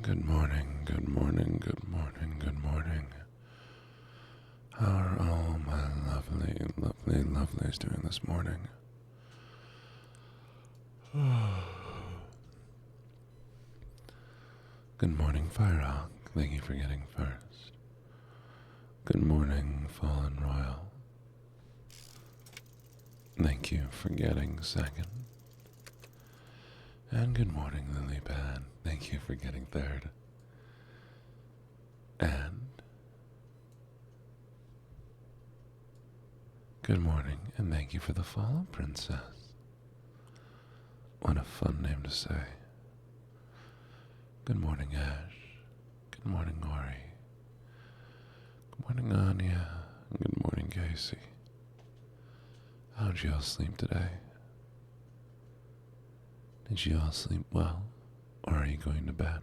Good morning, good morning, good morning, good morning. How are all my lovely, lovely, lovelies doing this morning? Good morning, Firehawk. Thank you for getting first. Good morning, Fallen Royal. Thank you for getting second. And good morning, Lilypad. Thank you for getting third. And good morning, and thank you for the follow, Princess. What a fun name to say. Good morning, Ash. Good morning, Ori. Good morning, Anya. Good morning, Casey. How'd you all sleep today? Did you all sleep well, or are you going to bed?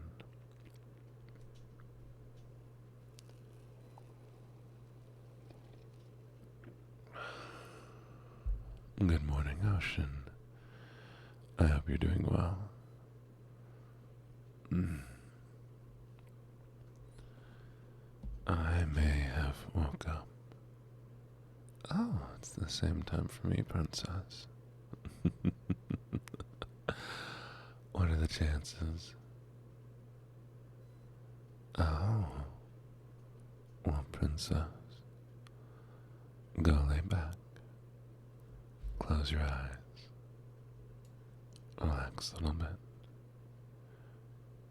Good morning, Ocean. I hope you're doing well. I may have woke up. Oh, it's the same time for me, Princess. What are the chances? Oh, well, Princess, go lay back. Close your eyes. Relax a little bit.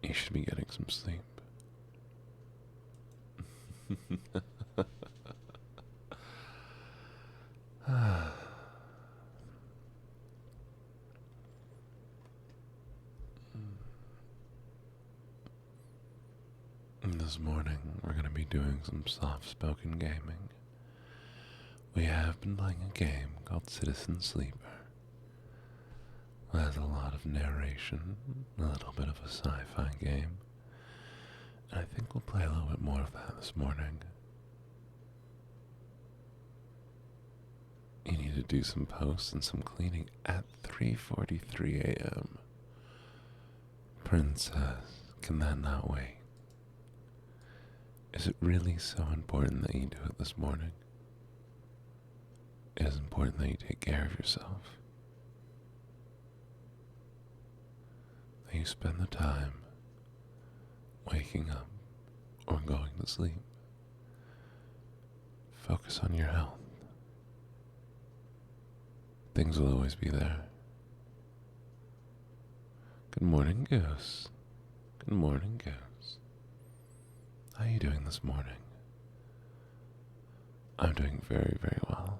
You should be getting some sleep. This morning, we're going to be doing some soft-spoken gaming. We have been playing a game called Citizen Sleeper. It has a lot of narration, a little bit of a sci-fi game, and I think we'll play a little bit more of that this morning. You need to do some posts and some cleaning at 3:43 a.m. Princess, can that not wait? Is it really so important that you do it this morning? It is important that you take care of yourself. That you spend the time waking up or going to sleep. Focus on your health. Things will always be there. Good morning, Goose. Good morning, Goose. How are you doing this morning? I'm doing very, very well.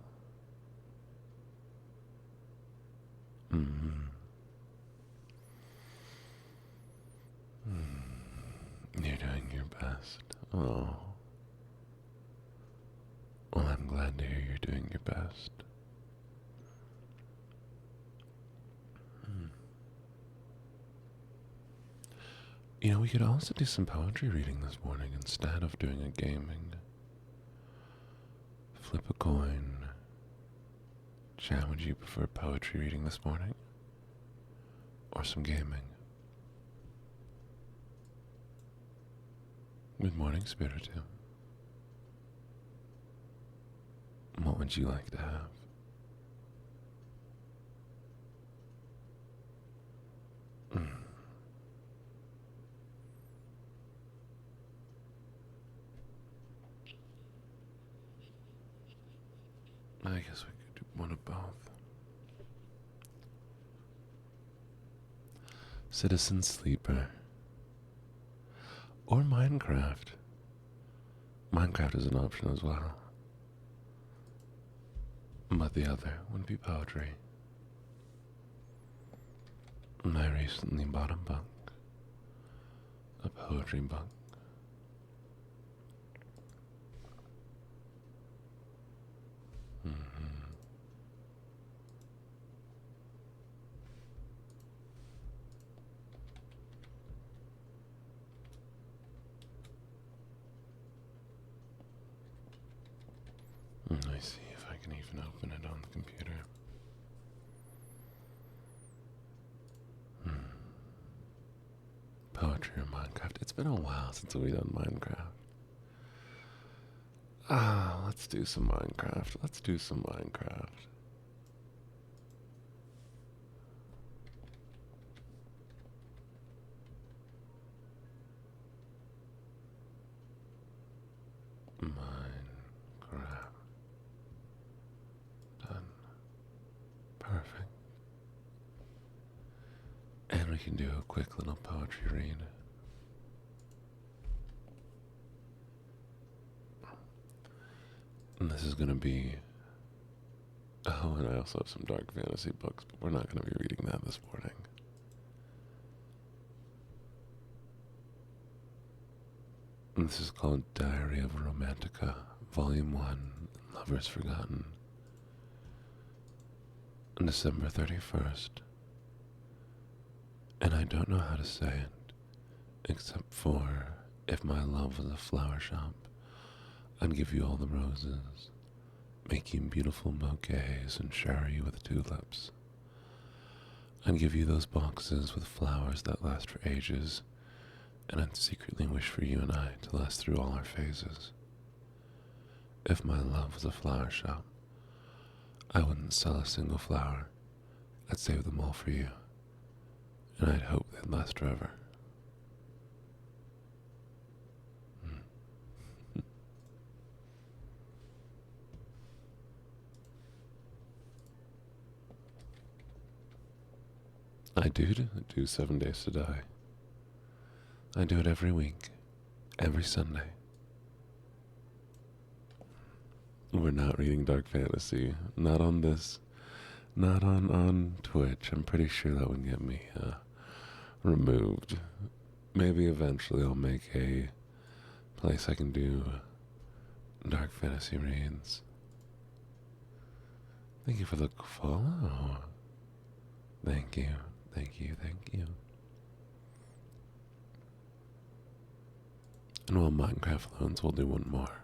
You're doing your best. Oh. Well, I'm glad to hear you're doing your best. You know, we could also do some poetry reading this morning instead of doing a gaming. Flip a coin. Chat, would you prefer poetry reading this morning? Or some gaming? Good morning, Spiritu. What would you like to have? I guess we could do one of both. Citizen Sleeper. Or Minecraft. Minecraft is an option as well. But the other would be poetry. And I recently bought a book. A poetry book. Let me see if I can even open it on the computer. Poetry. Minecraft. It's been a while since we've done Minecraft. Ah, let's do some Minecraft. Let's do some Minecraft. Minecraft. Done. Perfect. And we can do a quick little poetry read. And this is going to be... Oh, and I also have some dark fantasy books, but we're not going to be reading that this morning. And this is called Diary of a Romantica, Volume 1, Lovers Forgotten. On December 31st. And I don't know how to say it, except for, if my love was a flower shop, I'd give you all the roses, make you beautiful bouquets and shower you with tulips. I'd give you those boxes with flowers that last for ages, and I'd secretly wish for you and I to last through all our phases. If my love was a flower shop, I wouldn't sell a single flower. I'd save them all for you, and I'd hope they'd last forever. I do 7 Days to Die. I do it every week, every Sunday. We're not reading dark fantasy, not on this, not on Twitch. I'm pretty sure that would get me removed. Maybe eventually I'll make a place I can do dark fantasy reads. Thank you for the follow. Thank you, thank you, thank you. And while Minecraft loans, we'll do one more.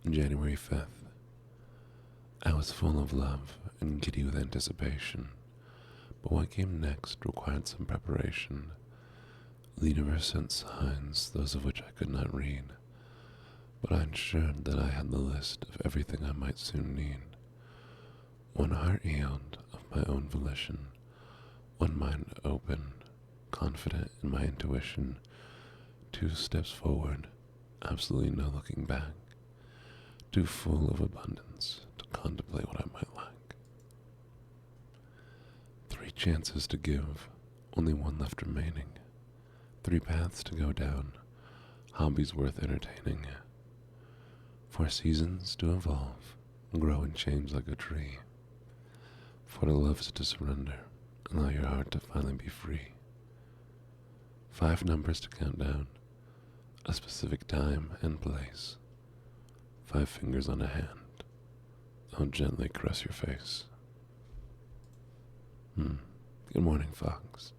January 5th. I was full of love and giddy with anticipation, but what came next required some preparation. The universe sent signs, those of which I could not read, but I ensured that I had the list of everything I might soon need. One heart healed of my own volition, one mind open, confident in my intuition, 2 steps forward, absolutely no looking back, too full of abundance to contemplate what I might lack. 3 chances to give, only 1 left remaining. 3 paths to go down, hobbies worth entertaining. 4 seasons to evolve, grow and change like a tree. 4 loves to surrender, allow your heart to finally be free. 5 numbers to count down, a specific time and place. 5 fingers on a hand, I'll gently caress your face. Good morning, Fox.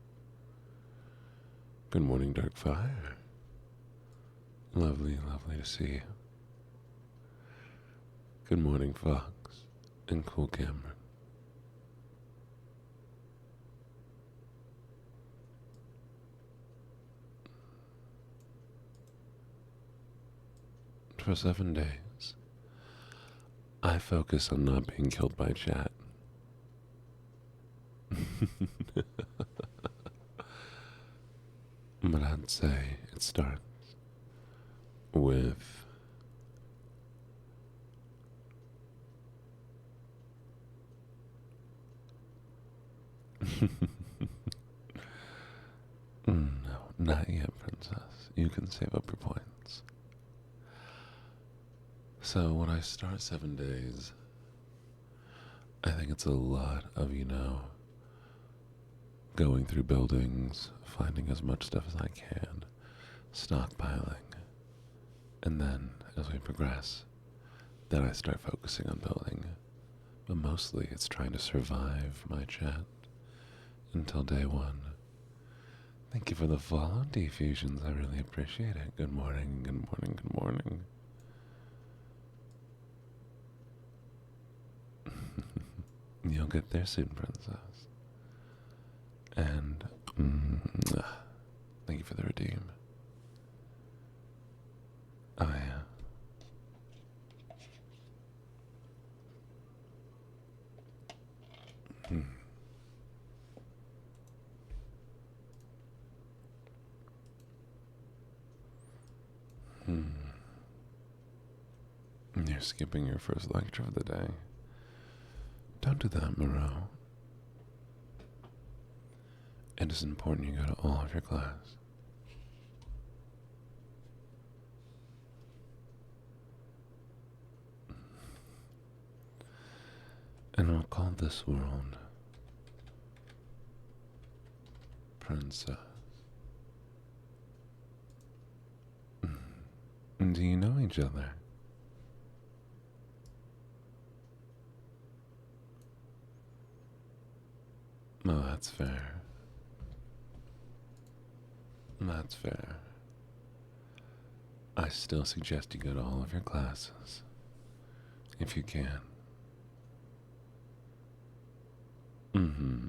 Good morning, Dark Fire. Lovely, lovely to see you. Good morning, Fox and Cool Cameron. For 7 days, I focus on not being killed by chat. But I'd say it starts with no, not yet, princess. You can save up your points. So when I start 7 days, I think it's a lot of, going through buildings, finding as much stuff as I can, stockpiling, and then as we progress, then I start focusing on building. But mostly it's trying to survive my chat until day 1. Thank you for the follow, Diffusions. I really appreciate it. Good morning, good morning, good morning. You'll get there soon, princess. And Thank you for the redeem. Oh, yeah. Hmm. Hmm. You're skipping your first lecture of the day. Don't do that, Moreau. It is important you go to all of your class. And we'll call this world Princess. Do you know each other? Oh, that's fair. That's fair. I still suggest you go to all of your classes, if you can. Mm-hmm.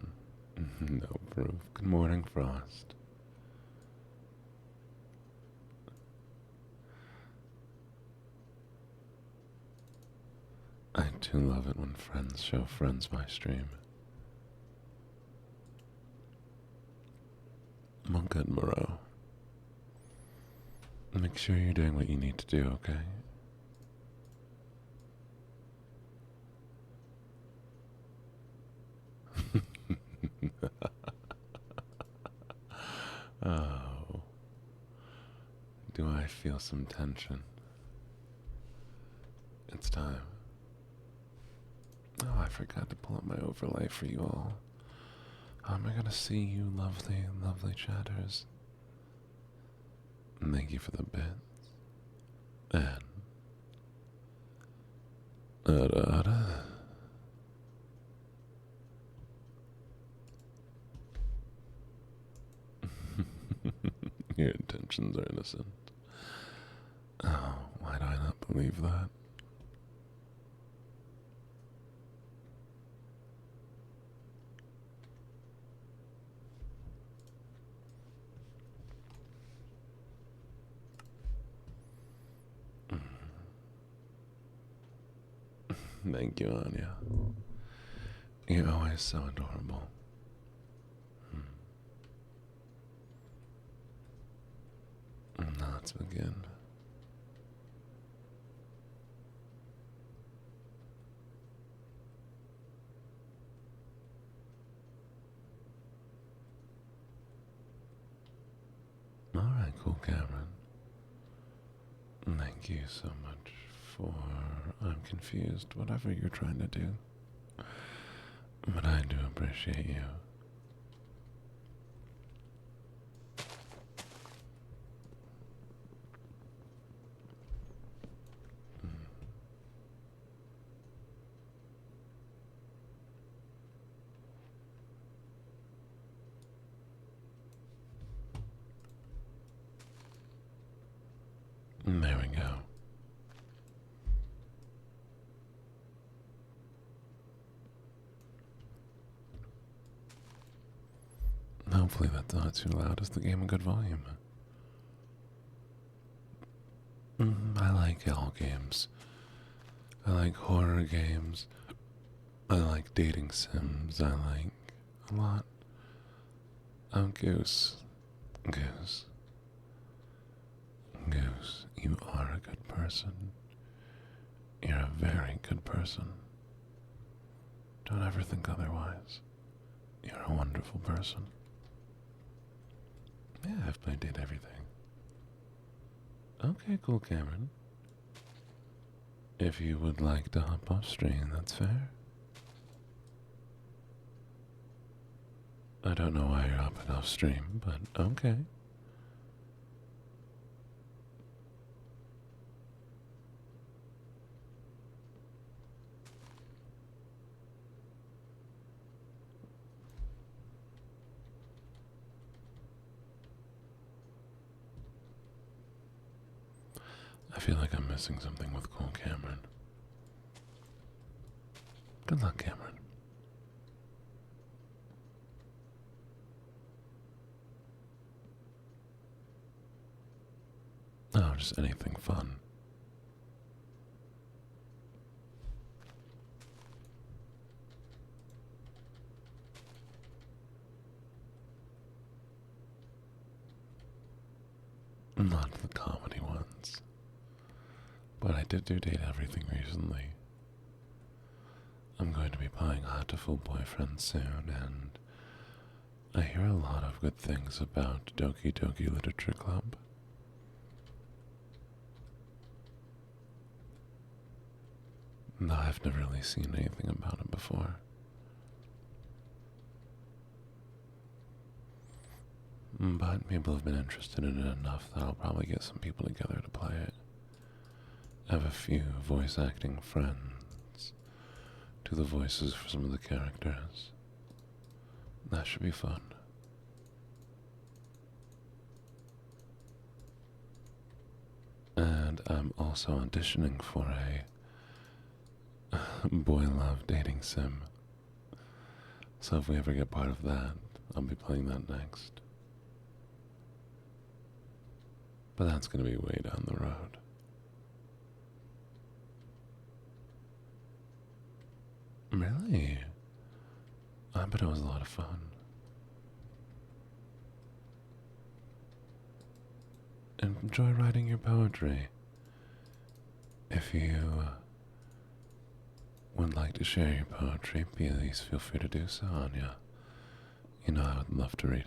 No proof. Good morning, Frost. I too love it when friends show friends my stream. Well, good, Moreau. Make sure you're doing what you need to do, okay? Oh, do I feel some tension? It's time. Oh, I forgot to pull up my overlay for you all. How am I gonna see you, lovely, lovely chatters? Thank you for the bits. And your intentions are innocent. Oh, why do I not believe that? Thank you, Anya. You're always so adorable. Now let's begin. Alright, cool, Cameron. Thank you so much for... I'm confused, whatever you're trying to do. But I do appreciate you. There we go. Hopefully that's not too loud. Is the game a good volume? I like all games. I like horror games. I like dating sims. I like a lot. Oh, Goose. Goose. Goose, you are a good person. You're a very good person. Don't ever think otherwise. You're a wonderful person. Yeah, I've played everything. Okay, cool, Cameron. If you would like to hop off stream, that's fair. I don't know why you're hopping off stream, but okay. I feel like I'm missing something with cool Cameron. Good luck, Cameron. just anything fun. Not the comedy ones. But I did do Date Everything recently. I'm going to be playing Hot to Full Boyfriend soon, and I hear a lot of good things about Doki Doki Literature Club. Though I've never really seen anything about it before. But people have been interested in it enough that I'll probably get some people together to play it. I have a few voice acting friends do the voices for some of the characters. That should be fun. And I'm also auditioning for a boy love dating sim. So if we ever get part of that, I'll be playing that next. But that's going to be way down the road. Really? I bet it was a lot of fun. Enjoy writing your poetry. If you would like to share your poetry, please feel free to do so, Anya. You know I would love to read it.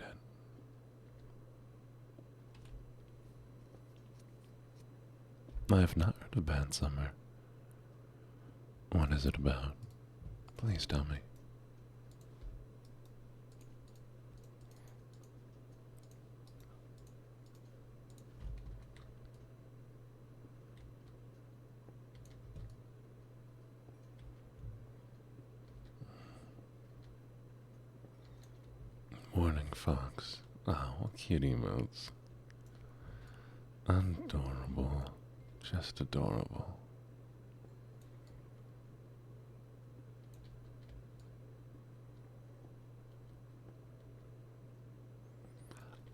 I have not heard of Bad Summer. What is it about? Please tell me. Morning Fox. Oh, what cute emotes. Adorable. Just adorable.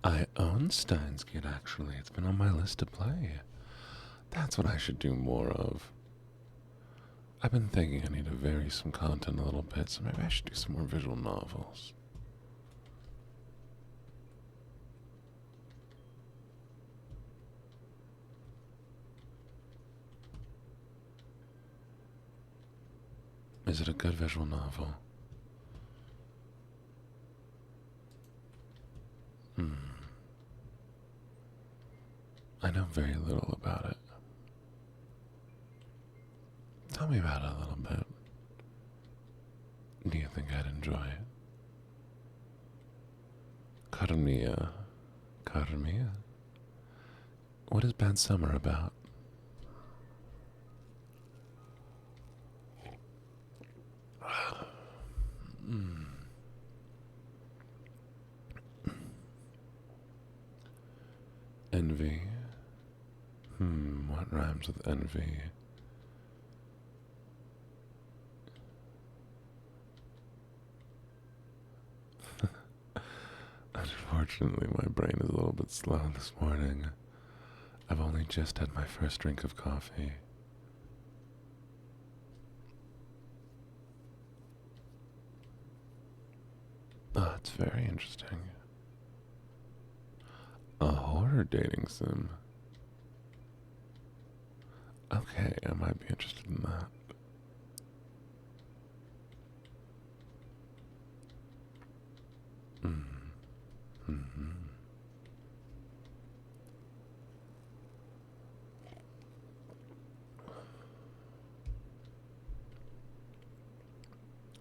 I own Steins Gate, actually. It's been on my list to play. That's what I should do more of. I've been thinking I need to vary some content a little bit, so maybe I should do some more visual novels. Is it a good visual novel? I know very little about it. Tell me about it a little bit. Do you think I'd enjoy it? Carmia. Carmia? What is Bad Summer about? Envy. What rhymes with envy? Unfortunately, my brain is a little bit slow this morning. I've only just had my first drink of coffee. Oh, it's very interesting. A horror dating sim. Okay, I might be interested in that.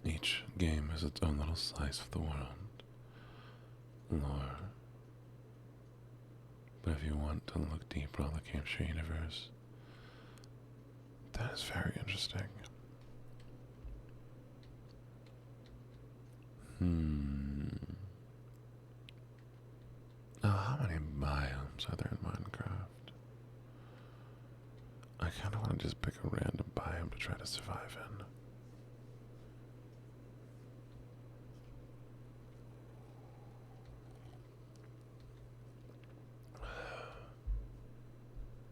Each game has its own little slice of the world. Lore. But if you want to look deeper on the Camshire universe, that is very interesting. Now, how many biomes are there in Minecraft? I kind of want to just pick a random biome to try to survive in.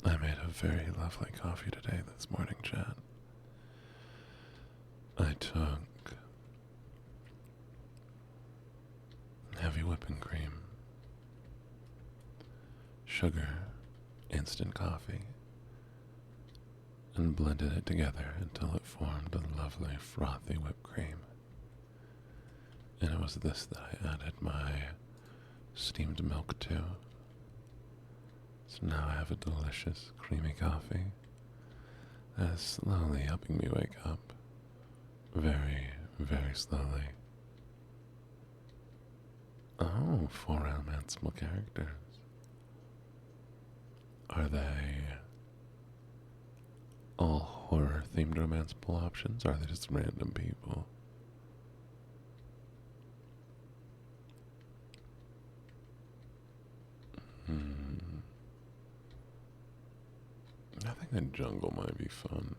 I made a very lovely coffee today this morning, chat. I took heavy whipping cream, sugar, instant coffee, and blended it together until it formed a lovely frothy whipped cream. And it was this that I added my steamed milk to. So now I have a delicious creamy coffee that is slowly helping me wake up. Very, very slowly. Oh, 4 romanceable characters. Are they all horror-themed romanceable options, or are they just random people? I think the jungle might be fun.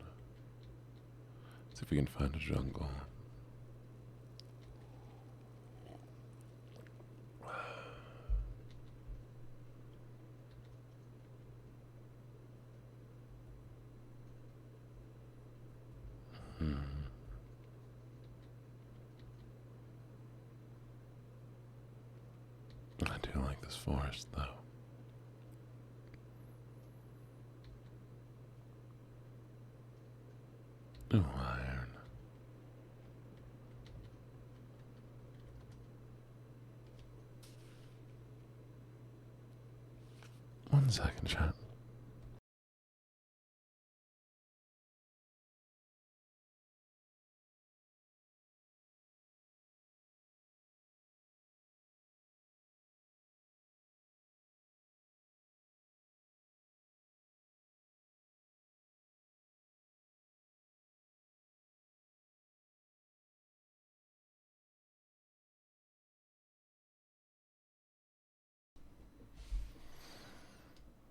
See if we can find a jungle. I do like this forest, though. Ooh, iron. One second, chat.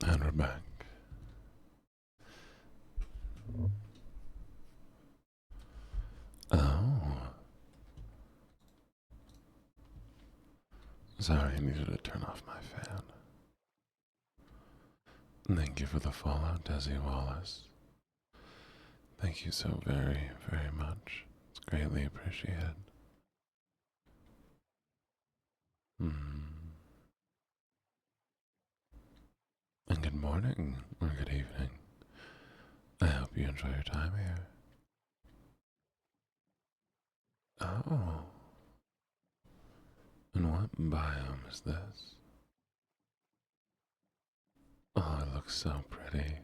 And we're back. Oh. Sorry, I needed to turn off my fan. Thank you for the follow, Desi Wallace. Thank you so very, very much. It's greatly appreciated. And good morning, or good evening. I hope you enjoy your time here. Oh. And what biome is this? Oh, it looks so pretty.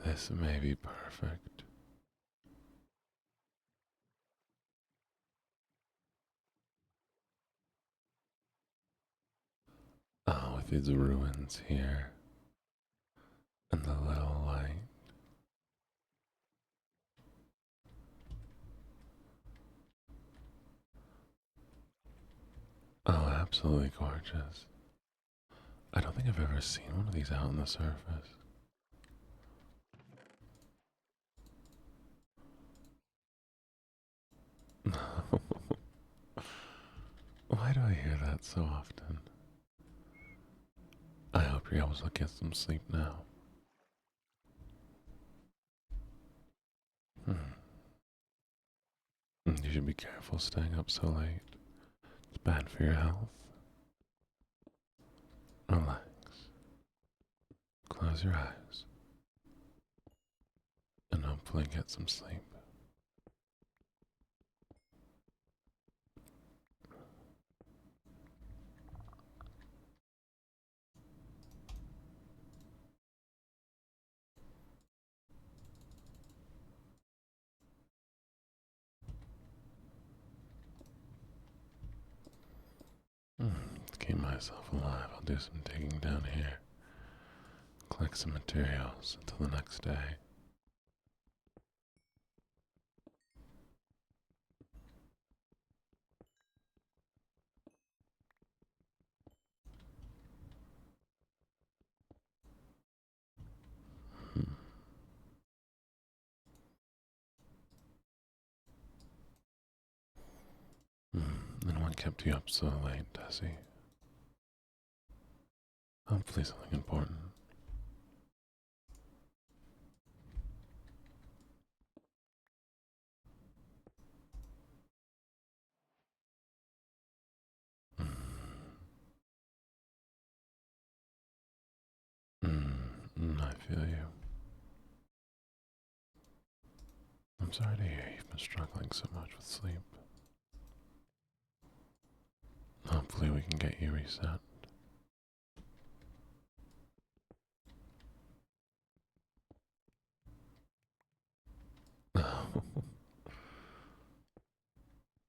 This may be perfect. Oh, with these ruins here. And the little light. Oh, absolutely gorgeous. I don't think I've ever seen one of these out on the surface. Why do I hear that so often? I hope you're able to get some sleep now. You should be careful staying up so late. It's bad for your health. Relax. Close your eyes. And hopefully get some sleep. To keep myself alive, I'll do some digging down here. Collect some materials until the next day. And what kept you up so late, Desi? Hopefully something important. I feel you. I'm sorry to hear you've been struggling so much with sleep. Hopefully we can get you reset.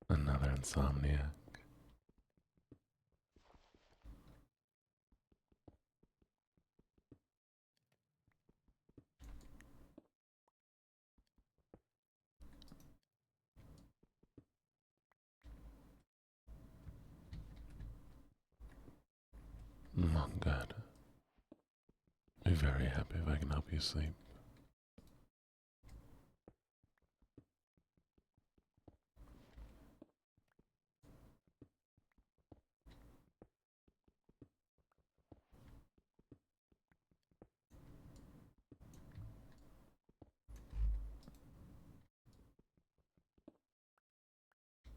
Another insomniac. I'm good. Be very happy if I can help you sleep.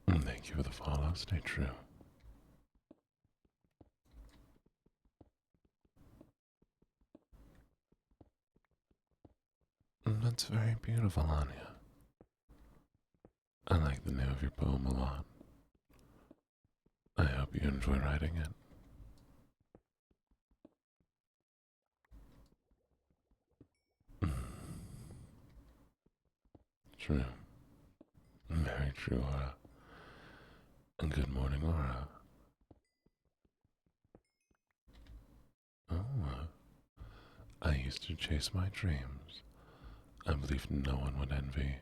Thank you for the follow. Stay true. That's very beautiful, Anya. I like the name of your poem a lot. I hope you enjoy writing it. Mm, true. Very true, Aura. And good morning, Aura. Oh, I used to chase my dreams. I believed no one would envy.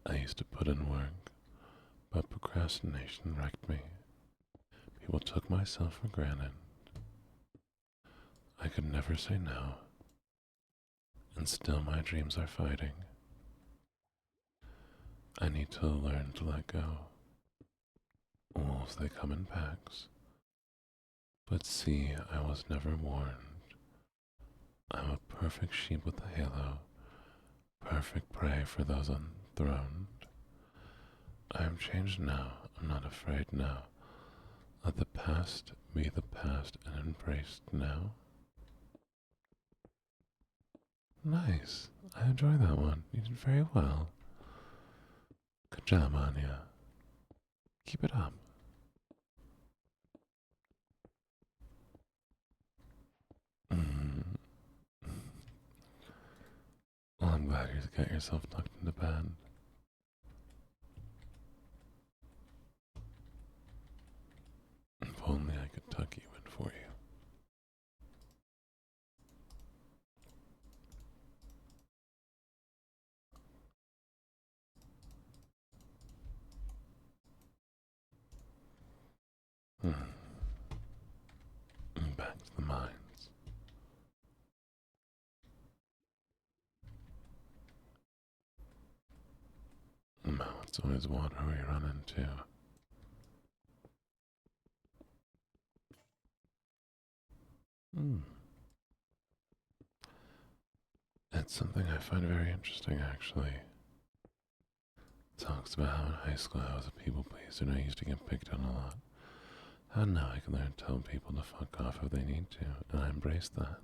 I used to put in work, but procrastination wrecked me. People took myself for granted. I could never say no, and still my dreams are fighting. I need to learn to let go. Wolves, they come in packs. But see, I was never warned. I'm a perfect sheep with a halo, perfect prey for those unthroned. I am changed now, I'm not afraid now. Let the past be the past and embraced now. Nice. I enjoy that one. You did very well. Good job, Anya. Keep it up. Mm. Well, I'm glad you got yourself tucked into bed. If only I could tuck you in for you. Back to the mines. Now it's always water we run into. Mm. It's something I find very interesting, actually. It talks about how in high school I was a people pleaser and I used to get picked on a lot. How now I can learn to tell people to fuck off if they need to, and I embrace that.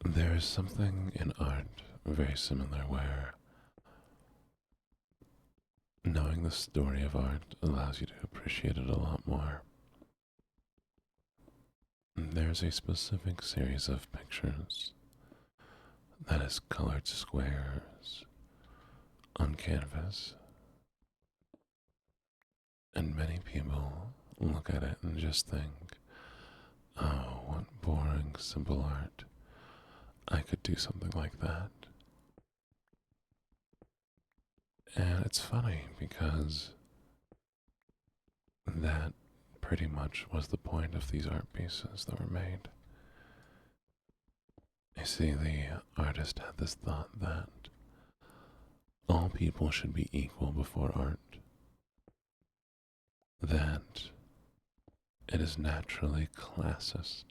There is something in art very similar where knowing the story of art allows you to appreciate it a lot more. There's a specific series of pictures that is colored squares on canvas, and many people look at it and just think, oh, what boring, simple art. I could do something like that. And it's funny because that pretty much was the point of these art pieces that were made. You see, the artist had this thought that all people should be equal before art. That It is naturally classist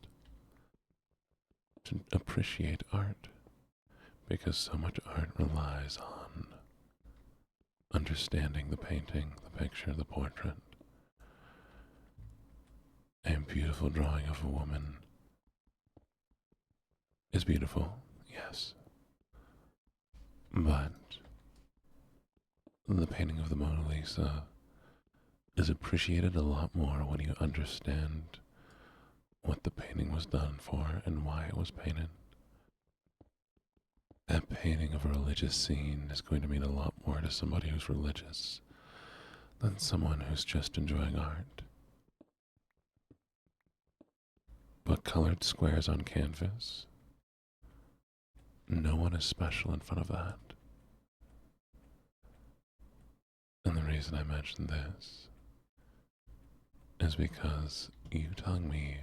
to appreciate art because so much art relies on understanding the painting, the picture, the portrait. A beautiful drawing of a woman is beautiful, yes, but the painting of the Mona Lisa is appreciated a lot more when you understand what the painting was done for and why it was painted. A painting of a religious scene is going to mean a lot more to somebody who's religious than someone who's just enjoying art. But colored squares on canvas, no one is special in front of that. And the reason I mention this is because you telling me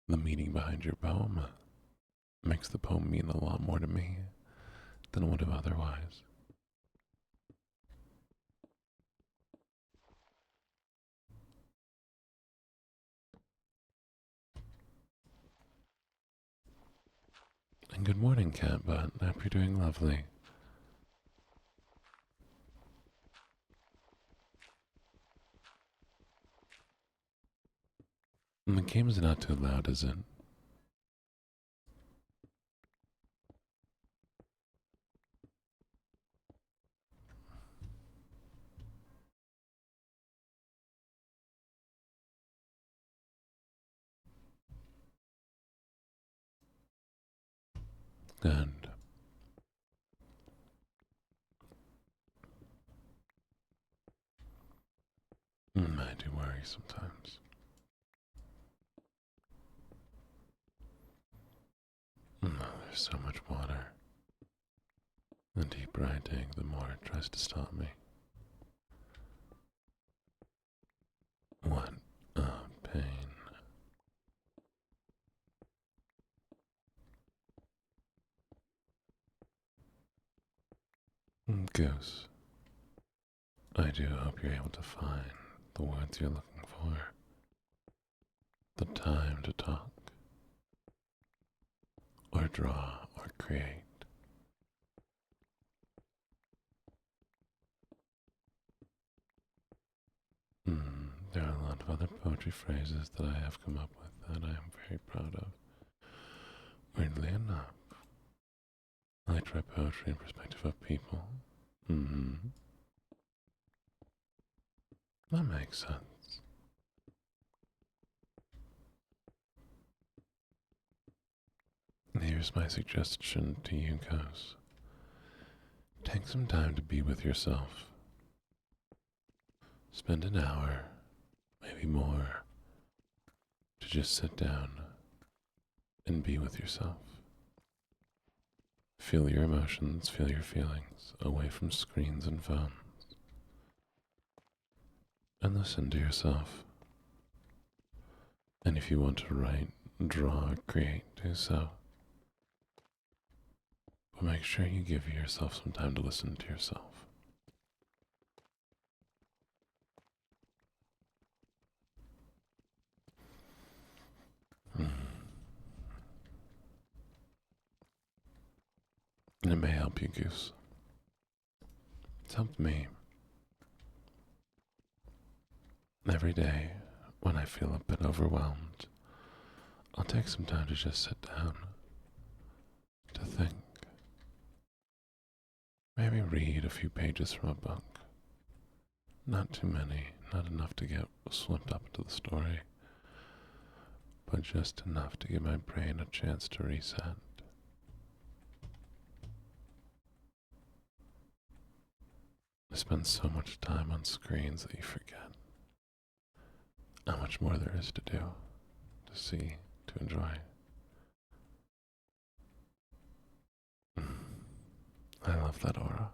the meaning behind your poem makes the poem mean a lot more to me than it would have otherwise. And good morning, Catbutt. I hope you're doing lovely. And the game is not too loud, is it? Good. I do worry sometimes. There's so much water. The deeper I dig, the more it tries to stop me. What a pain. Goose, I do hope you're able to find the words you're looking for. The time to talk, or draw, or create. There are a lot of other poetry phrases that I have come up with that I am very proud of. Weirdly enough, I try poetry in perspective of people. That makes sense. Here's my suggestion to you, Ghost. Take some time to be with yourself. Spend an hour, maybe more, to just sit down and be with yourself. Feel your emotions, feel your feelings, away from screens and phones. And listen to yourself. And if you want to write, draw, or create, do so. But make sure you give yourself some time to listen to yourself. And it may help you, Goose. It's helped me. Every day, when I feel a bit overwhelmed, I'll take some time to just sit down, to think. Maybe read a few pages from a book. Not too many, not enough to get swept up into the story, but just enough to give my brain a chance to reset. I spend so much time on screens that you forget how much more there is to do, to see, to enjoy. I love that aura.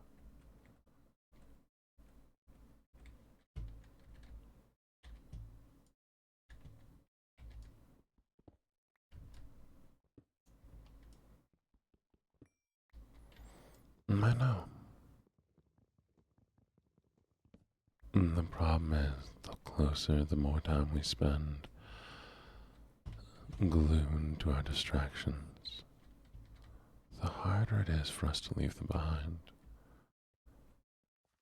I know. The problem is they'll closer, the more time we spend glued to our distractions, the harder it is for us to leave them behind.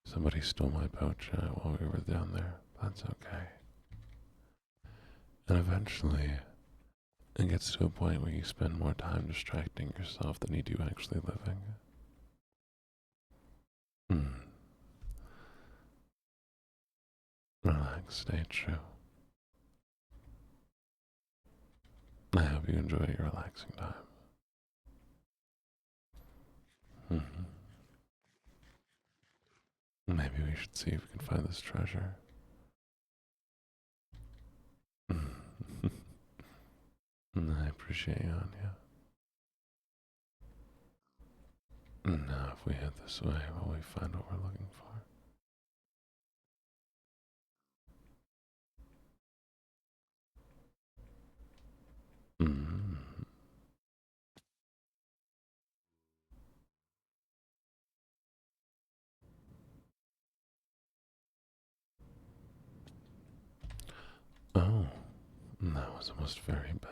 Somebody stole my poacher while we were down there. That's okay. And eventually, it gets to a point where you spend more time distracting yourself than you do actually living. Relax, stay true. I hope you enjoy your relaxing time. Maybe we should see if we can find this treasure. I appreciate you, Anya. Now, if we head this way, will we find what we're looking for? Mm. Oh, that was almost very bad.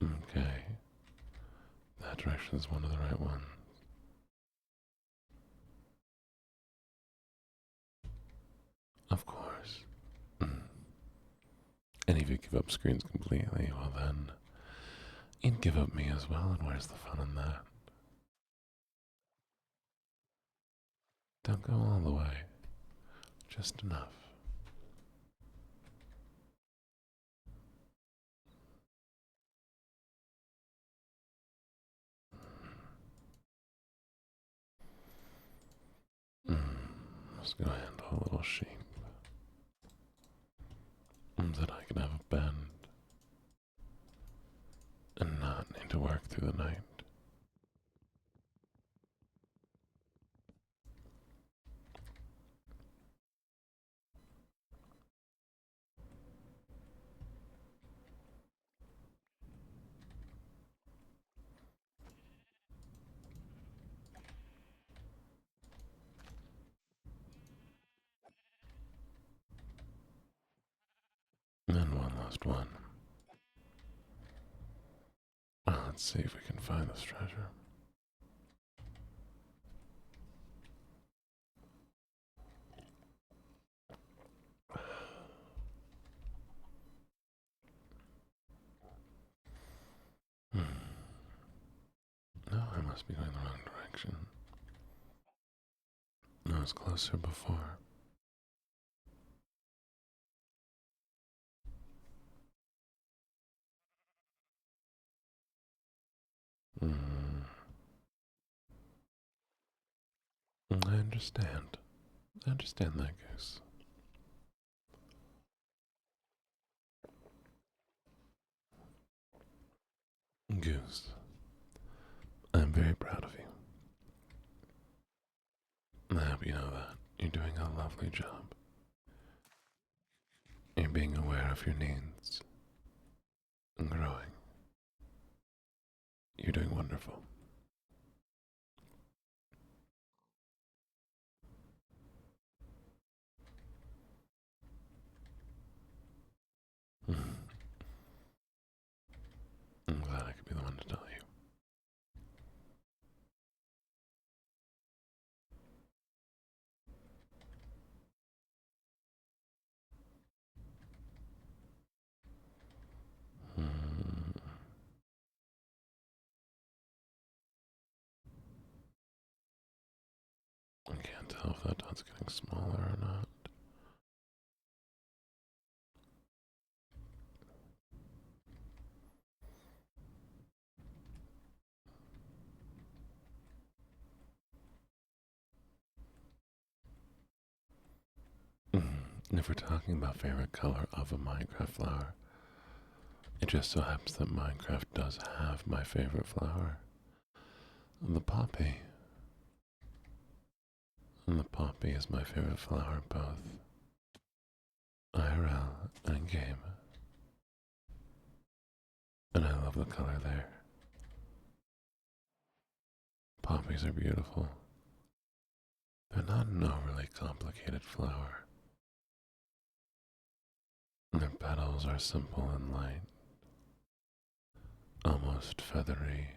Okay, that direction is one of the right ones. Of course. And if you give up screens completely, well then, you'd give up me as well, and where's the fun in that? Don't go all the way. Just enough. Let's go handle a little sheep. That I can have a bend and not need to work through the night. And one last one. Let's see if we can find this treasure. No, I must be going the wrong direction. I was closer before. I understand. I understand that, Goose. Goose, I'm very proud of you. I hope you know that. You're doing a lovely job. You're being aware of your needs and growing. You're doing wonderful. I'm glad I could be the one to tell you. I can't tell if that dot's getting smaller or not. If we're talking about favorite color of a Minecraft flower, it just so happens that Minecraft does have my favorite flower, the poppy. And the poppy is my favorite flower both IRL and game. And I love the color there. Poppies are beautiful. but not an overly complicated flower. Their petals are simple and light, almost feathery,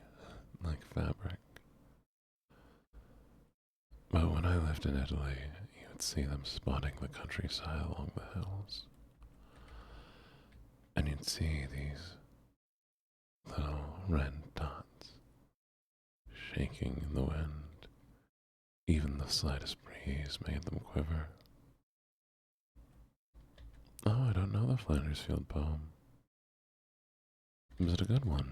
like fabric. But when I lived in Italy, you would see them spotting the countryside along the hills. And you'd see these little red dots shaking in the wind. Even the slightest breeze made them quiver. Oh, I don't know the Flanders Field poem. Is it a good one?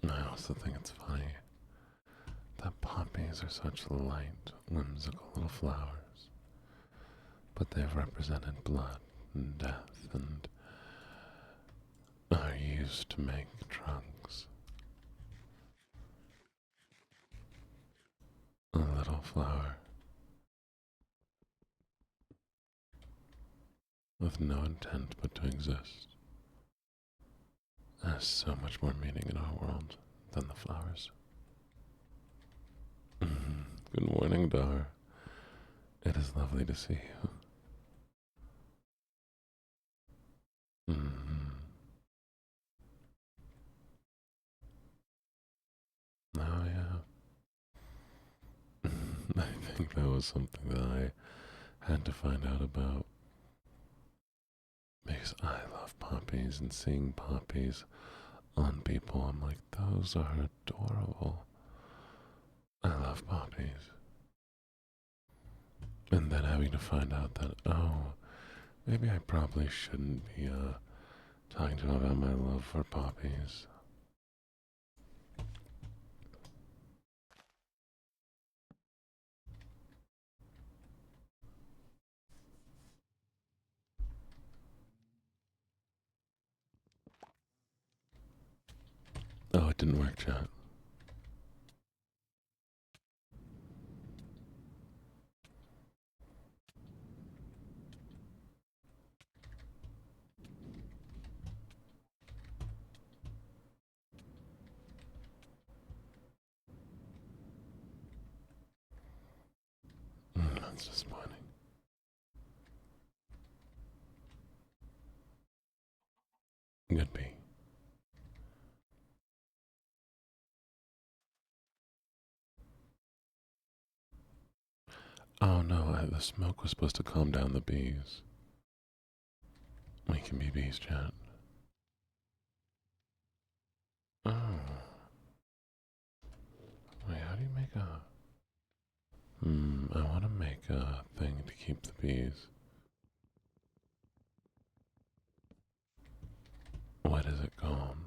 I also think it's funny that poppies are such light, whimsical little flowers, but they've represented blood and death and are used to make drugs. A little flower with no intent but to exist has so much more meaning in our world than the flowers. Good morning, Dar. It is lovely to see you. Oh, yeah. I think that was something that I had to find out about because I love poppies and seeing poppies on people. I'm like, those are adorable. I love poppies. And then having to find out that, oh, maybe I probably shouldn't be talking to him about my love for poppies. Oh, it didn't work, chat. That's disappointing. Could be. Oh no, the smoke was supposed to calm down the bees. We can be bees, chat. Oh. Wait, how do you make a... I want to make a thing to keep the bees. What is it called?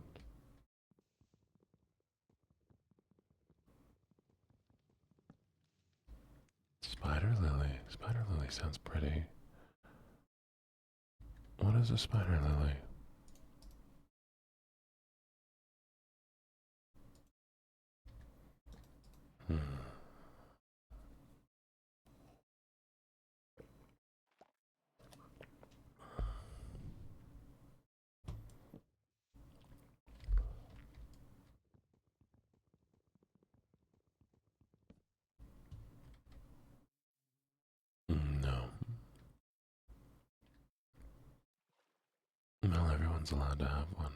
Spider lily. Spider lily sounds pretty. What is a spider lily? Hmm. No. Well, everyone's allowed to have one.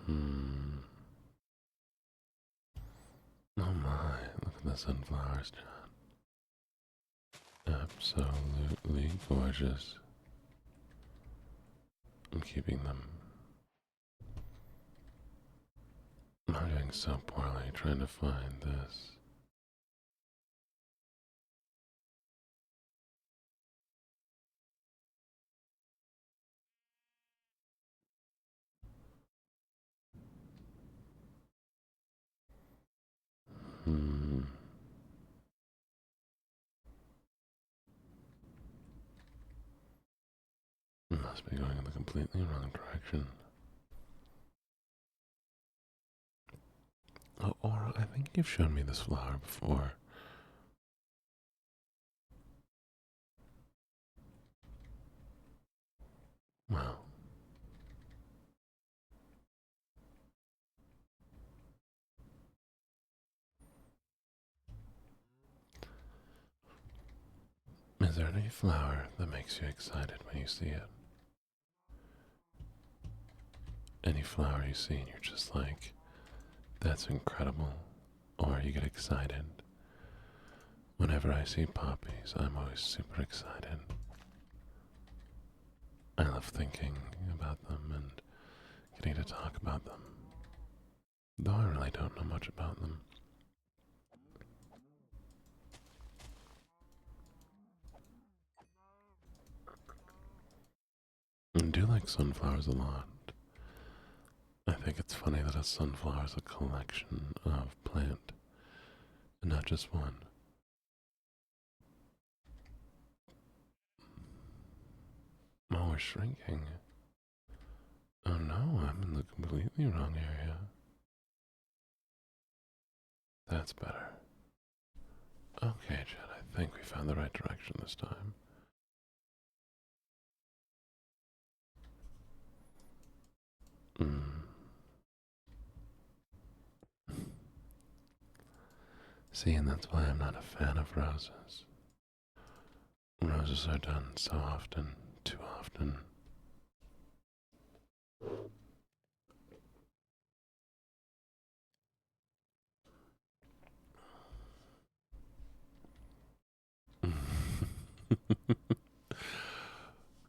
Hmm. Oh my, look at the sunflowers, John. Absolutely gorgeous. I'm keeping them. I'm doing so poorly trying to find this. Hmm. Must be going in the completely wrong direction. Oh, Aura, I think you've shown me this flower before. Well, is there any flower that makes you excited when you see it? Any flower you see and you're just like, that's incredible, or you get excited? Whenever I see poppies, I'm always super excited. I love thinking about them and getting to talk about them, though I really don't know much about them. I do like sunflowers a lot. I think it's funny that a sunflower is a collection of plant, and not just one. Oh, we're shrinking. Oh no, I'm in the completely wrong area. That's better. Okay, Jed, I think we found the right direction this time. Mm. See, and that's why I'm not a fan of roses. Roses are done so often, too often.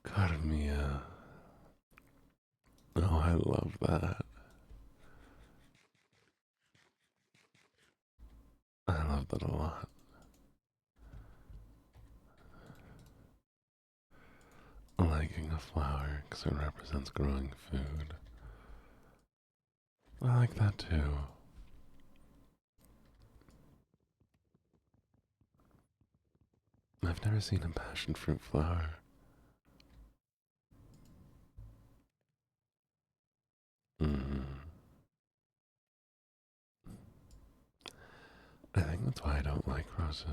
Carmia. Oh, I love that. I love that a lot. Liking a flower because it represents growing food. I like that too. I've never seen a passion fruit flower. Mm. I think that's why I don't like roses.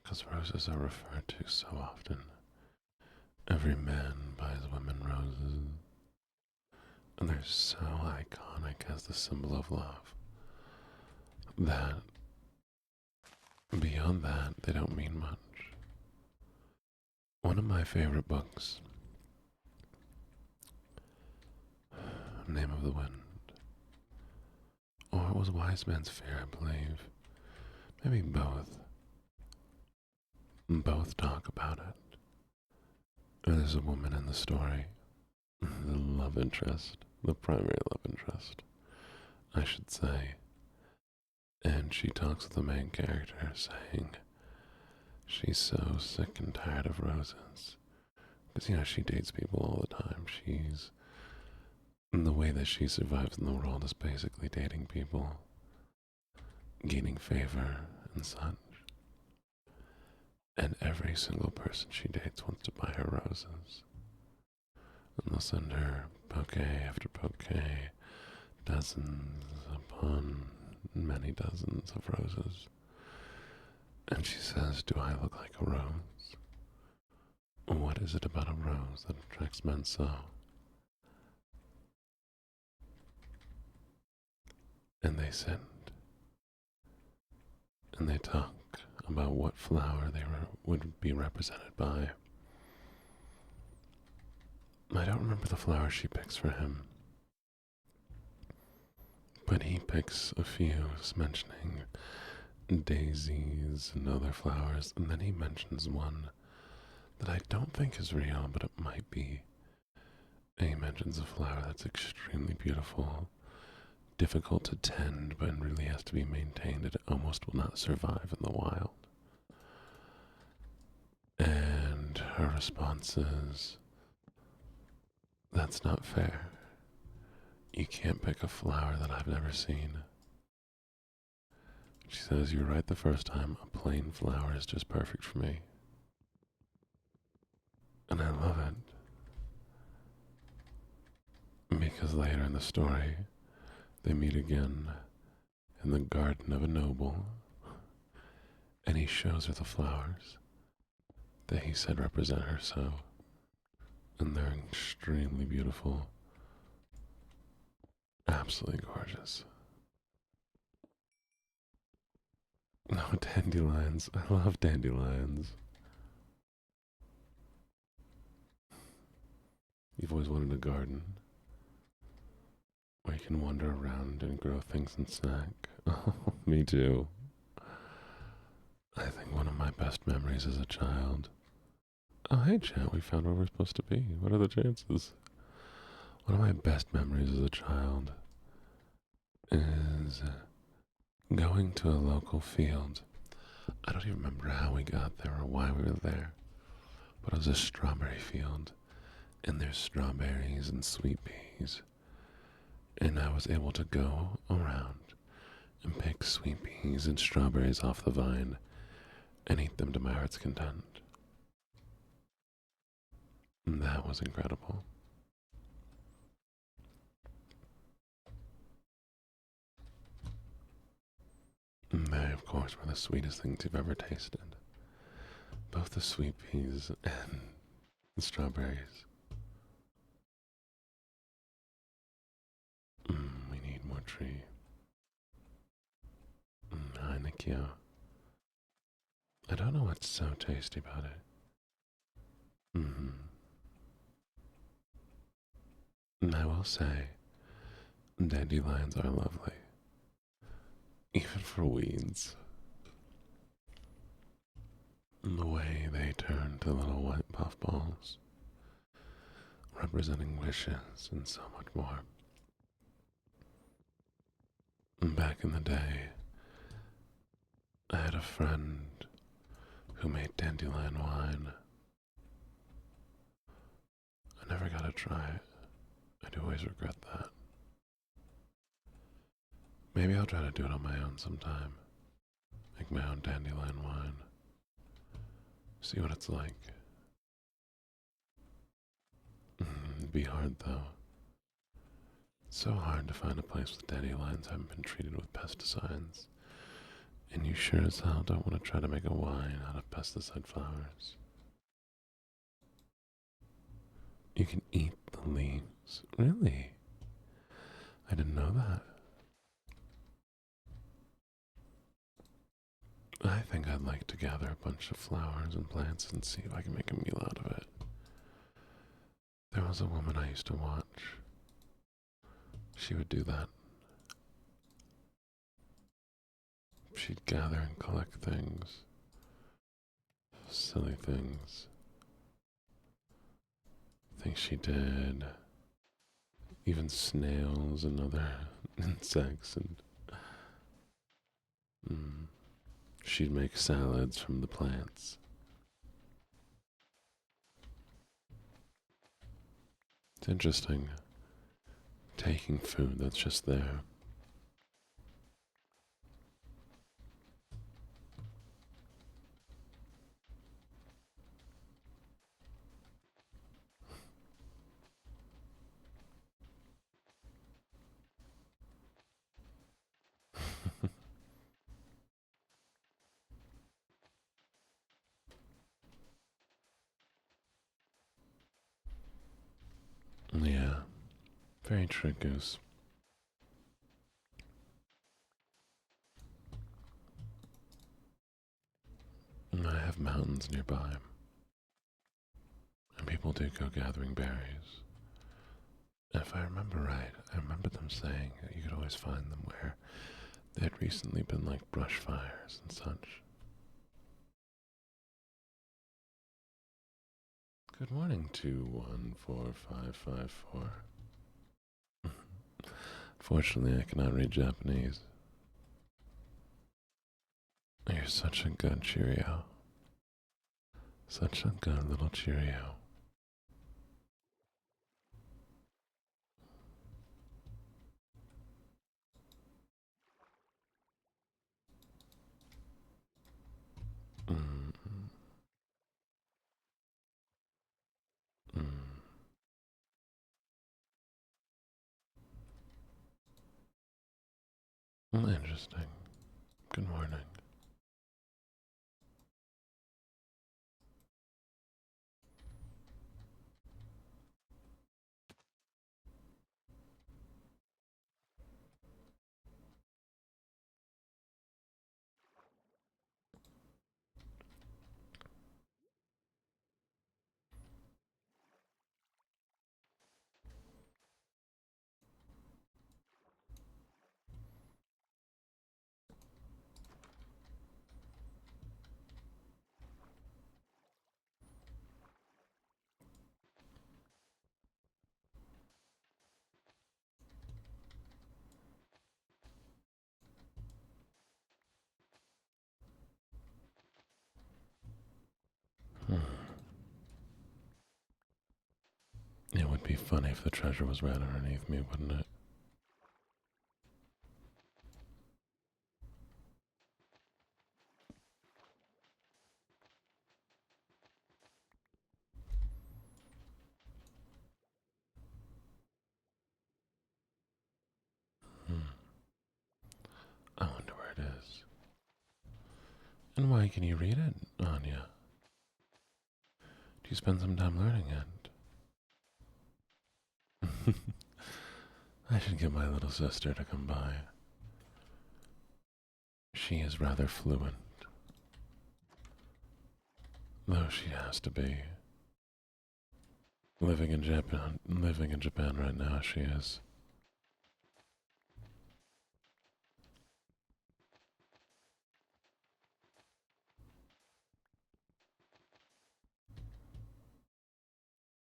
Because roses are referred to so often. Every man buys women roses. And they're so iconic as the symbol of love that beyond that, they don't mean much. One of my favorite books, Name of the Wind, or it was Wise Man's Fear, I believe. Maybe both. Both talk about it. There's a woman in the story, the love interest, the primary love interest, I should say. And she talks with the main character saying she's so sick and tired of roses. Because, she dates people all the time. The way that she survives in the world is basically dating people, gaining favor and such. And every single person she dates wants to buy her roses. And they'll send her bouquet after bouquet, dozens upon many dozens of roses. And she says, "Do I look like a rose? What is it about a rose that attracts men so?" And they sit and they talk about what flower they would be represented by. I don't remember the flower she picks for him, but he picks a few, mentioning daisies and other flowers, and then he mentions one that I don't think is real, but it might be. And he mentions a flower that's extremely beautiful, difficult to tend, but really has to be maintained. It almost will not survive in the wild. And her response is, "That's not fair. You can't pick a flower that I've never seen." She says, "You're right the first time. A plain flower is just perfect for me." And I love it. Because later in the story, they meet again in the garden of a noble, and he shows her the flowers that he said represent her so. and they're extremely beautiful. Absolutely gorgeous. No, dandelions. I love dandelions. You've always wanted a garden where you can wander around and grow things and snack. Oh, me too. I think one of my best memories as a child. Oh, hey, chat, we found where we're supposed to be. What are the chances? One of my best memories as a child is going to a local field. I don't even remember how we got there or why we were there, but it was a strawberry field, and there's strawberries and sweet peas, and I was able to go around and pick sweet peas and strawberries off the vine and eat them to my heart's content. And that was incredible. And they, of course, were the sweetest things you've ever tasted. Both the sweet peas and the strawberries. We need more tree. Hi, Nikio. I don't know what's so tasty about it. And I will say, dandelions are lovely. Even for weeds. And the way they turn to little white puffballs, representing wishes and so much more. And back in the day, I had a friend who made dandelion wine. I never got to try it. I do always regret that. Maybe I'll try to do it on my own sometime. Make my own dandelion wine. See what it's like. It'd be hard though. It's so hard to find a place with dandelions haven't been treated with pesticides. And you sure as hell don't want to try to make a wine out of pesticide flowers. You can eat the leaves. Really? I didn't know that. I think I'd like to gather a bunch of flowers and plants and see if I can make a meal out of it. There was a woman I used to watch. She would do that. She'd gather and collect things. Silly things. Things she did. Even snails and other insects. And she'd make salads from the plants. It's interesting. Taking food that's just there. Yeah, very true, Goose. I have mountains nearby, and people do go gathering berries. If I remember right, I remember them saying that you could always find them where there had recently been like brush fires and such. Good morning, 214554. Fortunately, I cannot read Japanese. You're such a good Cheerio. Such a good little Cheerio. Mm, mm. Interesting. Good morning. funny if the treasure was right underneath me, wouldn't it? Hmm. I wonder where it is. And why can you read it, Anya? Do you spend some time learning it? I should get my little sister to come by. She is rather fluent, though she has to be. Living in Japan right now, she is.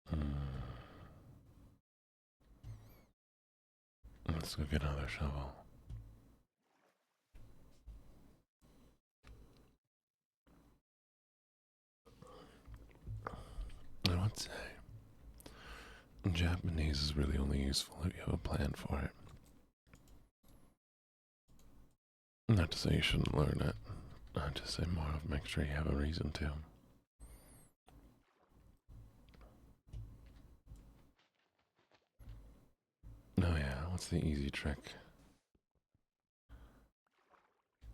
Hmm. Let's go get another shovel. I would say Japanese is really only useful if you have a plan for it. Not to say you shouldn't learn it. I'd just say more of make sure you have a reason to. Oh yeah, what's the easy trick?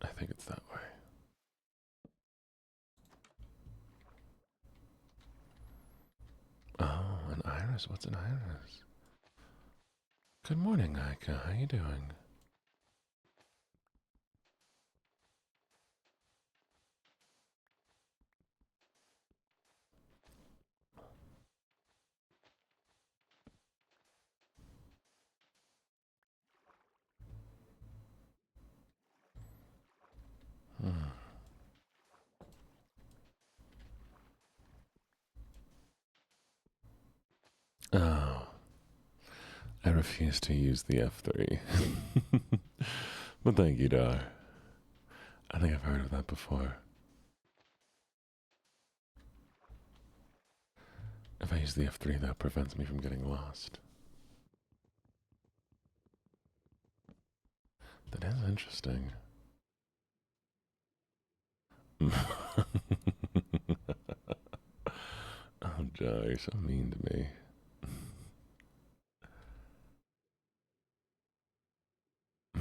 I think it's that way. Oh, an iris. What's an iris? Good morning, Ika. How you doing? Hmm. Oh, I refuse to use the F3. But thank you, Dar. I think I've heard of that before. If I use the F3, that prevents me from getting lost. That is interesting. Oh, Jar, you're so mean to me.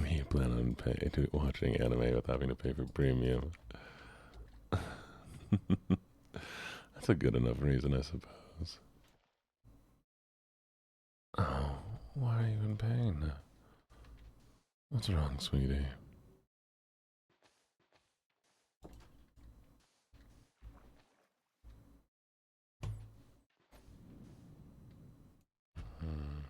You plan on watching anime without having to pay for premium. That's a good enough reason, I suppose. Oh, why are you in pain? What's wrong, sweetie? Hmm.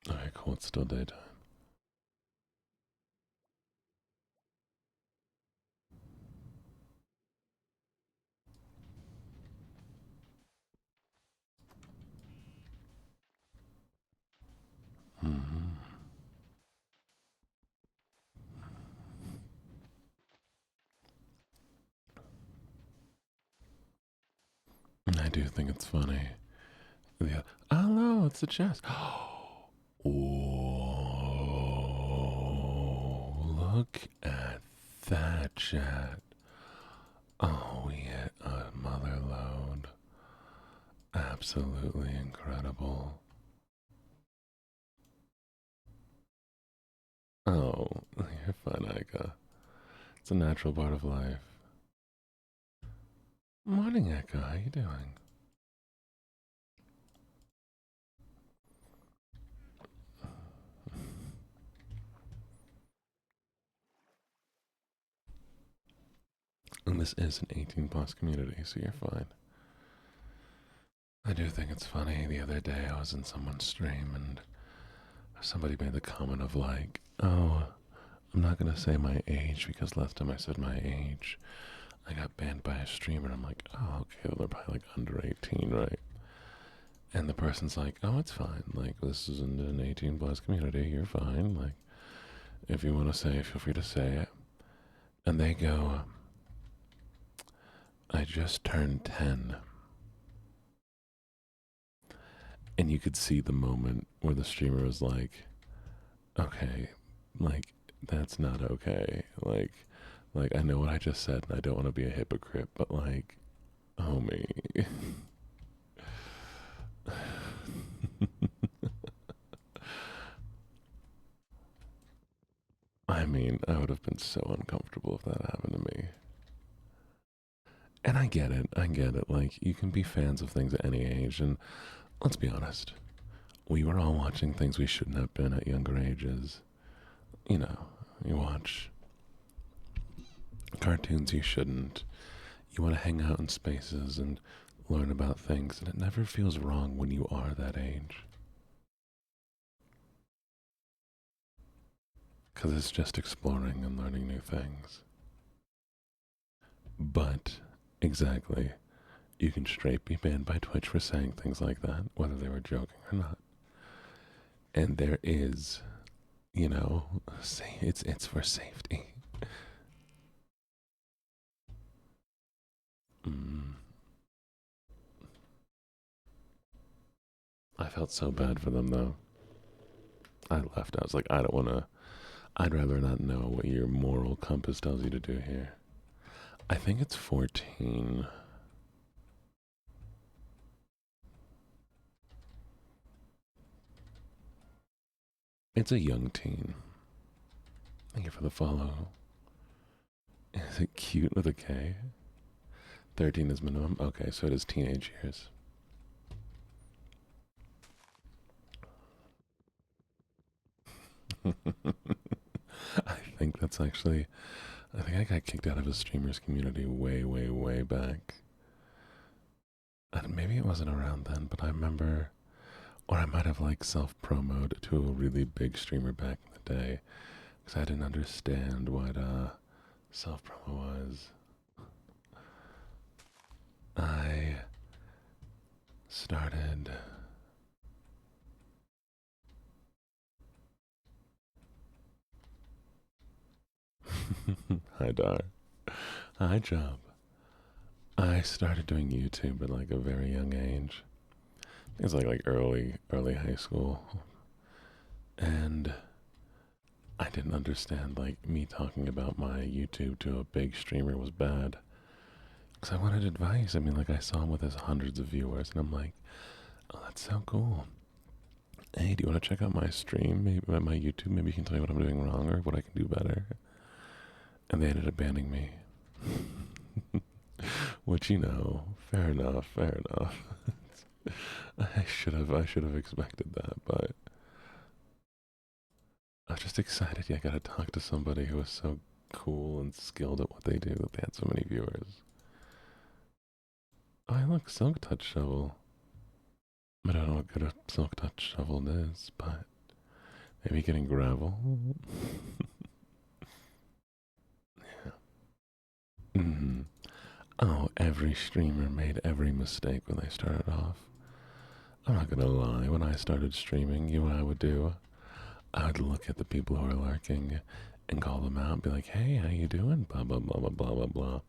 Alright, cool. It's still daytime. Hmm. I do think it's funny. Oh no, it's the chest. Oh, look at that, chat. Oh, we hit a mother load. Absolutely incredible. Oh, you're fun, Ika. It's a natural part of life. Morning, Ika. How you doing? And this is an 18 plus community, so you're fine. I do think it's funny. The other day I was in someone's stream and somebody made the comment of like, oh, I'm not going to say my age because last time I said my age, I got banned by a streamer. I'm like, oh, okay, well, they're probably like under 18, right? And the person's like, oh, it's fine. Like, this isn't an 18 plus community. You're fine. Like, if you want to say it, feel free to say it. And they go, I just turned 10. And you could see the moment where the streamer was like, okay, like, that's not okay. Like I know what I just said and I don't want to be a hypocrite, but like, homie. I mean, I would have been so uncomfortable if that happened to me. And I get it. Like, you can be fans of things at any age, and let's be honest, we were all watching things we shouldn't have been at younger ages. You know, you watch cartoons you shouldn't. You want to hang out in spaces and learn about things, and it never feels wrong when you are that age. Because it's just exploring and learning new things. But, exactly, you can straight be banned by Twitch for saying things like that, whether they were joking or not. And there is, you know, say it's for safety. Mm. I felt so bad for them though. I left. I was like, I don't want to. I'd rather not know what your moral compass tells you to do here. I think it's 14. It's a young teen. Thank you for the follow. Is it cute with a K? 13 is minimum? Okay, so it is teenage years. I think that's actually. I think I got kicked out of a streamers community way, way, way back. And maybe it wasn't around then, but I remember. Or I might have like self promoted to a really big streamer back in the day. Because I didn't understand what self promo was. I started. Hi, Dar. Hi, Job. I started doing YouTube at like a very young age. It's like early high school, and I didn't understand like me talking about my YouTube to a big streamer was bad. Because I wanted advice. I mean, like I saw him with his hundreds of viewers, and I'm like, oh, that's so cool. Hey, do you want to check out my stream? Maybe my YouTube. Maybe you can tell me what I'm doing wrong or what I can do better. And they ended up banning me. Which, you know, fair enough, fair enough. I should have expected that, but I was just excited. Yeah, I got to talk to somebody who was so cool and skilled at what they do that they had so many viewers. Oh, I look, Silk Touch Shovel. I don't know what good a Silk Touch Shovel is, but maybe getting gravel. Yeah. Mm-hmm. Oh, every streamer made every mistake when they started off. I'm not gonna lie, when I started streaming, you know what I would do? I would look at the people who are lurking and call them out and be like, hey, how you doing? Blah, blah, blah, blah, blah, blah, blah.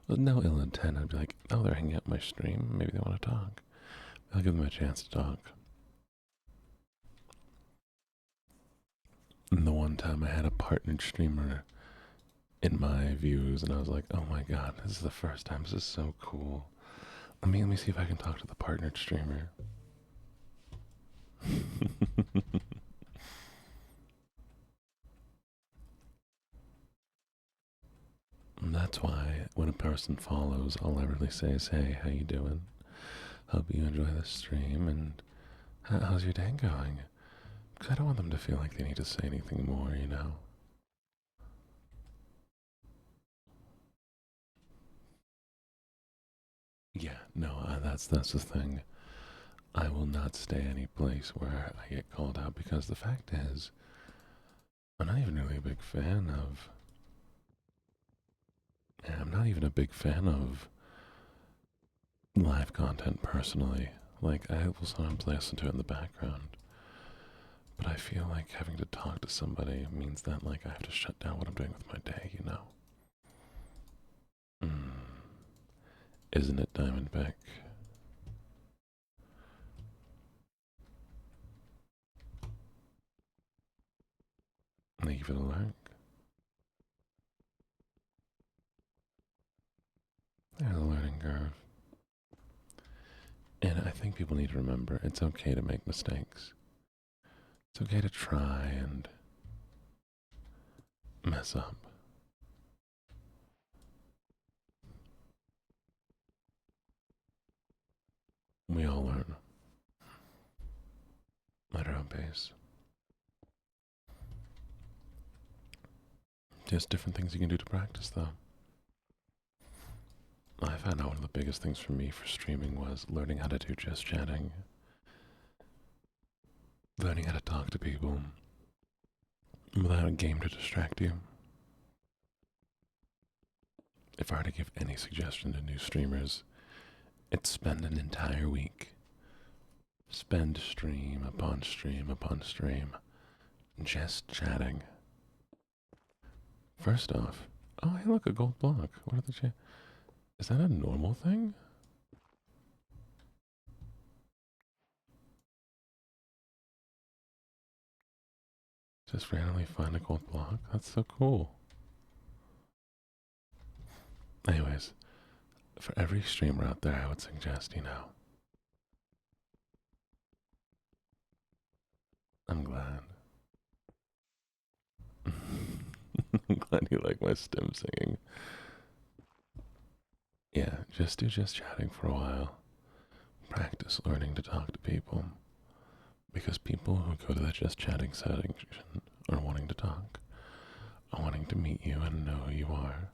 With no ill intent, I'd be like, oh, they're hanging out my stream. Maybe they want to talk. I'll give them a chance to talk. And the one time I had a partnered streamer in my views, and I was like, oh my god, this is the first time. This is so cool. Let me see if I can talk to the partnered streamer. And that's why when a person follows, all I really say is, hey, how you doing? Hope you enjoy the stream, and how's your day going? Because I don't want them to feel like they need to say anything more, you know? Yeah, no, that's the thing. I will not stay any place where I get called out because the fact is, I'm not even really a big fan of. I'm not even a big fan of live content personally. Like, I will sometimes listen to it in the background. But I feel like having to talk to somebody means that, like, I have to shut down what I'm doing with my day, you know? Mm. Isn't it, Diamondback? Thank you for the like. There's a learning curve. And I think people need to remember it's okay to make mistakes. It's okay to try and mess up. We all learn at our own pace. Just different things you can do to practice, though. I found out one of the biggest things for me for streaming was learning how to do just chatting. Learning how to talk to people without a game to distract you. If I were to give any suggestion to new streamers, it's spend an entire week. Spend stream upon stream upon stream just chatting. First off, oh hey look, a gold block. What are the is that a normal thing? Just randomly find a gold block? That's so cool. Anyways, for every streamer out there, I would suggest, I'm glad. I'm glad you like my stem singing. Yeah, just do just chatting for a while. Practice learning to talk to people. Because people who go to the just chatting section are wanting to talk, are wanting to meet you and know who you are.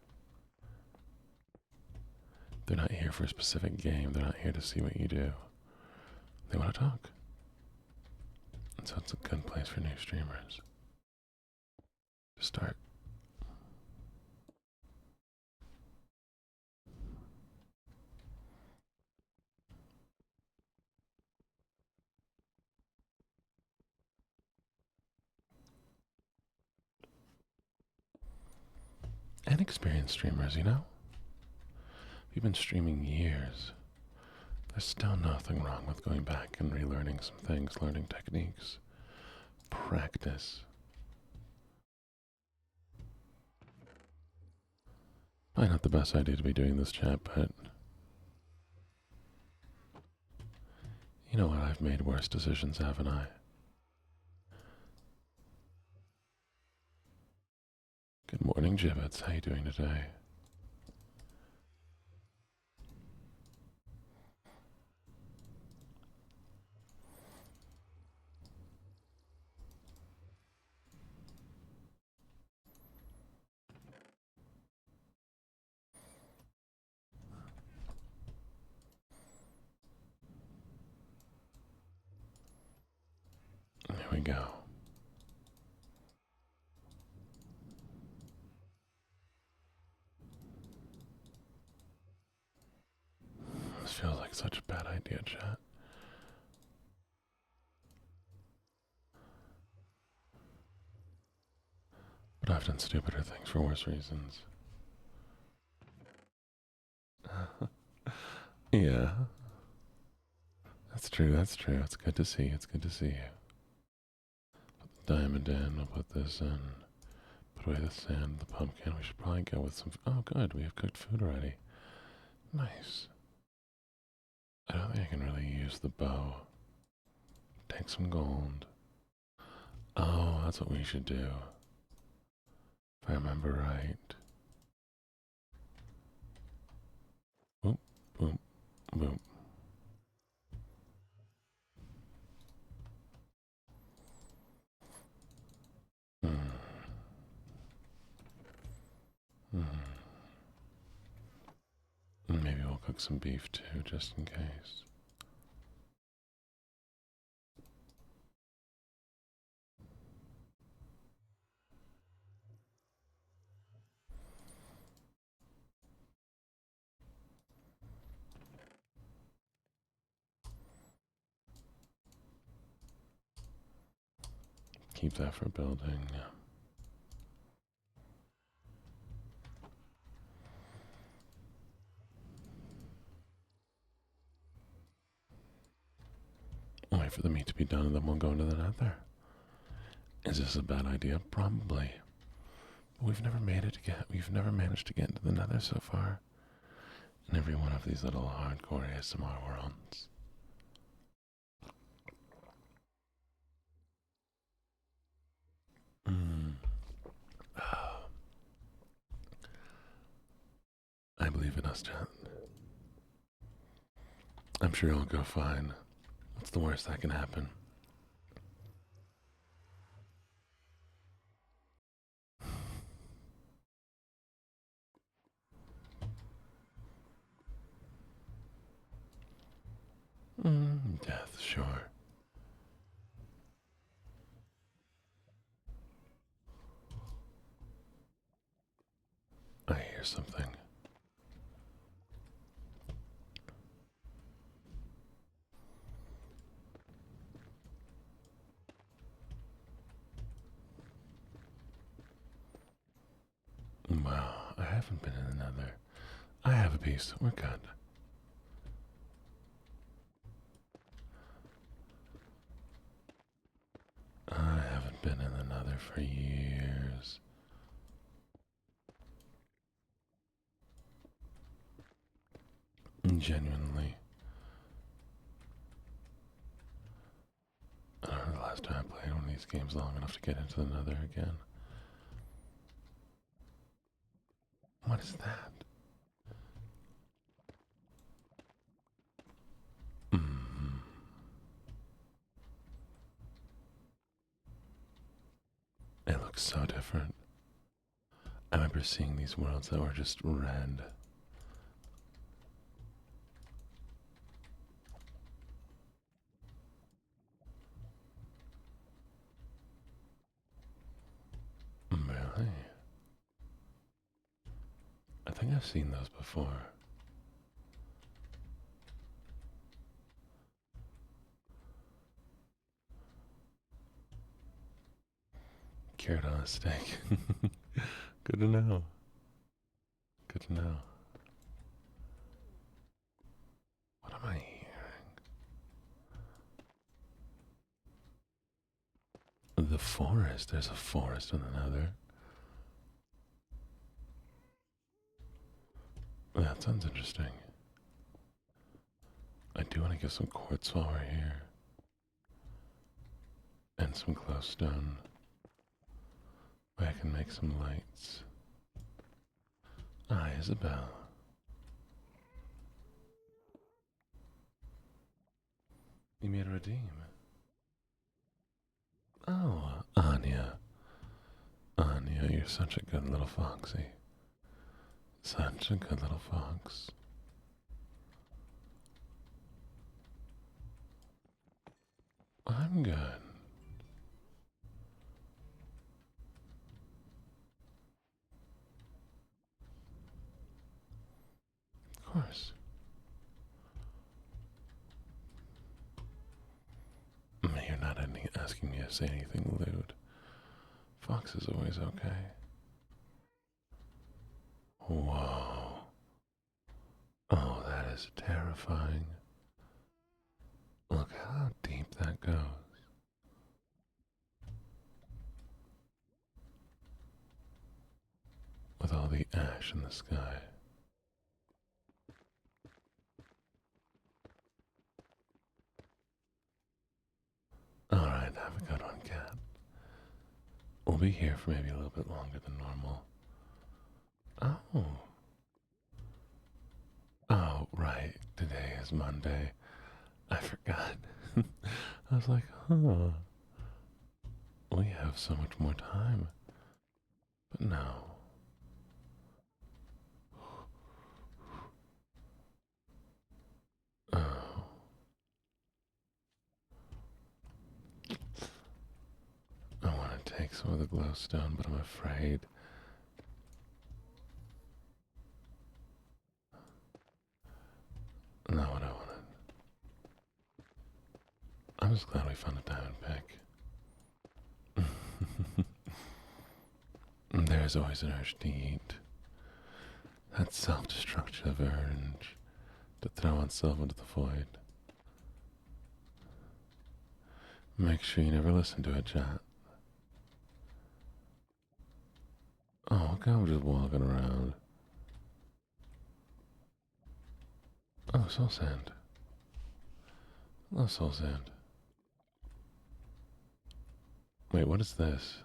They're not here for a specific game, they're not here to see what you do. They want to talk. And so it's a good place for new streamers to start. And experienced streamers, You've been streaming years. There's still nothing wrong with going back and relearning some things, learning techniques. Practice. Probably not the best idea to be doing this chat, but you know what? I've made worse decisions, haven't I? Good morning, Gibbets. How you doing today? Here we go. This feels like such a bad idea, chat. But I've done stupider things for worse reasons. Yeah. That's true, that's true. It's good to see you. It's good to see you. Put the diamond in. We'll put this in. Put away the sand, the pumpkin. We should probably go with some. Oh, good. We have cooked food already. Nice. I don't think I can really use the bow. Take some gold. Oh, that's what we should do. If I remember right. Boop, boop, boop. Hmm. Hmm. Maybe we'll cook some beef too, just in case. Keep that for building. wait for the meat to be done and then we'll go into the nether. Is this a bad idea? Probably. But we've never managed to get into the nether so far. In every one of these little hardcore ASMR worlds. I believe in us, chat. I'm sure it'll go fine. What's the worst that can happen? Death, sure. I hear something. Wow, I haven't been in the nether. I have a piece. We're good. I haven't been in the nether for years. Genuinely. I don't know the last time I played one of these games long enough to get into the nether again. What is that? It looks so different. I remember seeing these worlds that were just red. Really? I think I've seen those before. Carrot on a steak. Good to know. Good to know. What am I hearing? The forest. There's a forest in the nether. That sounds interesting. I do want to get some quartz while we're here. And some glowstone. Where I can make some lights. Ah, Isabel. You made a redeem. Oh, Anya. Anya, you're such a good little foxy. Such a good little fox. I'm good. Of course. You're not asking me to say anything lewd. Fox is always okay. Whoa. Oh, that is terrifying. Look how deep that goes. With all the ash in the sky. Alright, have a good one, cat. We'll be here for maybe a little bit longer than normal. Oh. Oh, right. Today is Monday. I forgot. I was like, huh. We have so much more time. But no. Oh. I want to take some of the glowstone, but I'm afraid. Not what I wanted. I'm just glad we found a diamond pick. There's always an urge to eat. That self-destructive urge to throw oneself into the void. Make sure you never listen to it, chat. Oh, okay, I'm just walking around. Oh, soul sand. Oh, soul sand. Wait, what is this?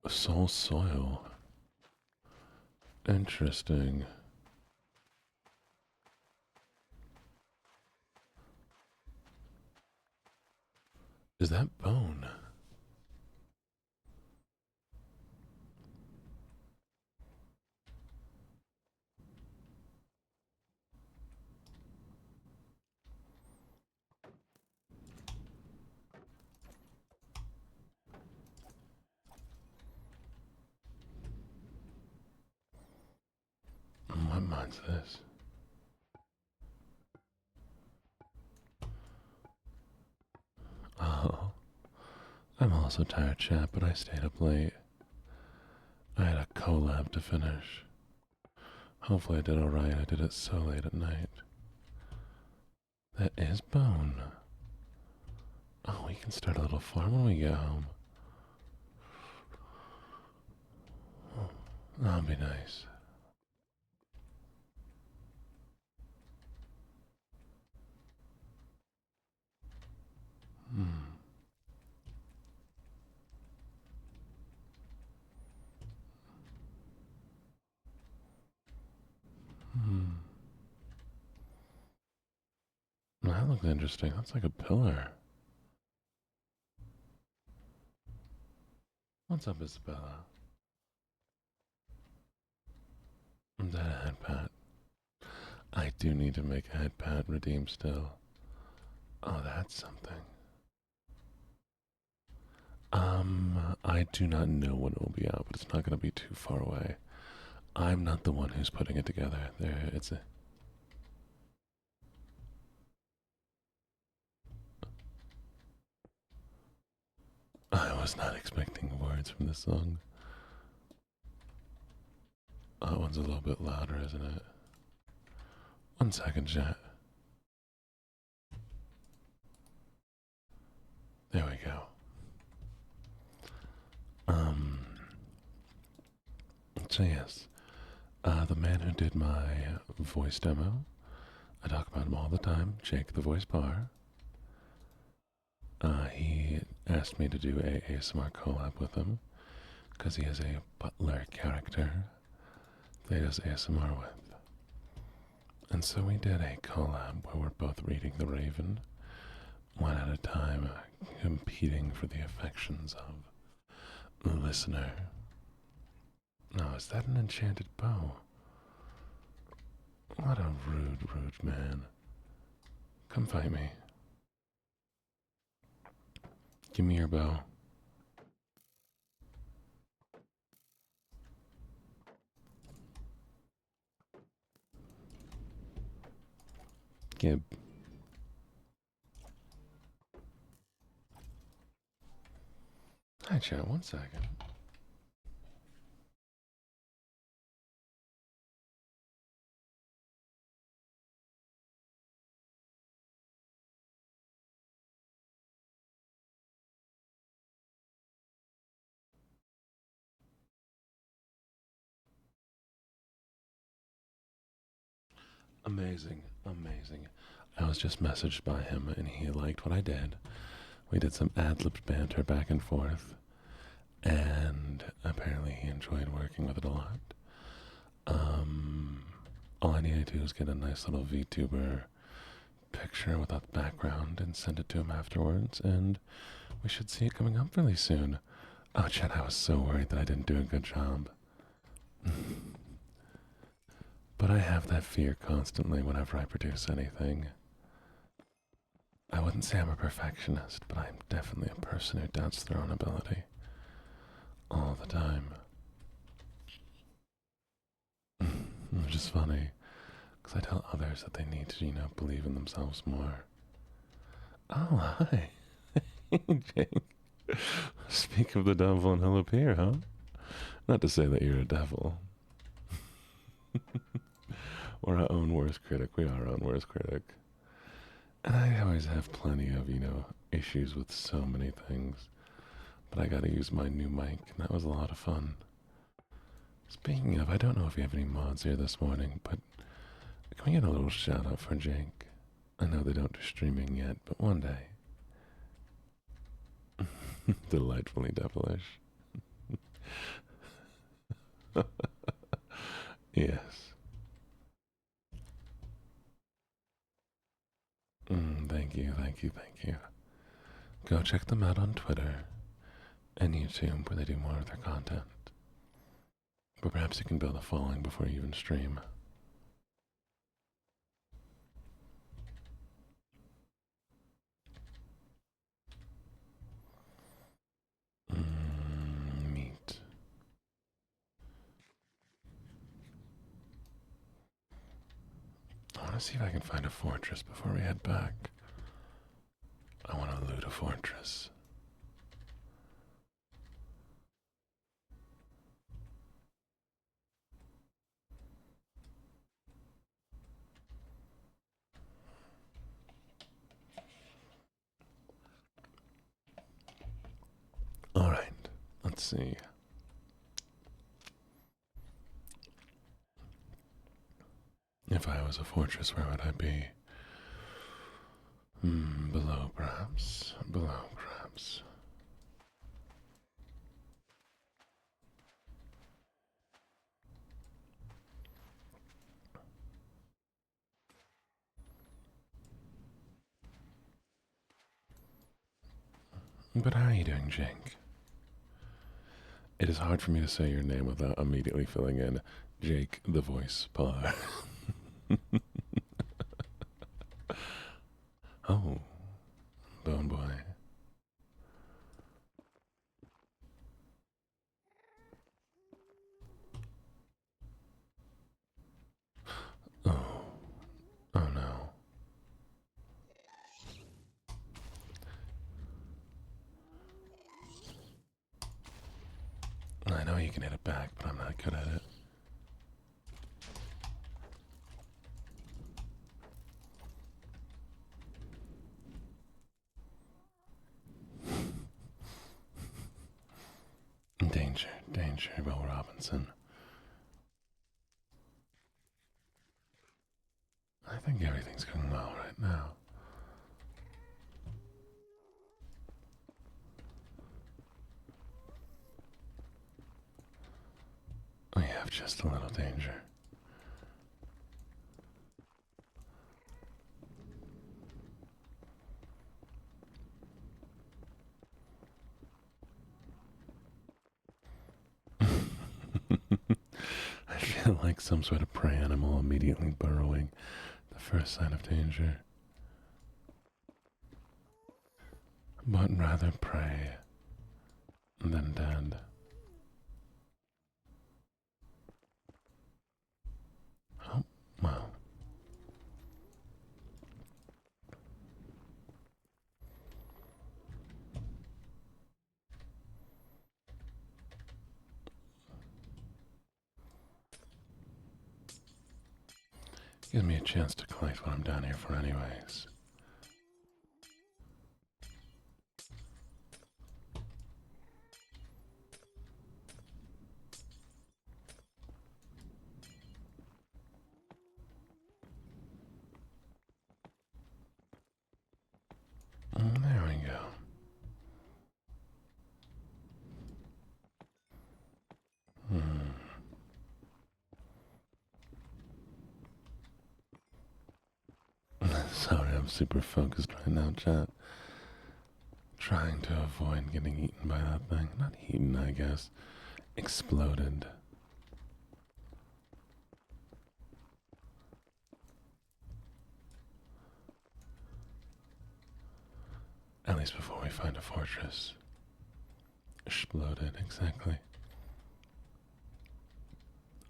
Soul soil. Interesting. Is that bone? What mine's this? Oh, I'm also tired, chat, but I stayed up late. I had a collab to finish. Hopefully I did alright. I did it so late at night. That is bone. Oh, we can start a little farm when we get home. Oh, that'll be nice. Hmm. Hmm. That looks interesting. That's like a pillar. What's up, Isabella? Is that a head pat? I do need to make a head pat redeem still. Oh, that's something. I do not know when it will be out, but it's not going to be too far away. I'm not the one who's putting it together. It's a. I was not expecting words from this song. That one's a little bit louder, isn't it? 1 second, chat. There we go. So yes, the man who did my voice demo, I talk about him all the time, Jake the Voice Bar. He asked me to do a ASMR collab with him because he is a butler character that he does ASMR with. And so we did a collab where we're both reading The Raven, one at a time, competing for the affections of the listener. No, is that an enchanted bow? What a rude, rude man. Come fight me. Give me your bow. Gib. Hi, chat. 1 second. Amazing, amazing. I was just messaged by him and he liked what I did. We did some ad-libbed banter back and forth, and apparently he enjoyed working with it a lot. All I need to do is get a nice little VTuber picture without the background and send it to him afterwards, and we should see it coming up really soon. Oh, Chad, I was so worried that I didn't do a good job. But I have that fear constantly whenever I produce anything. I wouldn't say I'm a perfectionist, but I'm definitely a person who doubts their own ability. All the time. Which is funny, because I tell others that they need to, believe in themselves more. Oh, hi. Jake. Speak of the devil and he'll appear, huh? Not to say that you're a devil. We're our own worst critic. We are our own worst critic. And I always have plenty of, issues with so many things. But I gotta use my new mic, and that was a lot of fun. Speaking of, I don't know if you have any mods here this morning, but can we get a little shout out for Jake? I know they don't do streaming yet, but one day. Delightfully devilish. Yes. Thank you, thank you, thank you. Go check them out on Twitter and YouTube where they do more of their content. But perhaps you can build a following before you even stream. Meat. I want to see if I can find a fortress before we head back. I want to loot a fortress. Alright, let's see. If I was a fortress, where would I be? Below, perhaps. Below, perhaps. But how are you doing, Jake? It is hard for me to say your name without immediately filling in Jake the Voice Par. Oh, Bone Boy. Oh, oh no. I know you can hit it back, but I'm not good at it. Danger, danger, Will Robinson. I think everything's going well right now. We have just a little danger. I feel like some sort of prey animal immediately burrowing the first sign of danger. But rather prey than dead. Oh, well. Gives me a chance to collect what I'm down here for anyways. There we go. Sorry, I'm super focused right now, chat. Trying to avoid getting eaten by that thing. Not eaten, I guess. Exploded. At least before we find a fortress. Exploded, exactly.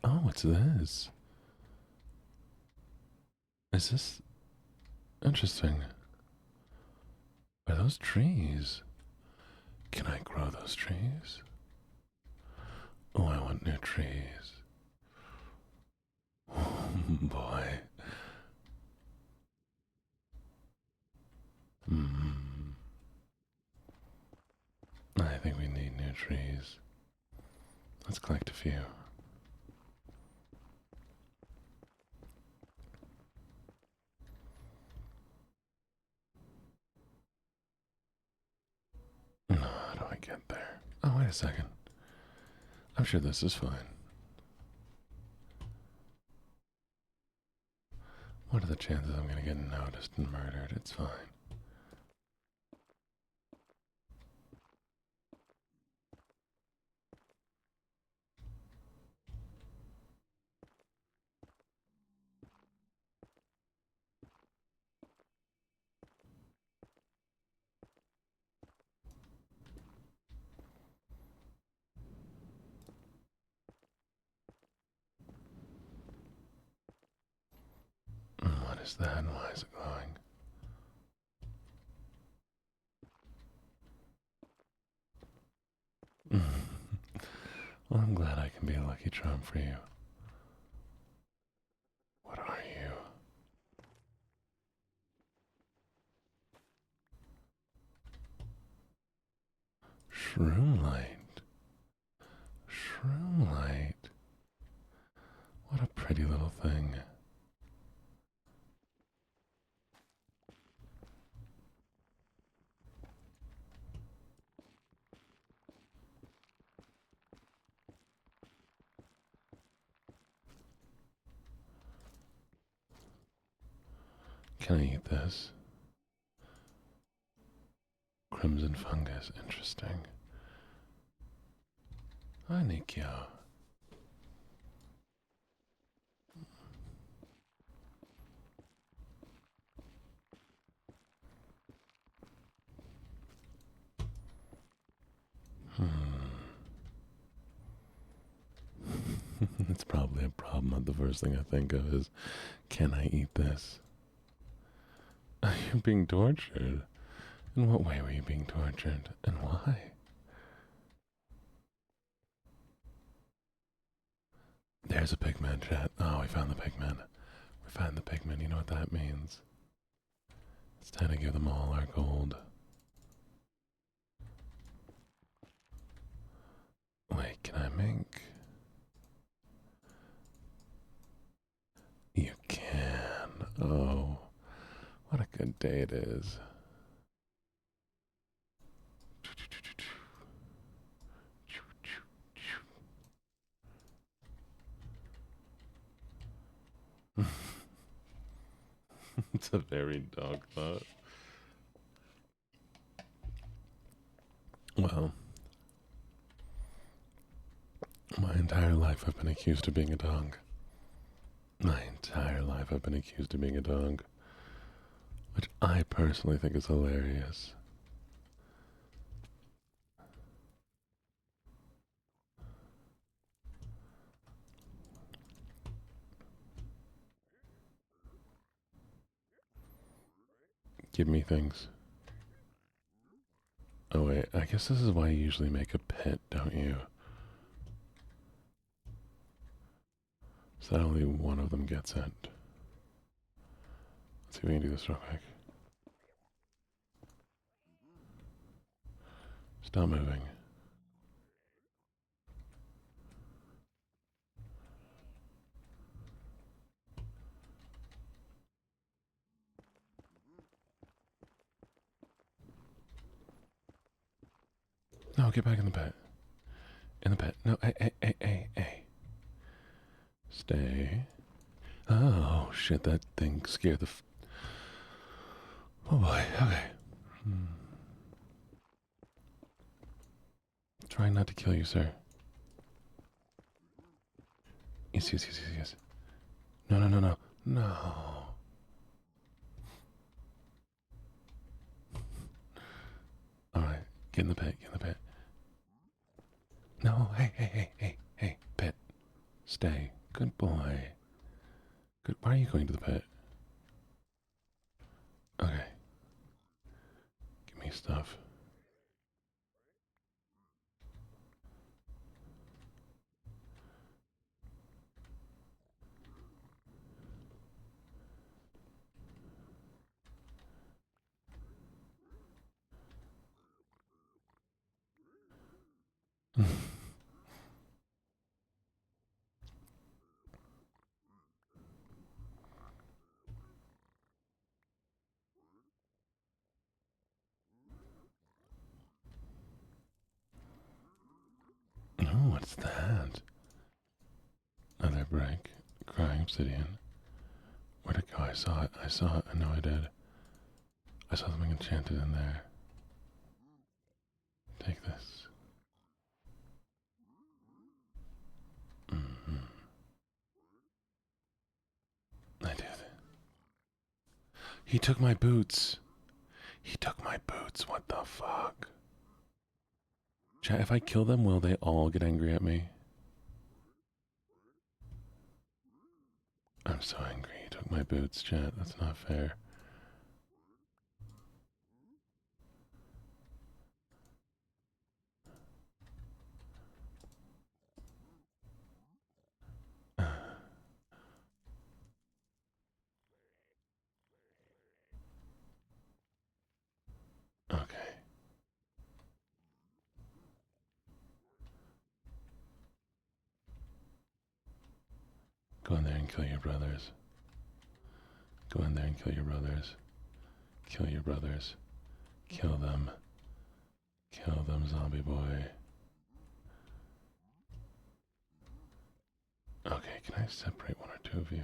Oh, what's this? Is this interesting? Are those trees? Can I grow those trees? Oh, I want new trees. Oh, boy. collect a few. How do I get there? Oh, wait a second. I'm sure this is fine. What are the chances I'm going to get noticed and murdered? It's fine. What is that and why is it glowing? Well, I'm glad I can be a lucky charm for you. What are you? Shroom light. Shroom light. What a pretty little thing. Can I eat this? Crimson fungus, interesting. Hi, Nikyo. It's probably a problem, but the first thing I think of is, can I eat this? You're being tortured. In what way were you being tortured? And why? There's a pigman, chat. Oh, we found the pigman. We found the pigman. You know what that means? It's time to give them all our gold. Wait, can I make... You can. Oh, what a good day it is. It's a very dog thought. Well, my entire life I've been accused of being a dog. My entire life I've been accused of being a dog, which I personally think is hilarious. Give me things. Oh wait, I guess this is why you usually make a pet, don't you? So that only one of them gets it. Let's see if we can do this real quick. Stop moving. No, get back in the pet. In the pet. No, hey. Stay. Oh, shit, that thing scared the oh boy, okay. Trying not to kill you, sir. Yes. No. No. Alright, get in the pet. No, hey, pet. Stay. Good boy. Good. Why are you going to the pet? Okay. Give me stuff. What's that? Another brick. Crying obsidian. Where'd it go? I saw it. I saw it. I know I did. I saw something enchanted in there. Take this. Mm-hmm. I did it. He took my boots. He took my boots. What the fuck? Chat, if I kill them, will they all get angry at me? I'm so angry. He took my boots, chat. That's not fair. Okay. Go in there and kill your brothers. Go in there and kill your brothers. Kill your brothers. Kill them. Kill them, zombie boy. Okay, can I separate one or two of you?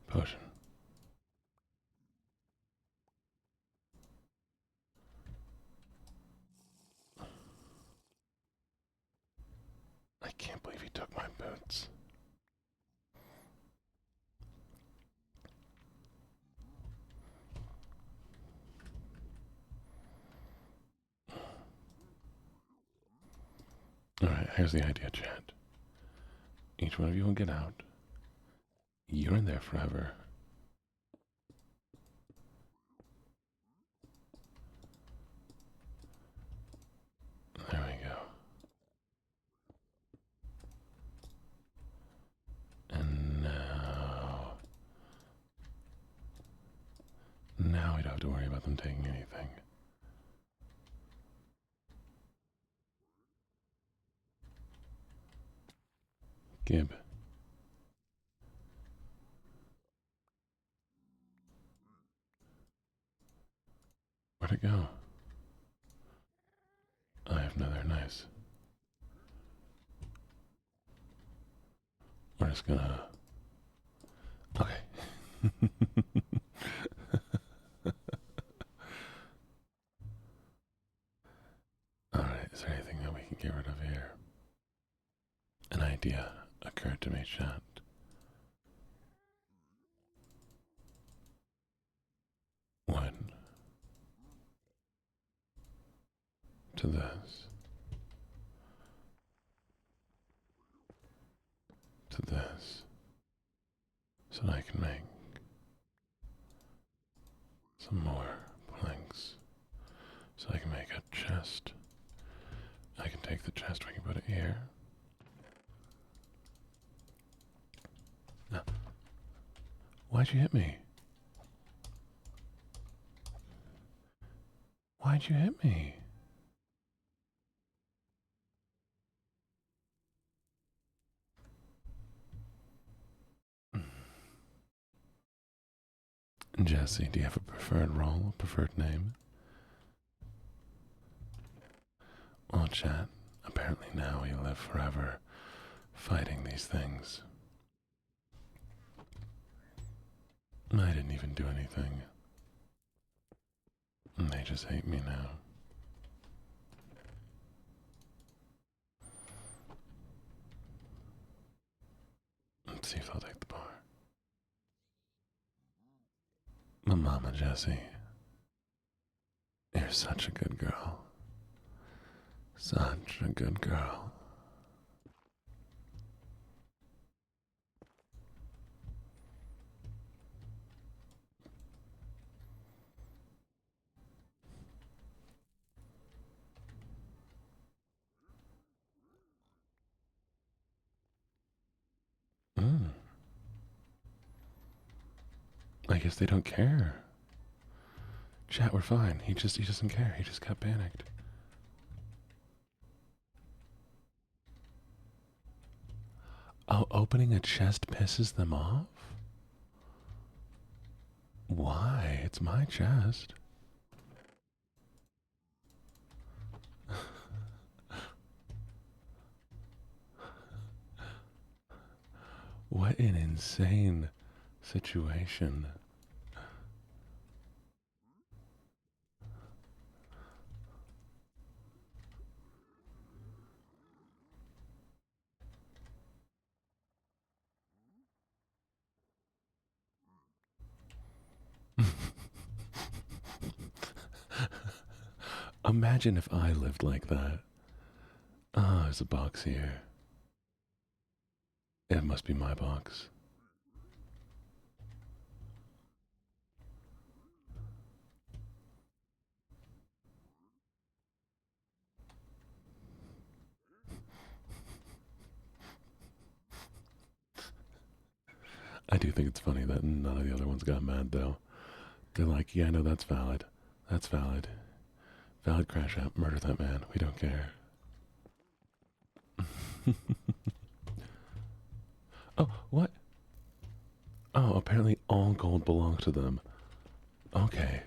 Potion. I can't believe he took my boots. Alright, here's the idea, chat. Each one of you will get out. You're in there forever. There we go. And now we don't have to worry about them taking anything. Gib. Where'd it go? I have another. Nice. We're just gonna... Okay. Alright, is there anything that we can get rid of here? An idea occurred to me, chat. One. To this. To this. So that I can make some more planks. So I can make a chest. I can take the chest, we can put it here. No. Why'd you hit me? Why'd you hit me? Jesse, do you have a preferred role, a preferred name? Well, chat, apparently now you live forever fighting these things. I didn't even do anything. And they just hate me now. Let's see if they'll take the bar. My mama, Jessie. You're such a good girl. Such a good girl. I guess they don't care. Chat, we're fine. He doesn't care. He just got panicked. Oh, opening a chest pisses them off? Why? It's my chest. What an insane situation. Imagine if I lived like that. Ah, there's a box here. It must be my box. I do think it's funny that none of the other ones got mad, though. They're like, yeah, no, that's valid. That's valid. Valid crash out. Murder that man. We don't care. Oh, what? Oh, apparently all gold belongs to them. Okay.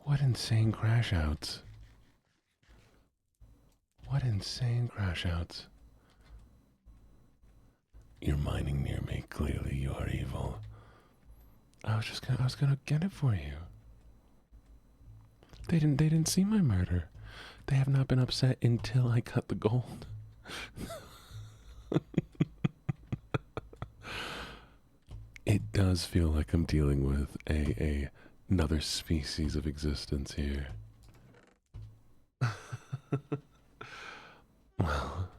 What insane crash outs. What insane crash outs. You're mining near me. Clearly you are evil. I was gonna get it for you. They didn't see my murder. They have not been upset until I cut the gold. It does feel like I'm dealing with another species of existence here. Well,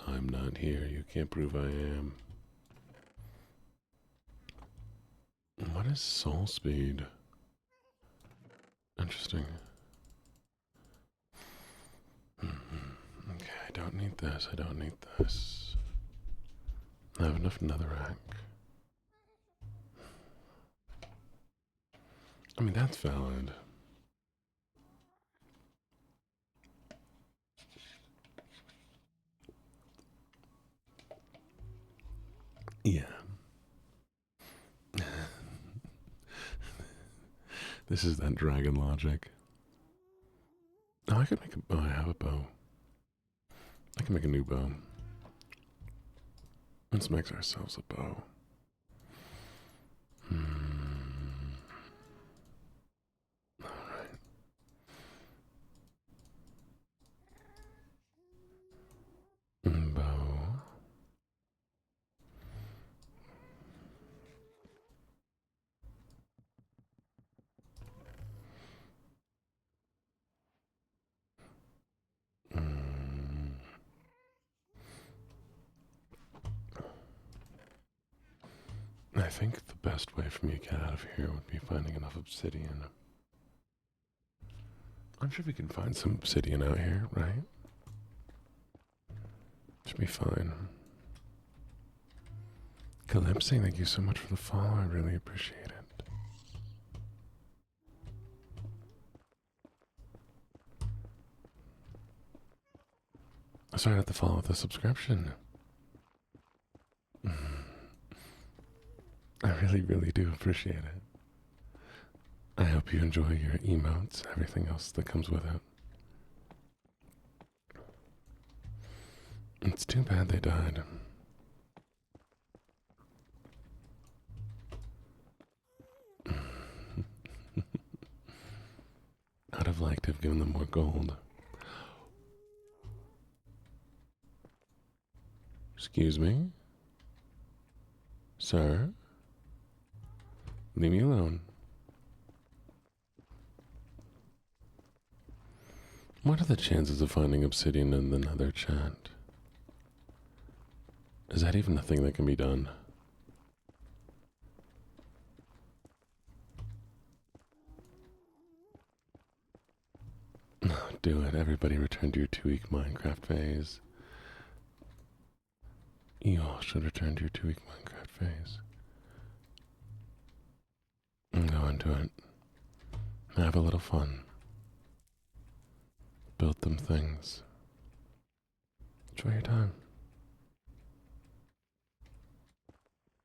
I'm not here. You can't prove I am. What is soul speed? Interesting. Okay, I don't need this. I don't need this. I have enough netherrack. I mean, that's valid. Yeah. This is that dragon logic. Oh, I could make a. Oh, I have a bow. I can make a new bow. Let's make ourselves a bow. Alright. Bow. I think the best way for me to get out of here would be finding enough obsidian. I'm sure we can find some obsidian out here, right? Should be fine. Calypsing, thank you so much for the follow. I really appreciate it. Sorry not to follow with a subscription. I really, really do appreciate it. I hope you enjoy your emotes, everything else that comes with it. It's too bad they died. I'd have liked to have given them more gold. Excuse me? Sir? Leave me alone. What are the chances of finding obsidian in the nether, chat? Is that even a thing that can be done? Do it. Everybody return to your 2-week Minecraft phase. You all should return to your 2-week Minecraft phase. Go into it. Have a little fun. Build them things. Enjoy your time.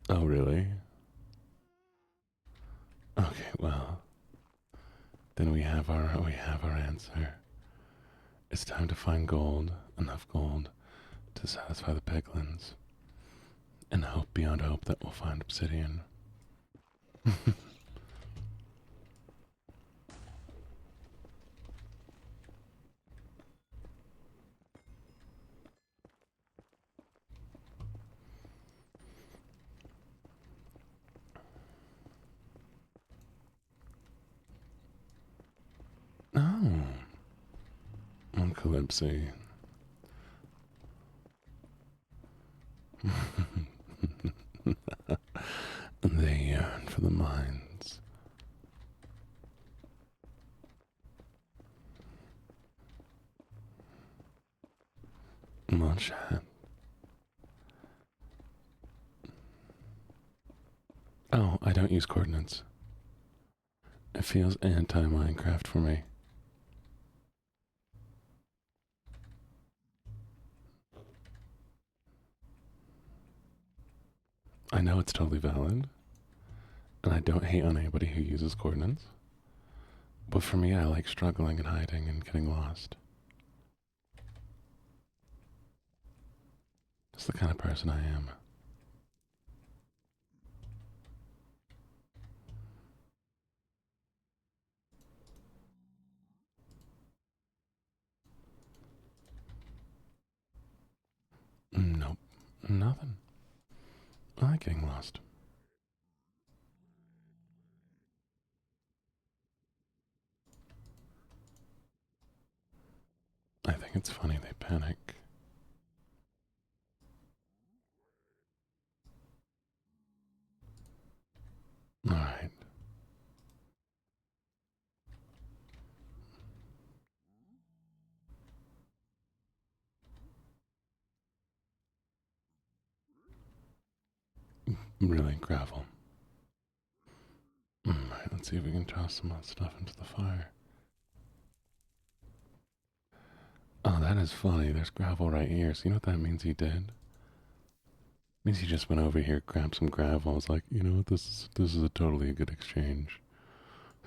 Oh, really? Okay, well, then we have our answer. It's time to find gold, enough gold to satisfy the piglins, and hope beyond hope that we'll find obsidian. Oh, Calypsy. They yearn for the mines. Well, chat. Oh, I don't use coordinates. It feels anti-Minecraft for me. I know it's totally valid, and I don't hate on anybody who uses coordinates. But for me, I like struggling and hiding and getting lost. That's the kind of person I am. Nope, nothing. I like getting lost. I think it's funny they panic. Alright. Really, gravel. Alright, let's see if we can toss some stuff into the fire. Oh, that is funny. There's gravel right here. So you know what that means he did? It means he just went over here, grabbed some gravel. I was like, you know what, this is a totally good exchange.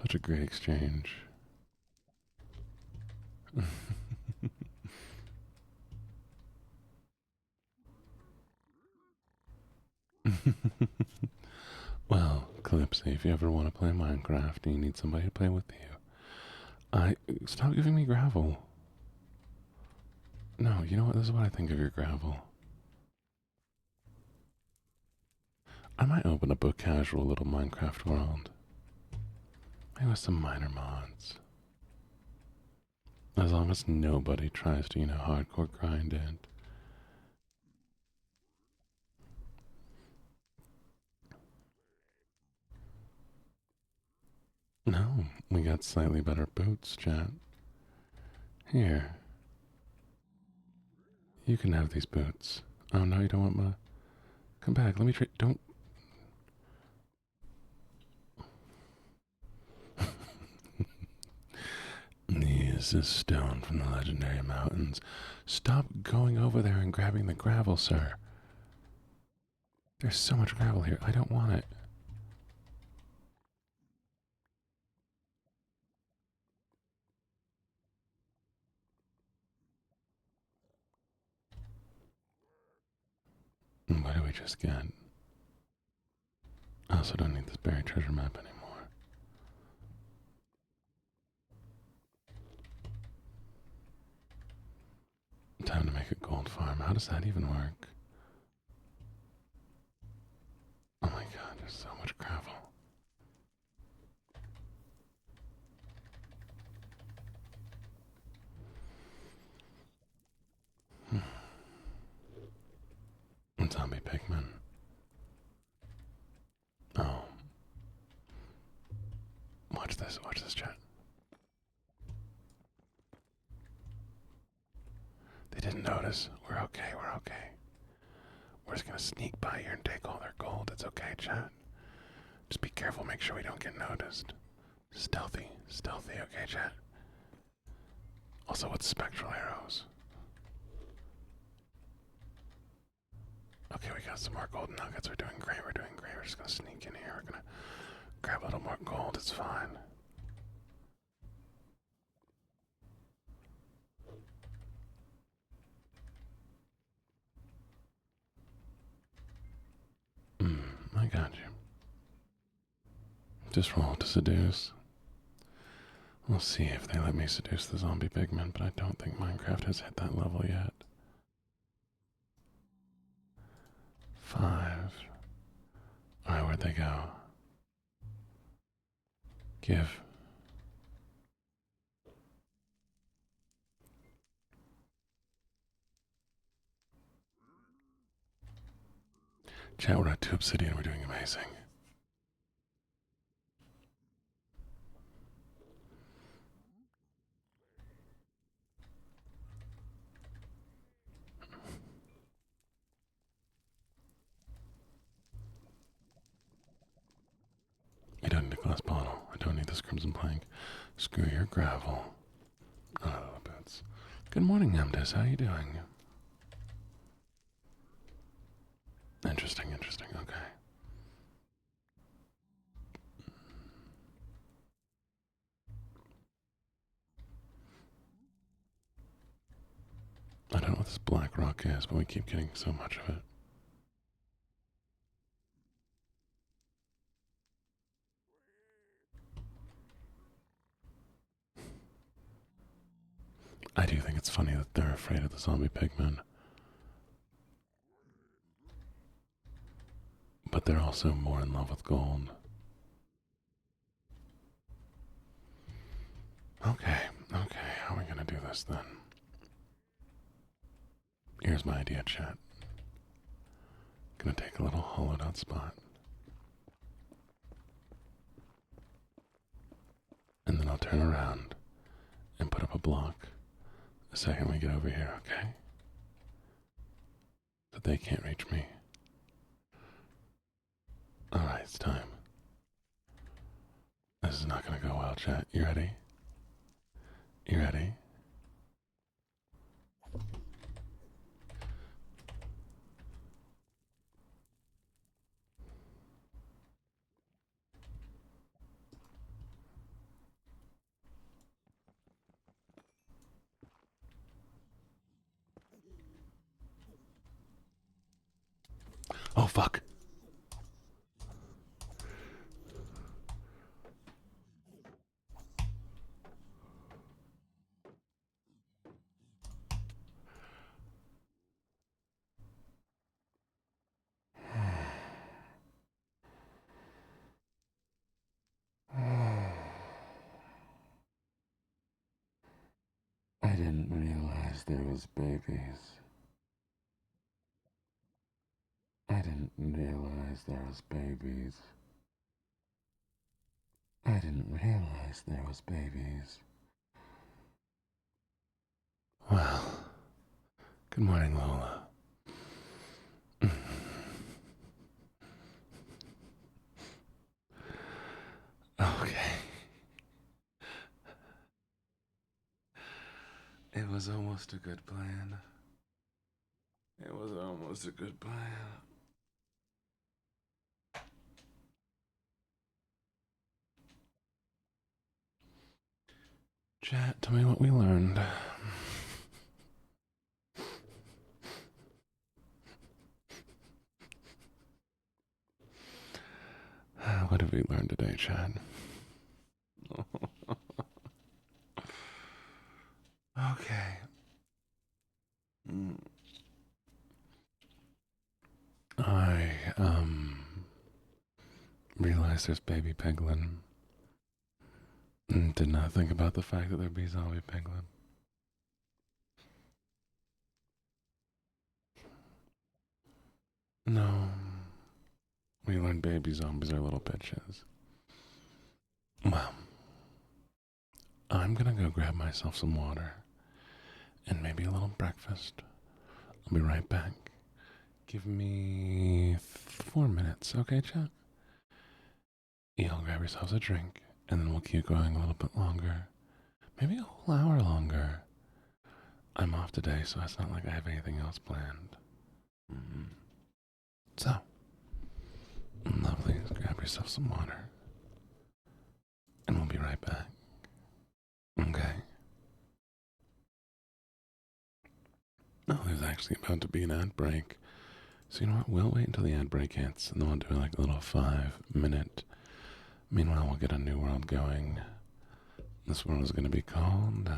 Such a great exchange. Well, Calypsy, if you ever want to play Minecraft and you need somebody to play with you, stop giving me gravel. No, you know what? This is what I think of your gravel. I might open up a casual little Minecraft world. Maybe with some minor mods. As long as nobody tries to, hardcore grind it. No, we got slightly better boots, chat. Here. You can have these boots. Oh, no, you don't want my... Come back, let me trade... Don't... This is stone from the legendary mountains. Stop going over there and grabbing the gravel, sir. There's so much gravel here. I don't want it. What do we just get? I also don't need this buried treasure map anymore. Time to make a gold farm. How does that even work? Oh my god, there's so much gravel. Zombie pigmen. Oh. Watch this, chat. They didn't notice. We're okay, We're just gonna sneak by here and take all their gold. It's okay, chat. Just be careful, make sure we don't get noticed. Stealthy, stealthy, okay, chat. Also, with spectral arrows. Okay, we got some more golden nuggets. We're doing great, we're doing great. We're just gonna sneak in here. We're gonna grab a little more gold, it's fine. I got you. Just roll to seduce. We'll see if they let me seduce the zombie pigmen, but I don't think Minecraft has hit that level yet. 5. Alright, where'd they go? Give. Chat, we're at 2 obsidian, we're doing amazing. I don't need a glass bottle. I don't need this crimson plank. Screw your gravel. Oh, bits. Good morning, Emtis. How you doing? Interesting, interesting. Okay. I don't know what this black rock is, but we keep getting so much of it. I do think it's funny that they're afraid of the zombie pigmen. But they're also more in love with gold. Okay, okay, how are we gonna do this then? Here's my idea, chat. Gonna take a little hollowed out spot. And then I'll turn around and put up a block the second we get over here, okay? So they can't reach me. Alright, it's time. This is not gonna go well, chat. You ready? You ready? Oh, fuck. I didn't realize there was babies. I didn't realize there was babies. I didn't realize there was babies. Well, good morning, Lola. Okay. It was almost a good plan. It was almost a good plan. Chat, tell me what we learned. What have we learned today, chat? Okay. I, realized there's baby piglin. Did not think about the fact that there'd be zombie piglin. No. We learned baby zombies are little bitches. Well, I'm gonna go grab myself some water and maybe a little breakfast. I'll be right back. Give me 4 minutes, okay, chat? Y'all grab yourselves a drink And then we'll keep going a little bit longer. Maybe a whole hour longer. I'm off today, so it's not like I have anything else planned. So, lovely. Grab yourself some water. And we'll be right back. Okay. Oh, there's actually about to be an ad break. So you know what? We'll wait until the ad break hits, and then we'll do like a little 5-minute. Meanwhile, we'll get a new world going. This world is going to be called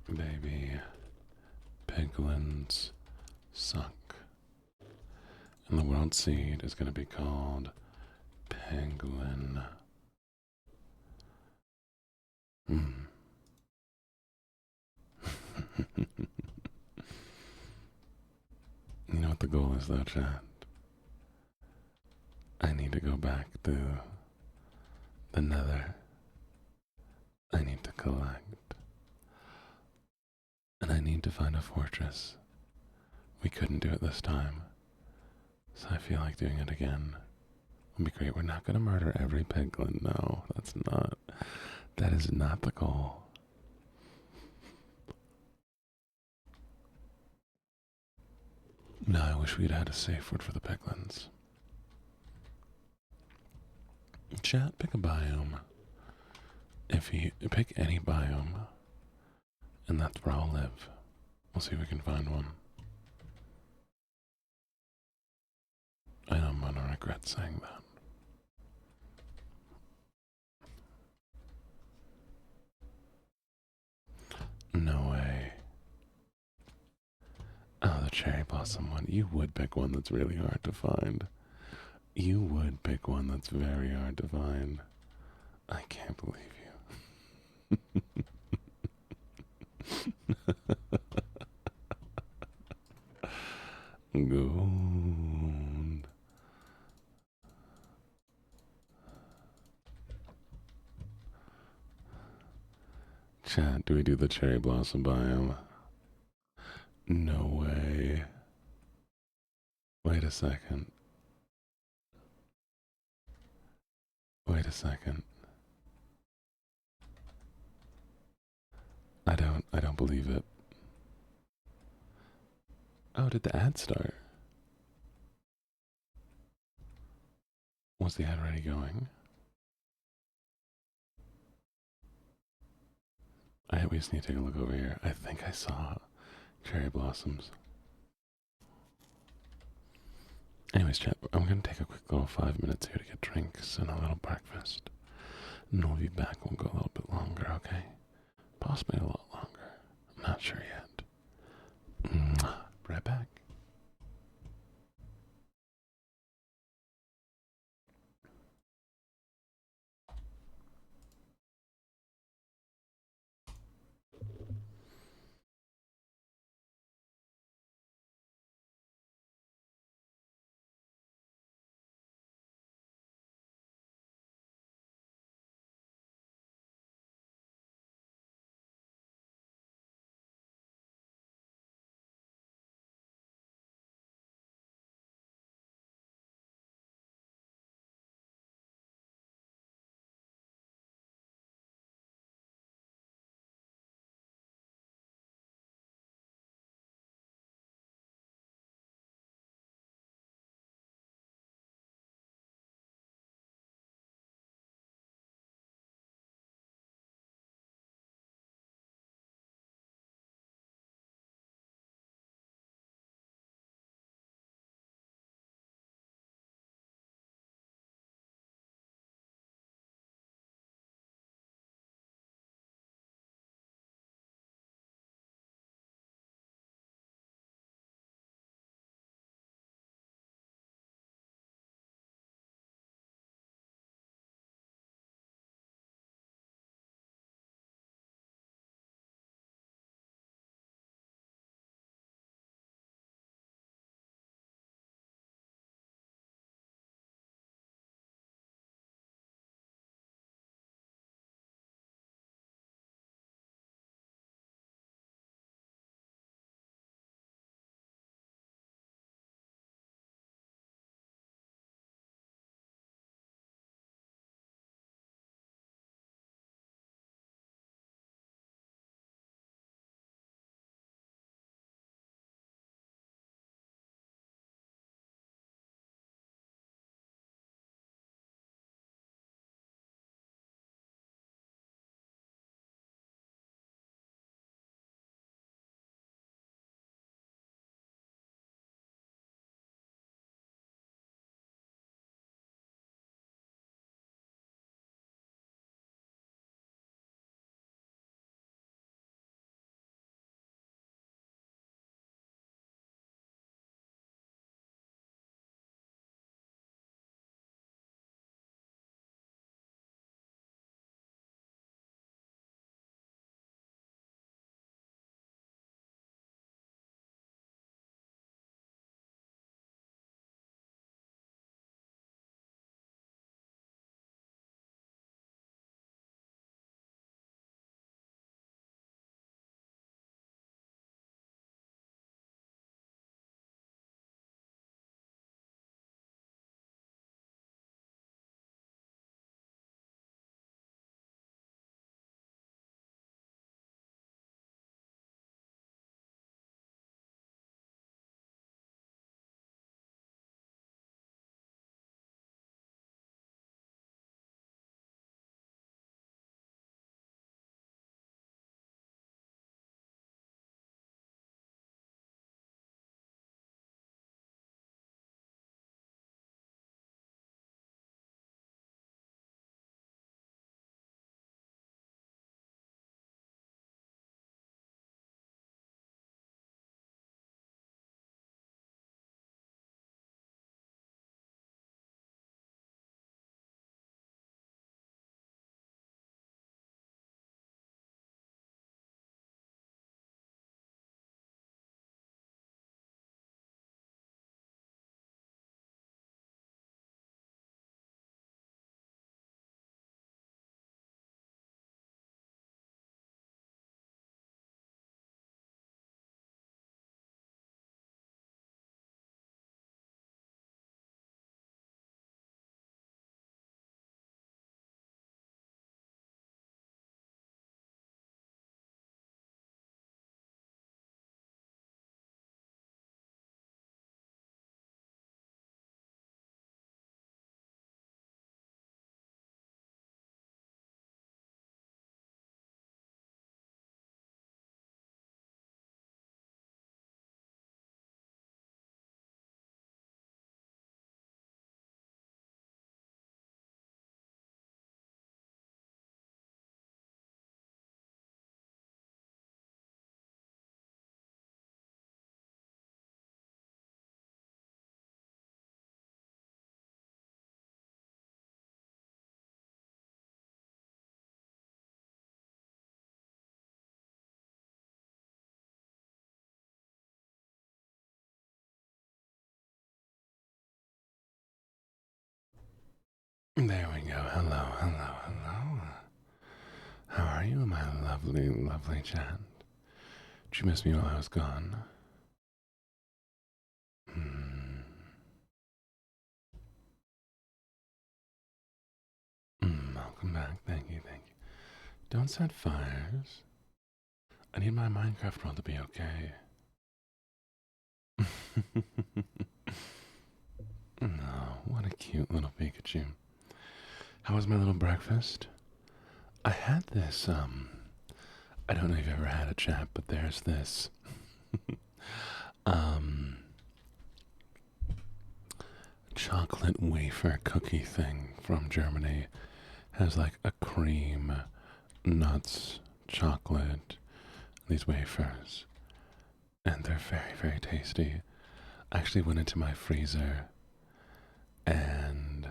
Baby Piglins Suck. And the world seed is going to be called Penguin. You know what the goal is, though, chat? I need to go back to the nether. I need to collect. And I need to find a fortress. We couldn't do it this time. So I feel like doing it again. It'll be great. We're not going to murder every piglin. No, that is not the goal. No, I wish we'd had a safe word for the piglins. Chat, pick a biome. If you pick any biome, and that's where I'll live. We'll see if we can find one. I know I'm gonna regret saying that. No way. Oh, the cherry blossom one. You would pick one that's really hard to find. You would pick one that's very hard to find. I can't believe you. Gold. Chat, do we do the cherry blossom biome? No way. Wait a second. Wait a second. I don't believe it. Oh, did the ad start? Was the ad already going? We just need to take a look over here. I think I saw cherry blossoms. Anyways, chat, I'm going to take a quick little 5 minutes here to get drinks and a little breakfast. And we'll be back. We'll go a little bit longer, okay? Possibly a lot longer. I'm not sure yet. Right back. There we go. Hello, hello, hello. How are you, my lovely, lovely chat? Did you miss me while I was gone? Hmm. Welcome back. Thank you, thank you. Don't set fires. I need my Minecraft world to be okay. Oh, what a cute little Pikachu. How was my little breakfast? I had this, I don't know if you've ever had a chat, but there's this, um, chocolate wafer cookie thing from Germany. Has like a cream, nuts, chocolate, these wafers. And they're very, very tasty. I actually went into my freezer and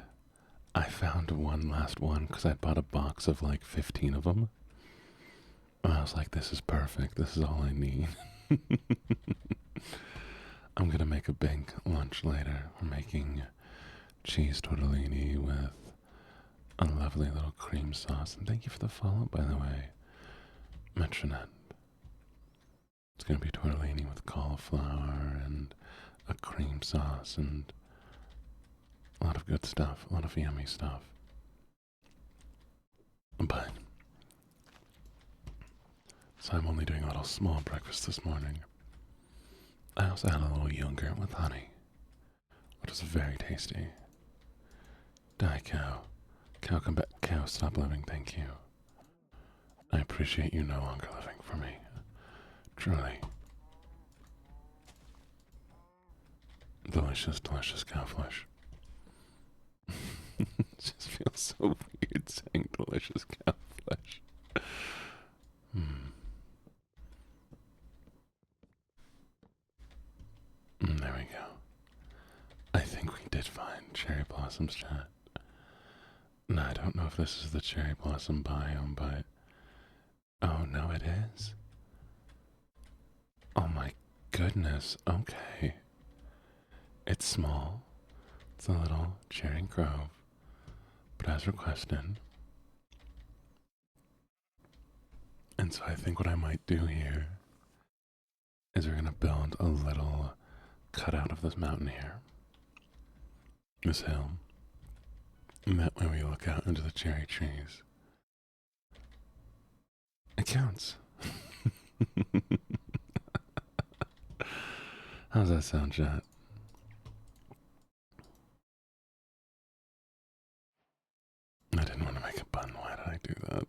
I found one last one because I bought a box of like 15 of them. And I was like, this is perfect. This is all I need. I'm going to make a big lunch later. We're making cheese tortellini with a lovely little cream sauce. And thank you for the follow, by the way, Metronette. It's going to be tortellini with cauliflower and a cream sauce and a lot of good stuff, a lot of yummy stuff. But, so I'm only doing a little small breakfast this morning. I also had a little yogurt with honey, which is very tasty. Die cow. Cow, come back. Cow, stop living, thank you. I appreciate you no longer living for me. Truly. Delicious, delicious cow flesh. It just feels so weird saying delicious cow flesh. There we go. I think we did find cherry blossoms, chat. No, I don't know if this is the cherry blossom biome, but... Oh, no, it is? Oh my goodness, okay. It's small. It's a little cherry grove. But as requested. And so I think what I might do here is we're gonna build a little cutout of this mountain here. This hill. And that way we look out into the cherry trees. It counts. How's that sound, chat? I didn't want to make a pun. Why did I do that?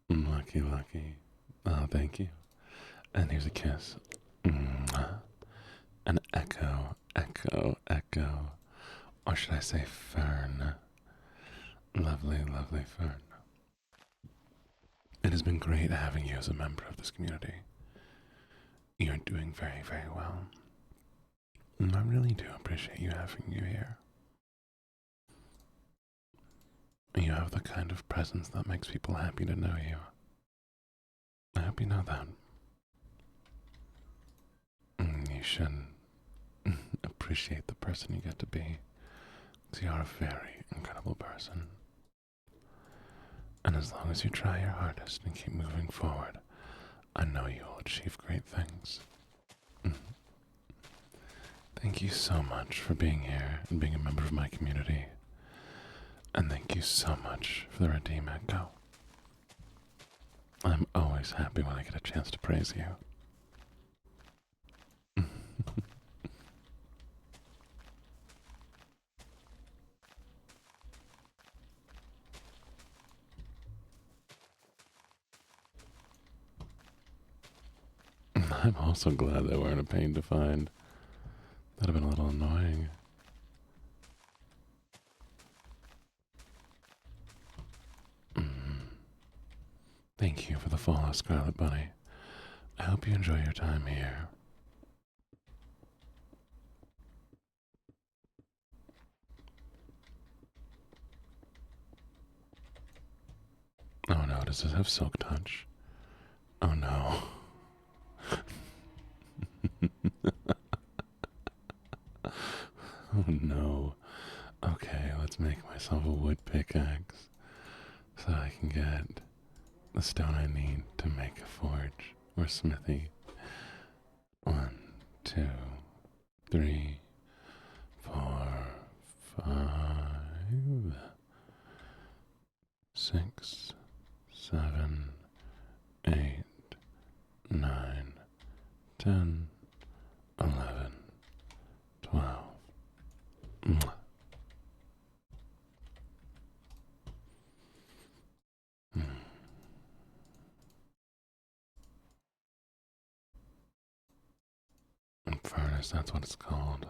Lucky, lucky. Oh, thank you. And here's a kiss. An echo, echo, echo. Or should I say fern? Lovely, lovely fern. It has been great having you as a member of this community. You're doing very, very well. And I really do appreciate you having you here. You have the kind of presence that makes people happy to know you. I hope you know that. You should appreciate the person you get to be, because you are a very incredible person. And as long as you try your hardest and keep moving forward, I know you will achieve great things. Thank you so much for being here and being a member of my community. And thank you so much for the Redeem Echo. I'm always happy when I get a chance to praise you. I'm also glad they weren't a pain to find. That'd have been a little annoying. Thank you for the follow, Scarlet Bunny. I hope you enjoy your time here. Oh no, does this have silk touch? Oh no. Oh no. Okay, let's make myself a wood pickaxe so I can get the stone I need to make a forge or smithy. 1, 2, 3, 4, 5, 6, 7, 8, 9, 10, 11, 12. Mwah. Mm. Furnace, that's what it's called.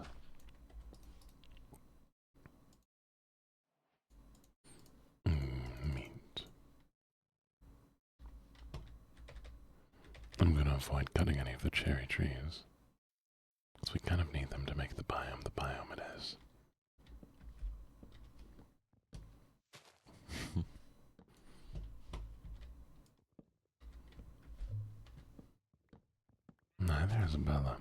Meat. I'm gonna avoid cutting any of the cherry trees, because we kind of need them to make the biome it is. Neither is Bella.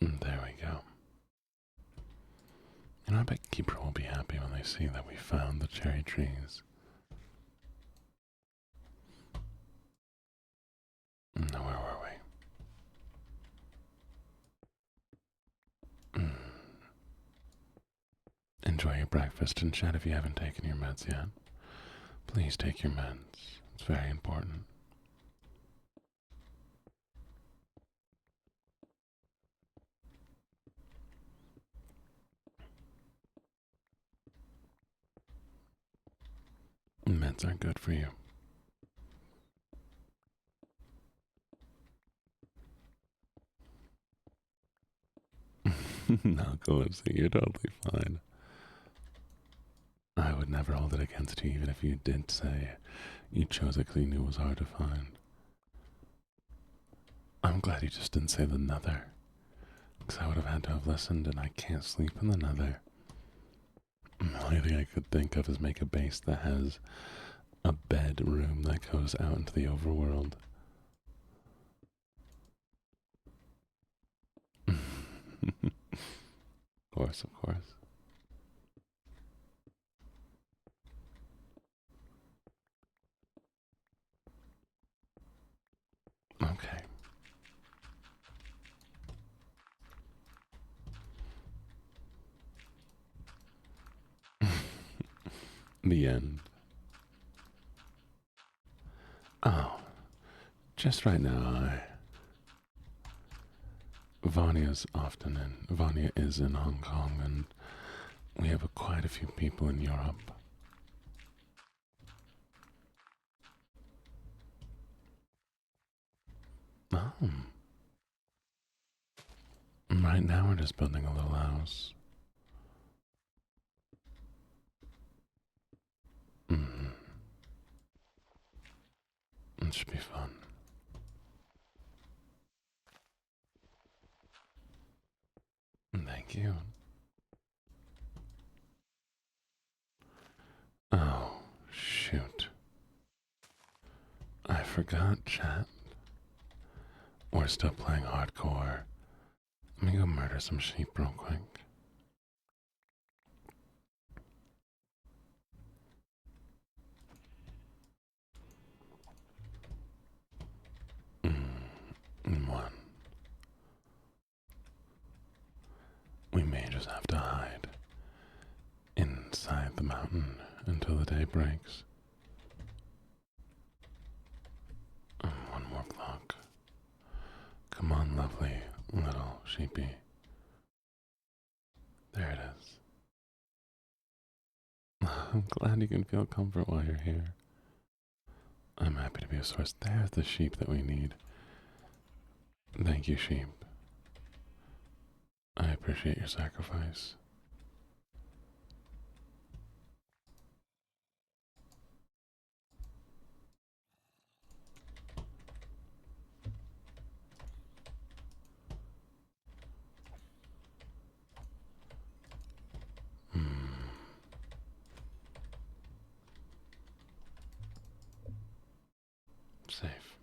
There we go. You know, I bet Keeper will be happy when they see that we found the cherry trees. Now, where were we? Enjoy your breakfast and chat if you haven't taken your meds yet. Please take your meds. It's very important. Meds are good for you. Narcolepsy, you're totally fine. I would never hold it against you, even if you did say you chose a clean it was hard to find. I'm glad you just didn't say the nether, because I would have had to have listened, and I can't sleep in the nether. The only thing I could think of is make a base that has a bedroom that goes out into the overworld. Of course, of course. Okay. The end. Oh, just right now, Vanya is in Hong Kong, and we have quite a few people in Europe. Oh. Right now we're just building a little house. It should be fun. Thank you. Oh, shoot. I forgot, chat. We're still playing hardcore. Let me go murder some sheep real quick. One. We may just have to hide inside the mountain until the day breaks. One more block. Come on, lovely little sheepy. There it is. I'm glad you can feel comfort while you're here. I'm happy to be a source. There's the sheep that we need. Thank you, sheep. I appreciate your sacrifice. safe.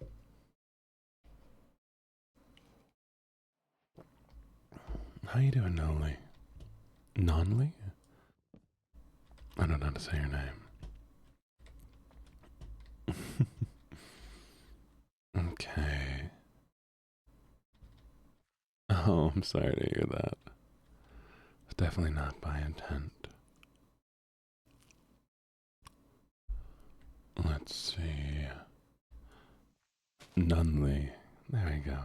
How you doing, Noli? Nonly? I don't know how to say your name. Okay. Oh, I'm sorry to hear that. It's definitely not by intent. Let's see. Nunley. There we go.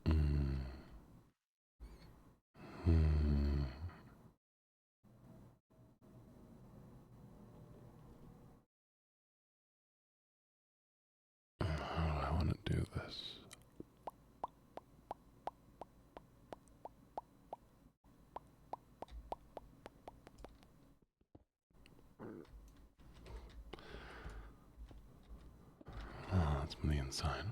Mm. Hmm. How do I want to do this? Oh, that's from the inside.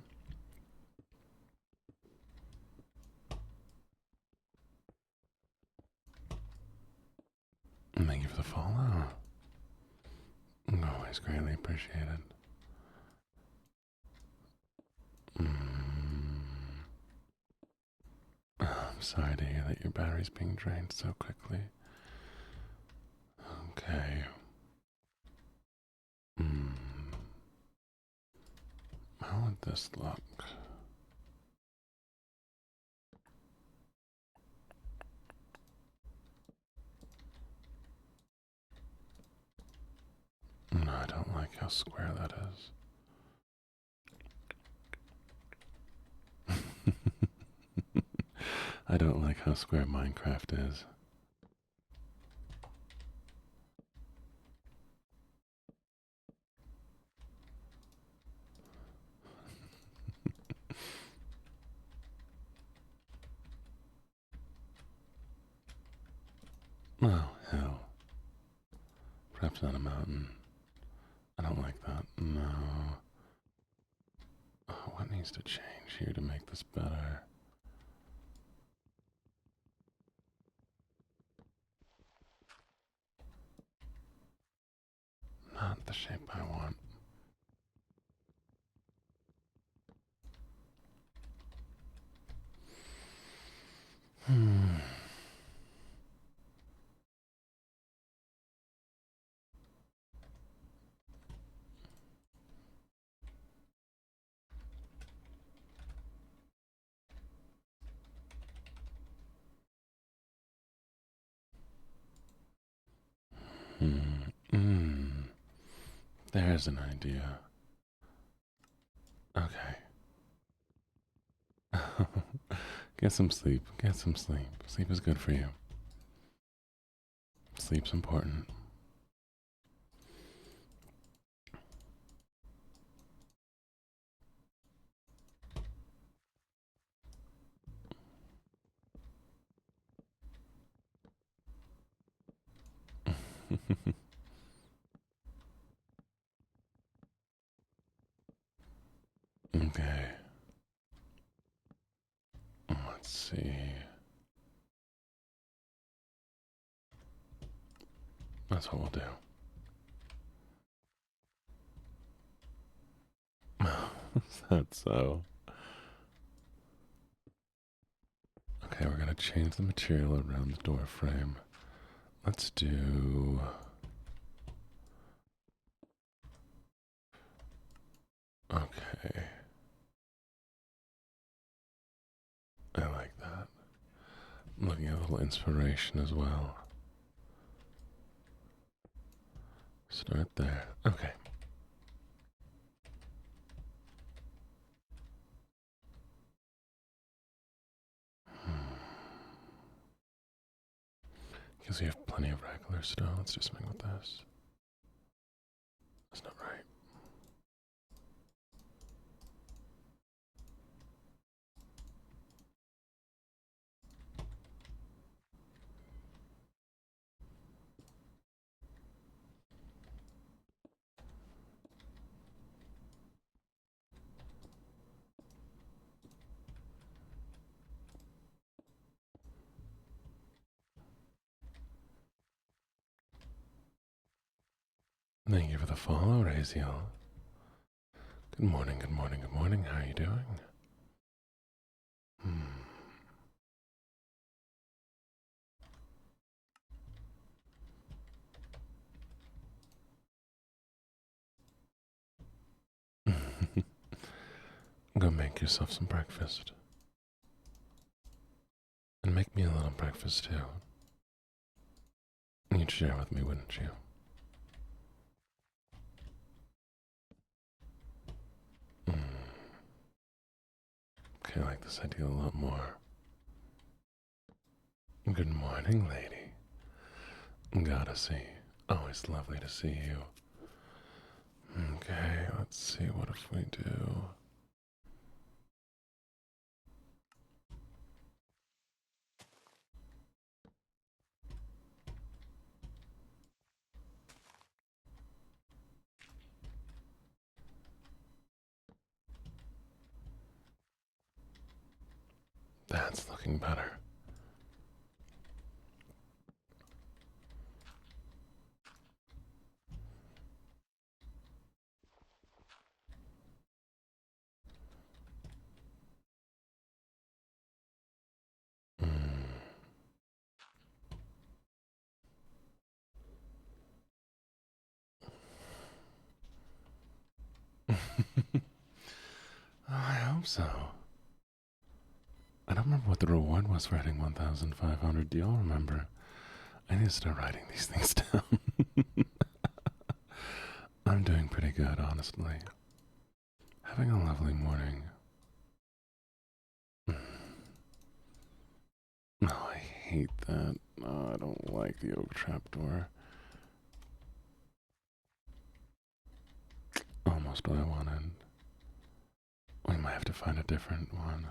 Thank you for the follow. Always greatly appreciated. I'm sorry to hear that your battery's being drained so quickly. Okay. How would this look? No, I don't like how square that is. I don't like how square Minecraft is. Oh, hell. Perhaps not a mountain. I don't like that. No. Oh, what needs to change here to make this better? Not the shape I want. Hmm. There's an idea. Okay. Get some sleep. Get some sleep. Sleep is good for you. Sleep's important. Okay. Let's see. That's what we'll do. Is that so? Okay, we're gonna change the material around the door frame. Let's do... Okay. I like that. I'm looking at a little inspiration as well. Start there. Okay. Because we have plenty of regular stone. Let's do something with this. That's not right. Thank you for the follow, Raziel. Good morning, good morning, good morning. How are you doing? Go make yourself some breakfast. And make me a little breakfast too. You'd share with me, wouldn't you? Okay, I like this idea a lot more. Good morning, lady. Gotta see. Always lovely to see you. Okay, let's see, what if we do... That's looking better. I hope so. I don't remember what the reward was for hitting 1,500. Do y'all remember? I need to start writing these things down. I'm doing pretty good, honestly. Having a lovely morning. Oh, I hate that. Oh, I don't like the oak trapdoor. Almost what I wanted. We might have to find a different one.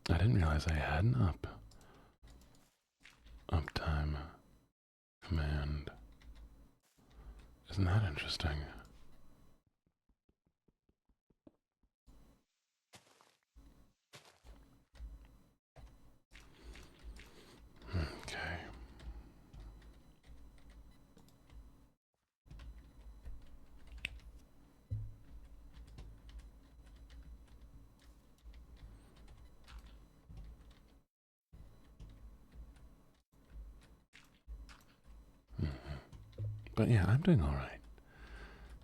I didn't realize I had an uptime command. Isn't that interesting? Okay. But yeah, I'm doing alright.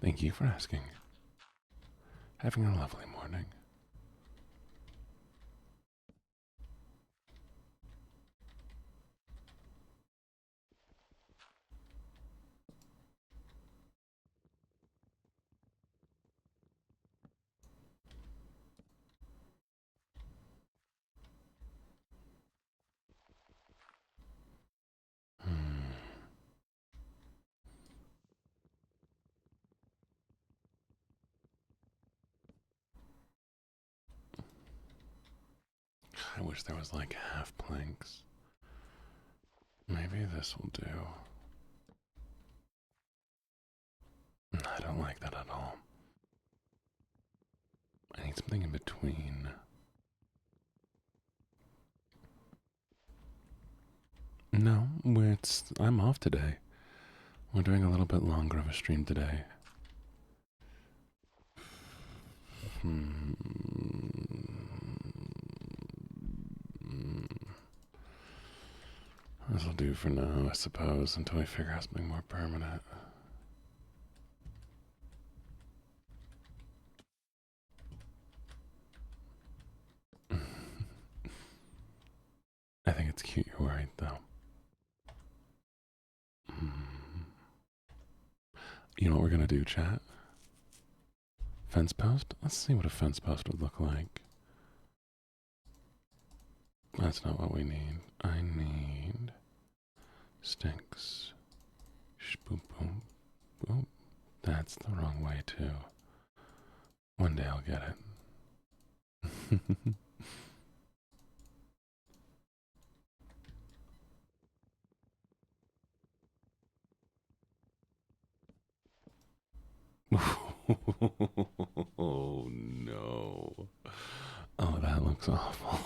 Thank you for asking. Having a lovely morning. I wish there was like half planks. Maybe this will do. I don't like that at all. I need something in between. No, I'm off today. We're doing a little bit longer of a stream today. This'll do for now, I suppose, until we figure out something more permanent. I think it's cute you're worried, though. You know what we're gonna do, chat? Fence post? Let's see what a fence post would look like. That's not what we need. I need sticks. Boop, boop, boop. That's the wrong way, too. One day I'll get it. Oh no. Oh, that looks awful.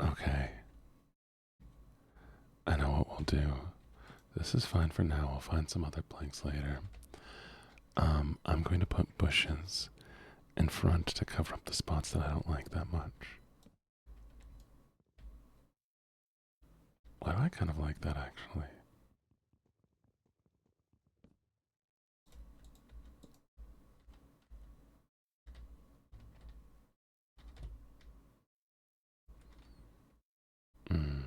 Okay. I know what we'll do. This is fine for now. We'll find some other planks later. I'm going to put bushes in front to cover up the spots that I don't like that much. Why do I kind of like that actually? Mm.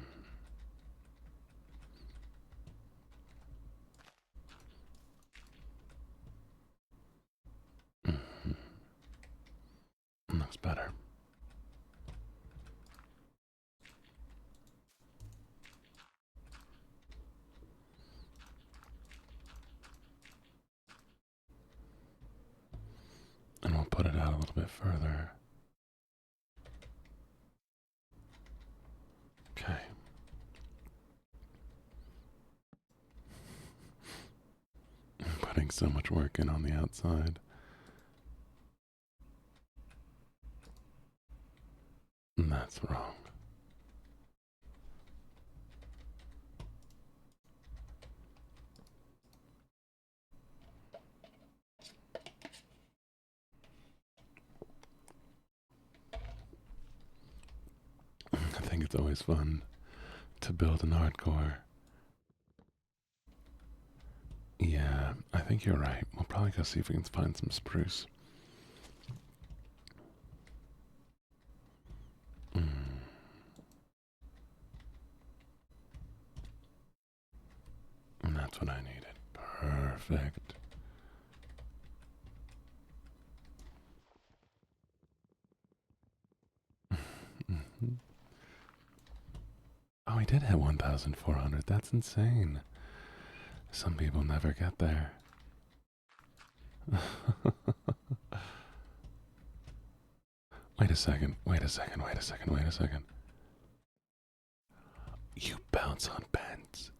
Mm-hmm. Looks better. And we'll put it out a little bit further. Okay. I'm putting so much work in on the outside. And that's wrong. I think it's always fun to build an hardcore. Yeah, I think you're right. We'll probably go see if we can find some spruce. Mm. And that's what I needed. Perfect. Mm-hmm. Oh, he did hit 1,400. That's insane. Some people never get there. Wait a second. Wait a second. Wait a second. Wait a second. You bounce on beds.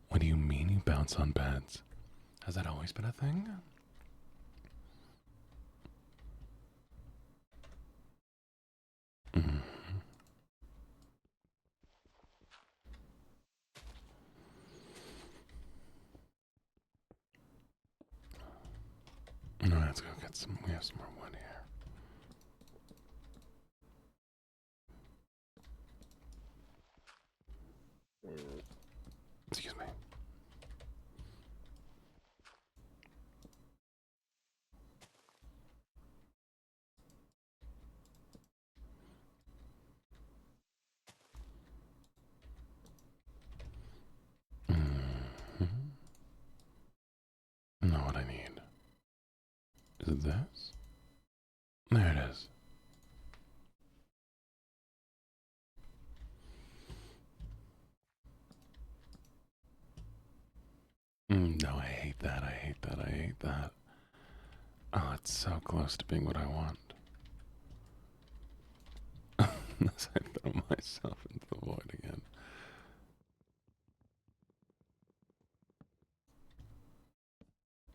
What do you mean you bounce on beds? Has that always been a thing? Mm. No, let's go get some. We have some more wood here. Excuse me. Mm-hmm. Know what I need. Is it this? There it is. No, I hate that. I hate that. I hate that. Oh, it's so close to being what I want. As I throw myself into the void again.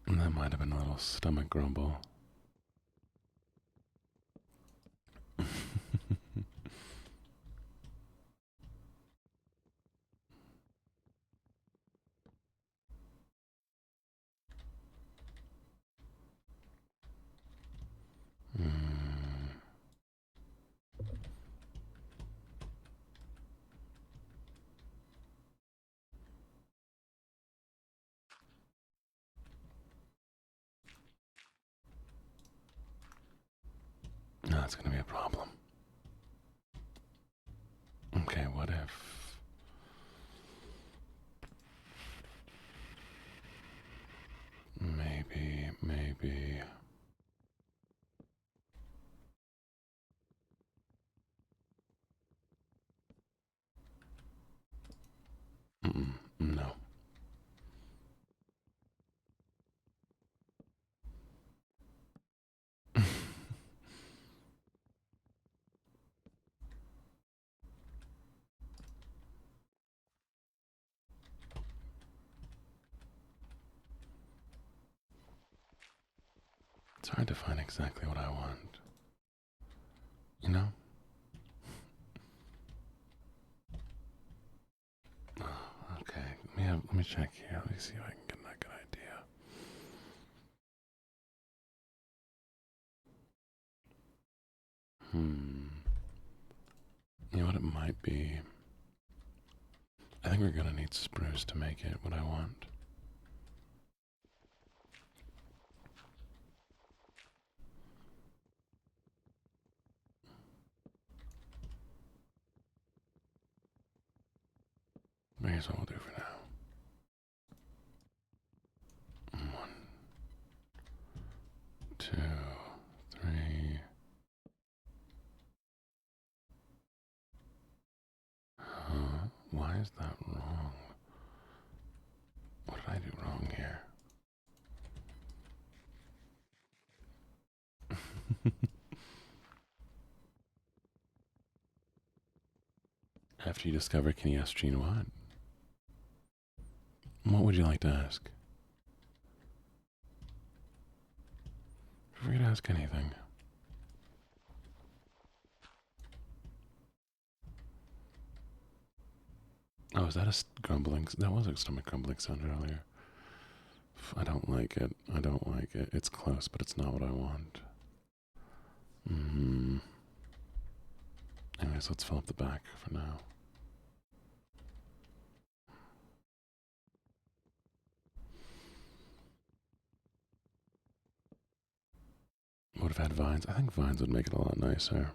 And that might have been a little stomach grumble. Mm. No, that's going to be a problem. Okay, what if... Maybe... no. It's hard to find exactly what I want. You know? Oh, okay. Let me check here. Let me see if I can get a good idea. You know what it might be? I think we're gonna need spruce to make it what I want. Here's what we'll do for now. 1, 2, 3. Huh? Why is that wrong? What did I do wrong here? After you discover, can you ask Gene what? What would you like to ask? Feel free to ask anything. Oh, is that a grumbling? That was a stomach grumbling sound earlier. I don't like it. I don't like it. It's close, but it's not what I want. Anyways, let's fill up the back for now. Would have had vines. I think vines would make it a lot nicer.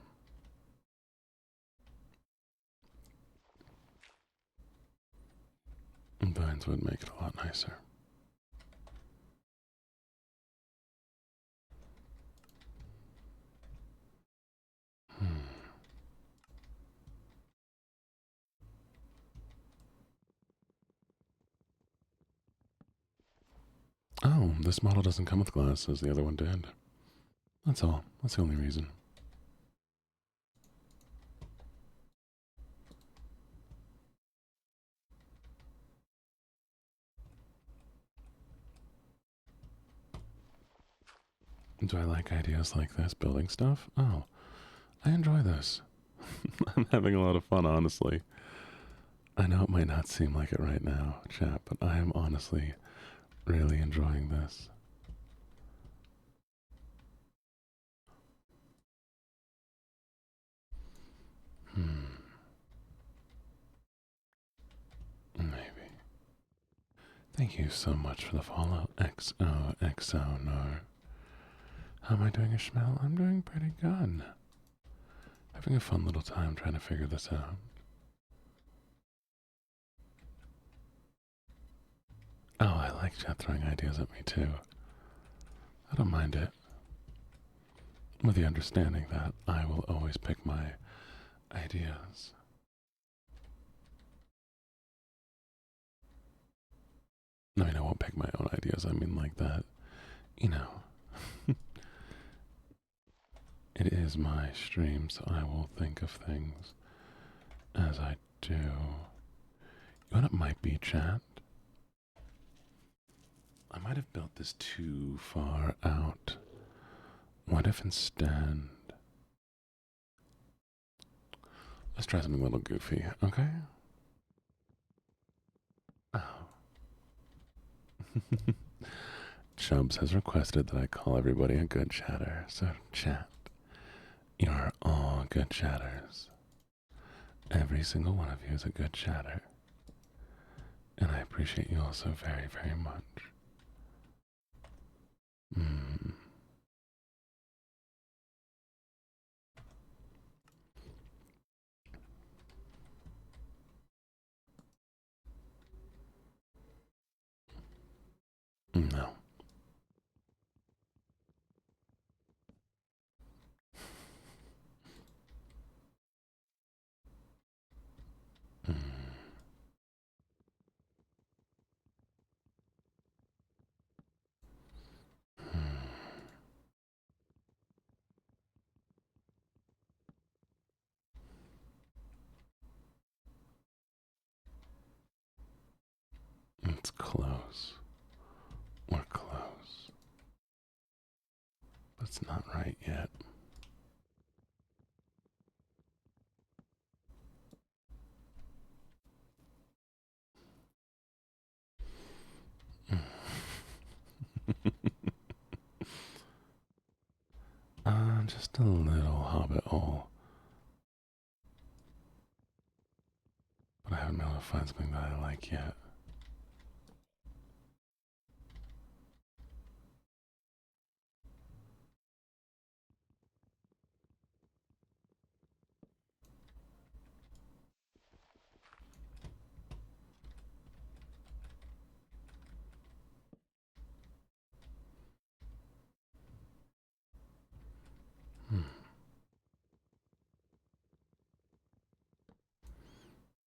Vines would make it a lot nicer. Oh, this model doesn't come with glasses. The other one did. That's all. That's the only reason. Do I like ideas like this, building stuff? Oh, I enjoy this. I'm having a lot of fun, honestly. I know it might not seem like it right now, chat, but I am honestly really enjoying this. Maybe. Thank you so much for the follow, XOXO, no. How am I doing, Ishmael? I'm doing pretty good. Having a fun little time trying to figure this out. Oh, I like chat throwing ideas at me too. I don't mind it. With the understanding that I will always pick my ideas. I mean, I won't pick my own ideas. I mean, like that, you know. It is my stream, so I will think of things as I do. You know what it might be, chat? I might have built this too far out. What if instead... Let's try something a little goofy, okay? Oh. Chubbs has requested that I call everybody a good chatter, so chat. You're all good chatters. Every single one of you is a good chatter. And I appreciate you all so very, very much. No. It's close. We're close. That's not right yet. Just a little hobbit hole. But I haven't been able to find something that I like yet.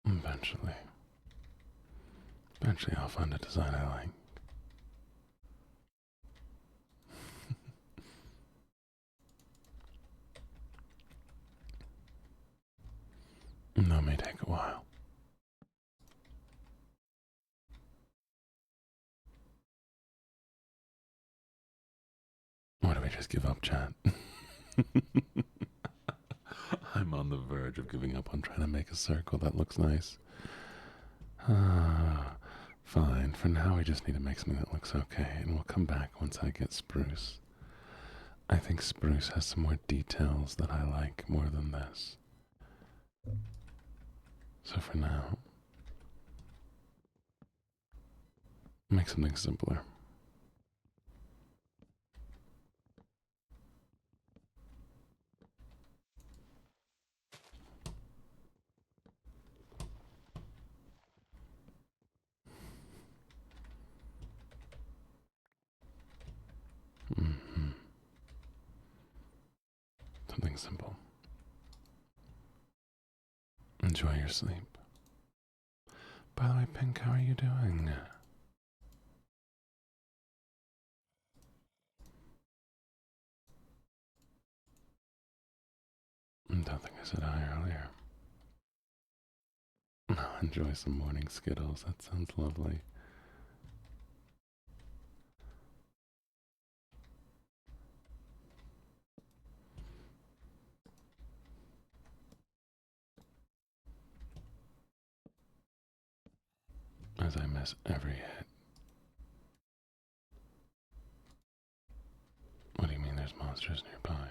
Eventually. Eventually I'll find a design I like. That may take a while. Or do we just give up, chat? I'm on the verge of giving up on trying to make a circle that looks nice. Fine. For now, we just need to make something that looks okay, and we'll come back once I get spruce. I think spruce has some more details that I like more than this. So for now, make something simpler. Something simple. Enjoy your sleep. By the way, Pink, how are you doing? I don't think I said hi earlier. Enjoy some morning Skittles. That sounds lovely. As I miss every hit. What do you mean there's monsters nearby?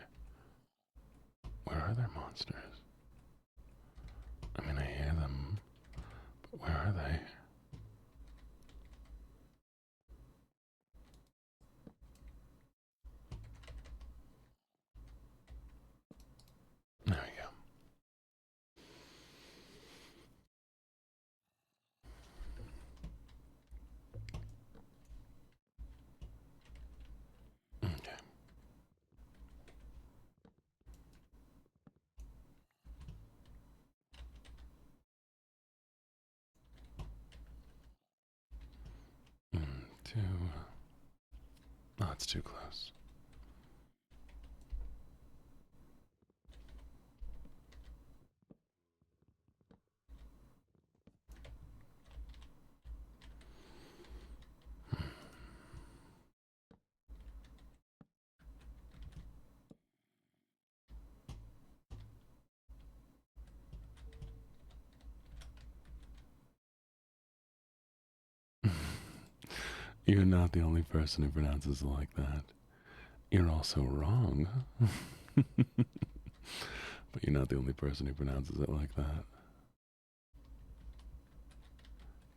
Where are there monsters? I mean, I hear them, but where are they? There we go. Okay. Two. Oh, it's too close. You're not the only person who pronounces it like that. You're also wrong. But you're not the only person who pronounces it like that.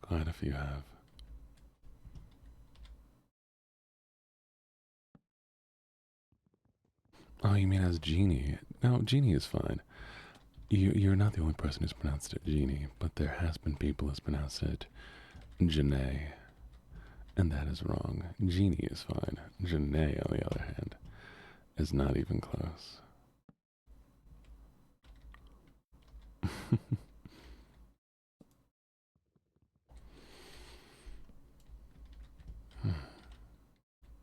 Quite a few have. Oh, you mean as Genie? No, Genie is fine. You're not the only person who's pronounced it Genie, but there has been people who's pronounced it Janae, and that is wrong. Genie is fine. Janae, on the other hand, is not even close.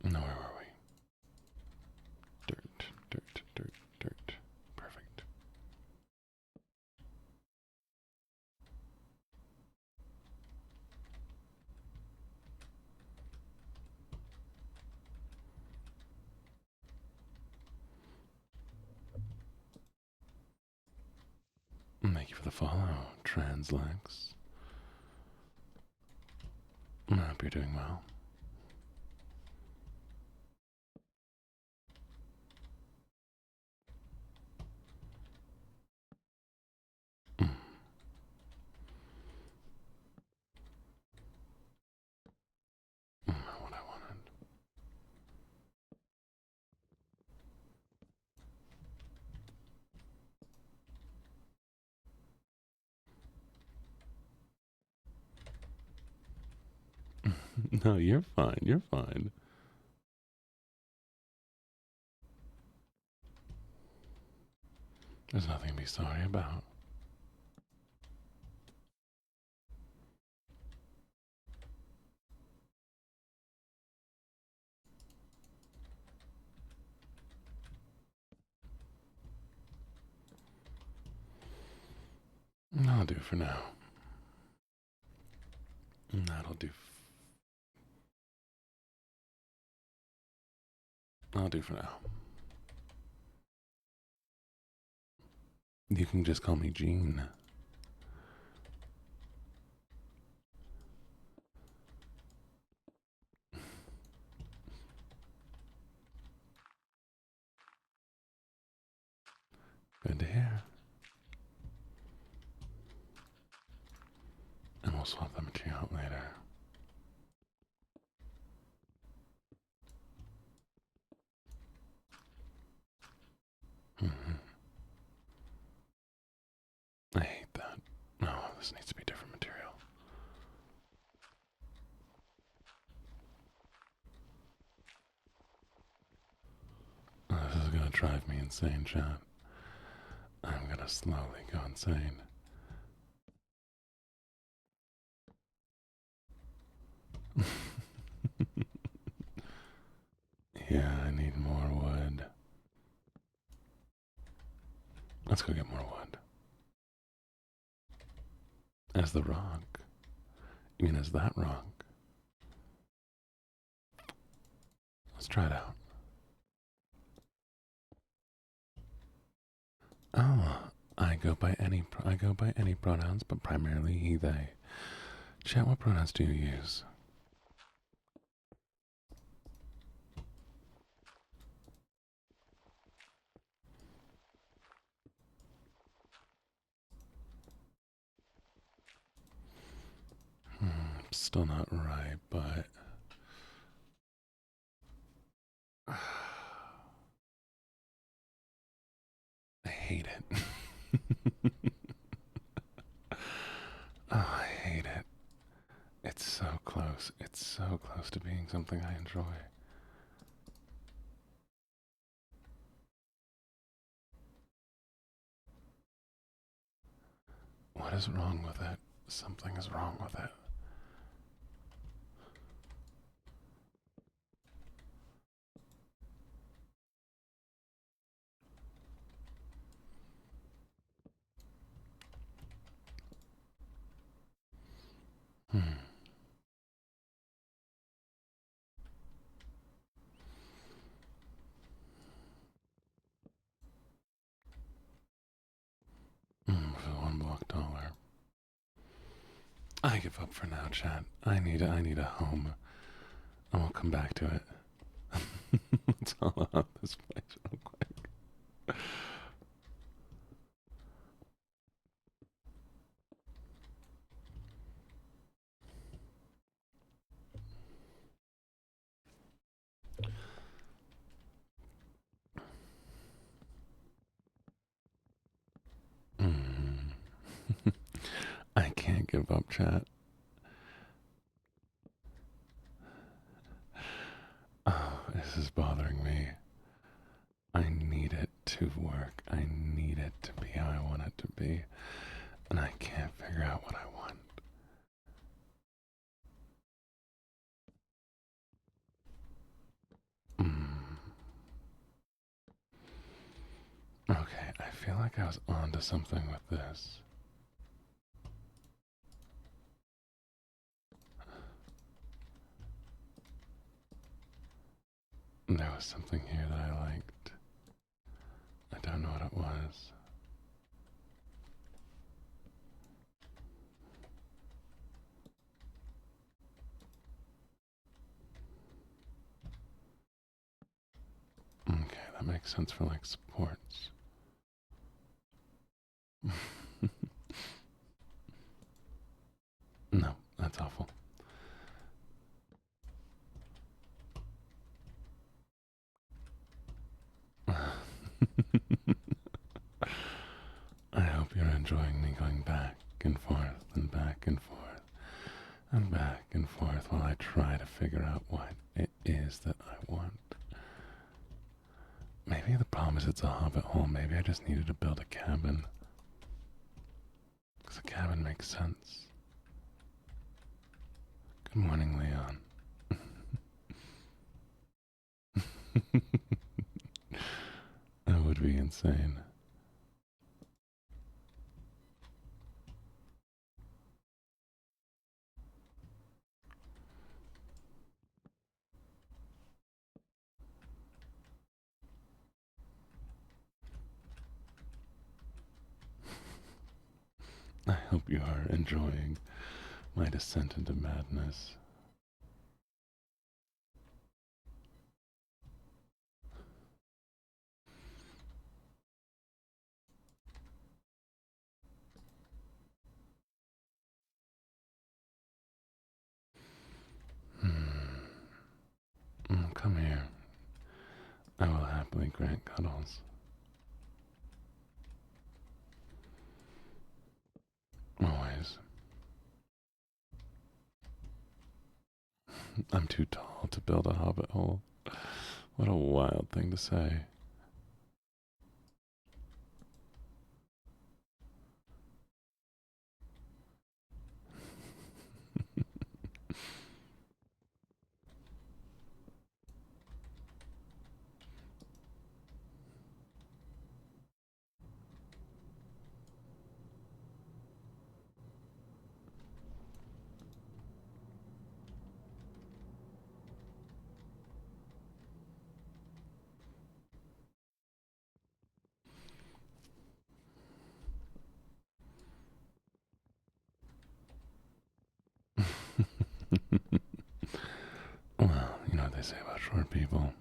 Now, where were we? Dirt, dirt, dirt, dirt. Perfect. Thank you for the follow, Translex. I hope you're doing well. Not what I wanted. No, you're fine. You're fine. There's nothing to be sorry about. That'll do for now. That'll do. I'll do for now. You can just call me Gene. Good to hear. And we'll swap the material out later. I hate that. No, this needs to be different material. This is gonna drive me insane, chat. I'm gonna slowly go insane. Yeah, I need more wood. Let's go get more wood. As the rock. You mean as that rock? Let's try it out. Oh, I go by any pronouns, but primarily he, they. Chat, what pronouns do you use? Still not right, but I hate it. Oh, I hate it. It's so close. It's so close to being something I enjoy. What is wrong with it? Something is wrong with it. For $1 block. I give up for now, chat. I need a home. I will come back to it. Let's all out this place real quick. I can't give up, chat. Oh, this is bothering me. I need it to work. I need it to be how I want it to be. And I can't figure out what I want. Okay, I feel like I was onto something with this. There was something here that I liked. I don't know what it was. that makes sense for like sports. No, that's awful. I hope you're enjoying me going back and forth and back and forth and back and forth while I try to figure out what it is that I want. Maybe the problem is it's a hobbit hole. Maybe I just needed to build a cabin. Because a cabin makes sense. Good morning, Leon. That would be insane. I hope you are enjoying my descent into madness. Come here. I will happily grant cuddles. Always. I'm too tall to build a hobbit hole. What a wild thing to say. Well, you know what they say about short people.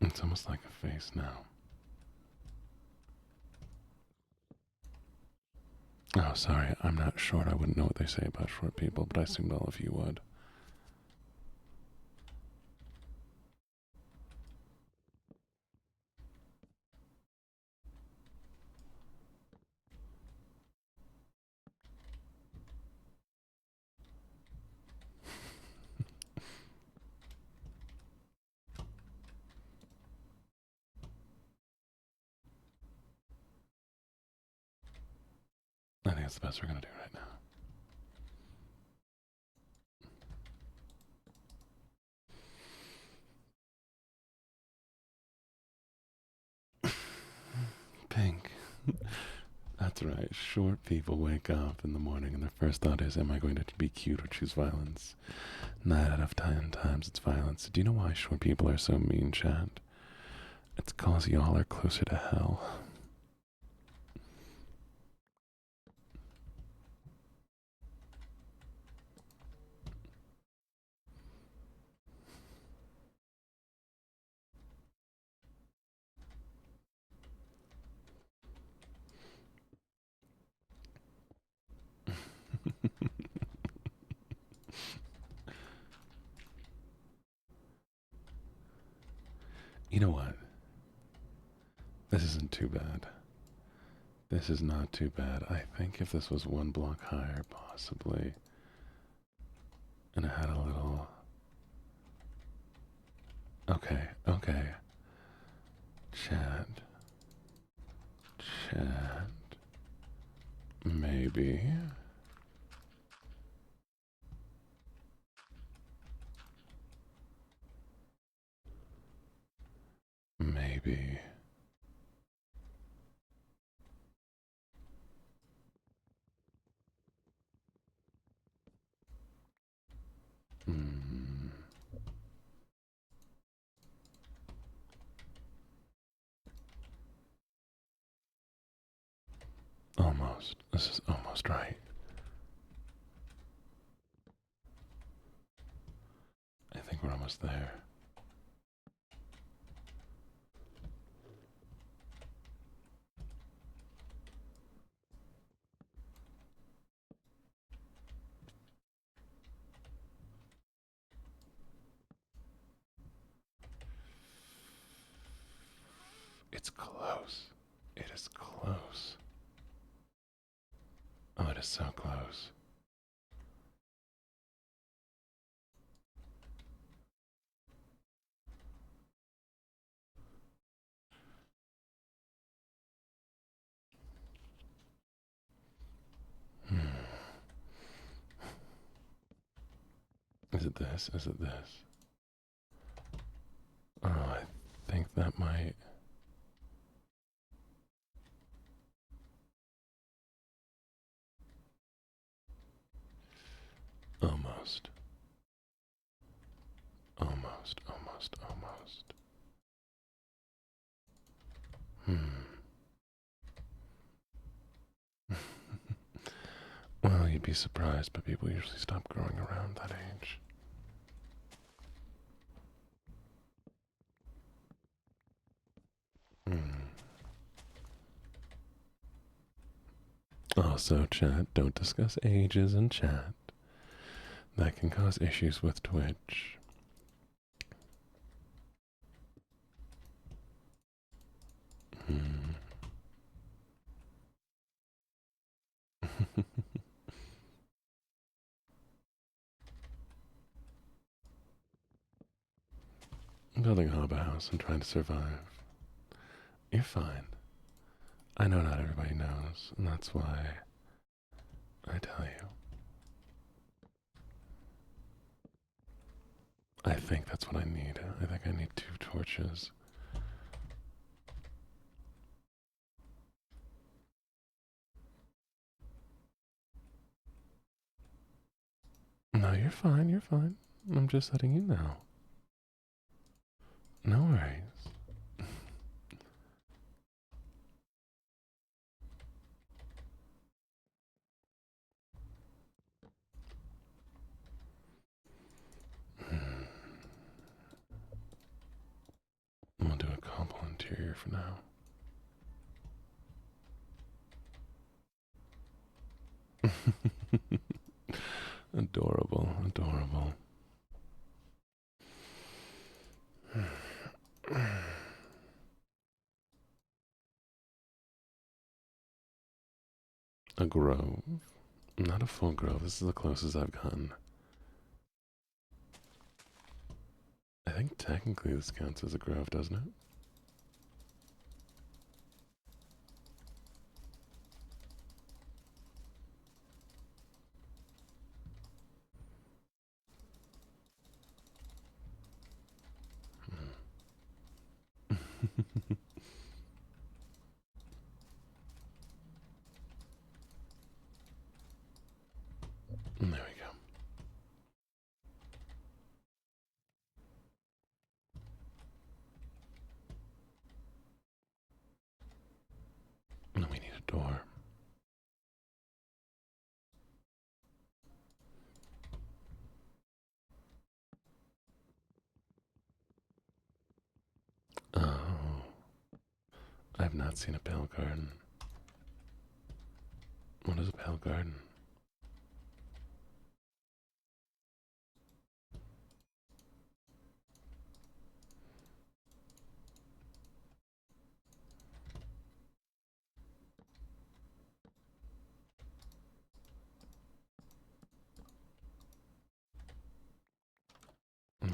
It's almost like a face now. Oh, sorry, I'm not short. I wouldn't know what they say about short people, but I assumed all of you would. I think that's the best we're going to do right now. Pink. That's right. Short people wake up in the morning and their first thought is, am I going to be cute or choose violence? 9 out of 10 times it's violence. Do you know why short people are so mean, chat? It's cause y'all are closer to hell. You know what? This isn't too bad. This is not too bad. I think if this was 1 block higher, possibly, and it had a little... Okay, okay. Chat. Maybe. Maybe. almost. This is almost right. I think we're almost there. It's close. It is close. Oh, it is so close. Is it this? Is it this? Oh, I think that might. Almost. Almost, almost, almost. Well, you'd be surprised, but people usually stop growing around that age. Also, chat, don't discuss ages in chat. That can cause issues with Twitch. I'm building a hobby house and trying to survive. You're fine. I know not everybody knows, and that's why I tell you. I think that's what I need. I think I need 2 torches. No, you're fine, you're fine. I'm just letting you know. No worries. I'm gonna do a cobble interior for now. Adorable, adorable. A grove. Not a full grove. This is the closest I've gotten. I think technically this counts as a grove, doesn't it? There we go. And we need a door. Oh. I've not seen a pale garden. What is a pale garden?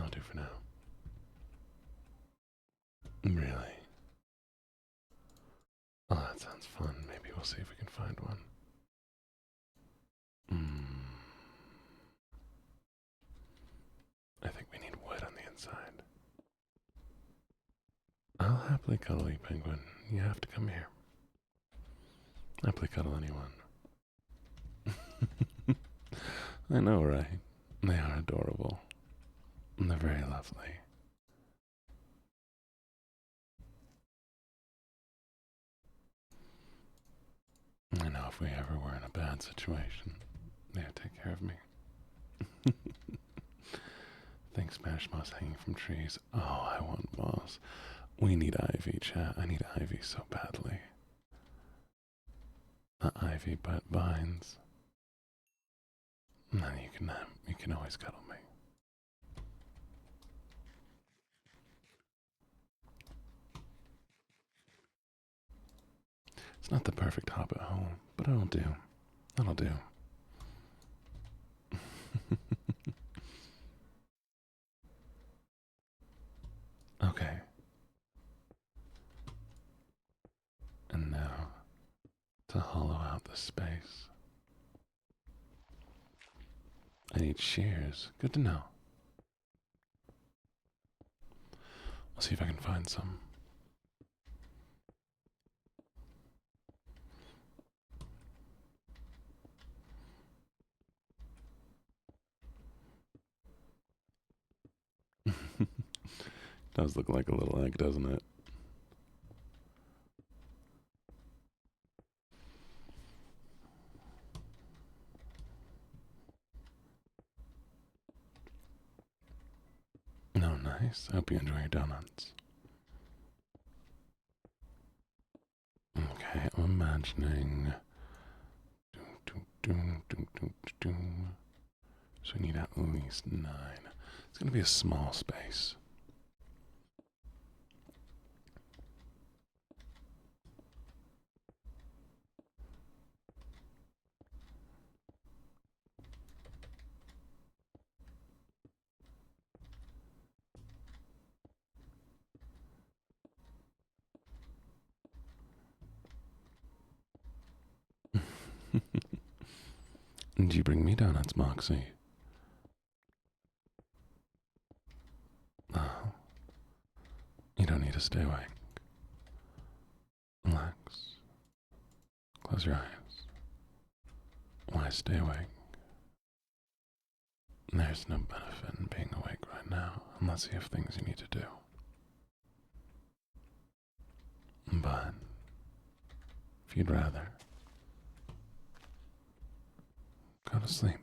I'll do for now. Really? Oh, that sounds fun. Maybe we'll see if we can find one. I think we need wood on the inside. I'll happily cuddle you, penguin. You have to come here. Happily cuddle anyone. I know, right? They are adorable. And they're very lovely. I know if we ever were in a bad situation. Yeah, take care of me. Think Smash moss hanging from trees. Oh, I want moss. We need ivy, chat. I need ivy so badly. Not ivy, but vines. And then you can always cuddle me. It's not the perfect hobbit home, but it'll do. That'll do. Okay. And now, to hollow out the space, I need shears. Good to know. I'll see if I can find some. Does look like a little egg, doesn't it? No, nice. I hope you enjoy your donuts. Okay, I'm imagining. So we need at least 9. It's going to be a small space. Did you bring me donuts, Moxie? Oh, you don't need to stay awake. Relax. Close your eyes. Why stay awake? There's no benefit in being awake right now unless you have things you need to do. But if you'd rather, go to sleep.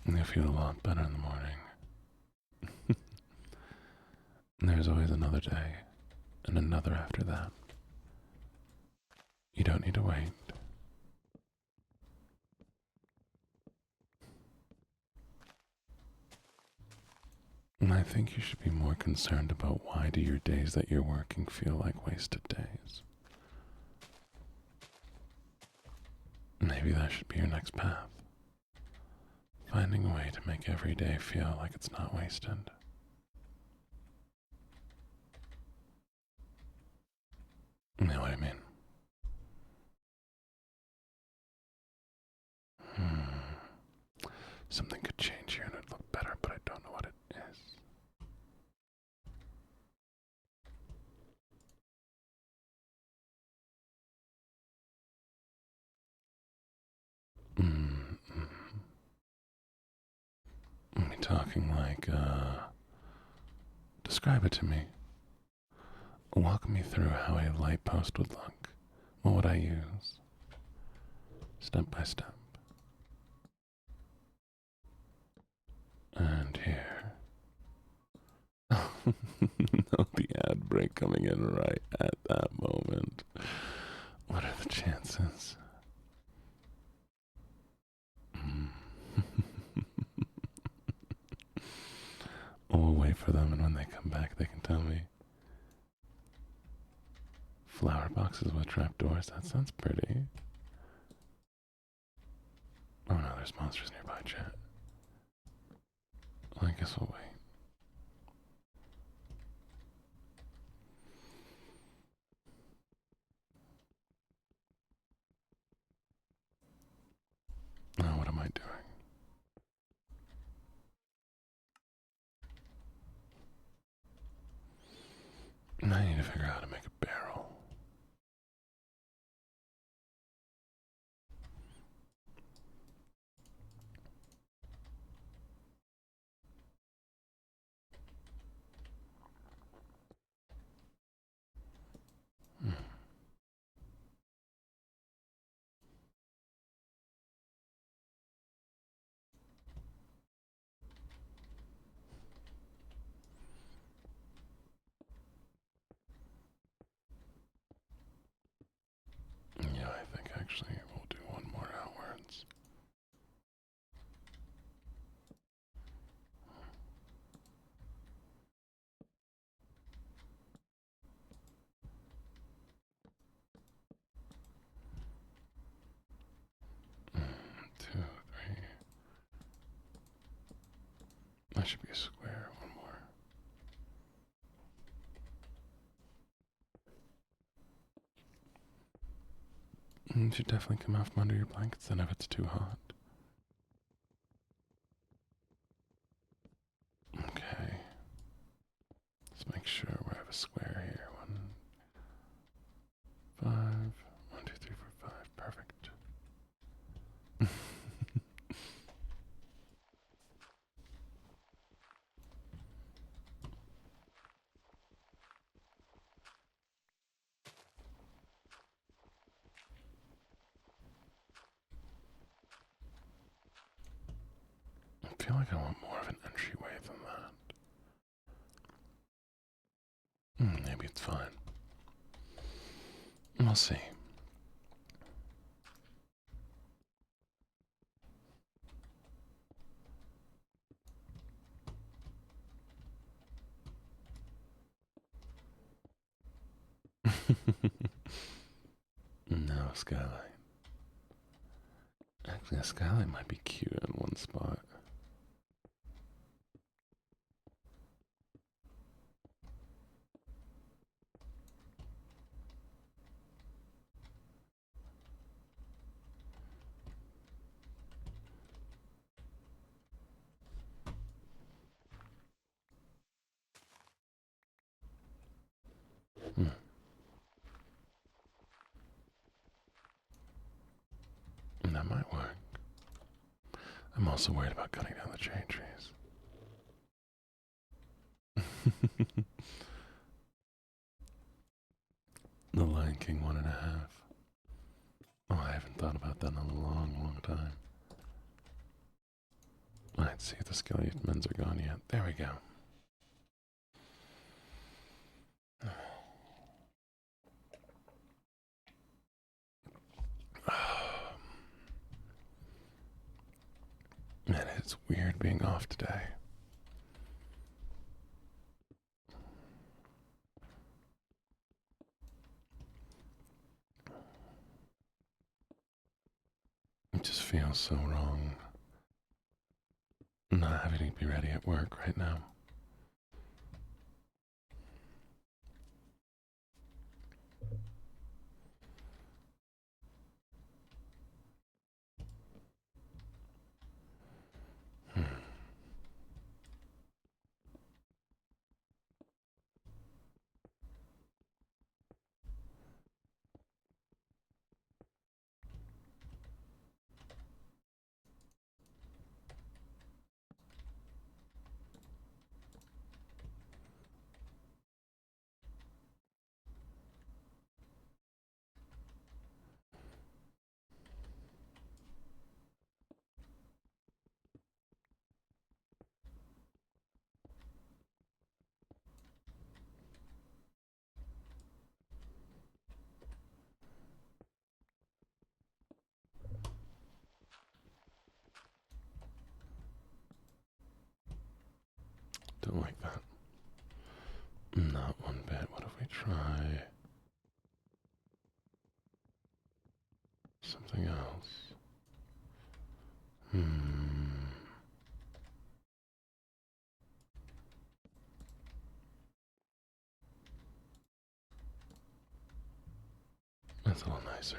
You'll feel a lot better in the morning. There's always another day, and another after that. You don't need to wait. And I think you should be more concerned about why do your days that you're working feel like wasted days. Maybe that should be your next path. Finding a way to make every day feel like it's not wasted. You know what I mean? Something could change here and it'd look better, but I don't know what it is. Me talking like, describe it to me. Walk me through how a light post would look. What would I use? Step by step. And here. No, the ad break coming in right at that moment. What are the chances? We'll wait for them, and when they come back, they can tell me. Flower boxes with trapdoors. That sounds pretty. Oh no, there's monsters nearby, chat. Well, I guess we'll wait. Oh, what am I doing? I need to figure out how to make a barrel. That should be a square. One more. You should definitely come out from under your blankets then if it's too hot. Okay. Let's make sure we have a square here. 1, 5. 1, 2, 3, 4, 5. Perfect. I feel like I want more of an entryway than that. Maybe it's fine. We'll see. No skylight. Actually, a skylight might be cute in one spot. That might work. I'm also worried about cutting down the cherry trees. The Lion King 1.5. Oh, I haven't thought about that in a long, long time. Let's see if the skeletons are gone yet. There we go. Man, it's weird being off today. It just feels so wrong not having to be ready at work right now. Don't like that. Not one bit. What if we try something else? That's a little nicer.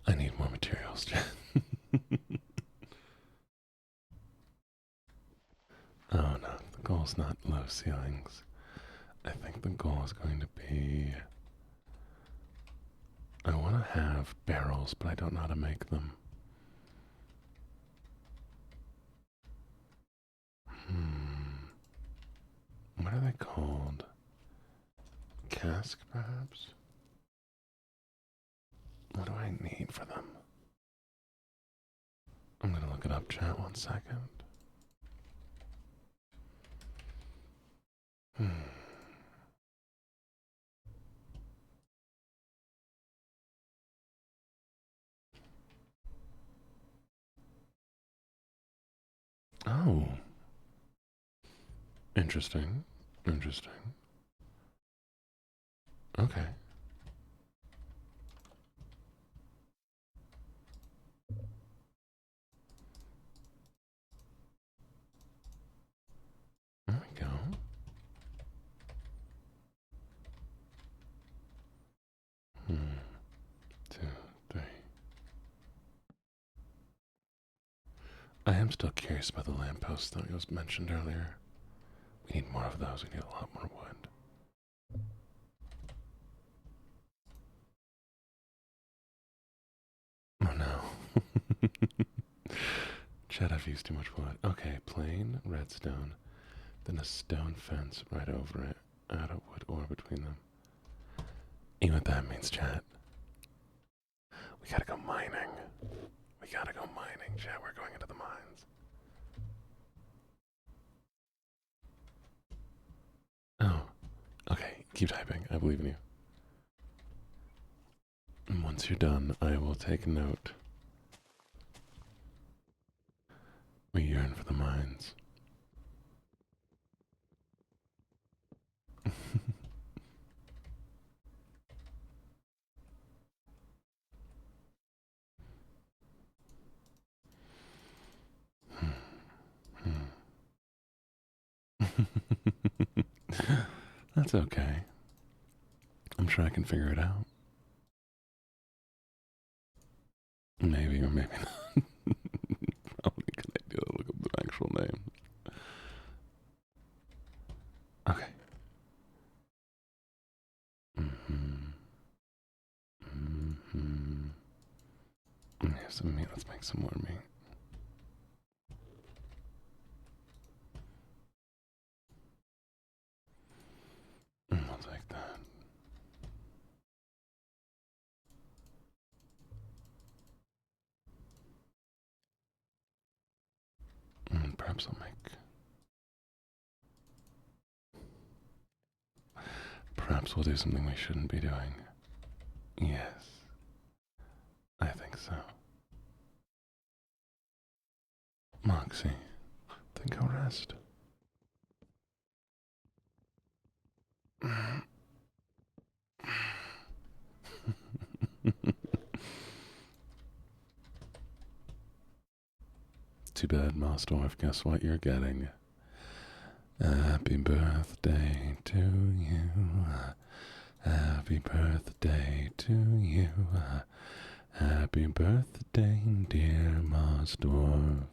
I need more materials, Jen. Oh no, the goal's not low ceilings. I think the goal is going to be... I want to have barrels, but I don't know how to make them. What are they called? Cask, perhaps? What do I need for them? I'm gonna look it up, chat, 1 second. Oh, interesting. Interesting. Okay. There we go. Hmm. 2, 3. I am still curious about the lampposts that was mentioned earlier. We need more of those. We need a lot more wood. Oh no. Chad, I've used too much wood. Okay, plain redstone, then a stone fence right over it. Add a wood ore between them. You know what that means, Chad? We gotta go mining. We gotta go mining, Chad. We're going into the mines. Oh, okay. Keep typing. I believe in you. And once you're done, I will take note. We yearn for the mines. That's okay. I'm sure I can figure it out. Maybe or maybe not. Probably a good idea to look up the actual name. Okay. Here's some meat. Let's make some more meat. I'll take that. Perhaps I'll make. Perhaps we'll do something we shouldn't be doing. Yes, I think so. Moxie, then go rest. Too bad, Mosdorf. Guess what you're getting? Happy birthday to you. Happy birthday to you. Happy birthday, dear Mosdorf.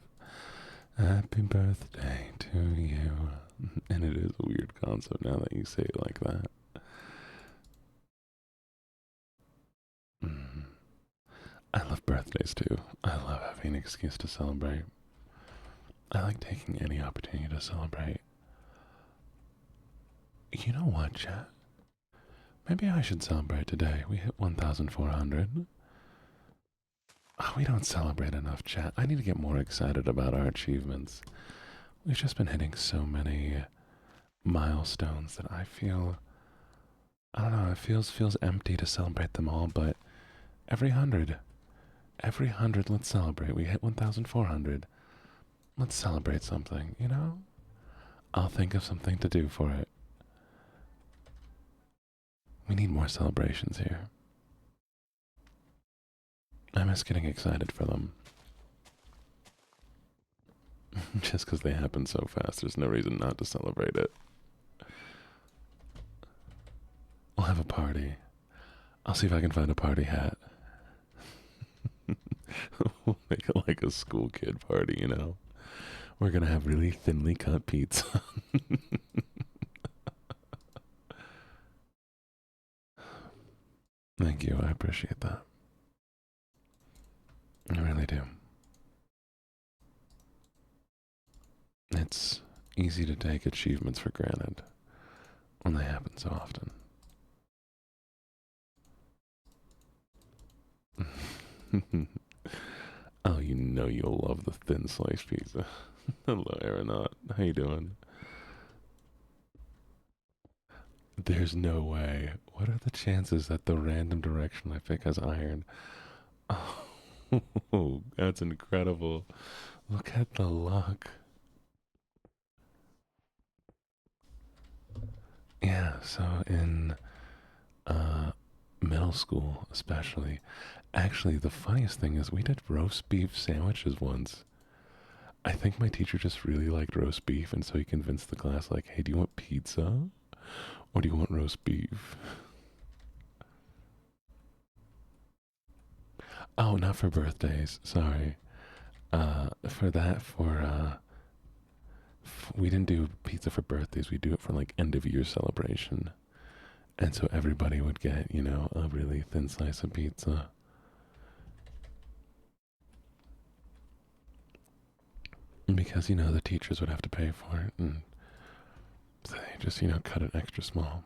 Happy birthday to you. And it is a weird concept now that you say it like that. I love birthdays too. I love having an excuse to celebrate. I like taking any opportunity to celebrate. You know what, chat? Maybe I should celebrate today. We hit 1,400. Oh, we don't celebrate enough, chat. I need to get more excited about our achievements. We've just been hitting so many milestones that I feel, I don't know, it feels empty to celebrate them all, but every 100, let's celebrate. We hit 1,400. Let's celebrate something, you know? I'll think of something to do for it. We need more celebrations here. I miss getting excited for them. Just because they happen so fast, there's no reason not to celebrate it. We'll have a party. I'll see if I can find a party hat. We'll make it like a school kid party, you know? We're gonna have really thinly cut pizza. Thank you, I appreciate that. I really do. It's easy to take achievements for granted when they happen so often. Oh, you know you'll love the thin sliced pizza. Hello, Aeronaut. How you doing? There's no way. What are the chances that the random direction I pick has iron? Oh, that's incredible. Look at the luck. Yeah, so in uh, middle school, especially, actually, the funniest thing is we did roast beef sandwiches once. I think my teacher just really liked roast beef, and so he convinced the class, like, hey, do you want pizza or do you want roast beef? Oh, not for birthdays. Sorry. For that, we didn't do pizza for birthdays. We do it for like end of year celebration, and so everybody would get, a really thin slice of pizza. Because, the teachers would have to pay for it, and so they just, cut it extra small.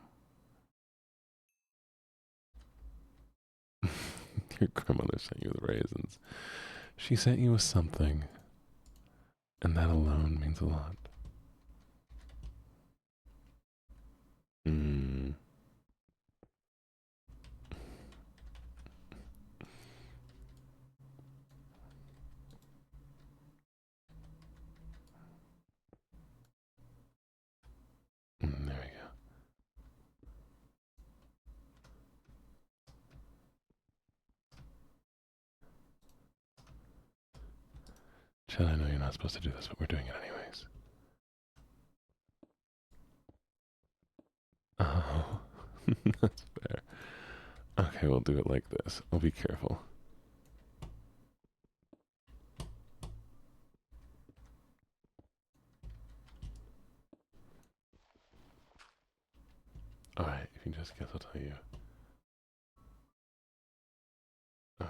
Your grandmother sent you the raisins. She sent you with something, and that alone means a lot. Mm. There we go. Chad, I know you're not supposed to do this, but we're doing it anyways. Oh, that's fair. Okay, we'll do it like this. I'll be careful. Alright, if you just guess, I'll tell you. Okay,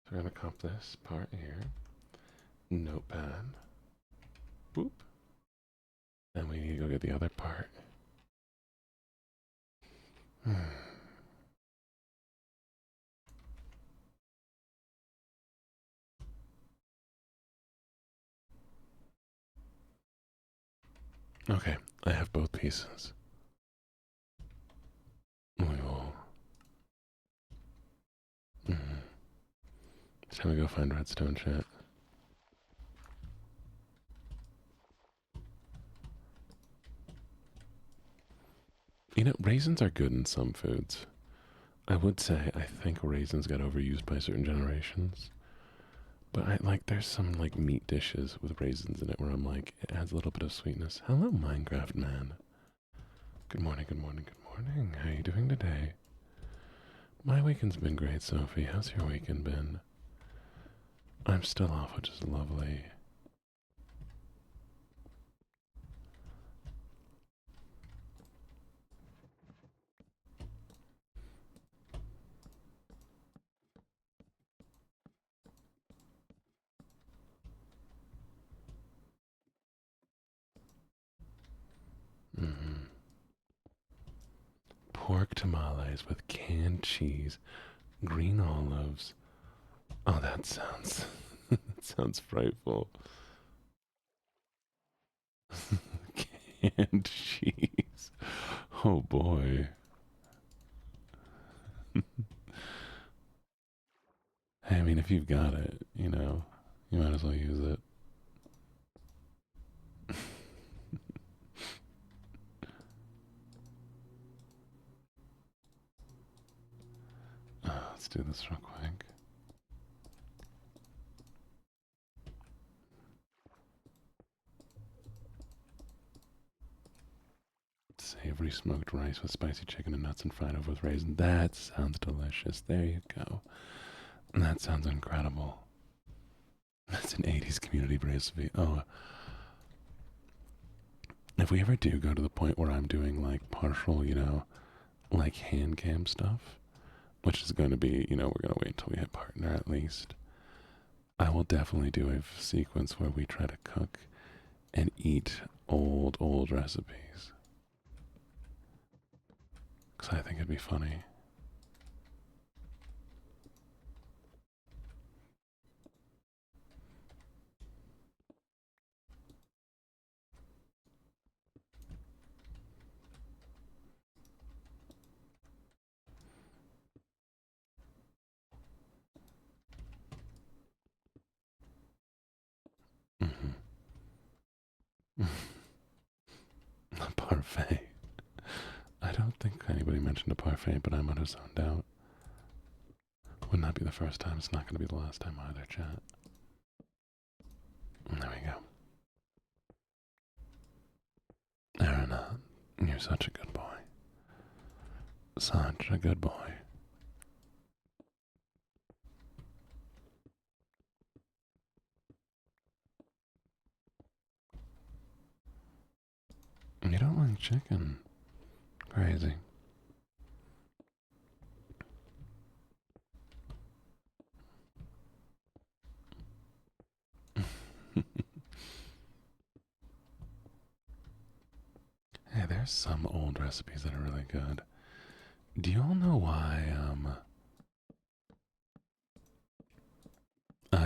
so we're gonna comp this part here. Notepad. Boop. And we need to go get the other part. Okay, I have both pieces. We will. Shall we go find redstone, chat? Raisins are good in some foods. I would say I think raisins got overused by certain generations. But there's some like meat dishes with raisins in it where I'm like, it adds a little bit of sweetness. Hello, Minecraft man. Good morning, good morning, good morning. How you doing today? My weekend's been great, Sophie. How's your weekend been? I'm still off, which is lovely. Mm-hmm. Pork tamales with canned cheese, green olives. Oh, that sounds that sounds frightful. Canned cheese. Oh boy. Hey, I mean, if you've got it, you might as well use it. Let's do this real quick. Savory smoked rice with spicy chicken and nuts and fried over with raisins. That sounds delicious. There you go. That sounds incredible. That's an 80s community recipe. Oh, if we ever do go to the point where I'm doing like partial, like hand cam stuff, which is going to be, we're going to wait until we hit partner at least. I will definitely do a sequence where we try to cook and eat old recipes. Because I think it'd be funny. Mm-hmm. A parfait. anybody mentioned a parfait, but I might have zoned out. Would not be the first time. It's not going to be the last time either, chat. There we go. Aaron, you're such a good boy. Such a good boy. You don't like chicken. Crazy. Hey, there's some old recipes that are really good. Do you all know why,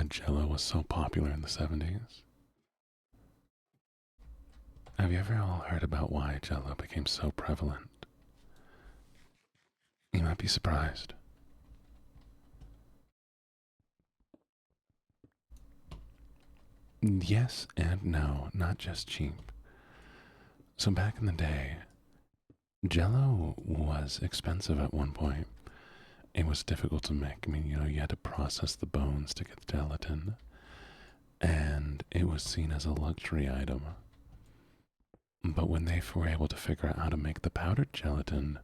Jello was so popular in the 70s? Have you ever all heard about why Jello became so prevalent? You might be surprised. Yes and no, not just cheap. So back in the day, Jello was expensive at one point. It was difficult to make. I mean, you had to process the bones to get the gelatin. And it was seen as a luxury item. But when they were able to figure out how to make the powdered gelatin,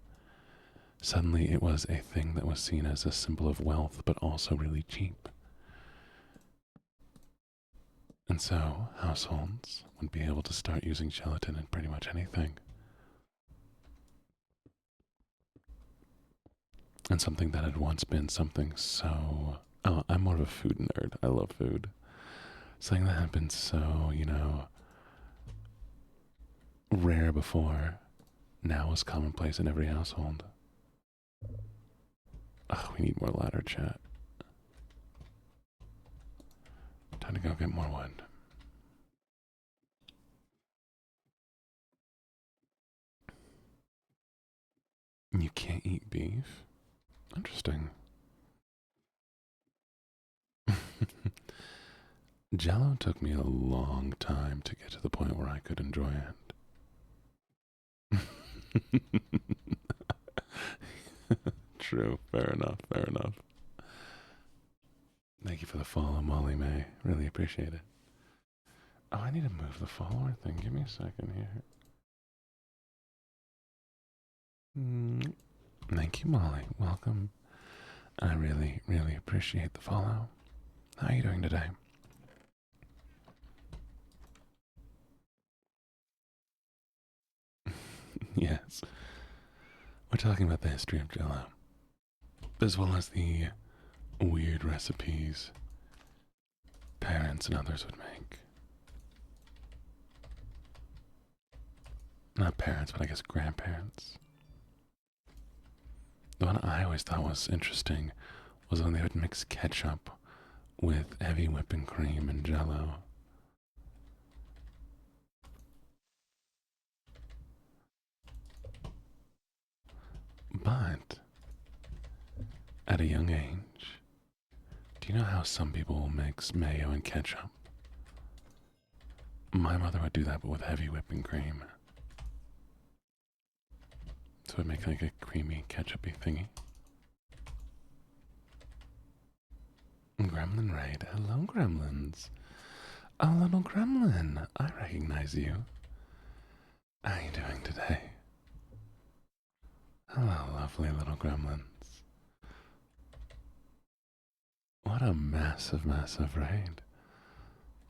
suddenly it was a thing that was seen as a symbol of wealth, but also really cheap. And so, households would be able to start using gelatin in pretty much anything. And something that had once been something so... Oh, I'm more of a food nerd. I love food. Something that had been so, rare before, now is commonplace in every household. Oh, we need more ladder, chat. Time to go get more wood. You can't eat beef? Interesting. Jello took me a long time to get to the point where I could enjoy it. True. Fair enough. Fair enough. Thank you for the follow, Molly May. Really appreciate it. Oh, I need to move the follower thing. Give me a second here. Thank you, Molly. Welcome. I really, really appreciate the follow. How are you doing today? Yes. We're talking about the history of Jello, as well as the weird recipes parents and others would make. Not parents, but I guess grandparents. The one I always thought was interesting was when they would mix ketchup with heavy whipping cream and Jello. But at a young age, do you know how some people will mix mayo and ketchup? My mother would do that, but with heavy whipping cream. So it would make like a creamy, ketchupy thingy. Gremlin Raid. Hello, gremlins. A little gremlin. I recognize you. How are you doing today? Hello, lovely little gremlins. What a massive, massive raid.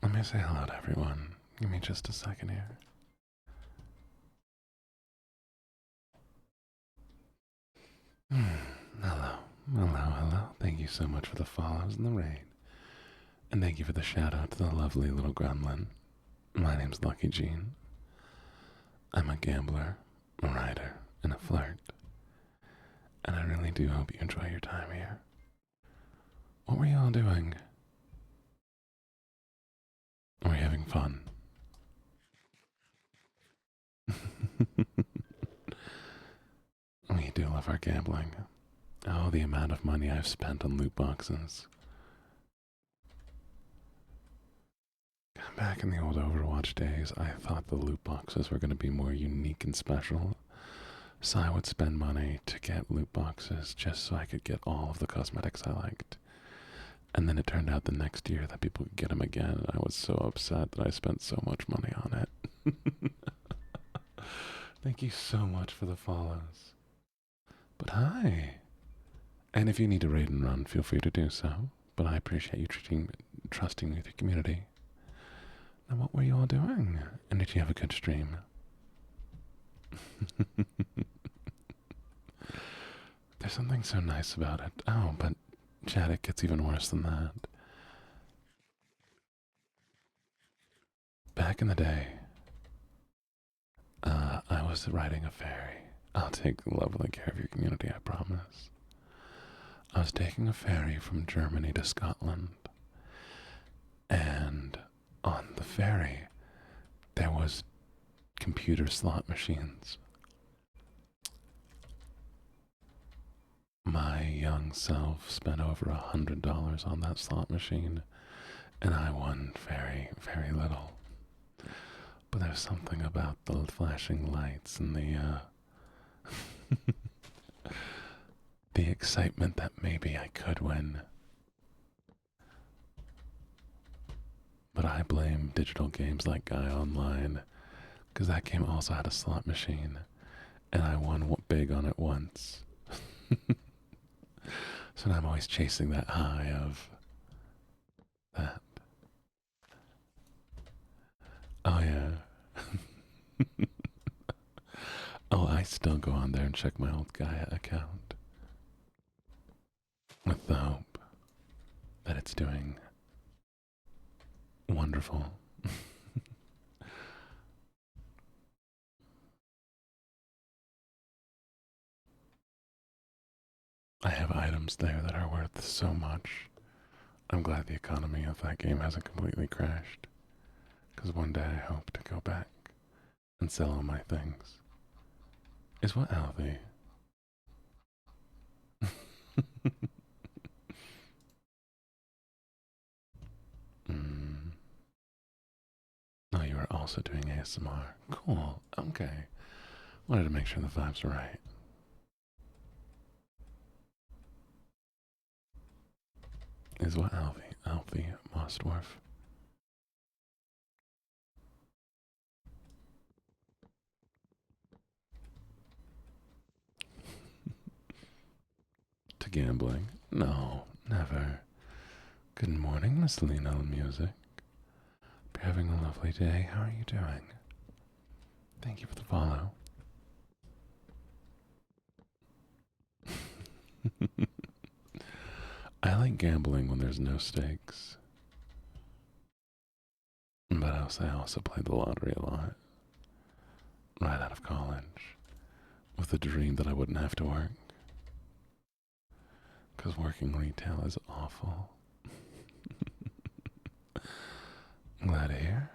Let me say hello to everyone. Give me just a second here. Hello, hello, hello. Thank you so much for the follows and the raid. And thank you for the shout out to the lovely little gremlin. My name's LuckyJene. I'm a gambler, a writer, and a flirt. And I really do hope you enjoy your time here. What were you all doing? Were you having fun? We do love our gambling. Oh, the amount of money I've spent on loot boxes. Back in the old Overwatch days, I thought the loot boxes were going to be more unique and special. So I would spend money to get loot boxes just so I could get all of the cosmetics I liked. And then it turned out the next year that people could get them again, and I was so upset that I spent so much money on it. Thank you so much for the follows. But hi. And if you need to raid and run, feel free to do so. But I appreciate you trusting me with your community. Now, what were you all doing? And did you have a good stream? There's something so nice about it. Oh, but Chad, it gets even worse than that. Back in the day, I was riding a ferry. I'll take lovely care of your community, I promise. I was taking a ferry from Germany to Scotland, and on the ferry, there was computer slot machines. My young self spent over $100 on that slot machine, and I won very, very little. But there's something about the flashing lights and the excitement that maybe I could win. But I blame digital games like Guy Online, because that game also had a slot machine, and I won big on it once. So now I'm always chasing that high of that. Oh yeah. Oh, I still go on there and check my old Gaia account with the hope that it's doing wonderful. I have items there that are worth so much. I'm glad the economy of that game hasn't completely crashed, because one day I hope to go back and sell all my things. Is what Alfie? Oh, you are also doing ASMR. Cool. Okay. Wanted to make sure the vibes were right. Is what Alfie Mostworth. To gambling? No, never. Good morning, Miss Lena Music. Hope you're having a lovely day. How are you doing? Thank you for the follow. I like gambling when there's no stakes. But I also played the lottery a lot. Right out of college. With the dream that I wouldn't have to work. Because working retail is awful. Glad to hear.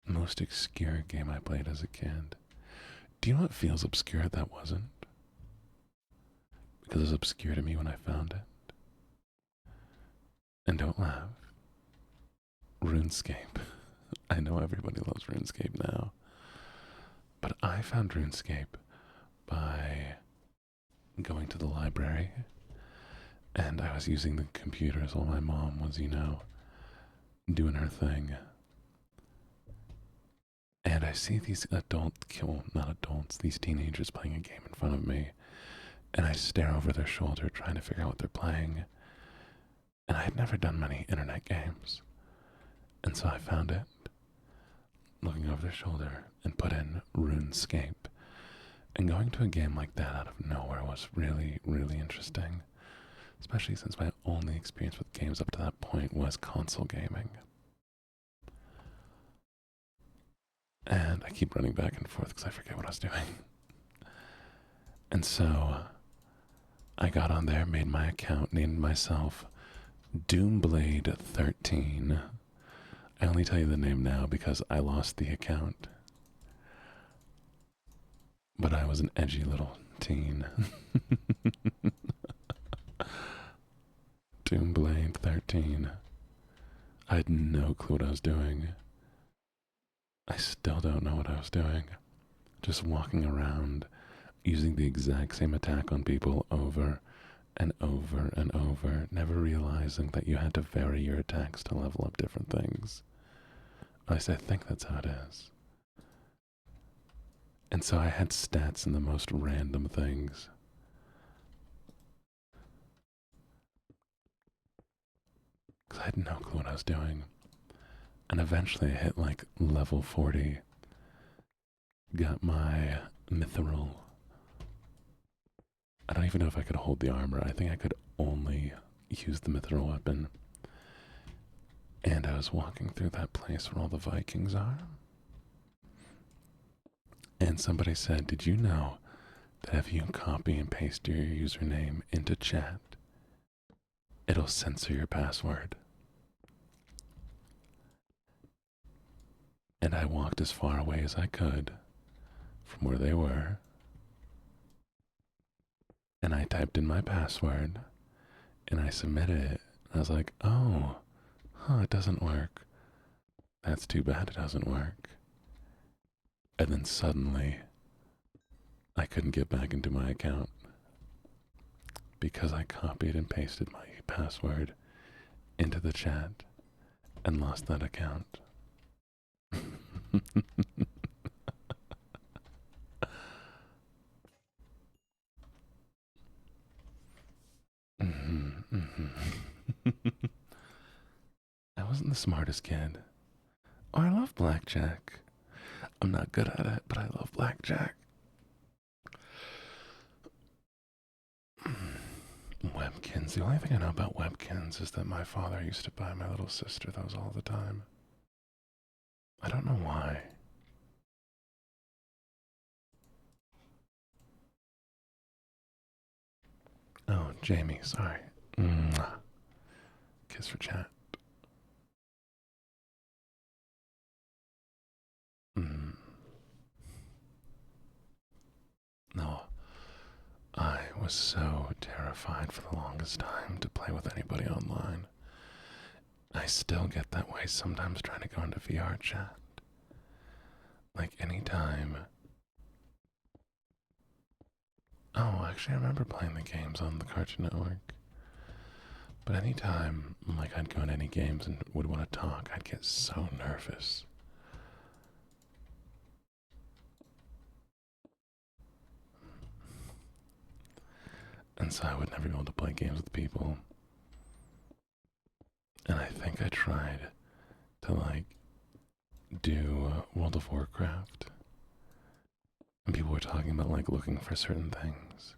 Most obscure game I played as a kid. Do you know what feels obscure that wasn't? Because it was obscure to me when I found it. And don't laugh. RuneScape. I know everybody loves RuneScape now. But I found RuneScape by going to the library, and I was using the computers while my mom was, doing her thing. And I see these not adults, these teenagers playing a game in front of me, and I stare over their shoulder trying to figure out what they're playing. And I had never done many internet games. And so I found it, looking over their shoulder, and put in RuneScape. And going to a game like that out of nowhere was really, really interesting. Especially since my only experience with games up to that point was console gaming. And I keep running back and forth because I forget what I was doing. And so I got on there, made my account, named myself Doomblade 13. I only tell you the name now because I lost the account. But I was an edgy little teen. Doomblade 13. I had no clue what I was doing. I still don't know what I was doing. just walking around using the exact same attack on people over and over and over, never realizing that you had to vary your attacks to level up different things. At least I think that's how it is. And so I had stats in the most random things. Because I had no clue what I was doing. And eventually I hit like level 40. Got my mithril. I don't even know if I could hold the armor. I think I could only use the mithril weapon. And I was walking through that place where all the Vikings are. And somebody said, did you know that if you copy and paste your username into chat, it'll censor your password? And I walked as far away as I could from where they were. And I typed in my password. And I submitted it. I was like, oh, it doesn't work. That's too bad it doesn't work. And then suddenly, I couldn't get back into my account because I copied and pasted my password into the chat and lost that account. I wasn't the smartest kid. Oh, I love blackjack. I'm not good at it, but I love blackjack. Webkins. The only thing I know about Webkins is that my father used to buy my little sister those all the time. I don't know why. Oh, Jamie, sorry. Mwah. Kiss for chat. No, I was so terrified for the longest time to play with anybody online. I still get that way sometimes trying to go into VR chat. Like anytime. Oh, actually I remember playing the games on the Cartoon Network. But anytime like I'd go into any games and would want to talk, I'd get so nervous. And so I would never be able to play games with people. And I think I tried to like do World of Warcraft. And people were talking about like looking for certain things.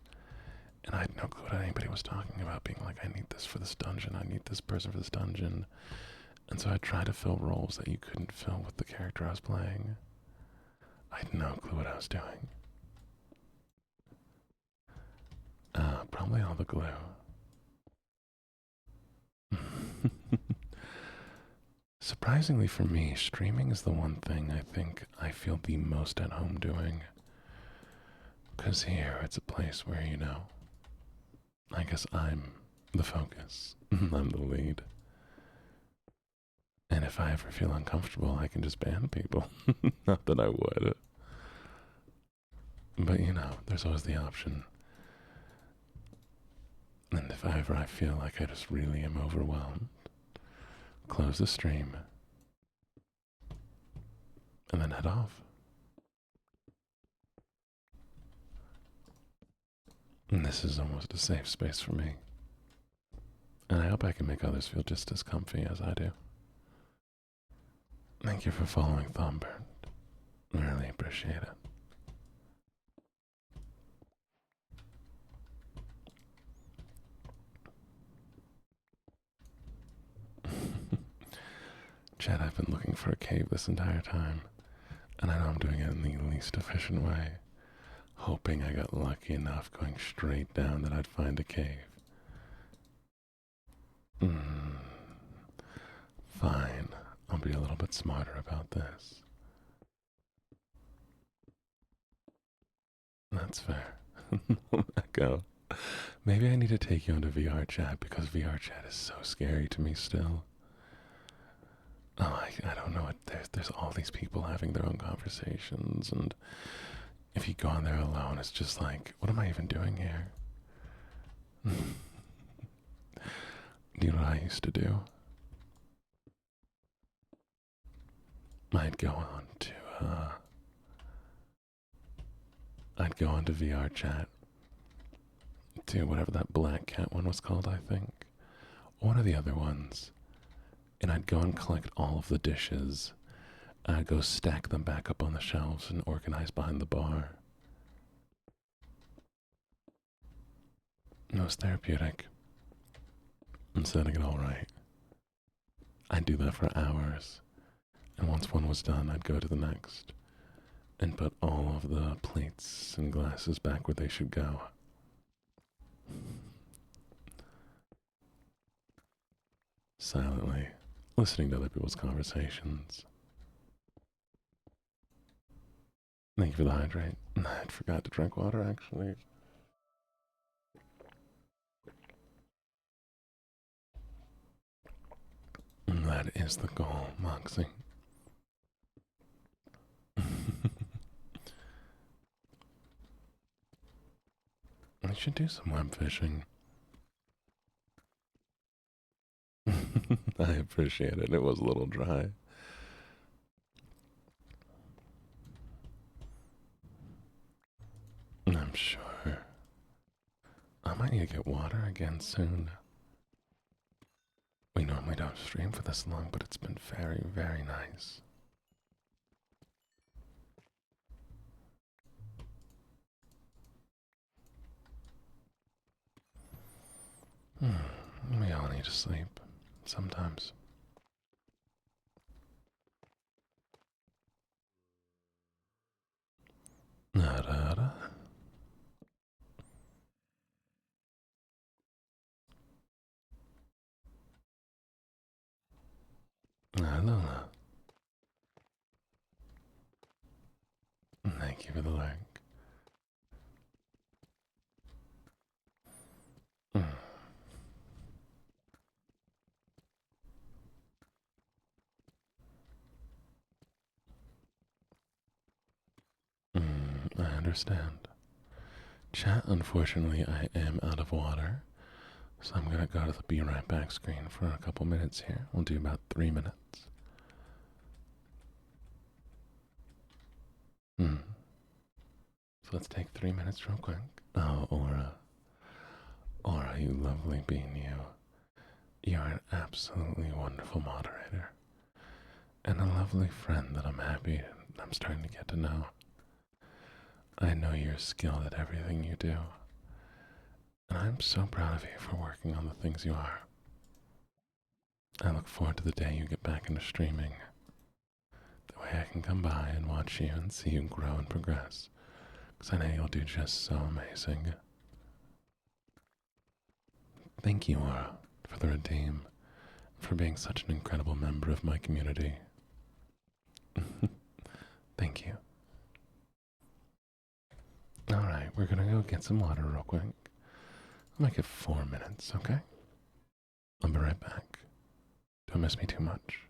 And I had no clue what anybody was talking about, being like, I need this for this dungeon, I need this person for this dungeon. And so I tried to fill roles that you couldn't fill with the character I was playing. I had no clue what I was doing. Probably all the glue. Surprisingly for me, streaming is the one thing I think I feel the most at home doing. Because here, it's a place where, you know, I guess I'm the focus. I'm the lead. And if I ever feel uncomfortable, I can just ban people. Not that I would. But, you know, there's always the option. And if ever I feel like I just really am overwhelmed, close the stream, and then head off. And this is almost a safe space for me. And I hope I can make others feel just as comfy as I do. Thank you for following Thornburn. I really appreciate it. Chad, I've been looking for a cave this entire time, and I know I'm doing it in the least efficient way, hoping I got lucky enough going straight down that I'd find a cave. Fine, I'll be a little bit smarter about this. That's fair. Echo. Maybe I need to take you into VR chat because VR chat is so scary to me still. Oh, I don't know. There's all these people having their own conversations, and If you go in there alone, it's just like, what am I even doing here? Do you know what I used to do? I'd go on to, I'd go on to VR chat to whatever that black cat one was called, I think. One of the other ones. And I'd go and collect all of the dishes. I'd go stack them back up on the shelves and organize behind the bar. It was therapeutic. And setting it all right. I'd do that for hours. And once one was done, I'd go to the next and put all of the plates and glasses back where they should go. Silently, listening to other people's conversations. Thank you for the hydrate. I forgot to drink water, actually. That is the goal, Moxie. I should do some web fishing. I appreciate it. It was a little dry. I'm sure. I might need to get water again soon. We normally don't stream for this long, but it's been very, very nice. We all need to sleep. Sometimes. Da-da-da. Lola. Thank you for the like. I understand. Chat, unfortunately, I am out of water, so I'm gonna go to the be right back screen for a couple minutes here. We'll do about 3 minutes. So let's take 3 minutes real quick. Oh, Aura. Aura, you lovely being you. You're an absolutely wonderful moderator. And a lovely friend that I'm starting to get to know. I know you're skilled at everything you do. And I'm so proud of you for working on the things you are. I look forward to the day you get back into streaming. That way I can come by and watch you and see you grow and progress. Because I know you'll do just so amazing. Thank you, Aura, for the redeem, for being such an incredible member of my community. Thank you. Alright, we're gonna go get some water real quick. I'll make it 4 minutes, okay? I'll be right back. Don't miss me too much.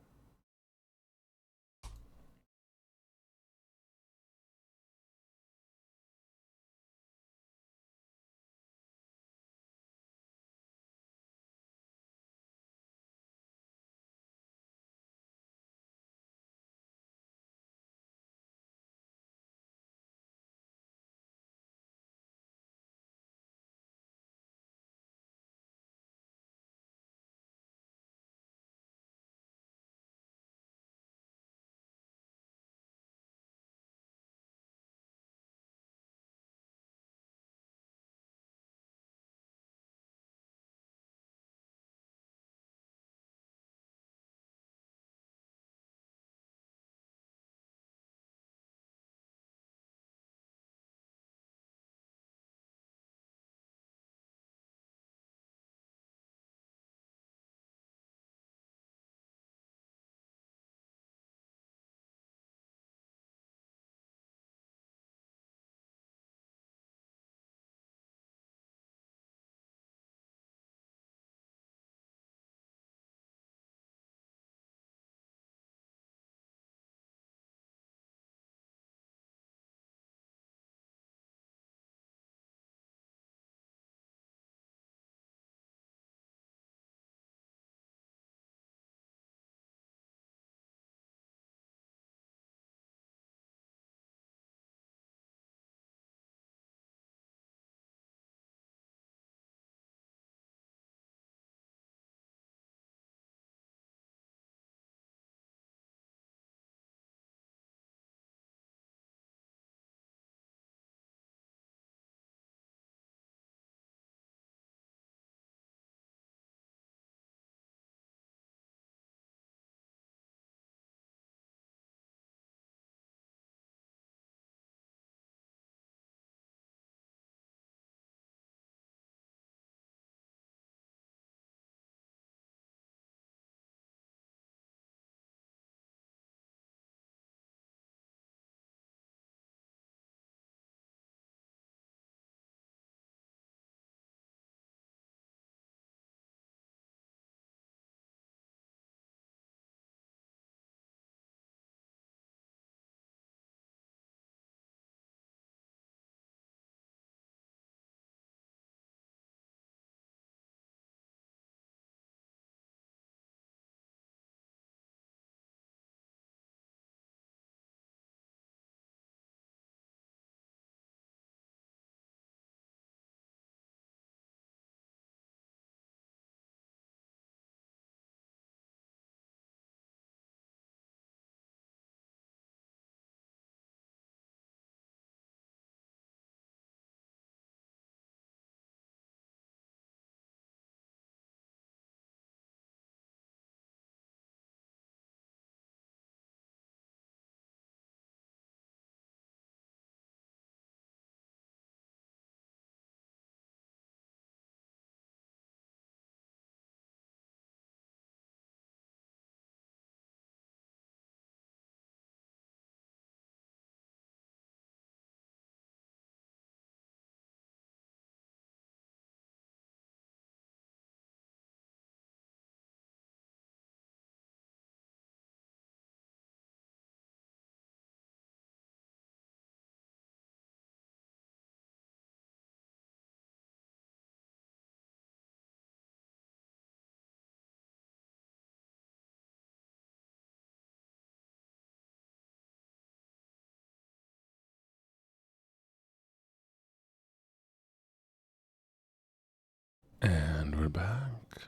we're back.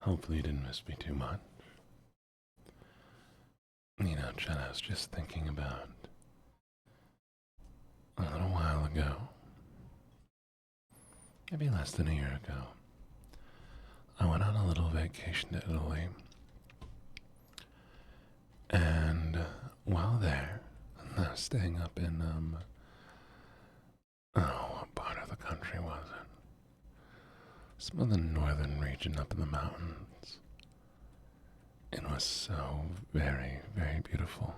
Hopefully you didn't miss me too much. You know, Jen, I was just thinking about a little while ago, maybe less than a year ago, I went on a little vacation to Italy. And while there, I was staying up in, what part of the country was it? Some of the northern region up in the mountains. It was so very, very beautiful.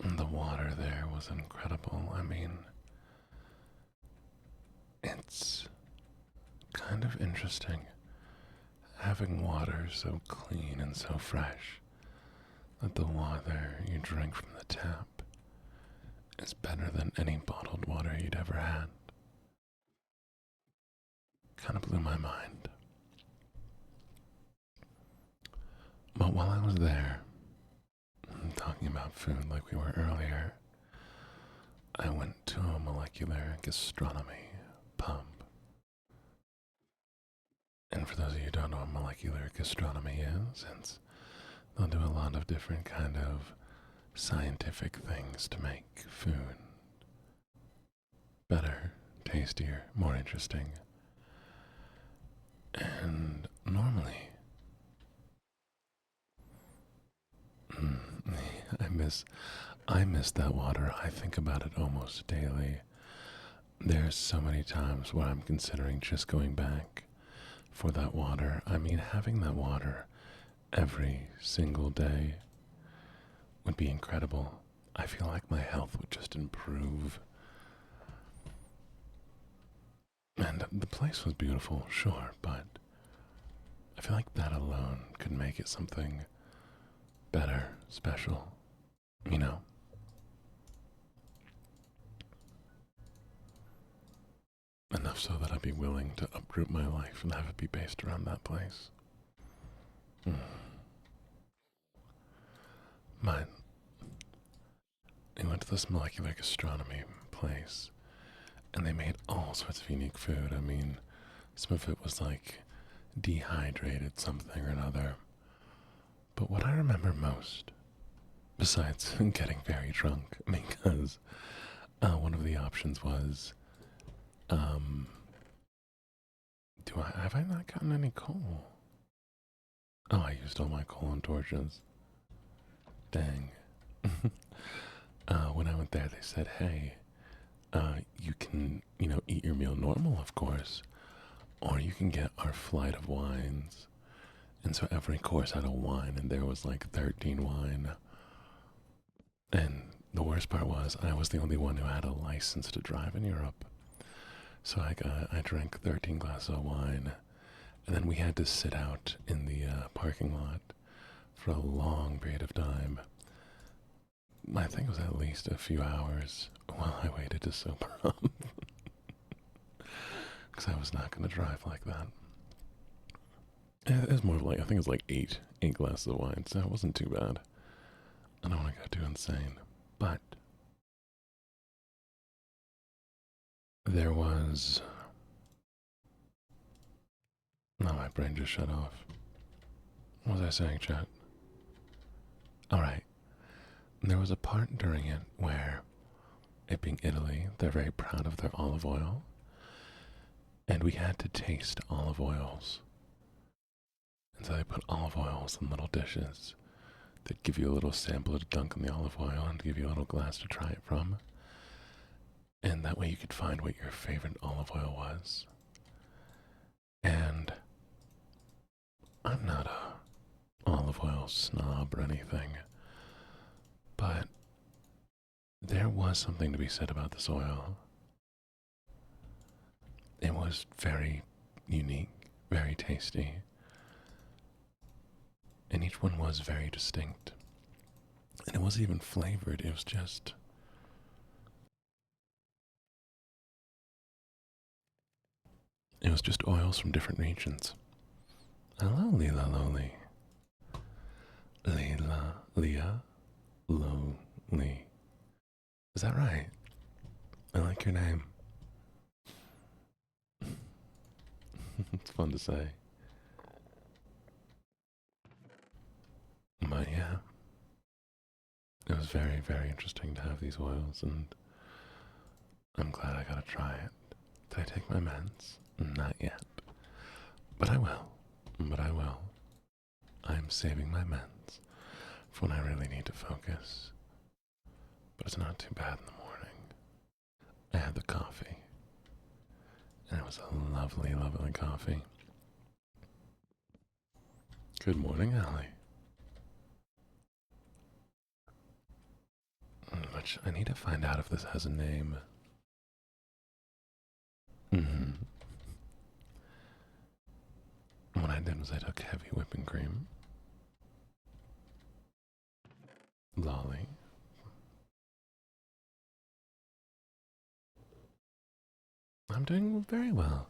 And the water there was incredible. I mean, it's kind of interesting having water so clean and so fresh that the water you drink from the tap is better than any bottled water you'd ever had. Kind of blew my mind. But while I was there, talking about food like we were earlier, I went to a molecular gastronomy pub. And for those of you who don't know what molecular gastronomy is, they'll do a lot of different kind of scientific things to make food better, tastier, more interesting. And normally, I miss that water. I think about it almost daily. There's so many times where I'm considering just going back for that water. I mean, having that water every single day would be incredible. I feel like my health would just improve. And the place was beautiful, sure, but I feel like that alone could make it something better, special, you know? Enough so that I'd be willing to uproot my life and have it be based around that place. But we went to this molecular gastronomy place, and they made all sorts of unique food. I mean, some of it was like dehydrated something or another. But what I remember most, besides getting very drunk, because one of the options was, have I not gotten any coal? Oh, I used all my coal and torches. Dang. When I went there, they said, hey, you can, eat your meal normal, of course, or you can get our flight of wines. And so every course had a wine, and there was like 13 wine. And the worst part was I was the only one who had a license to drive in Europe. So I drank 13 glasses of wine, and then we had to sit out in the parking lot for a long period of time. I think it was at least a few hours while I waited to sober up. Because I was not going to drive like that. It was more like, I think it was like eight glasses of wine, so it wasn't too bad. I don't want to go too insane. But there was... No, my brain just shut off. What was I saying, chat? Alright. There was a part during it where, it being Italy, they're very proud of their olive oil. And we had to taste olive oils. And so they put olive oils in little dishes. They'd give you a little sample to dunk in the olive oil and give you a little glass to try it from. And that way you could find what your favorite olive oil was. And I'm not a olive oil snob or anything, but there was something to be said about this oil. It was very unique, very tasty, and each one was very distinct. And it wasn't even flavored, it was just... It was just oils from different regions. Hello, Leela Loli. Leah Loli. Is that right? I like your name. It's fun to say. But yeah, it was very, very interesting to have these oils, and I'm glad I got to try it. Did I take my meds? Not yet. But I will. But I will. I'm saving my meds for when I really need to focus. But it's not too bad in the morning. I had the coffee. And it was a lovely, lovely coffee. Good morning, Allie. Which I need to find out if this has a name. What I did was I took heavy whipping cream, lolly, I'm doing very well.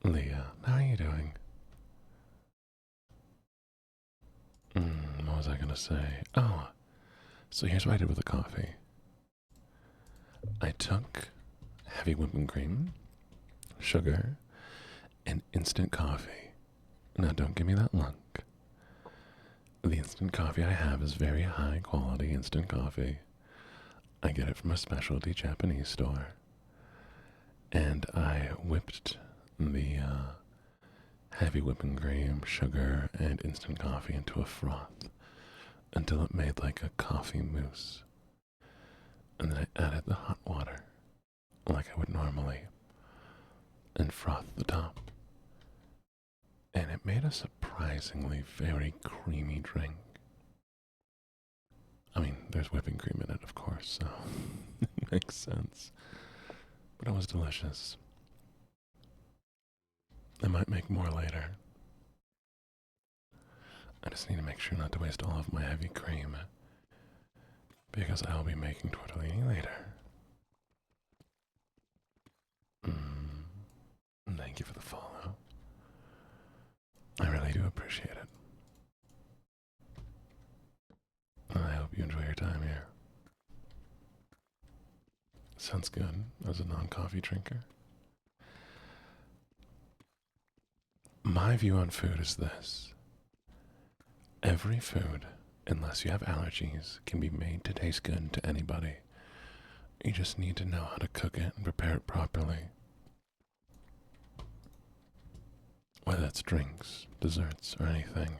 Leah, how are you doing? What was I gonna say? Oh, so here's what I did with the coffee. I took heavy whipping cream, sugar, and instant coffee. Now don't give me that look. The instant coffee I have is very high quality instant coffee. I get it from a specialty Japanese store. And I whipped the heavy whipping cream, sugar, and instant coffee into a froth until it made like a coffee mousse. And then I added the hot water, like I would normally, and frothed the top. And it made a surprisingly very creamy drink. I mean, there's whipping cream in it, of course, so it makes sense. But it was delicious. I might make more later. I just need to make sure not to waste all of my heavy cream, because I'll be making tortellini later. Thank you for the follow. I really do appreciate it. And I hope you enjoy your time here. Sounds good as a non-coffee drinker. My view on food is this. Every food, unless you have allergies, can be made to taste good to anybody. You just need to know how to cook it and prepare it properly. Whether it's drinks, desserts, or anything.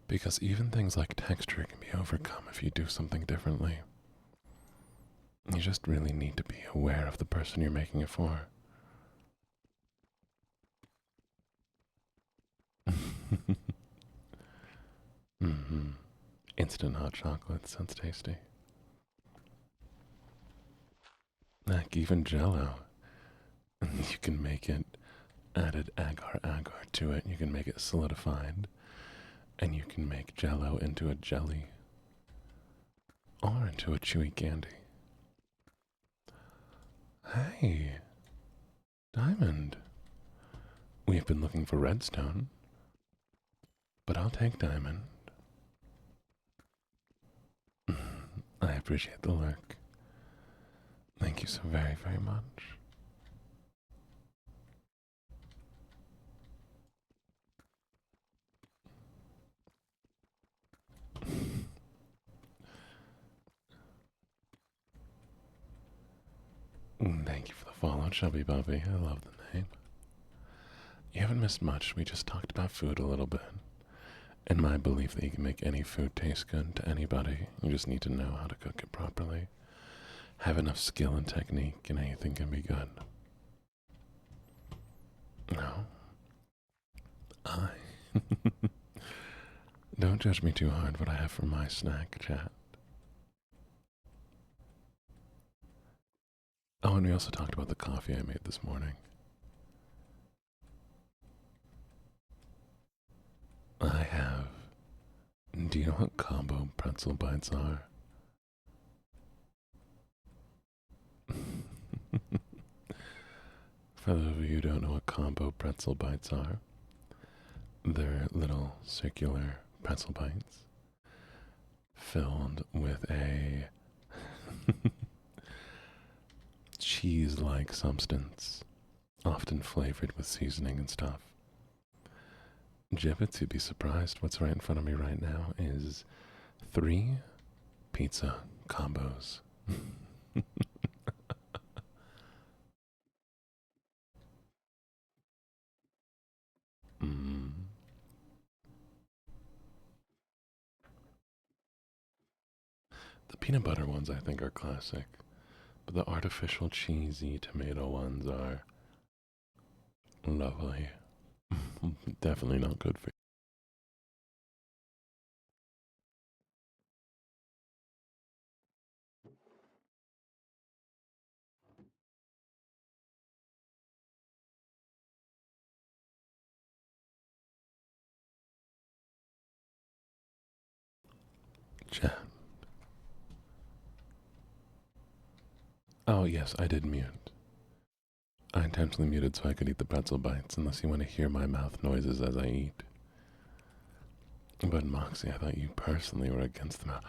Because even things like texture can be overcome if you do something differently. You just really need to be aware of the person you're making it for. Instant hot chocolate sounds tasty. Heck, even Jello. You can make it, added agar-agar to it, you can make it solidified, and you can make Jello into a jelly, or into a chewy candy. Hey, Diamond. We've been looking for redstone, but I'll take diamond. I appreciate the lurk. Thank you so very, very much. Thank you for the follow, Chubby Bubby. I love the name. You haven't missed much. We just talked about food a little bit. And my belief that you can make any food taste good to anybody. You just need to know how to cook it properly. Have enough skill and technique, and anything can be good. No. Don't judge me too hard what I have for my snack, chat. Oh, and we also talked about the coffee I made this morning. I have. Do you know what combo pretzel bites are? For those of you who don't know what combo pretzel bites are, they're little circular pretzel bites filled with a cheese-like substance often flavored with seasoning and stuff. Gibbets, you'd be surprised. What's right in front of me right now is 3 pizza combos. mm. The peanut butter ones I think are classic, but the artificial cheesy tomato ones are lovely. Definitely not good for you. Chat. Oh, yes, I did mute. I intentionally muted so I could eat the pretzel bites, unless you want to hear my mouth noises as I eat. But Moxie, I thought you personally were against the mouth.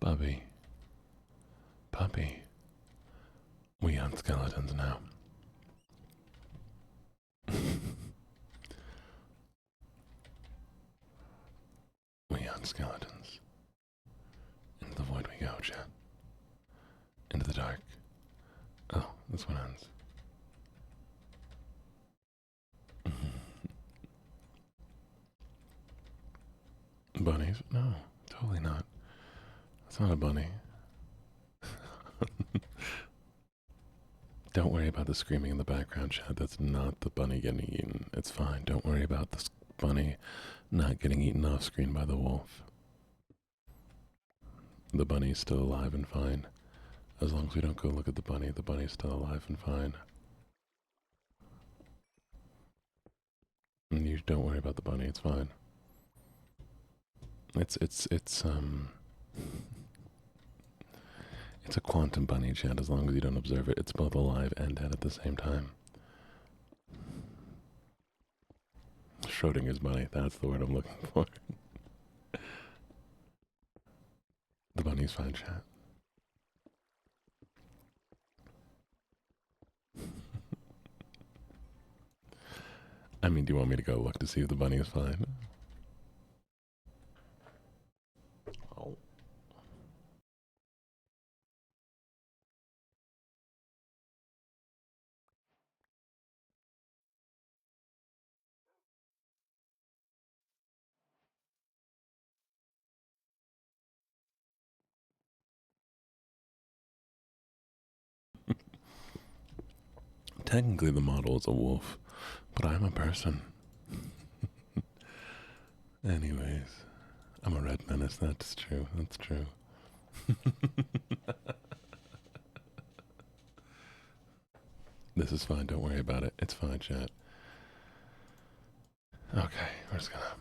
Bubby. Puppy. We on skeletons now. We on skeletons. Into the void we go, chat. Into the dark. Oh, this one ends. Bunnies? No, totally not. It's not a bunny. Don't worry about the screaming in the background, chat. That's not the bunny getting eaten. It's fine. Don't worry about the bunny not getting eaten off screen by the wolf. The bunny's still alive and fine. As long as we don't go look at the bunny's still alive and fine. And you don't worry about the bunny, it's fine. It's a quantum bunny, chat, as long as you don't observe it. It's both alive and dead at the same time. Schrodinger's bunny, that's the word I'm looking for. The bunny's fine, chat. I mean, do you want me to go look to see if the bunny is fine? Oh. Technically, the model is a wolf, but I'm a person. Anyways, I'm a red menace. That's true. That's true. This is fine. Don't worry about it. It's fine, chat. Okay, we're just gonna.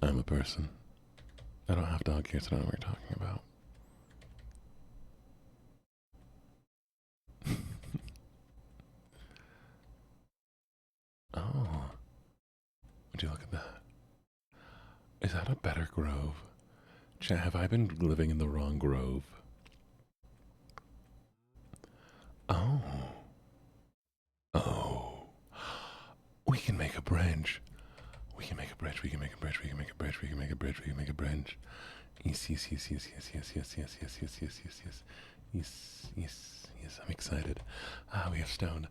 I'm a person. I don't have dog ears. I don't know what you're talking about. Oh. Would you look at that? Is that a better grove? Chat, have I been living in the wrong grove? Oh. Oh. We can make a bridge. We can make a bridge. We can make a bridge. We can make a bridge. We can make a bridge. We can make a bridge. Yes, yes, yes, yes, yes, yes, yes, yes, yes, yes, yes, yes, yes. Yes, yes, yes, I'm excited. Ah, we have stone.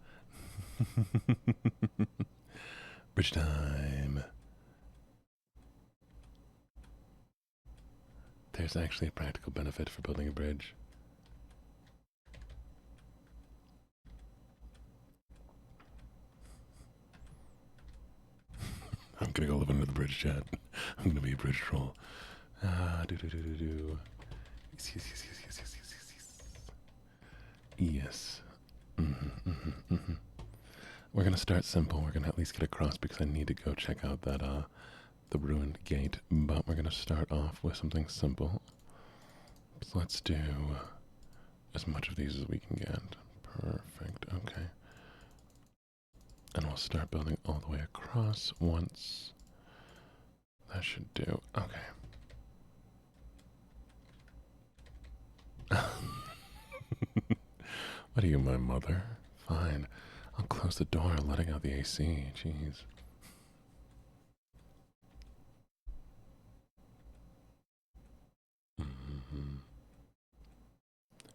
Bridge time. There's actually a practical benefit for building a bridge. I'm gonna go live under the bridge, chat. I'm gonna be a bridge troll. Do. Yes, yes, yes, yes, yes, yes, yes, yes, yes. Yes. We're gonna start simple. We're gonna at least get across because I need to go check out that the ruined gate. But we're gonna start off with something simple. So let's do as much of these as we can get. Perfect. Okay. And we'll start building all the way across once. That should do. Okay. What are you, my mother? Fine. I'll close the door, letting out the AC. Jeez. Mm-hmm.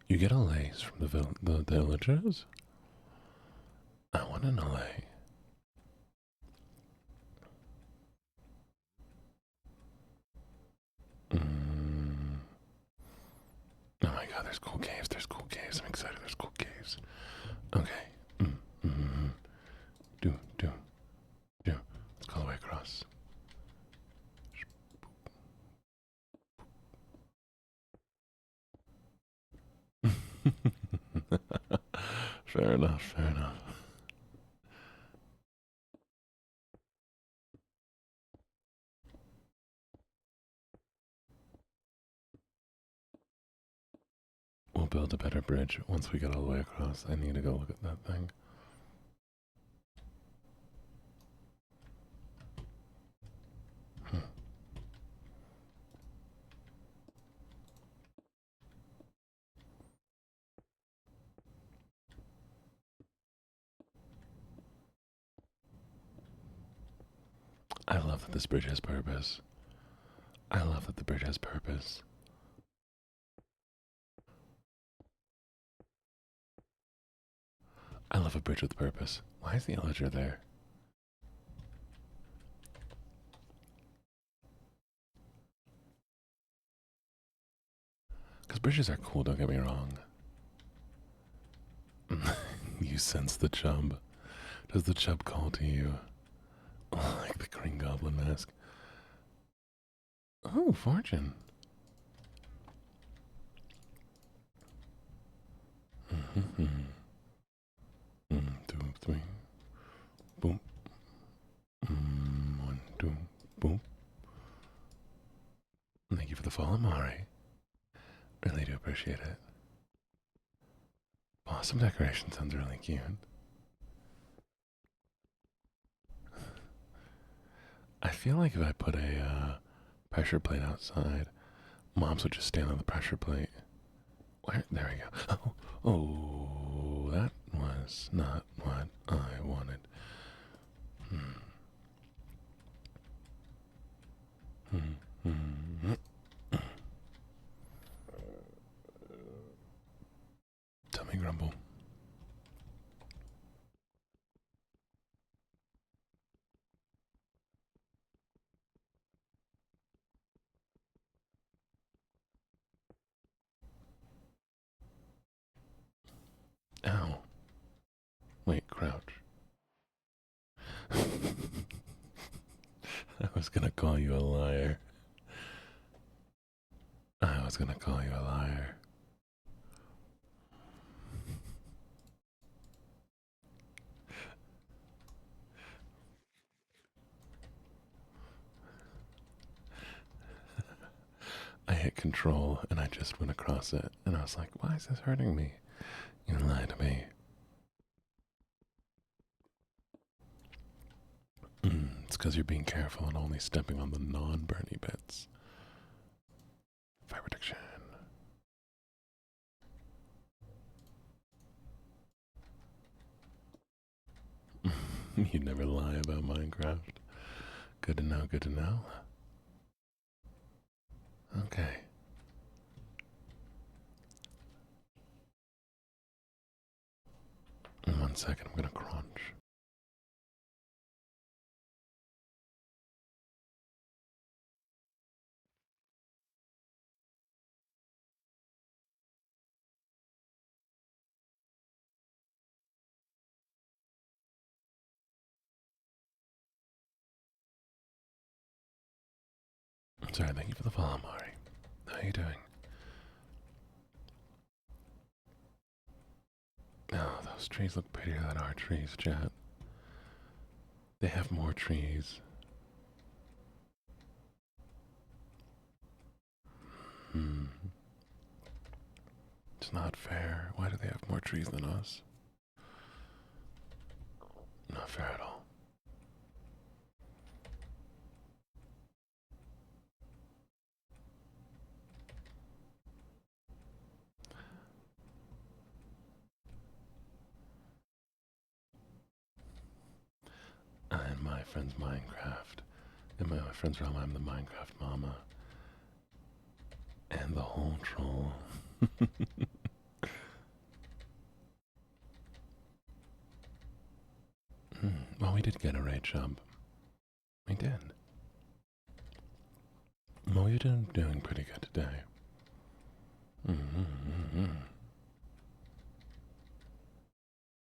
You get a lace from the villagers? I want an LA. Mm. Oh my god, there's cool caves. There's cool caves. I'm excited. There's cool caves. Okay. Do. Let's go all the way across. Fair enough. Fair enough. We'll build a better bridge once we get all the way across. I need to go look at that thing. I love that this bridge has purpose. I love that the bridge has purpose. I love a bridge with purpose. Why is the illager there? Because bridges are cool, don't get me wrong. You sense the chub. Does the chub call to you? Like the Green Goblin mask. Oh, fortune. 2, 3. Boom. 1, 2. Boom. Thank you for the follow, Mari. Really do appreciate it. Awesome decoration sounds really cute. I feel like if I put a pressure plate outside, moms would just stand on the pressure plate. Where? There we go. Oh, that was not what I wanted. Tummy grumble. Ow. Wait, crouch. I was gonna call you a liar. I was gonna call you a liar. I hit control and I just went across it, and I was like, why is this hurting me? You lied to me. It's because you're being careful and only stepping on the non-burny bits. Fire protection. You never lie about Minecraft. Good to know, good to know. Okay. In 1 second, I'm gonna crunch. Sorry, thank you for the follow, Mari. How are you doing? Oh, those trees look prettier than our trees, chat. They have more trees. It's not fair. Why do they have more trees than us? Not fair at all. I'm my friend's Minecraft. In my friend's realm, I'm the Minecraft mama. And the whole troll. Well, we did get a raid job. We did. Well, you're doing pretty good today.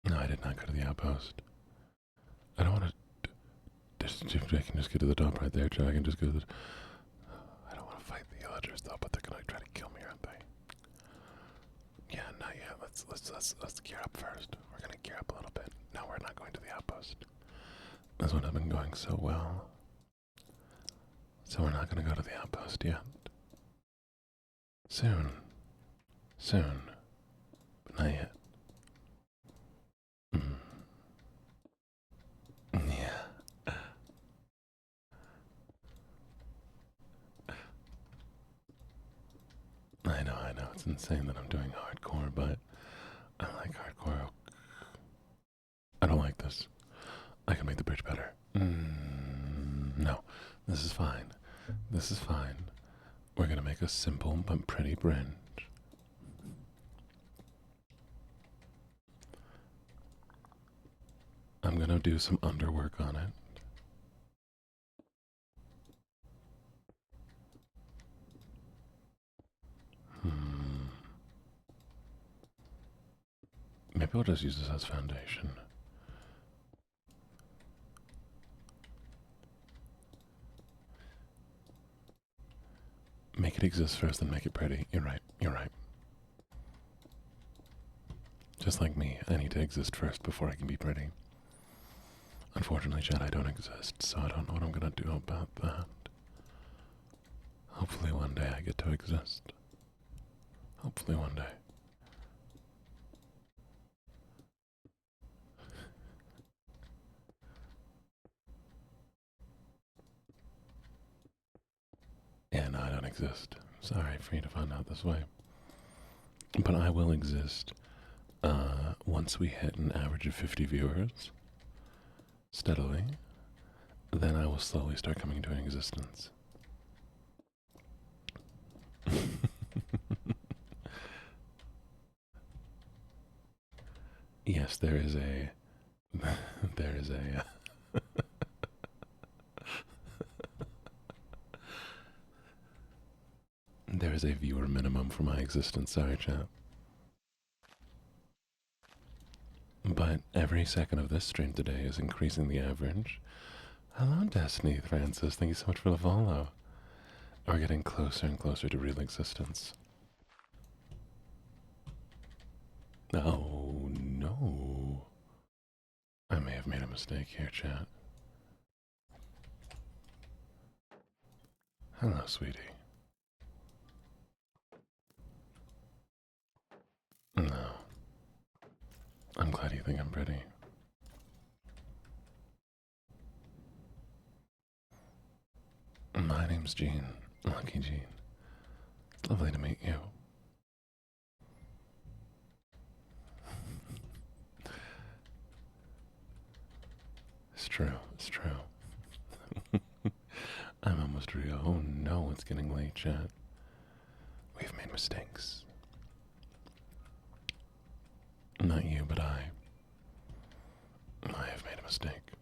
No, I did not go to the outpost. I don't want to. I can just get to the top right there, Joe. I can just go to the. I don't want to fight the villagers though, but they're gonna try to kill me, aren't they? Yeah, not yet. Let's gear up first. We're gonna gear up a little bit. No, we're not going to the outpost. This one has been going so well. So we're not gonna go to the outpost yet. Soon. Soon. But not yet. Yeah. I know. It's insane that I'm doing hardcore, but I like hardcore. I don't like this. I can make the bridge better. No, this is fine. This is fine. We're gonna make a simple but pretty bridge. I'm gonna do some underwork on it. Maybe we'll just use this as foundation. Make it exist first, then make it pretty. You're right. Just like me, I need to exist first before I can be pretty. Unfortunately, Chad, I don't exist, so I don't know what I'm gonna do about that. Hopefully one day I get to exist. Hopefully one day. Yeah, no, I don't exist. Sorry for you to find out this way. But I will exist once we hit an average of 50 viewers steadily. Then I will slowly start coming into existence. Yes, there is a there is a viewer minimum for my existence. Sorry, chat. But every second of this stream today is increasing the average. Hello, Destiny Francis. Thank you so much for the follow. We're getting closer and closer to real existence. Oh, no. I may have made a mistake here, chat. Hello, sweetie. No. I'm glad you think I'm pretty. My name's Gene. LuckyJene. It's lovely to meet you. It's true. I'm almost real. Oh no, it's getting late, chat. We've made mistakes. Not you, but I. I have made a mistake.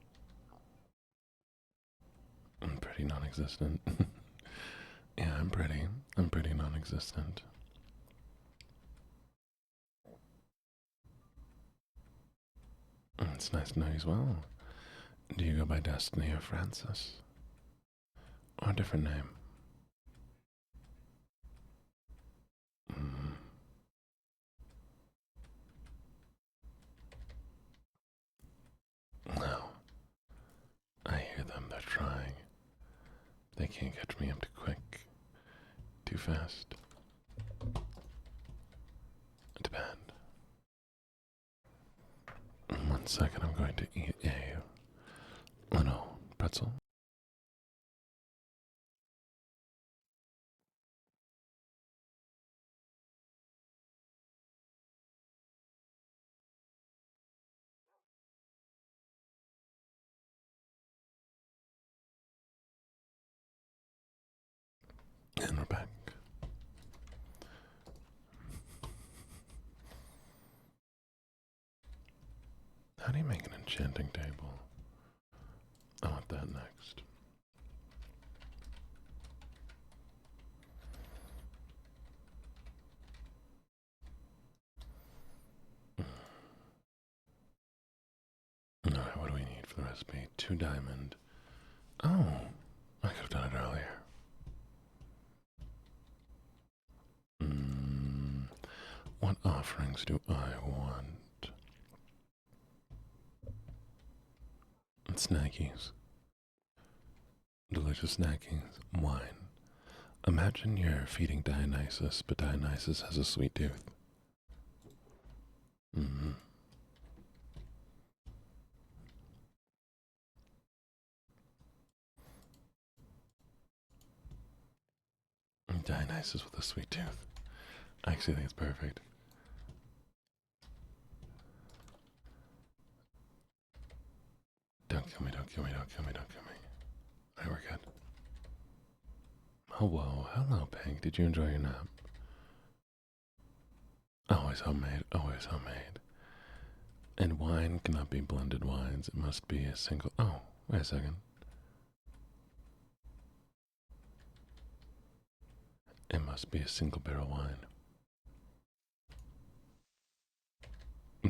I'm pretty non-existent. Yeah, I'm pretty non-existent. It's nice to know you as well. Do you go by Destiny or Francis? Or a different name? No. I hear them, they're trying. They can't catch me up too quick. Too fast. It depends. 1 second, I'm going to eat a pretzel. And we're back. How do you make an enchanting table? I want that next. Alright, what do we need for the recipe? 2 diamond. Oh, I could have done it earlier. What offerings do I want? Snackies. Delicious snackies. Wine. Imagine you're feeding Dionysus, but Dionysus has a sweet tooth. Dionysus with a sweet tooth. I actually think it's perfect. Don't kill me, don't kill me, don't kill me, don't kill me. Alright, we're good. Hello, hello, Pink. Did you enjoy your nap? Always homemade, always homemade. And wine cannot be blended wines. It must be a single. Oh, wait a second. It must be a single barrel wine.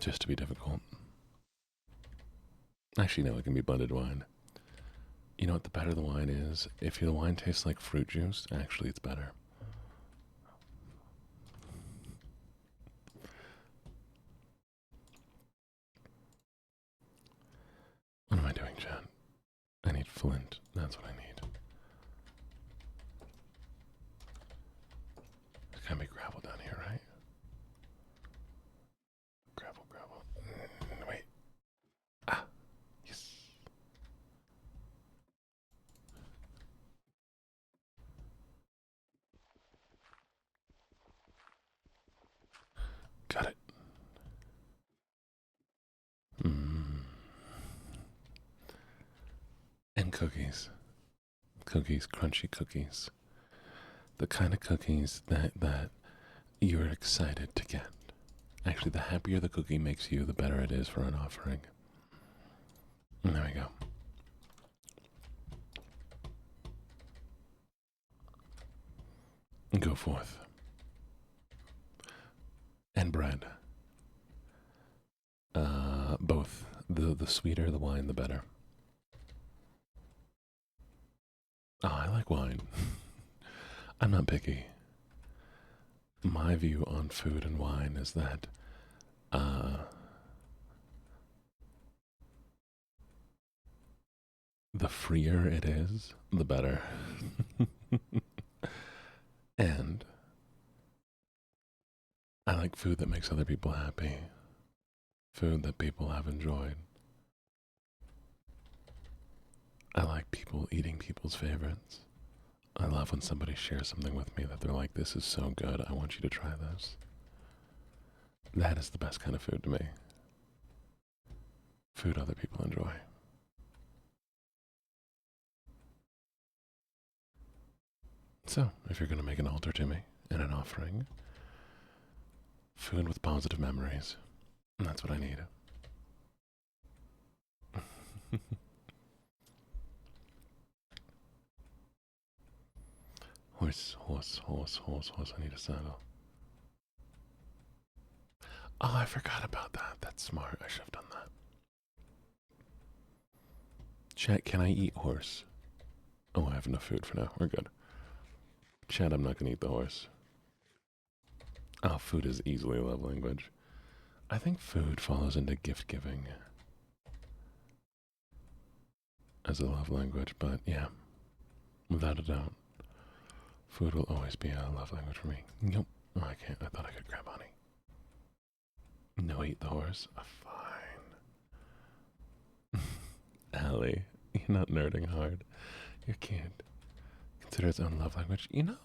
Just to be difficult. Actually, no, it can be blended wine. You know what the better the wine is? If the wine tastes like fruit juice, actually it's better. What am I doing, Chad? I need flint. That's what I need. There's gotta be gravel down here, right? Gravel, gravel. Wait. Ah, yes. Got it. And cookies. Cookies, crunchy cookies. The kind of cookies that you're excited to get. Actually, the happier the cookie makes you, the better it is for an offering. And there we go. Go forth. And bread. Both. The sweeter the wine, the better. Oh, I like wine. I'm not picky. My view on food and wine is that the freer it is, the better. And I like food that makes other people happy. Food that people have enjoyed. I like people eating people's favorites. I love when somebody shares something with me that they're like, this is so good, I want you to try this. That is the best kind of food to me. Food other people enjoy. So, if you're going to make an altar to me and an offering, food with positive memories, that's what I need. Horse, horse, horse, horse, horse, I need a saddle. Oh, I forgot about that. That's smart. I should have done that. Chat, can I eat horse? Oh, I have enough food for now. We're good. Chat, I'm not going to eat the horse. Oh, food is easily a love language. I think food follows into gift giving as a love language, but yeah, without a doubt, food will always be a love language for me. Nope. Oh, I can't. I thought I could grab honey. No, eat the horse. Fine. Allie, You're not nerding hard. Your kid consider its own love language. You know,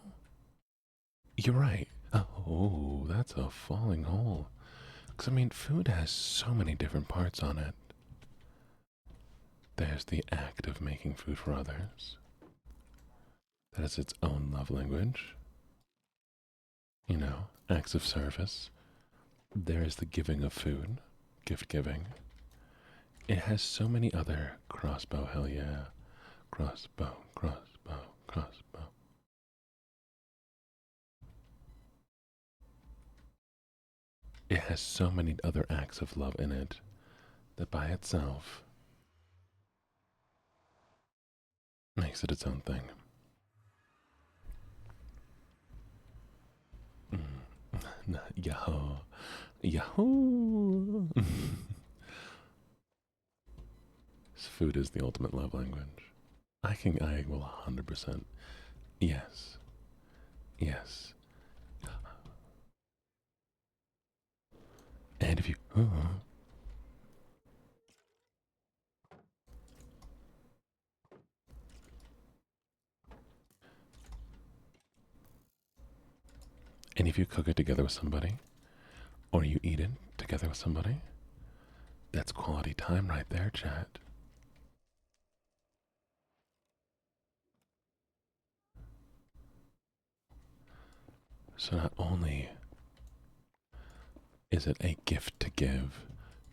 you're right. Oh, that's a falling hole. Because, I mean, food has so many different parts on it. There's the act of making food for others. That is its own love language. You know, acts of service. There is the giving of food, gift giving. It has so many other crossbow, hell yeah. Crossbow, crossbow, crossbow. It has so many other acts of love in it that by itself makes it its own thing. Yahoo. Yahoo. Food is the ultimate love language. I will 100%. Yes. Yes. And if you. And if you cook it together with somebody, or you eat it together with somebody, that's quality time right there, chat. So not only is it a gift to give,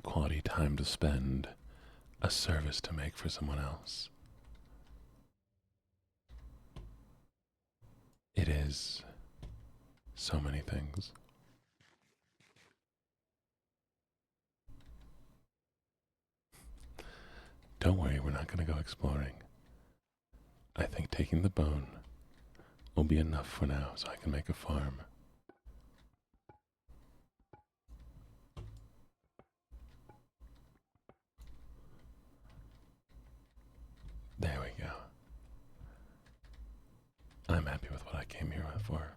quality time to spend, a service to make for someone else, it is so many things. Don't worry, we're not going to go exploring. I think taking the bone will be enough for now so I can make a farm. There we go. I'm happy with what I came here for.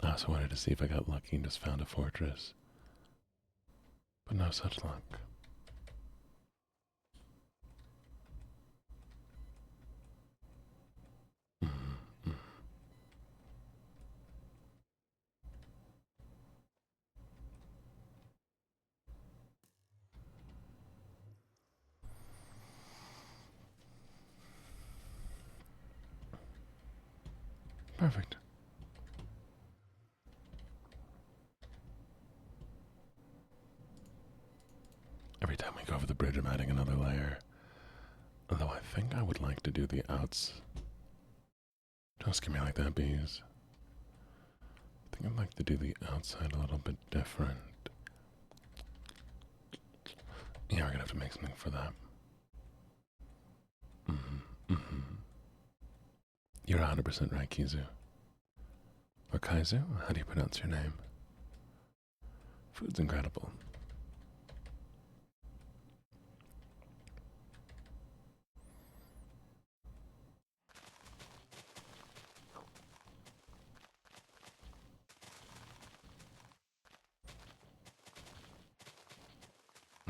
I also wanted to see if I got lucky and just found a fortress. But no such luck. Perfect. Every time we go over the bridge, I'm adding another layer. Although I think I would like to do the outs. Don't scare me like that, bees. I think I'd like to do the outside a little bit different. Yeah, we're gonna have to make something for that. You're 100% right, Kizu. Or Kaizu? How do you pronounce your name? Food's incredible.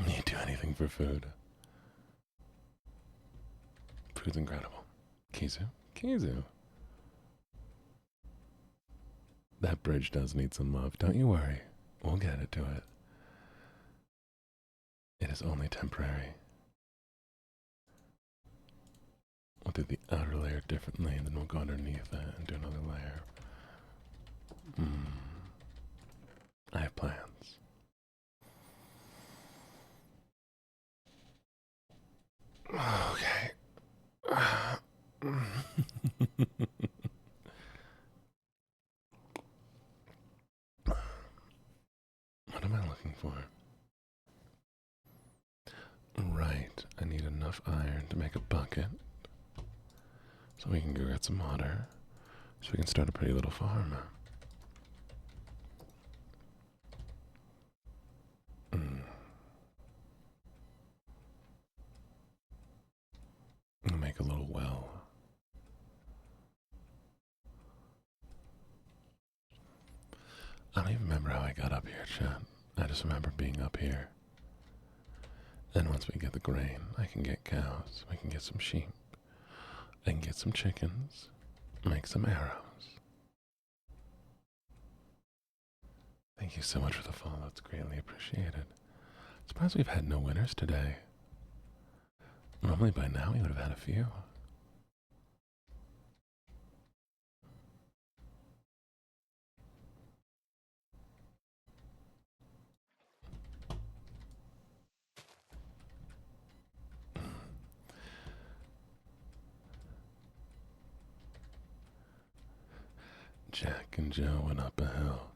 You do anything for food. Food's incredible. Kizu? Kizu. That bridge does need some love. Don't you worry. We'll get it to it. It is only temporary. We'll do the outer layer differently, and then we'll go underneath it and do another layer. I have plans. Okay. What am I looking for? Right, I need enough iron to make a bucket. So we can go get some water. So we can start a pretty little farm. We'll make a little well. I don't even remember how I got up here, chat. I just remember being up here. And once we get the grain, I can get cows, we can get some sheep, I can get some chickens, make some arrows. Thank you so much for the follow, it's greatly appreciated. Surprised we've had no winners today. Normally by now we would have had a few. Jack and Joe went up a hill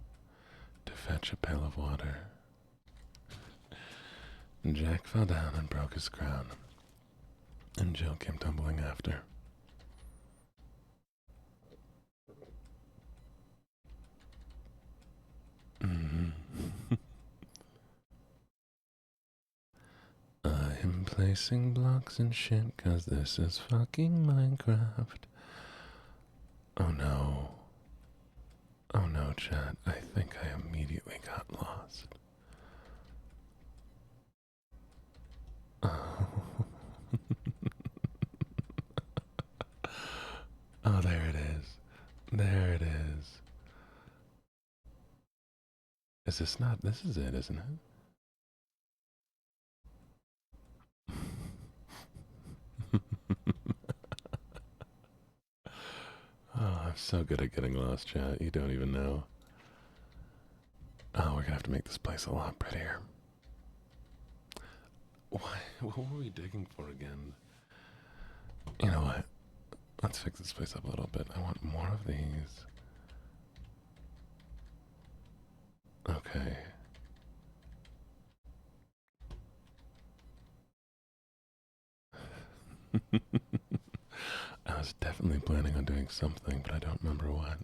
to fetch a pail of water. Jack fell down and broke his crown, and Joe came tumbling after. I'm placing blocks and shit 'cause this is fucking Minecraft. Oh no. Oh no, chat. I think I immediately got lost. Oh. Oh, there it is. There it is. Is this not? This is it, isn't it? Oh, I'm so good at getting lost, chat. You don't even know. Oh, we're gonna have to make this place a lot prettier. Why? What were we digging for again? You know what? Let's fix this place up a little bit. I want more of these. Okay. I was definitely planning on doing something, but I don't remember what.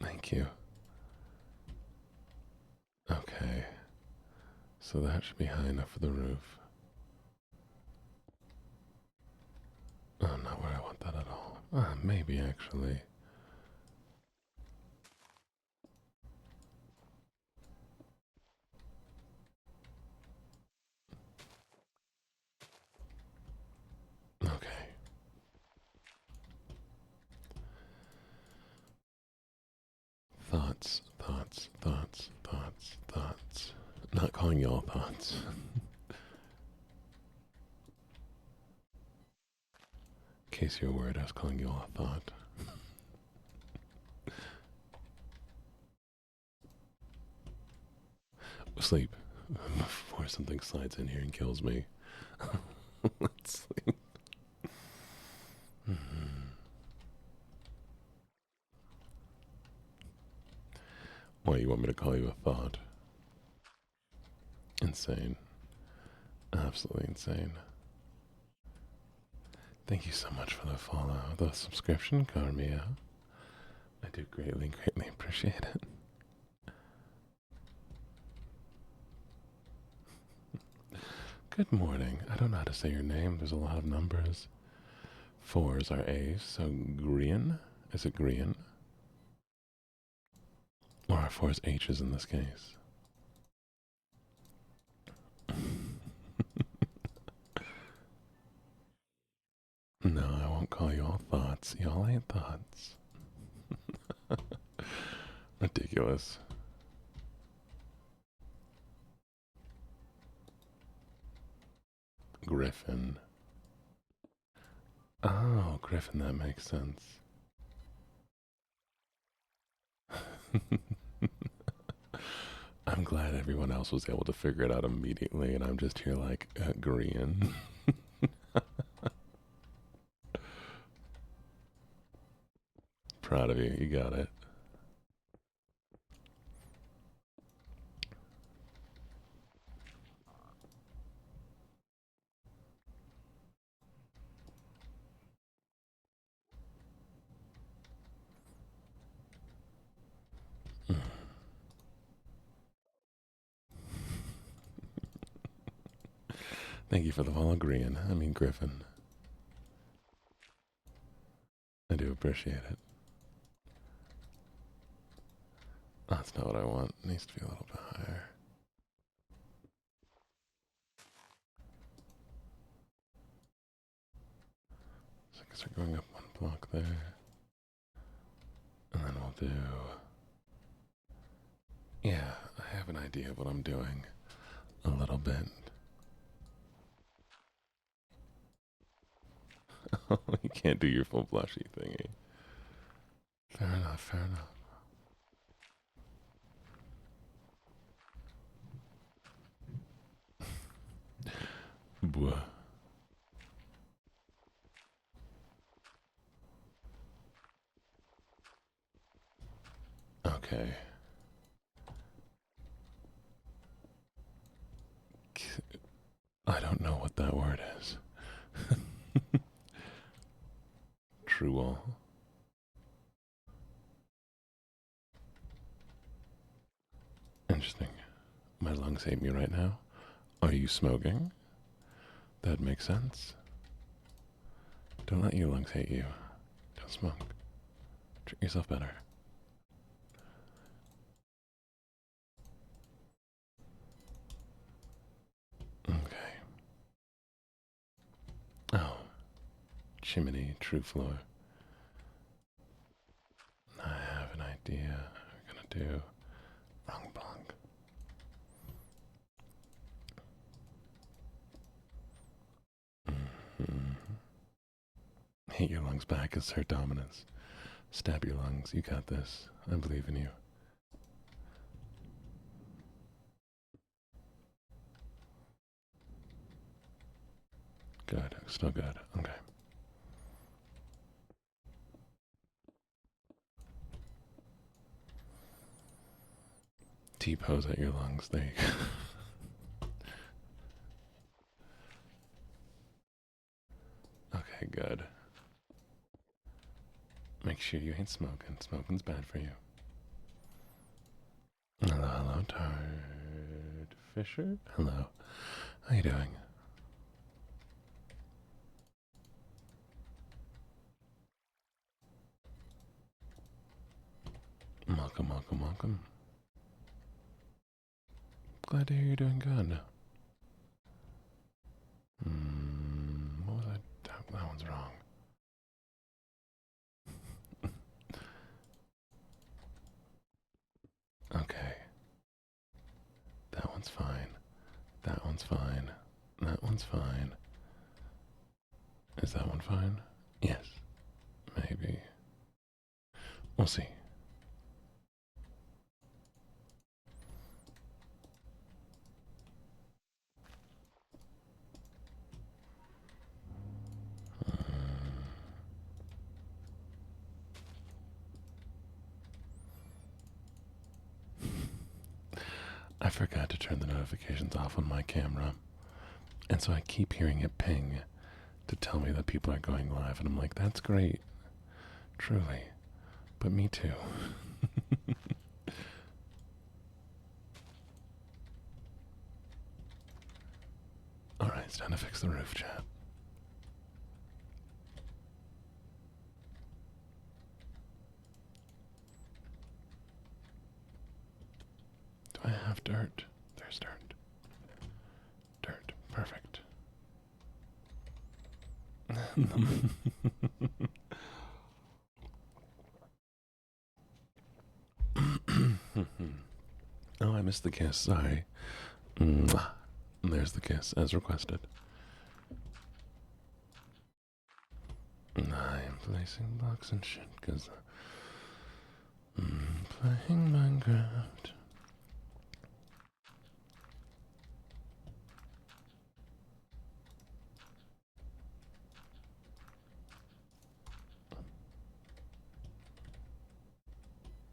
Thank you. Okay. So that should be high enough for the roof. Oh, not where I want that at all. Maybe actually. Okay. Thoughts, thoughts, thoughts, thoughts, thoughts. Not calling y'all thoughts. In case you're worried, I was calling you all a thought. Sleep. Before something slides in here and kills me. Let's sleep. Why, you want me to call you a thought? Insane. Absolutely insane. Thank you so much for the follow, the subscription, Carmia. I do greatly, greatly appreciate it. Good morning. I don't know how to say your name. There's a lot of numbers. 4s are A's, so Grian? Is it Grian? Or are 4's H's in this case? No, I won't call you all thoughts. Y'all ain't thoughts. Ridiculous. Griffin. Oh, Griffin, that makes sense. I'm glad everyone else was able to figure it out immediately, and I'm just here like, green. Proud of you, you got it. Thank you for the follow, Grian. I mean, Griffin. I do appreciate it. That's not what I want. It needs to be a little bit higher. So going up one block there. And then we'll do... Yeah, I have an idea of what I'm doing. A little bit. You can't do your full blushy thingy. Fair enough, fair enough. Buh. Okay. I don't know what that word is. True wall. Interesting. My lungs hate me right now. Are you smoking? That makes sense. Don't let your lungs hate you. Don't smoke. Treat yourself better. Okay. Oh. Chimney, true floor. I have an idea. We're gonna do wrong block. Hit your lungs back, assert dominance. Stab your lungs. You got this. I believe in you. Good. Still good. Okay. T-pose at your lungs. There you go. Okay, good. Make sure you ain't smoking. Smoking's bad for you. Hello, hello, Tard Fisher. Hello. How you doing? Welcome, welcome, welcome. Glad to hear you're doing good. What was I? That one's wrong. Okay. That one's fine. That one's fine. That one's fine. Is that one fine? Yes. Maybe. We'll see. I forgot to turn the notifications off on my camera, and so I keep hearing it ping to tell me that people are going live, and I'm like, that's great, truly, but me too. Alright, it's time to fix the roof, chat. Do I have dirt? There's dirt. Dirt. Perfect. Oh, I missed the kiss. Sorry. Mwah. There's the kiss, as requested. I am placing blocks and shit, because I'm playing Minecraft.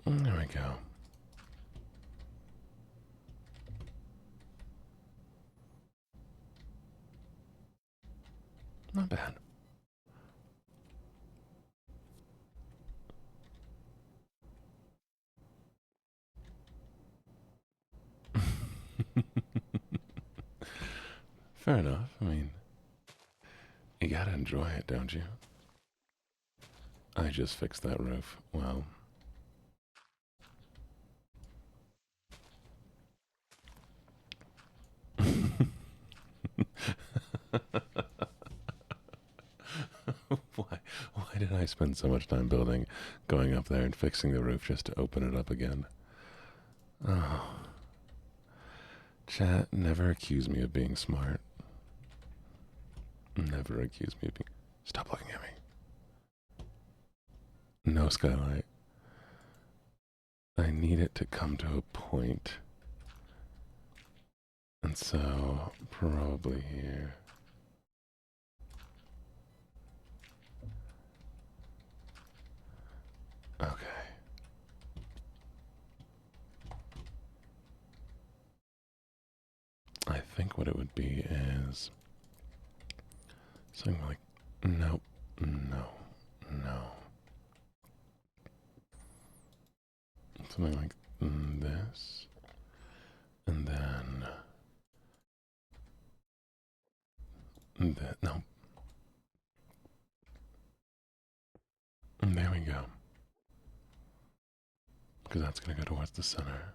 There we go. Not bad. Fair enough. I mean, you gotta enjoy it, don't you? I just fixed that roof. Well. Why? Why did I spend so much time building, going up there and fixing the roof just to open it up again? Oh. Chat, never accuse me of being smart. Never accuse me of being... Stop looking at me. No skylight. I need it to come to a point. And so, probably here. Okay. I think what it would be is something like, nope, no, no. Something like this, and then that, no. And there we go. Because that's going to go towards the center.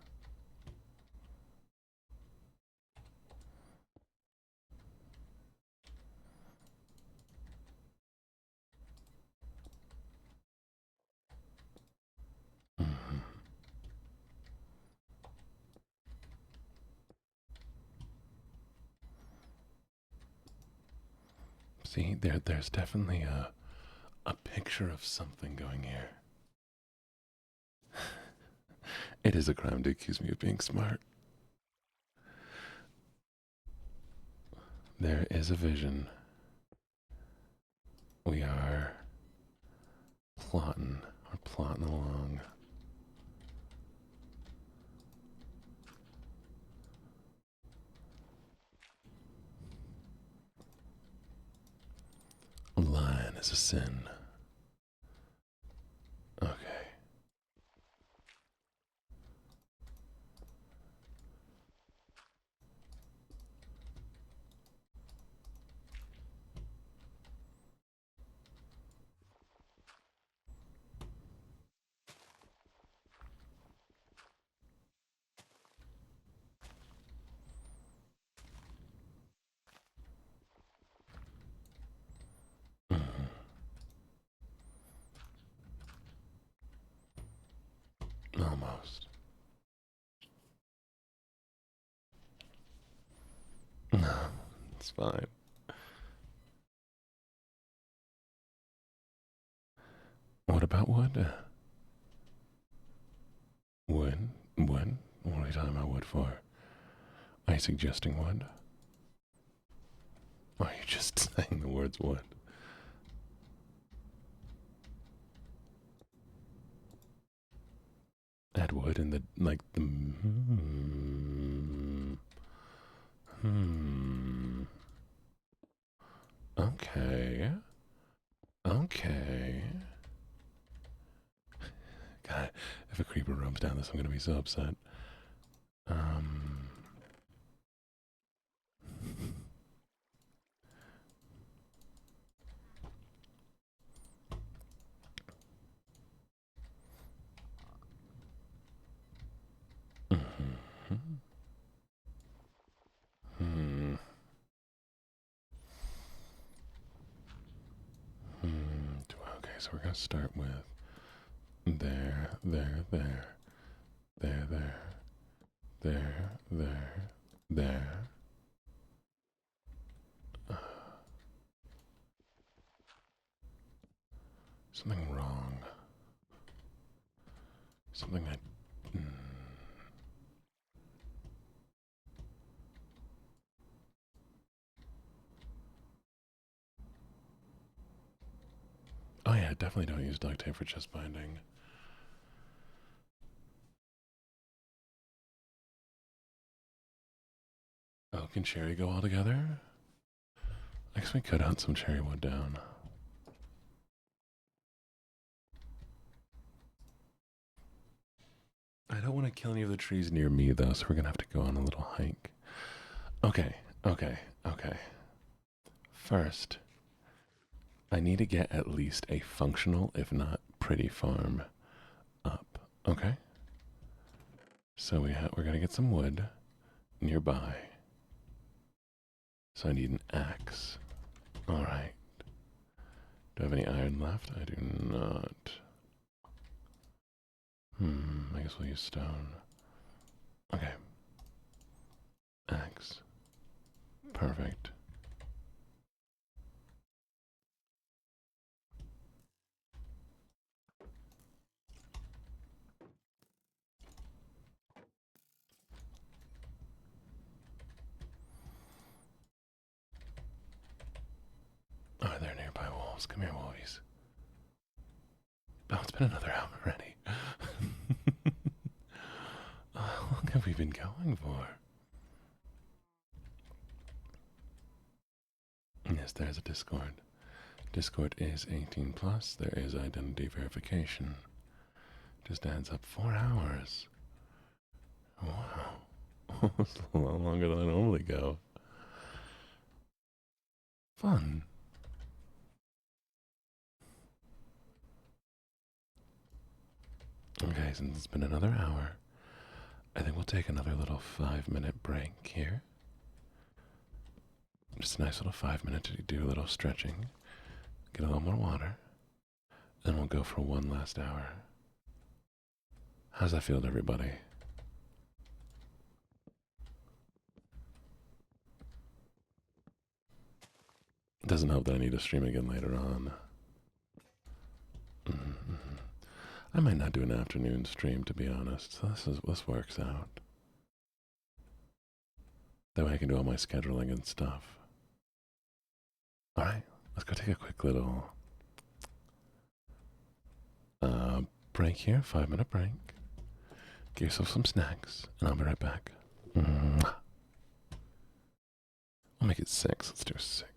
See, there's definitely a picture of something going here. It is a crime to accuse me of being smart. There is a vision. We are plotting along. Lying is a sin. Okay. Almost. No, it's fine. What about wood? Wood? Wood? What are you talking about wood for? Are you suggesting wood? Or are you just saying the words wood? Add wood in the, like, the... Okay. Okay. God, if a creeper roams down this, I'm gonna be so upset. Okay, so we're gonna start with there, there, there, there, there, there, there, there. Something wrong. Something I... Oh yeah, definitely don't use duct tape for chest binding. Oh, can cherry go all together? I guess we could hunt some cherry wood down. I don't want to kill any of the trees near me, though, so we're going to have to go on a little hike. Okay. First, I need to get at least a functional, if not pretty farm up. Okay? So we're going to get some wood nearby. So I need an axe. Alright. Do I have any iron left? I do not. I guess we'll use stone. Okay. Axe. Perfect. Oh, they're nearby wolves. Come here, wolvies. Oh, it's been another hour already. How long have we been going for? Yes, there's a Discord. Discord is 18 plus. There is identity verification. Just adds up 4 hours. Wow. It's a lot longer than I normally go. Fun. Okay, since it's been another hour, I think we'll take another little 5-minute break here. Just a nice little 5 minutes to do a little stretching, get a little more water, and we'll go for one last hour. How's that feel to everybody? It doesn't help that I need to stream again later on. I might not do an afternoon stream, to be honest. So this works out. That way I can do all my scheduling and stuff. Alright, let's go take a quick little break here, 5-minute break. Get yourself some snacks, and I'll be right back. I'll make it 6. Let's do 6.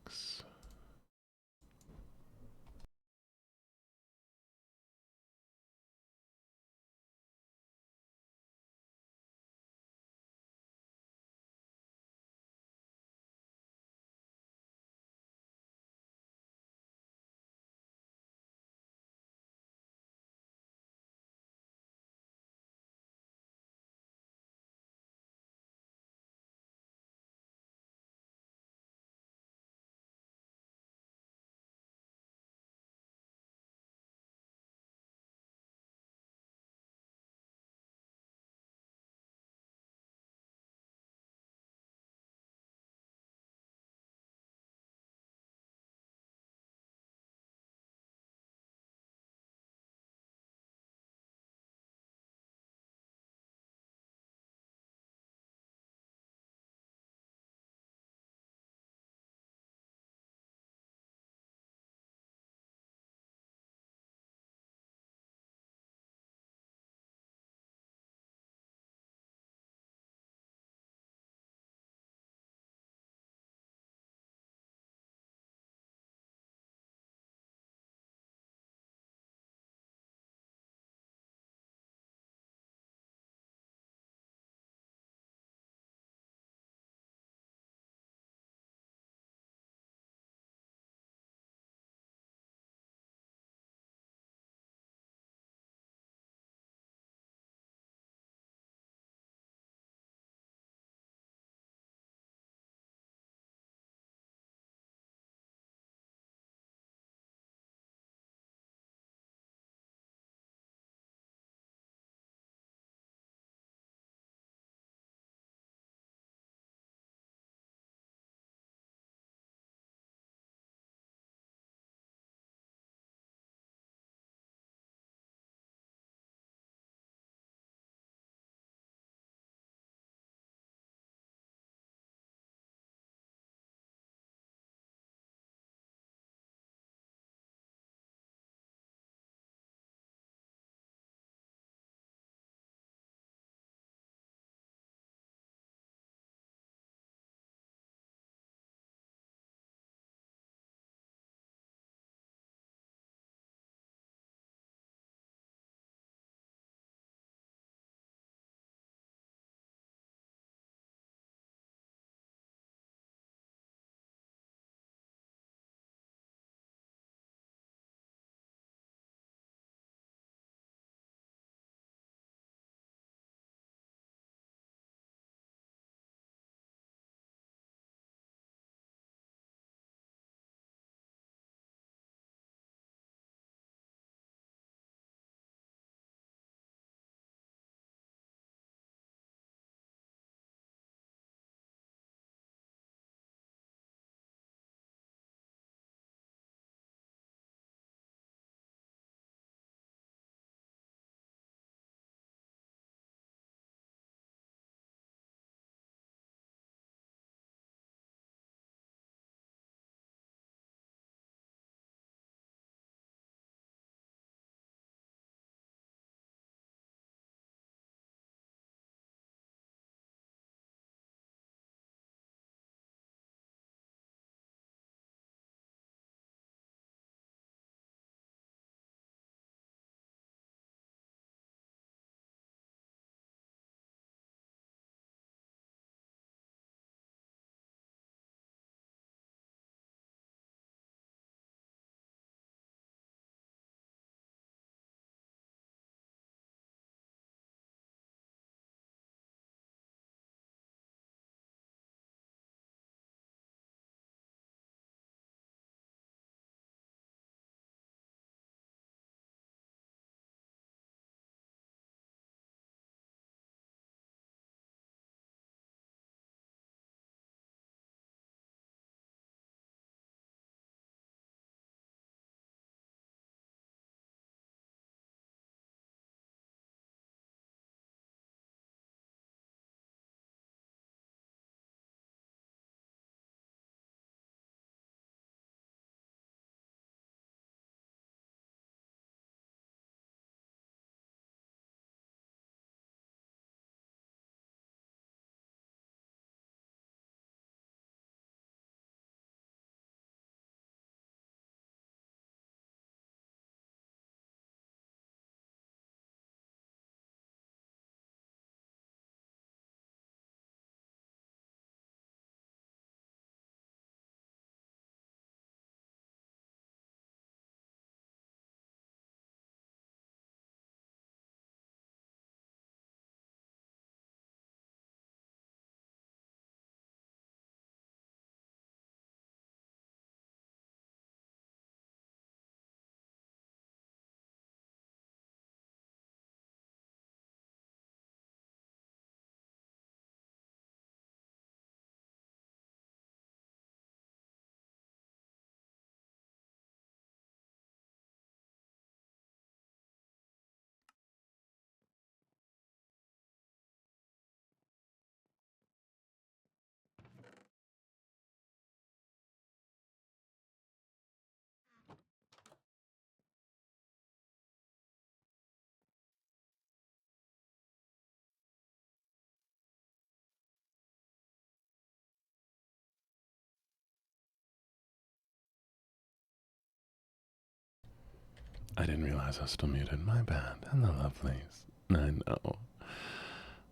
I didn't realize I was still muted. My bad. Hello, lovelies.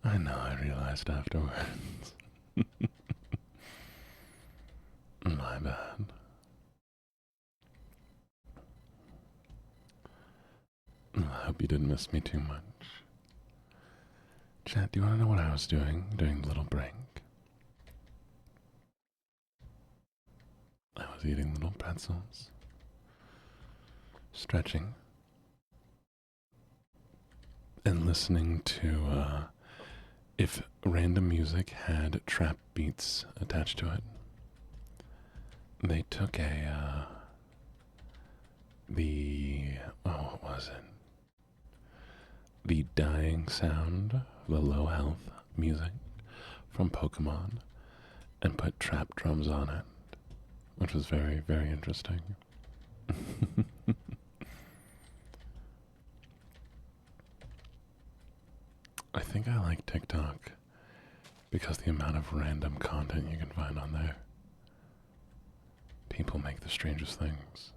I know. I realized afterwards. My bad. I hope you didn't miss me too much. Chat, do you want to know what I was doing during the little break? I was eating little pretzels, stretching, and listening to, if random music had trap beats attached to it. They took what was it? The dying sound, the low health music from Pokemon, and put trap drums on it, which was very, very interesting. I think I like TikTok because the amount of random content you can find on there. People make the strangest things.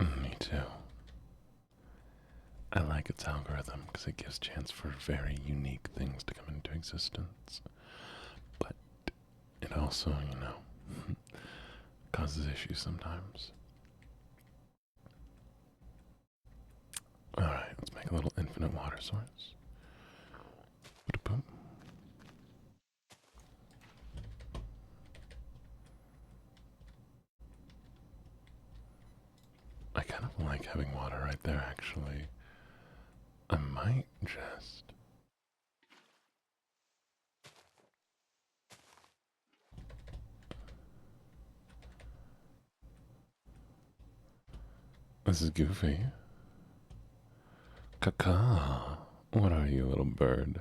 Me too. I like its algorithm because it gives chance for very unique things to come into existence. But it also, causes issues sometimes. Alright, let's make a little infinite water source. Boom. I kind of like having water right there, actually. I might just... This is Goofy. Caca. What are you, little bird?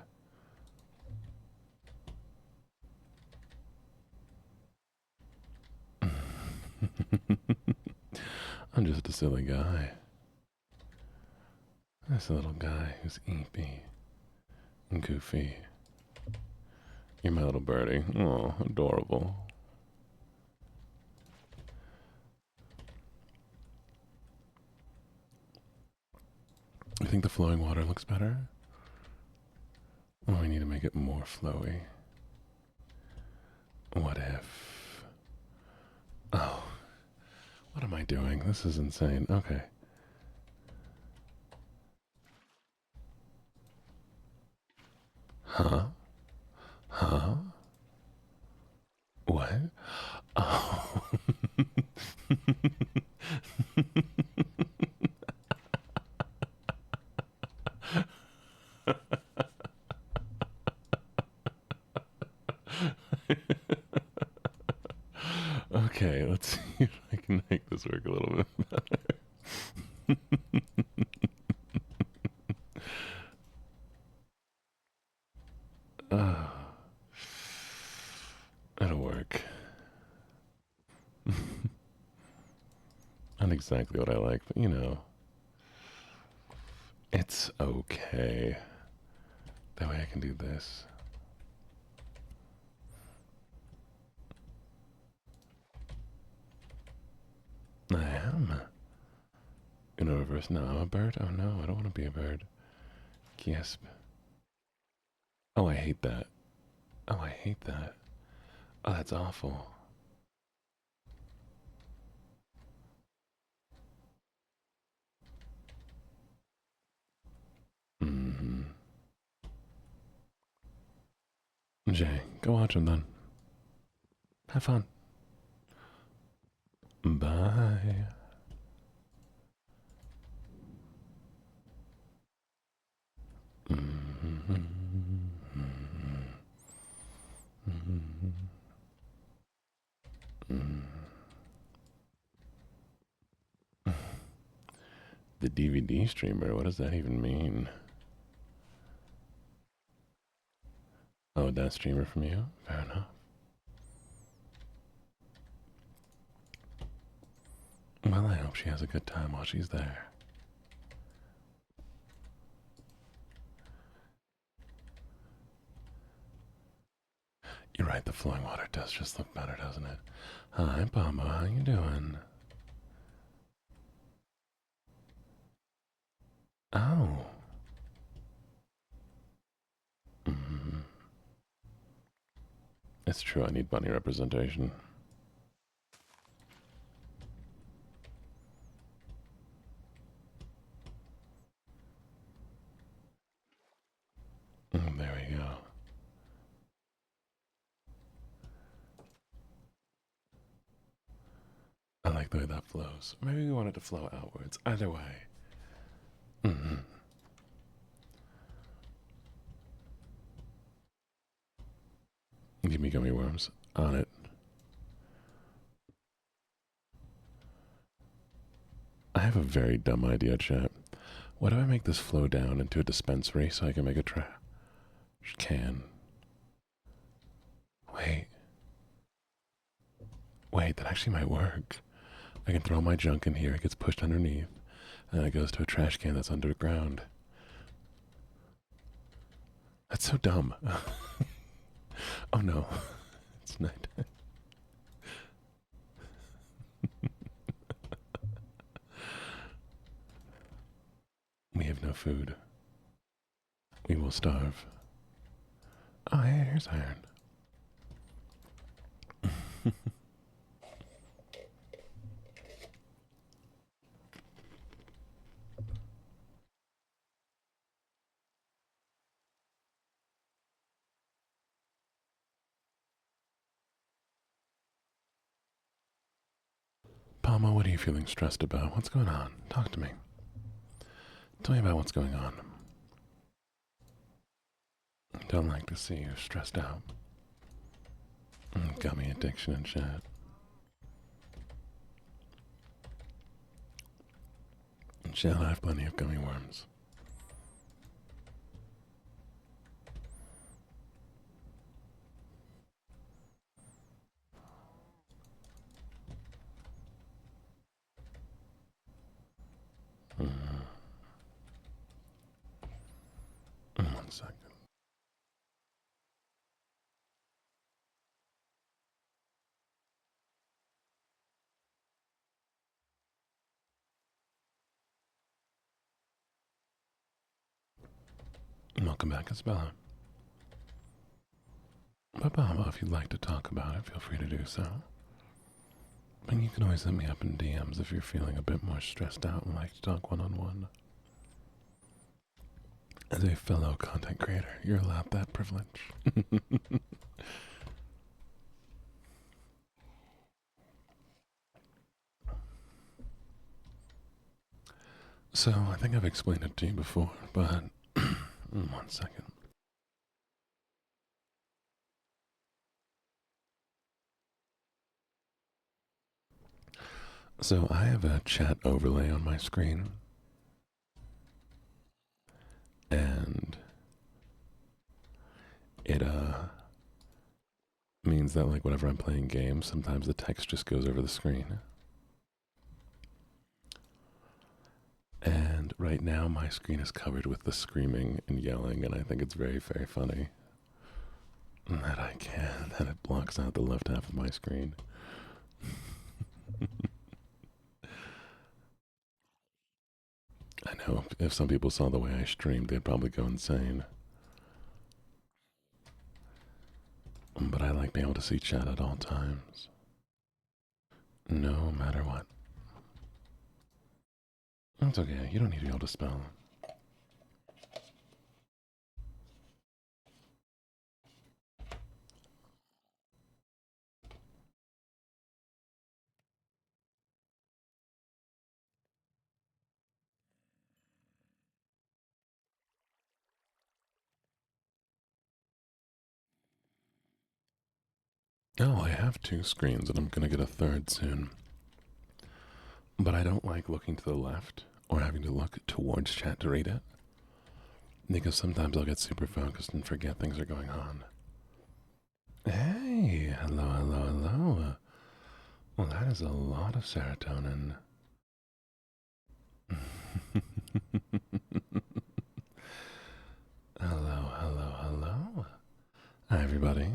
I'm just a silly guy. This little guy who's eepy and goofy. You're my little birdie. Oh, adorable. You think the flowing water looks better? Oh, we need to make it more flowy. What if... Oh, what am I doing? This is insane. Okay. Huh? Huh? What? Oh. Okay, let's see if I can make this work a little bit better. That'll work. Not exactly what I like, but it's okay. That way I can do this. I am. Gonna reverse now. I'm a bird? Oh no, I don't want to be a bird. Gasp. Oh, I hate that. Oh, I hate that. Oh, that's awful. Mm-hmm. Jay, go watch him then. Have fun. Bye. The DVD streamer, what does that even mean? Oh, that streamer from you? Fair enough. Well, I hope she has a good time while she's there. You're right, the flowing water does just look better, doesn't it? Hi, Pombo, how you doing? Oh. Mm. It's true, I need bunny representation. There we go. I like the way that flows. Maybe we want it to flow outwards. Either way. Mm-hmm. Give me gummy worms. On it. I have a very dumb idea, chat. What if I make this flow down into a dispensary so I can make a trash can? Wait. Wait, that actually might work. I can throw my junk in here, it gets pushed underneath, and it goes to a trash can that's underground. That's so dumb. Oh no. It's night. We have no food. We will starve. Oh, hey, here's iron. Palma, what are you feeling stressed about? What's going on? Talk to me. Tell me about what's going on. Don't like to see you stressed out. Gummy addiction and chat. And chat, I have plenty of gummy worms. One second. Welcome back, Isabella. But Palma, if you'd like to talk about it, feel free to do so. And you can always hit me up in DMs if you're feeling a bit more stressed out and like to talk one-on-one. As a fellow content creator, you're allowed that privilege. So, I think I've explained it to you before, but 1 second. So, I have a chat overlay on my screen, and it means that like whenever I'm playing games, sometimes the text just goes over the screen. And right now my screen is covered with the screaming and yelling, and I think it's very, very funny that it blocks out the left half of my screen. I know if some people saw the way I streamed, they'd probably go insane. But I like being able to see chat at all times. No matter what. That's okay, you don't need to be able to spell. Oh, I have 2 screens and I'm gonna get a third soon. But I don't like looking to the left or having to look towards chat to read it, because sometimes I'll get super focused and forget things are going on. Hey, hello, hello, hello. Well, that is a lot of serotonin. Hello, hello, hello. Hi, everybody.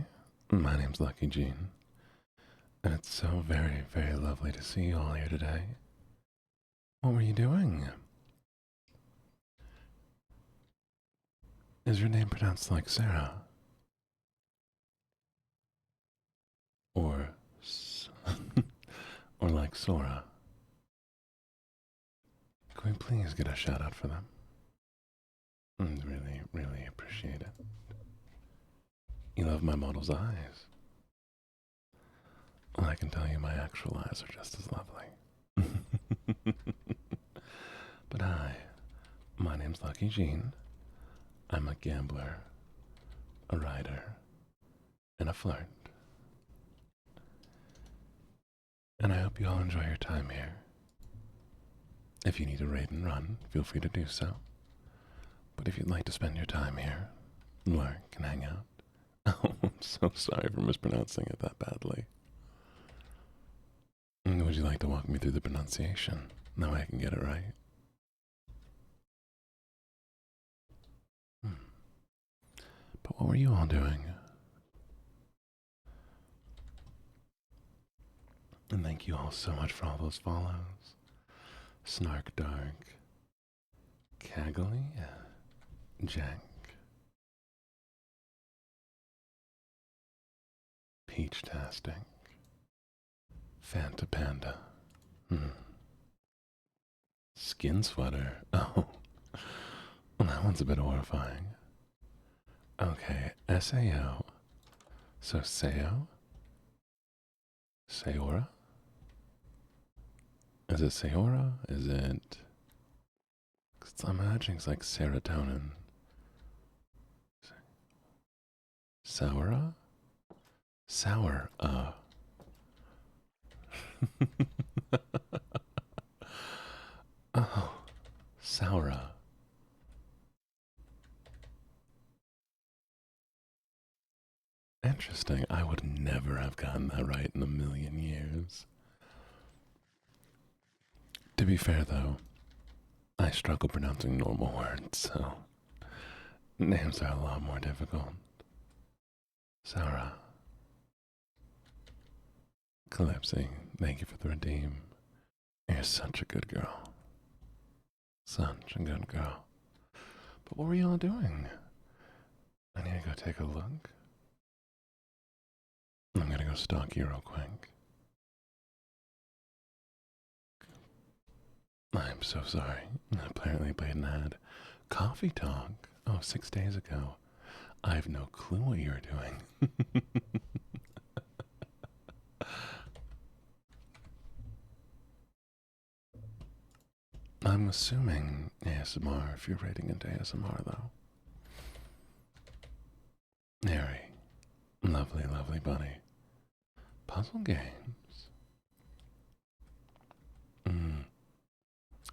My name's LuckyJene, and it's so very, very lovely to see you all here today. What were you doing? Is your name pronounced like Sarah? Or, or like Sora? Can we please get a shout out for them? Really, really appreciate it. You love my model's eyes. Well, I can tell you my actual eyes are just as lovely. But hi, my name's LuckyJene. I'm a gambler, a writer, and a flirt. And I hope you all enjoy your time here. If you need to raid and run, feel free to do so. But if you'd like to spend your time here, lurk and hang out. Oh, I'm so sorry for mispronouncing it that badly. Would you like to walk me through the pronunciation? That way I can get it right. But what were you all doing? And thank you all so much for all those follows. Snark Dark, Caggly, Jack, Peach Tastic, Fanta Panda, Skin Sweater. Oh, well, that one's a bit horrifying. Okay, SAO. So Sao? Sayora? Is it Sayora? Is it... Cause I'm imagining it's like serotonin. Soura? Sour. Oh, Saura. Interesting. I would never have gotten that right in a million years. To be fair, though, I struggle pronouncing normal words, so names are a lot more difficult. Sarah. Calypsy, thank you for the redeem. You're such a good girl. Such a good girl. But what were you all doing? I need to go take a look. I'm gonna go stalk you real quick. I'm so sorry. Apparently played an ad. Coffee talk? Oh, 6 days ago. I have no clue what you're doing. I'm assuming ASMR if you're rating into ASMR, though. Harry. Lovely, lovely bunny. Puzzle games.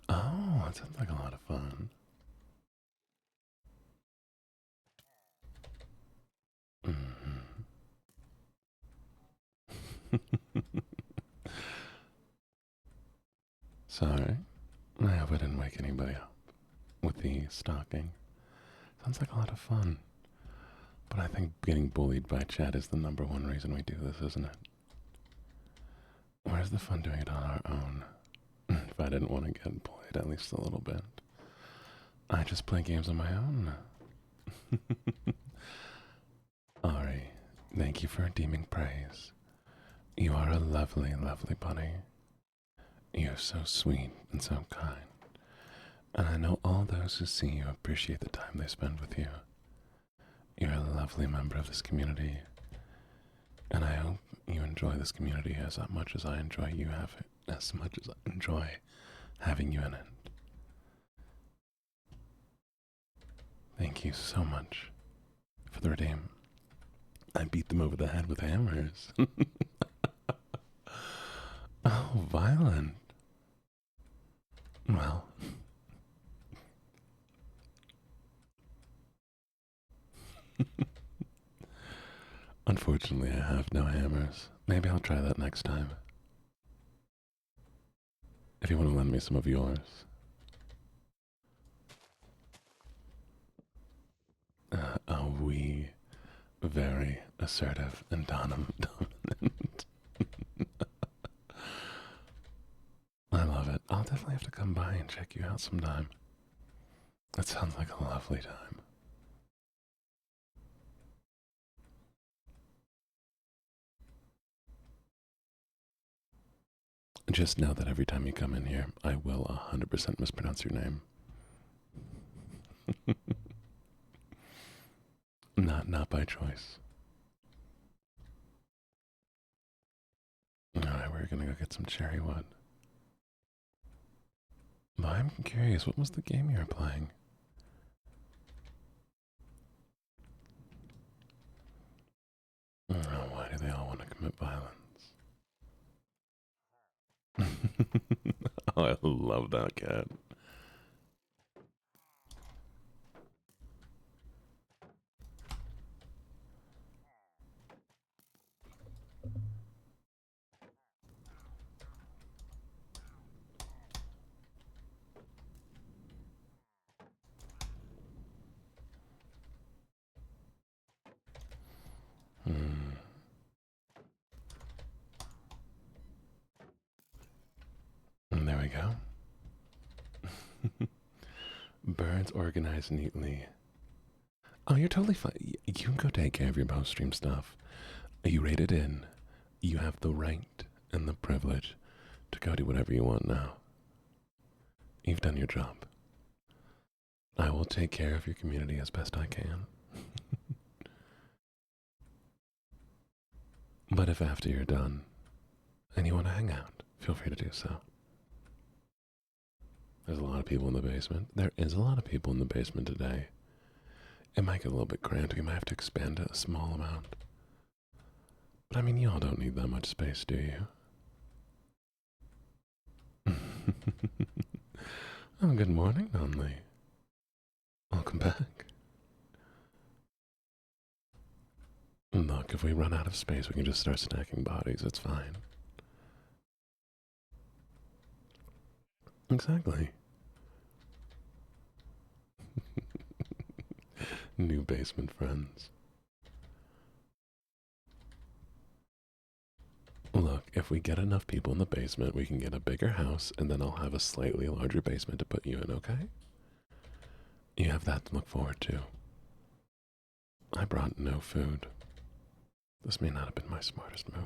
Oh, that sounds like a lot of fun. Sorry. I hope I didn't wake anybody up with the stalking. Sounds like a lot of fun. But I think getting bullied by chat is the #1 reason we do this, isn't it? Where's the fun doing it on our own? If I didn't want to get bullied at least a little bit, I just play games on my own. Ari, thank you for redeeming praise. You are a lovely, lovely bunny. You're so sweet and so kind. And I know all those who see you appreciate the time they spend with you. You're a lovely member of this community. And I hope you enjoy this community as much as I enjoy having you in it. Thank you so much for the redeem. I beat them over the head with hammers. Oh, violent. Well. Unfortunately, I have no hammers. Maybe I'll try that next time. If you want to lend me some of yours. very assertive and dominant. I love it. I'll definitely have to come by and check you out sometime. That sounds like a lovely time. Just know that every time you come in here, I will 100% mispronounce your name. Not by choice. Alright, we're gonna go get some cherry wood. But I'm curious, what was the game you were playing? Oh, why do they all want to commit violence? Oh, I love that cat. Hmm. And there we go. Birds organized neatly. Oh, you're totally fine. You can go take care of your mouse stream stuff. You rated in. You have the right and the privilege to go do whatever you want now. You've done your job. I will take care of your community as best I can. But if after you're done and you want to hang out, feel free to do so. There's a lot of people in the basement. There is a lot of people in the basement today. It might get a little bit cramped. We might have to expand it a small amount. But I mean, y'all don't need that much space, do you? Oh, good morning, Nonly. Welcome back. Look, if we run out of space, we can just start stacking bodies. It's fine. Exactly. New basement friends. Look, if we get enough people in the basement, we can get a bigger house, and then I'll have a slightly larger basement to put you in, okay? You have that to look forward to. I brought no food. This may not have been my smartest move.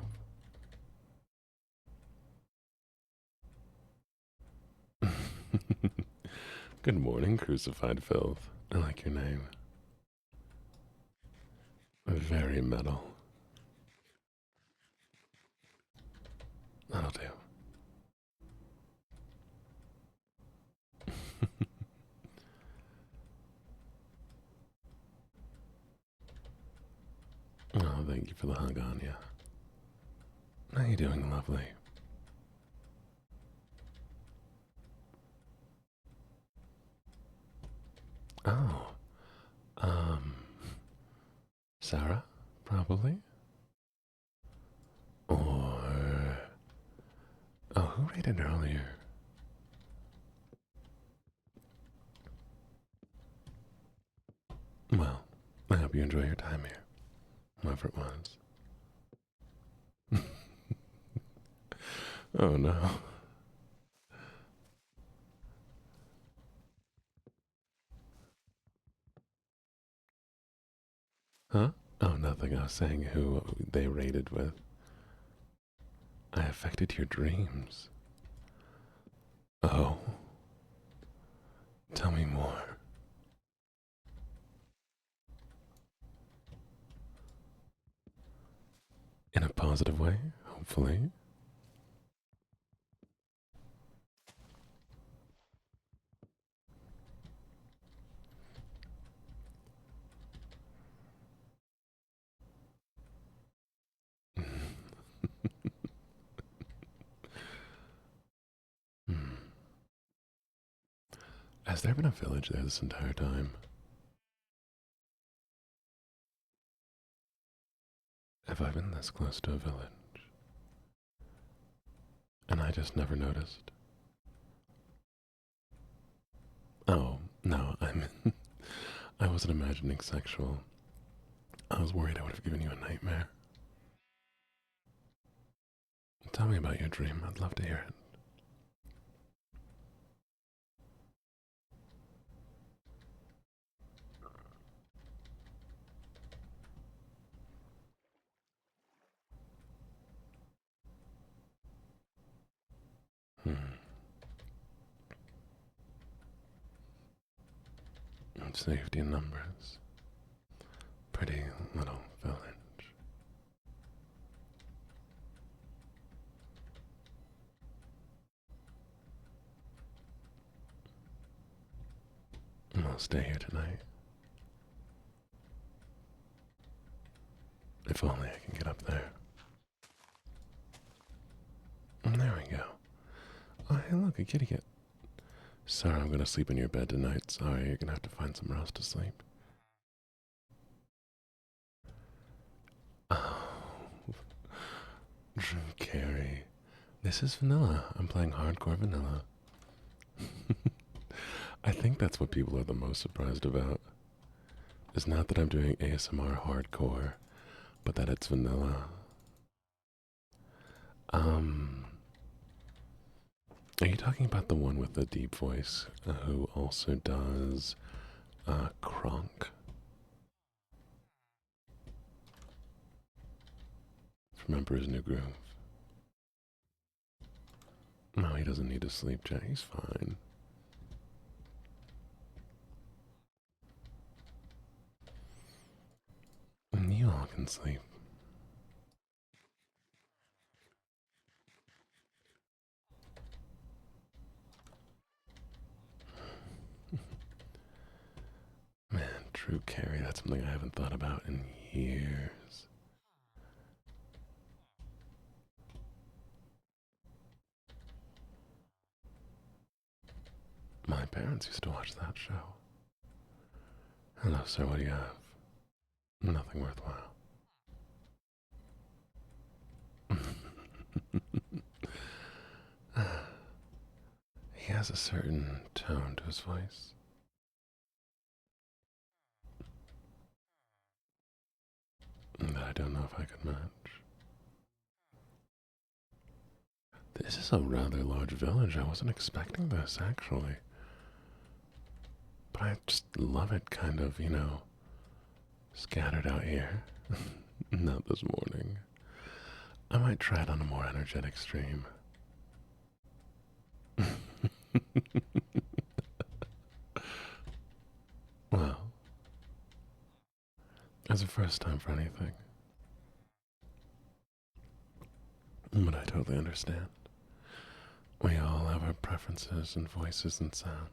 Good morning, crucified filth. I like your name. Very metal. That'll do. Oh, thank you for the hug, Anya. How you doing, lovely? Oh, um, Sarah, probably? Or, oh, who rated earlier? Well, I hope you enjoy your time here, whoever it was. Oh no. Huh? Oh, nothing. I was saying who they rated with. I affected your dreams. Oh, tell me more. In a positive way, hopefully. Hmm. Has there been a village there this entire time? Have I been this close to a village? And I just never noticed? Oh, no, I wasn't imagining sexual. I was worried I would have given you a nightmare. Tell me about your dream. I'd love to hear it. Safety in numbers. Pretty little village. I'll stay here tonight. If only I can get up there. There we go. Oh, hey, look, a kitty cat. Sorry, I'm gonna sleep in your bed tonight. Sorry, you're gonna have to find somewhere else to sleep. Oh, Drew Carey. This is vanilla. I'm playing hardcore vanilla. I think that's what people are the most surprised about. It's not that I'm doing ASMR hardcore, but that it's vanilla. Are you talking about the one with the deep voice who also does Kronk? Remember his new groove? No, he doesn't need to sleep, Jack. He's fine. You all can sleep. Man, Drew Carey, that's something I haven't thought about in years. My parents used to watch that show. Hello, sir, what do you have? Nothing worthwhile. He has a certain tone to his voice. That I don't know if I could match. This is a rather large village. I wasn't expecting this, actually. But I just love it kind of, scattered out here. Not this morning. I might try it on a more energetic stream. Well, it's a first time for anything. But I totally understand. We all have our preferences and voices and sounds.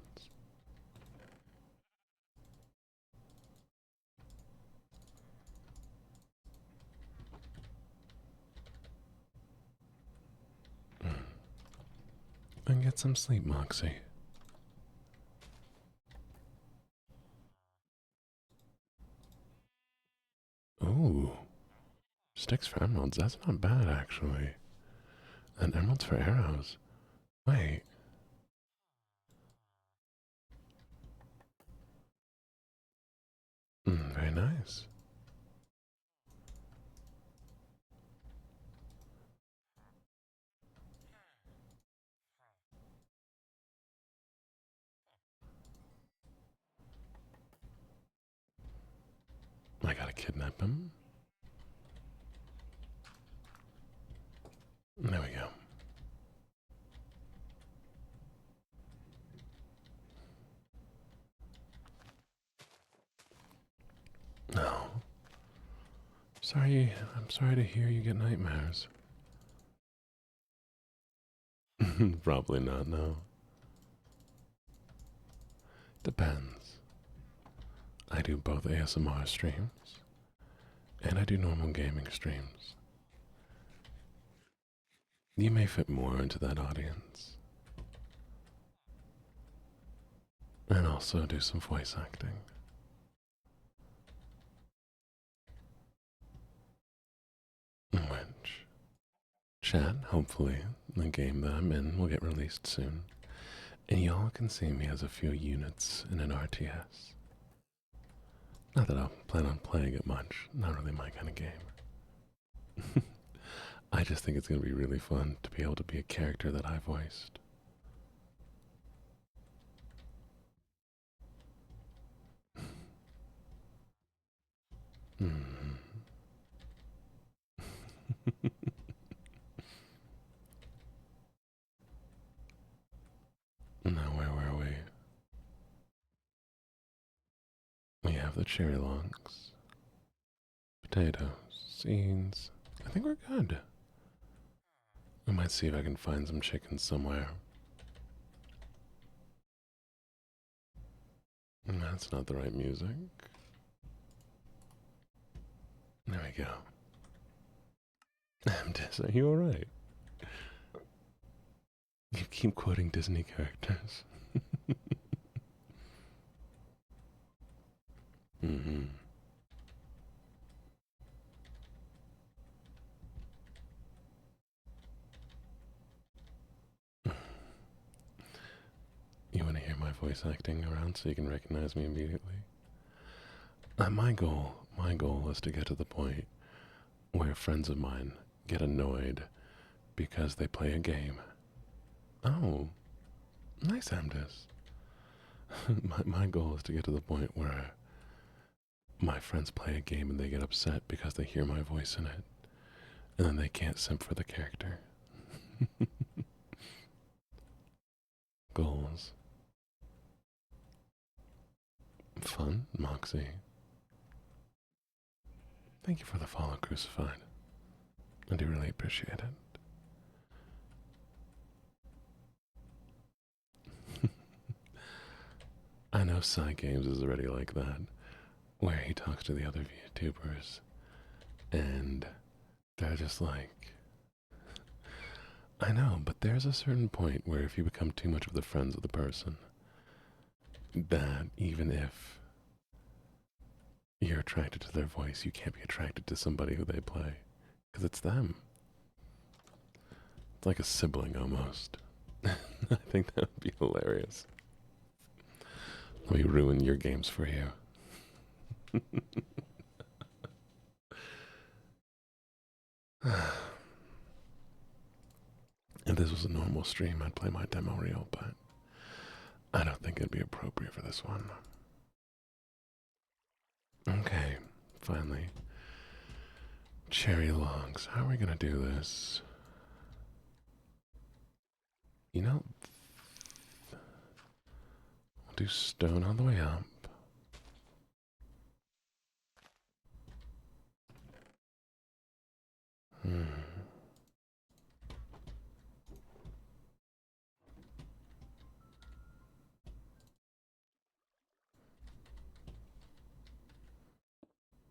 And get some sleep, Moxie. Ooh. Sticks for emeralds. That's not bad, actually. And emeralds for arrows. Wait. Very nice. I gotta kidnap him. There we go. No. I'm sorry to hear you get nightmares. Probably not, no. Depends. I do both ASMR streams, and I do normal gaming streams. You may fit more into that audience. And also do some voice acting. Which, chat, hopefully, the game that I'm in will get released soon. And y'all can see me as a few units in an RTS. Not that I'll plan on playing it much. Not really my kind of game. I just think it's going to be really fun to be able to be a character that I voiced. Mm. Now, where were we? We have the cherry logs, potatoes, seeds. I think we're good. I might see if I can find some chickens somewhere. That's not the right music. There we go. Are you alright? You keep quoting Disney characters. Mm-hmm. You want to hear my voice acting around so you can recognize me immediately? My goal is to get to the point where friends of mine get annoyed because they play a game. Oh, nice, Amdis. my goal is to get to the point where my friends play a game and they get upset because they hear my voice in it, and then they can't simp for the character. Goals. Fun, Moxie. Thank you for the follow, Crucified. I do really appreciate it. I know Psy Games is already like that, where he talks to the other VTubers, and they're just like, I know, but there's a certain point where if you become too much of the friends of the person, that even if you're attracted to their voice, you can't be attracted to somebody who they play, because it's them. It's like a sibling almost. I think that would be hilarious. Let me ruin your games for you. If this was a normal stream, I'd play my demo reel, but I don't think it'd be appropriate for this one. Okay, finally. Cherry logs. How are we gonna do this? You know, we'll do stone all the way up. Hmm.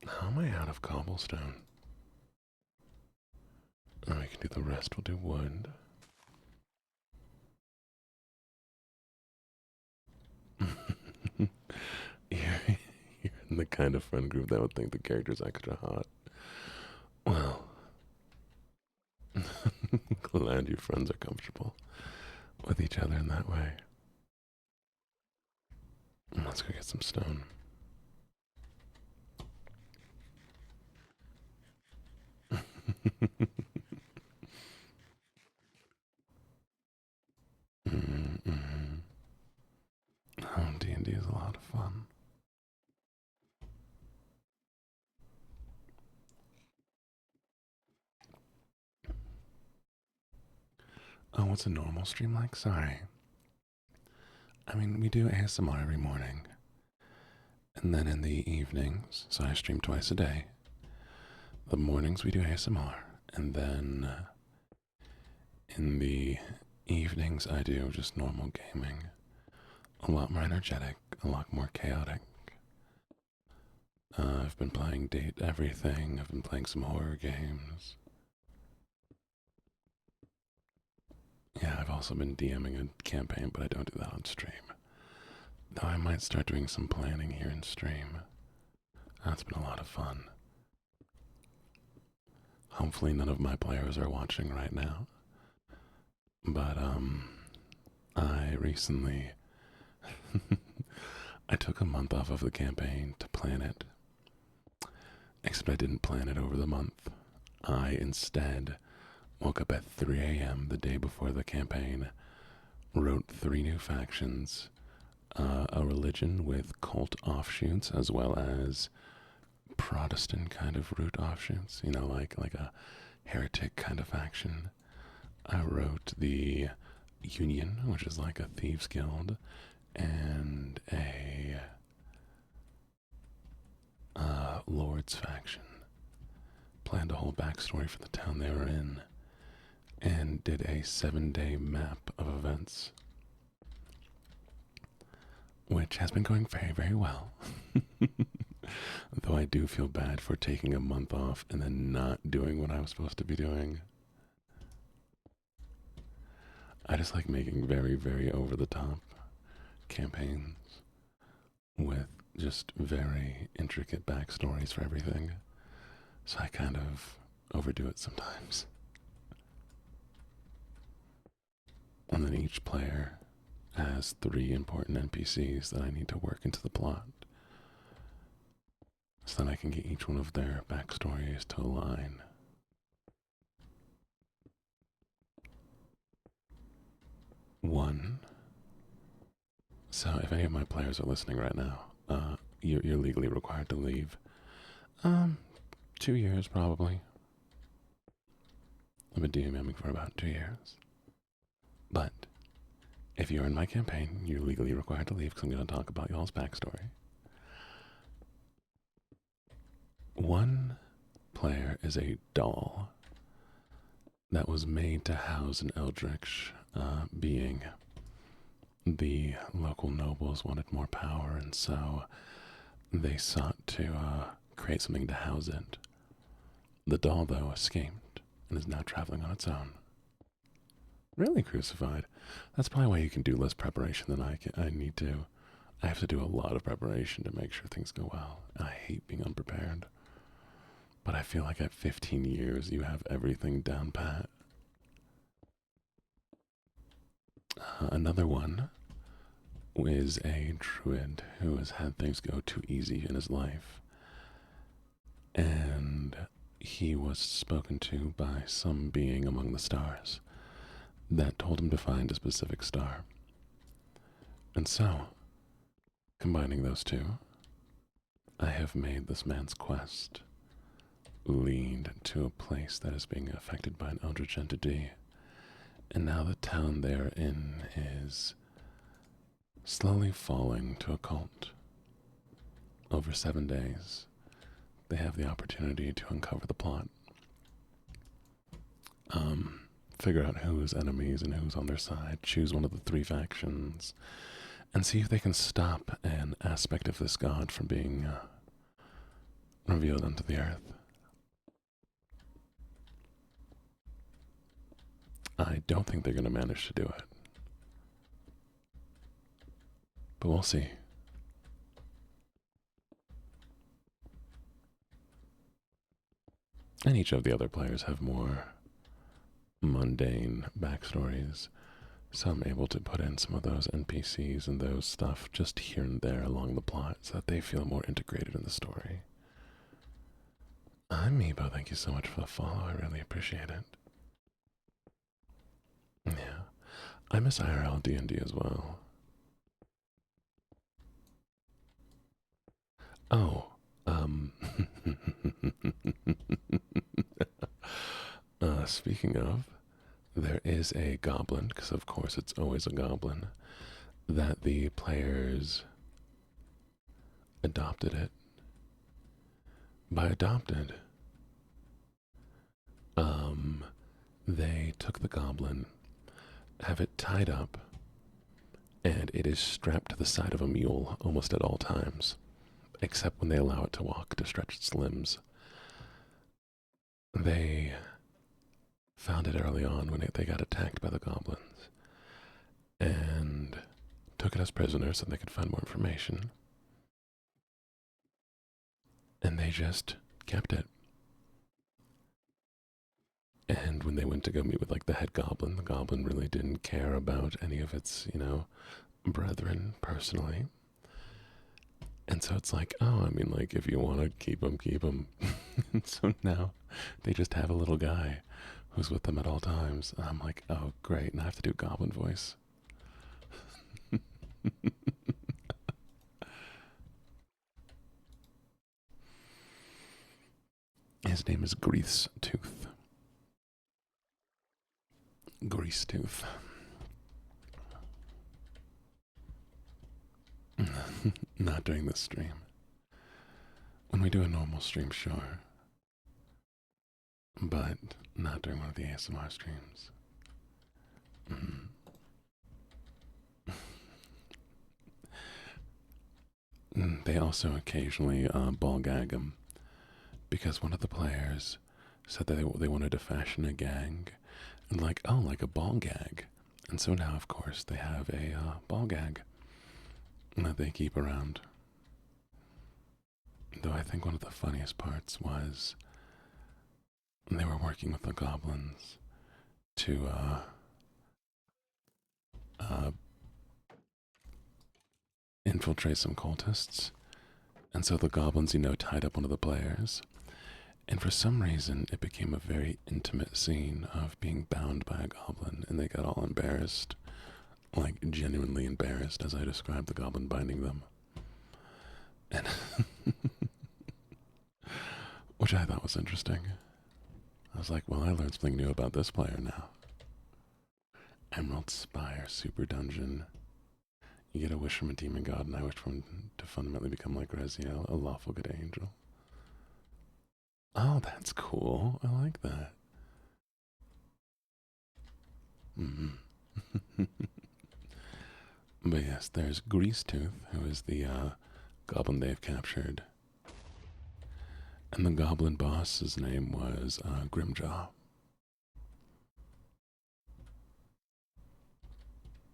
How am I out of cobblestone? Oh, we can do the rest. We'll do wood. you're, you're in the kind of friend group that would think the character's extra hot. Well, glad your friends are comfortable with each other in that way. Let's go get some stone. Mm-hmm. Oh, D&D is a lot of fun. Oh, what's a normal stream like? Sorry. I mean, we do ASMR every morning. And then in the evenings, so I stream twice a day. The mornings we do ASMR. And then in the evenings I do just normal gaming. A lot more energetic, a lot more chaotic. I've been playing Date Everything. I've been playing some horror games. Yeah, I've also been DMing a campaign, but I don't do that on stream. Though I might start doing some planning here in stream. That's been a lot of fun. Hopefully none of my players are watching right now. But, I recently... I took a month off of the campaign to plan it Except I didn't plan it over the month. I instead woke up at 3 a.m. the day before the campaign, wrote 3 new factions, a religion with cult offshoots as well as Protestant kind of root offshoots, like a heretic kind of faction. I wrote the Union, which is like a thieves guild, and a Lord's faction. Planned a whole backstory for the town they were in, and did a 7-day map of events, which has been going very, very well. Though I do feel bad for taking a month off and then not doing what I was supposed to be doing. I just like making very, very over-the-top campaigns with just very intricate backstories for everything. So I kind of overdo it sometimes. And then each player has 3 important NPCs that I need to work into the plot, so that I can get each one of their backstories to align. One. So if any of my players are listening right now, you're legally required to leave. 2 years probably. I've been DMing for about 2 years. But if you're in my campaign, you're legally required to leave because I'm going to talk about y'all's backstory. One player is a doll that was made to house an eldritch being. The local nobles wanted more power, and so they sought to create something to house it. The doll, though, escaped and is now traveling on its own. Really crucified. That's probably why you can do less preparation than I need to. I have to do a lot of preparation to make sure things go well. I hate being unprepared. But I feel like at 15 years, you have everything down pat. Another one is a druid who has had things go too easy in his life. And he was spoken to by some being among the stars that told him to find a specific star. And so, combining those two, I have made this man's quest lead to a place that is being affected by an eldritch entity. And now the town they're in is slowly falling to a cult. Over 7 days, they have the opportunity to uncover the plot. Figure out who's enemies and who's on their side, choose one of the 3 factions, and see if they can stop an aspect of this god from being revealed unto the earth. I don't think they're going to manage to do it. But we'll see. And each of the other players have more mundane backstories, so I'm able to put in some of those NPCs and those stuff just here and there along the plot so that they feel more integrated in the story. I'm Meebo, thank you so much for the follow, I really appreciate it. Yeah, I miss IRL D&D as well. Oh, speaking of, there is a goblin, because of course it's always a goblin, that the players adopted it. By adopted, they took the goblin, have it tied up, and it is strapped to the side of a mule almost at all times, except when they allow it to walk to stretch its limbs. They found it early on when they got attacked by the goblins, and took it as prisoner so they could find more information. And they just kept it. And when they went to go meet with like the head goblin, the goblin really didn't care about any of its, brethren personally. And so it's like, oh, I mean, like, if you want to keep them, keep them. And so now they just have a little guy who's with them at all times. And I'm like, oh, great. And I have to do goblin voice. His name is Grease Tooth. Grease Tooth. Not during this stream. When we do a normal stream, sure. But not during one of the ASMR streams. Mm. They also occasionally ball gag him because one of the players said that they wanted to fashion a gang and like, oh, like a ball gag. And so now, of course, they have a ball gag that they keep around. Though I think one of the funniest parts was they were working with the goblins to infiltrate some cultists. And so the goblins, tied up one of the players. And for some reason, it became a very intimate scene of being bound by a goblin, and they got all embarrassed, like genuinely embarrassed as I described the goblin binding them. And which I thought was interesting. I was like, well, I learned something new about this player now. Emerald Spire Super Dungeon. You get a wish from a demon god, and I wish for him to fundamentally become like Raziel, a lawful good angel. Oh, that's cool. I like that. But yes, there's Grease Tooth, who is the goblin they've captured. And the goblin boss's name was Grimjaw.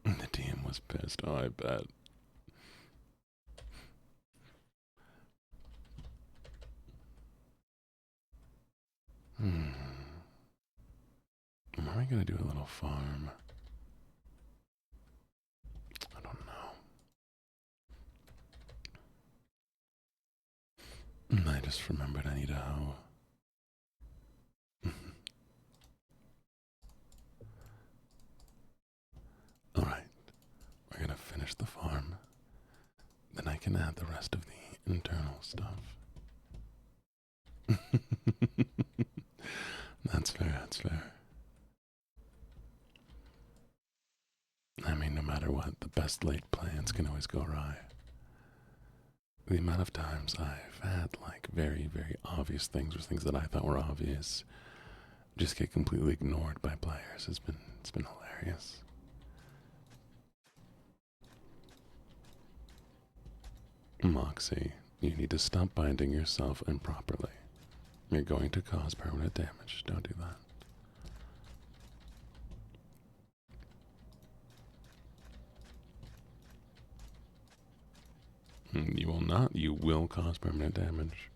The DM was pissed. Oh, I bet. Are we gonna do a little farm? I don't know. I just remembered I need a hoe. Alright, we're gonna finish the farm. Then I can add the rest of the internal stuff. That's fair, that's fair. I mean, no matter what, the best laid plans can always go awry. The amount of times I've had, like, very, very obvious things or things that I thought were obvious just get completely ignored by players it's been hilarious. Moxie, you need to stop binding yourself improperly. You're going to cause permanent damage. Don't do that. You will not. You will cause permanent damage.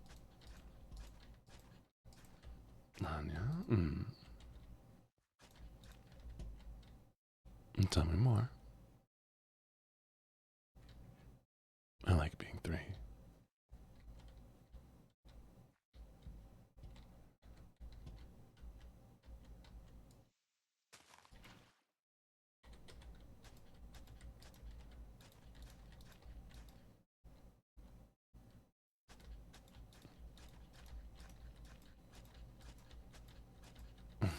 Anya? Tell me more. I like being 3.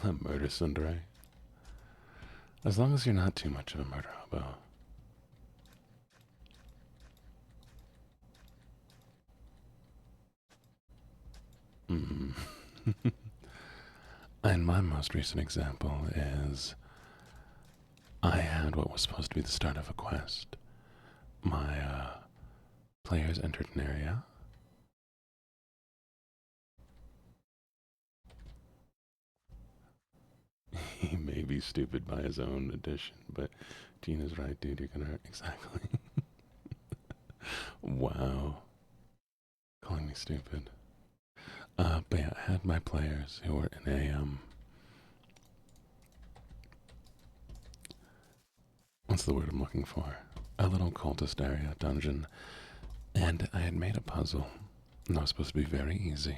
A murder tsundere. As long as you're not too much of a murder hobo. And my most recent example is I had what was supposed to be the start of a quest. My players entered an area. He may be stupid by his own addition, but Gina's right, dude. You're gonna exactly. Wow, calling me stupid. But yeah, I had my players who were in a what's the word I'm looking for? A little cultist area dungeon, And I had made a puzzle that was supposed to be very easy,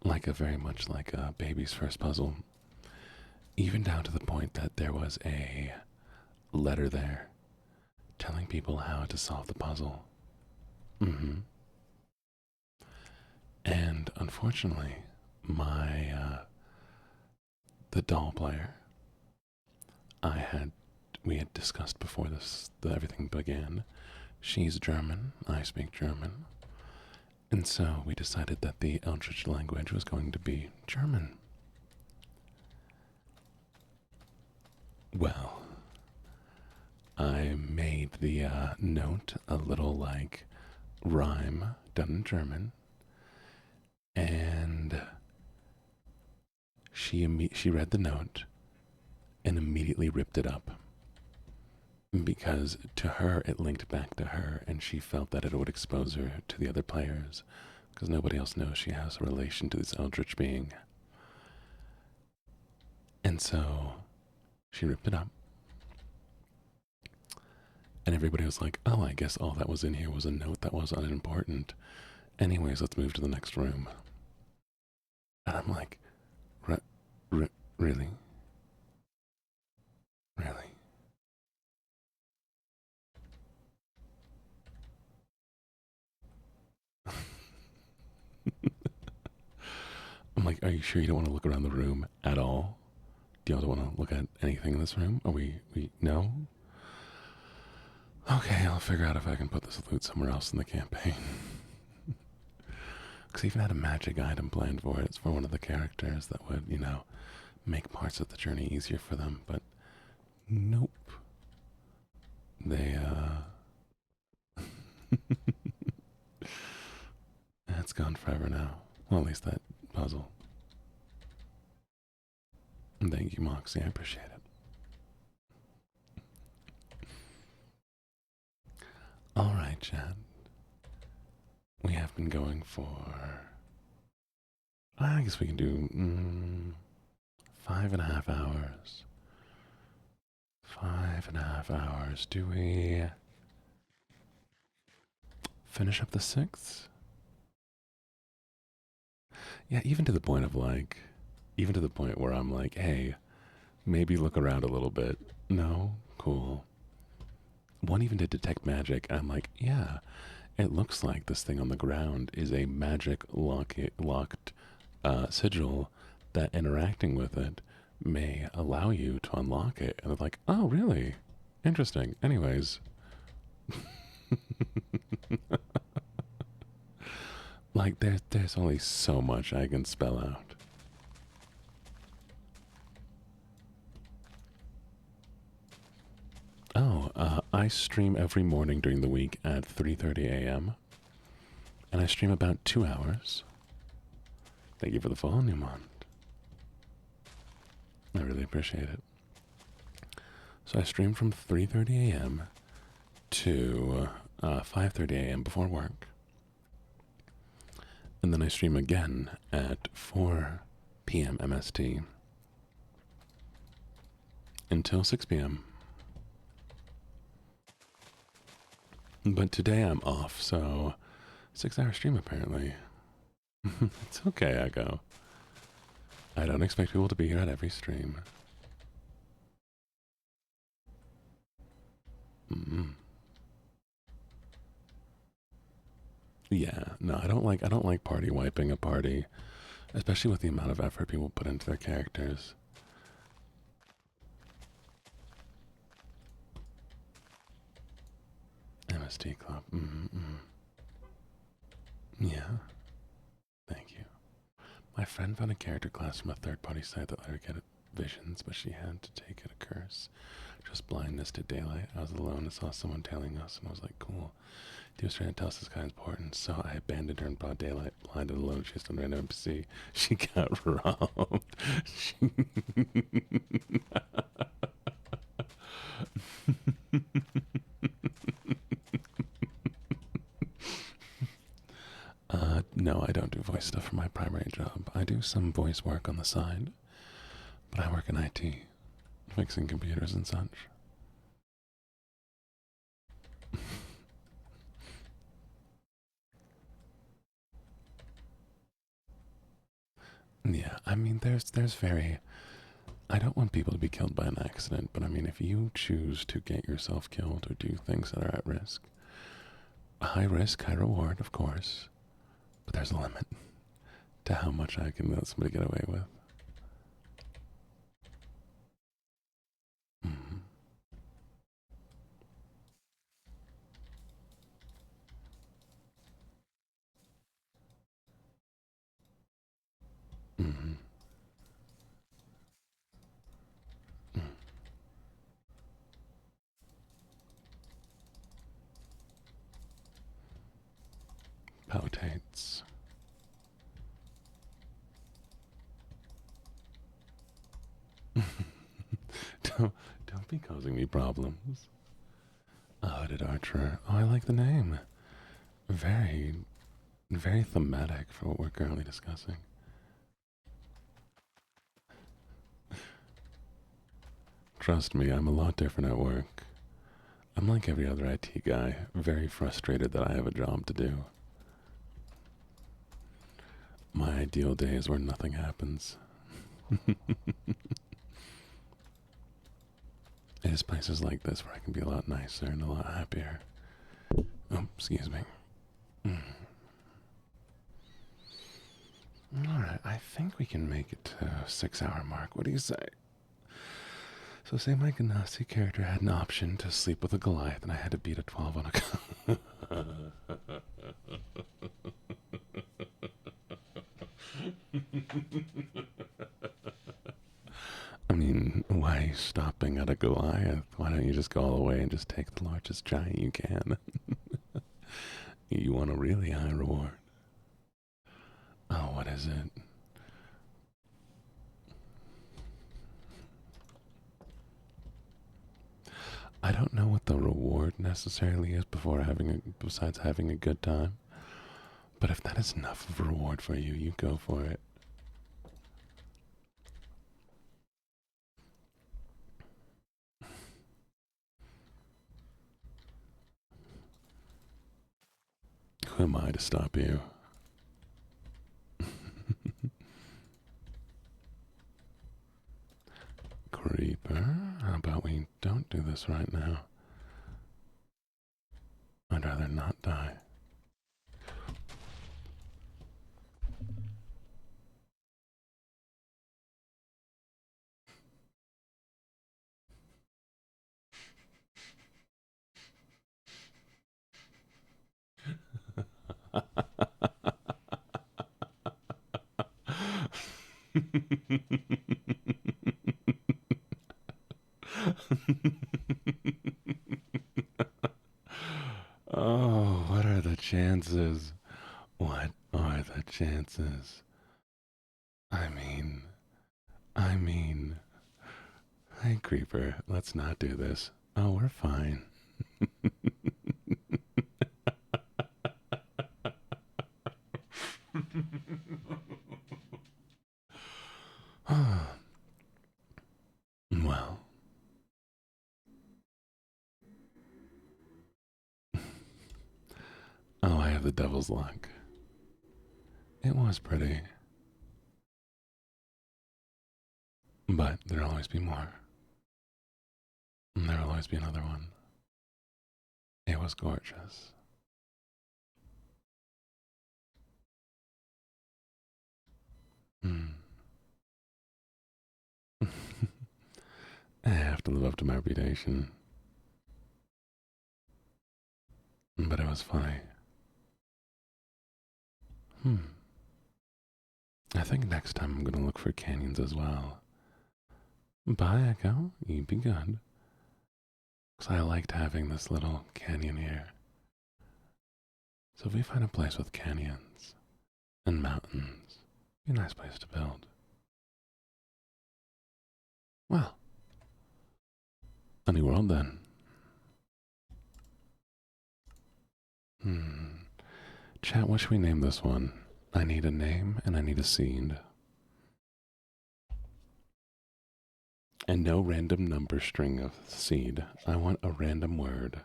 very much like a baby's first puzzle, even down to the point that there was a letter there telling people how to solve the puzzle. Mm-hmm. And unfortunately, the doll player we had discussed before everything began. She's German, I speak German, and so we decided that the Eldritch language was going to be German. Well, I made the note a little rhyme done in German, and she read the note and immediately ripped it up because to her it linked back to her, and she felt that it would expose her to the other players because nobody else knows she has a relation to this eldritch being. And so she ripped it up, and everybody was like, oh, I guess all that was in here was a note that was unimportant. Anyways, let's move to the next room. And I'm like, really? Really? I'm like, are you sure you don't want to look around the room at all? Do you want to look at anything in this room? Are we no? Okay, I'll figure out if I can put this loot somewhere else in the campaign. Because I even had a magic item planned for it. It's for one of the characters that would, make parts of the journey easier for them. But nope. They, it's gone forever now. Well, at least that puzzle. Thank you, Moxie. I appreciate it. All right, Chad. We have been going for... I guess we can do 5.5 hours. 5.5 hours. Do we finish up the 6th? Yeah, even to the point where I'm like, hey, maybe look around a little bit. No? Cool. One even did detect magic. I'm like, yeah, it looks like this thing on the ground is a magic locked sigil that interacting with it may allow you to unlock it. And they're like, oh, really? Interesting. Anyways. Like, there's only so much I can spell out. Oh, I stream every morning during the week at 3:30 a.m. And I stream about 2 hours. Thank you for the follow, Newmont. I really appreciate it. So I stream from 3:30 a.m. to 5:30 a.m. before work. And then I stream again at 4 p.m. MST until 6 p.m. But today I'm off, so 6-hour stream apparently. It's okay, Echo. I don't expect people to be here at every stream. Yeah, no, I don't like party wiping a party, especially with the amount of effort people put into their characters. MST Club. Yeah. Thank you. My friend found a character class from a third-party site that let her get visions, but she had to take it a curse. Just blindness to daylight. I was alone and saw someone tailing us, and I was like, cool. He was trying to tell us this guy's important, so I abandoned her in broad daylight, blinded alone, chased on random NPC. She got robbed. No, I don't do voice stuff for my primary job. I do some voice work on the side, but I work in IT, fixing computers and such. Yeah, I mean, there's very. I don't want people to be killed by an accident, but I mean, if you choose to get yourself killed or do things that are at risk, high risk, high reward, of course, but there's a limit to how much I can let somebody get away with. Mm-hmm. Mm-hmm. Mm-hmm. Potates. don't, don't be causing me problems. Hooded Archer. Oh, I like the name. Very, very thematic for what we're currently discussing. Trust me, I'm a lot different at work. I'm like every other IT guy, very frustrated that I have a job to do. My ideal day is where nothing happens. It is places like this where I can be a lot nicer and a lot happier. Oh, excuse me. Alright, I think we can make it to 6 hour mark. What do you say? So say my Ganassi character had an option to sleep with a Goliath and I had to beat a 12 on a I mean, why are you stopping at a Goliath? Why don't you just go all the way and just take the largest giant you can? You want a really high reward. Oh, what is it? I don't know what the reward necessarily is besides having a good time. But if that is enough of a reward for you, you go for it. Who am I to stop you? Creeper, how about we don't do this right now? I'd rather not die. Oh, what are the chances? What are the chances? I mean, I mean, hey, Creeper, let's not do this. Oh, we're fine. Well, oh, I have the devil's luck. It was pretty, but there'll always be more. And there'll always be another one. It was gorgeous. Mm. I have to live up to my reputation. But it was funny. Hmm. I think next time I'm gonna look for canyons as well. Bye, Echo. You be good. Because I liked having this little canyon here. So if we find a place with canyons and mountains, be a nice place to build. Well, a new world then. Hmm. Chat, what should we name this one? I need a name and I need a scene. And no random number string of seed. I want a random word.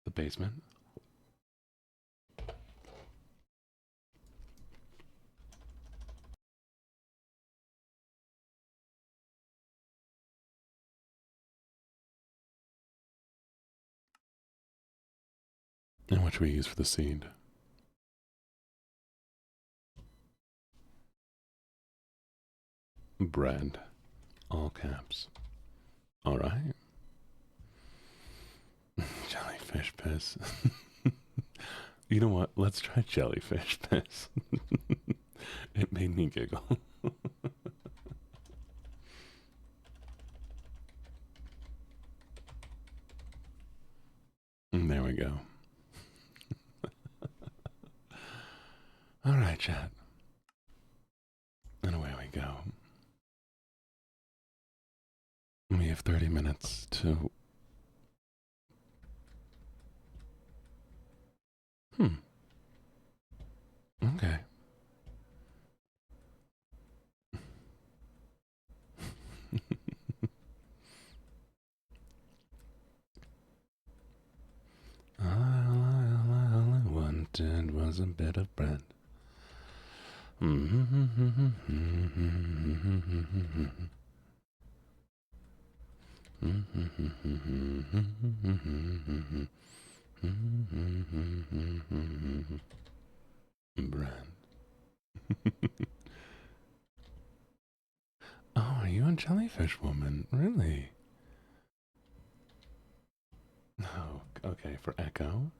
The basement? And what should we use for the seed? Bread. All caps. Alright. Jellyfish piss. You know what? Let's try jellyfish piss. It made me giggle. And there we go. Alright, chat. And away we go. We have 30 minutes to... Okay. All I wanted was a bit of bread. Bread. Oh, are you a jellyfish woman? Really? Oh, okay, for Echo.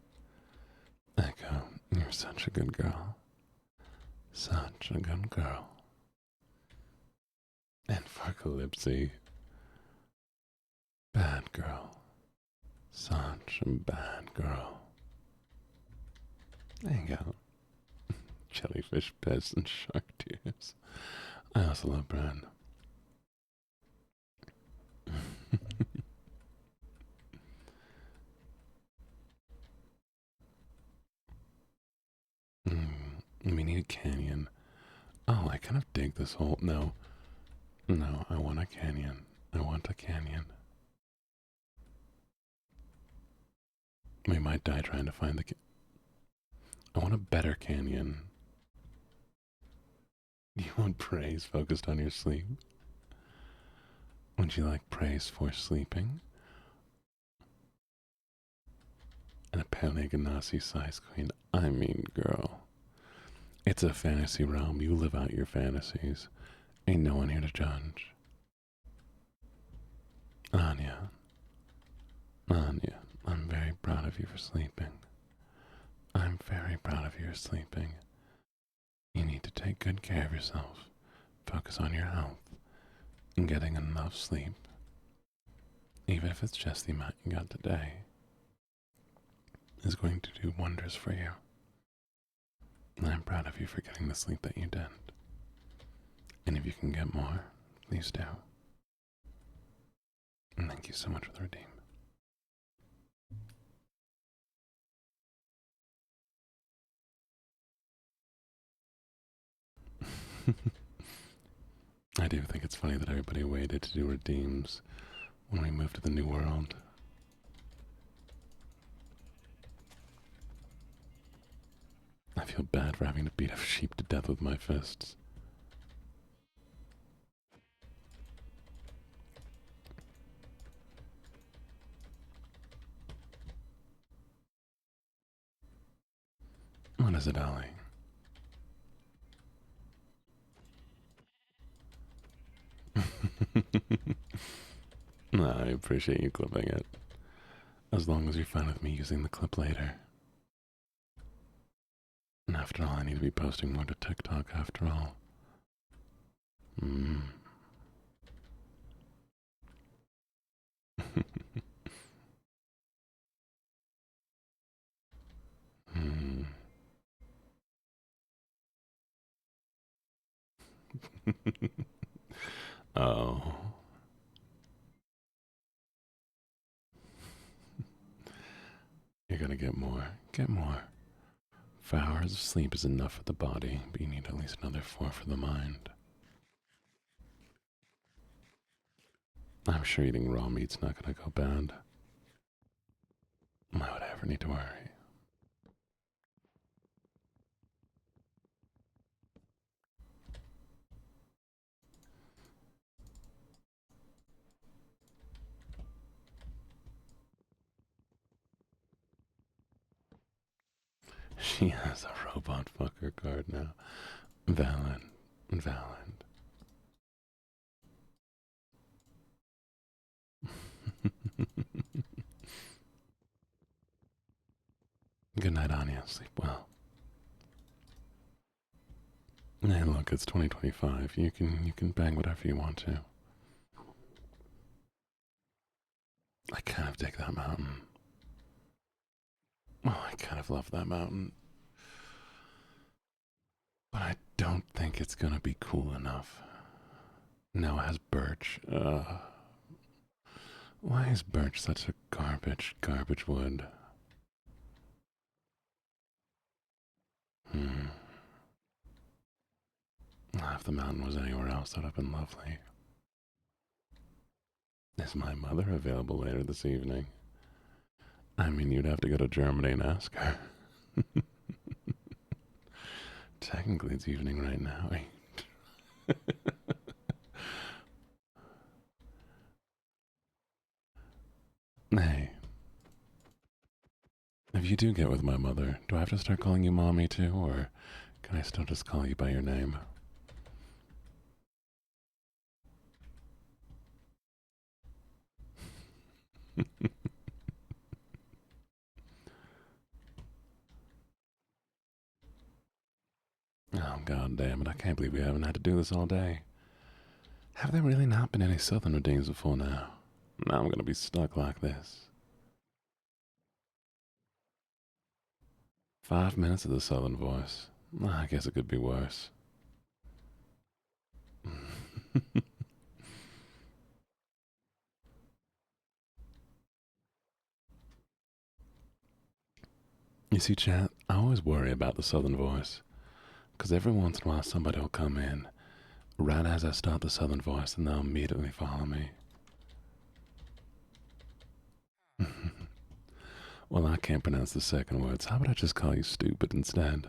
Echo, you're such a good girl. Such a good girl. And for Calypsy, bad girl. Such a bad girl. There you go. Jellyfish piss and shark tears. I also love bread. We need a canyon. Oh, I kind of dig this whole... No. No, I want a canyon. I want a canyon. We might die trying to find the... I want a better canyon. You want praise focused on your sleep? Would you like praise for sleeping? And a Pele Ganassi size queen? I mean, girl. It's a fantasy realm. You live out your fantasies. Ain't no one here to judge. Anya. Anya, I'm very proud of you for sleeping. I'm very proud of you for sleeping. You need to take good care of yourself. Focus on your health. And getting enough sleep. Even if it's just the amount you got today. Is going to do wonders for you. And I'm proud of you for getting the sleep that you did. And if you can get more, please do. And thank you so much for the redeem. I do think it's funny that everybody waited to do redeems when we moved to the new world. I feel bad for having to beat a sheep to death with my fists. What is it, Ollie? I appreciate you clipping it. As long as you're fine with me using the clip later. And after all, I need to be posting more to TikTok after all. Oh. You're gonna get more. Get more. 4 hours of sleep is enough for the body, but you need at least another 4 for the mind. I'm sure eating raw meat's not gonna go bad. Why would I ever need to worry? She has a robot fucker card now. Valid. Valid. Good night, Anya. Sleep well. Hey, look, it's 2025. You can bang whatever you want to. I kind of dig that mountain. Oh, I kind of love that mountain. But I don't think it's gonna be cool enough. Now it has birch. Why is birch such a garbage wood? If the mountain was anywhere else, that'd have been lovely. Is my mother available later this evening? I mean, you'd have to go to Germany and ask her. Technically, it's evening right now. Hey, if you do get with my mother, do I have to start calling you mommy too, or can I still just call you by your name? Oh, god damn it, I can't believe we haven't had to do this all day. Have there really not been any southern redeems before now? Now I'm gonna be stuck like this. 5 minutes of the southern voice. I guess it could be worse. You see, chat, I always worry about the southern voice. Because every once in a while somebody will come in right as I start the southern voice and they'll immediately follow me. Well, I can't pronounce the second word, so how about I just call you stupid instead?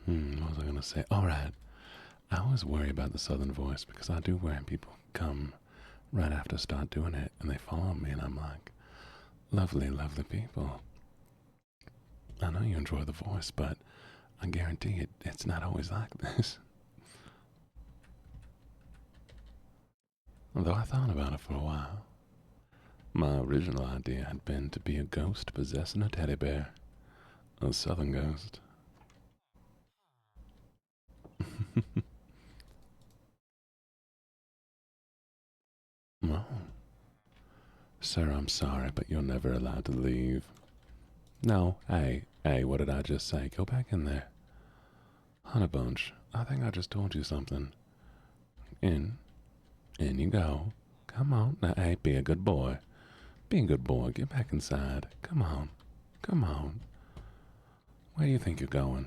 What was I gonna say? Alright, I always worry about the southern voice because I do worry people come right after I start doing it and they follow me and I'm like, lovely, lovely people. I know you enjoy the voice, but I guarantee it's not always like this. Although I thought about it for a while. My original idea had been to be a ghost possessing a teddy bear. A southern ghost. Well, sir, I'm sorry, but you're never allowed to leave. No, hey, what did I just say? Go back in there. Honey Bunch, I think I just told you something. In you go. Come on, now, hey, be a good boy. Be a good boy, get back inside. Come on, come on. Where do you think you're going?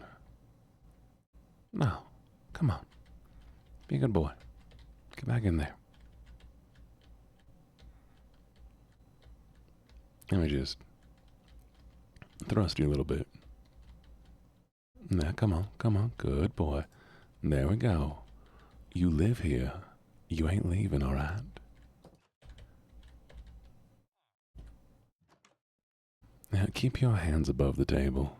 No, come on. Be a good boy. Get back in there. Let me just thrust you a little bit. Now, come on. Good boy. There we go. You live here. You ain't leaving, alright? Now, keep your hands above the table.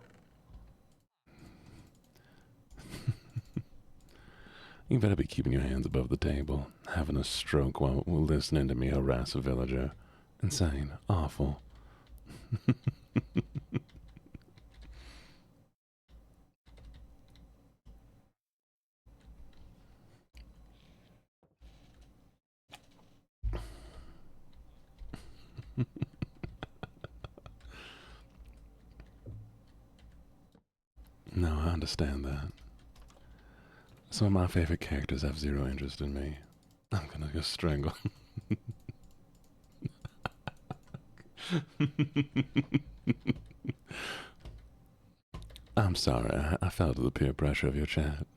You better be keeping your hands above the table, having a stroke while listening to me harass a villager. Insane. Awful. No, I understand that. Some of my favorite characters have zero interest in me. I'm gonna go strangle. I'm sorry, I fell to the peer pressure of your chat.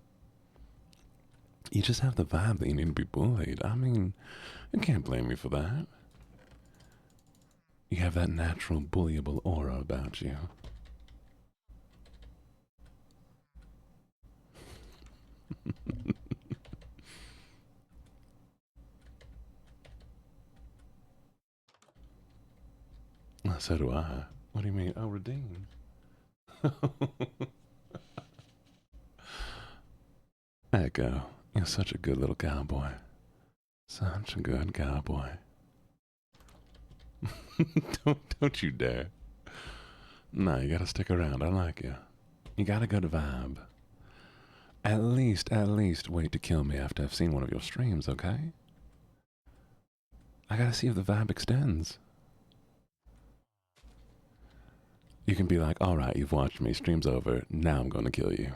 You just have the vibe that you need to be bullied. I mean, I can't blame you for that. You have that natural bullyable aura about you. So do I. What do you mean? Oh, redeem. Echo, you're such a good little cowboy. Such a good cowboy. don't you dare. No, you gotta stick around. I like you. You got a good vibe. At least wait to kill me after I've seen one of your streams, okay? I gotta see if the vibe extends. You can be like, alright, you've watched me, stream's over, now I'm gonna kill you.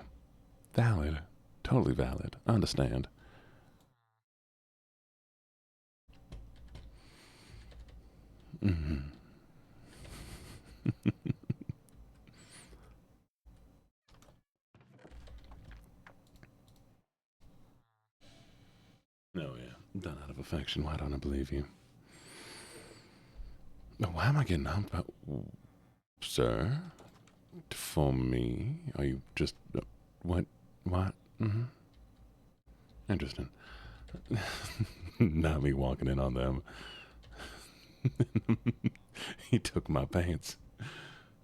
Valid. Totally valid. Understand. Mm-hmm. No, yeah. Done out of affection. Why don't I believe you? Why am I getting up? Sir? For me? Are you just. What? What? Mm-hmm. Interesting. Not me walking in on them. He took my pants.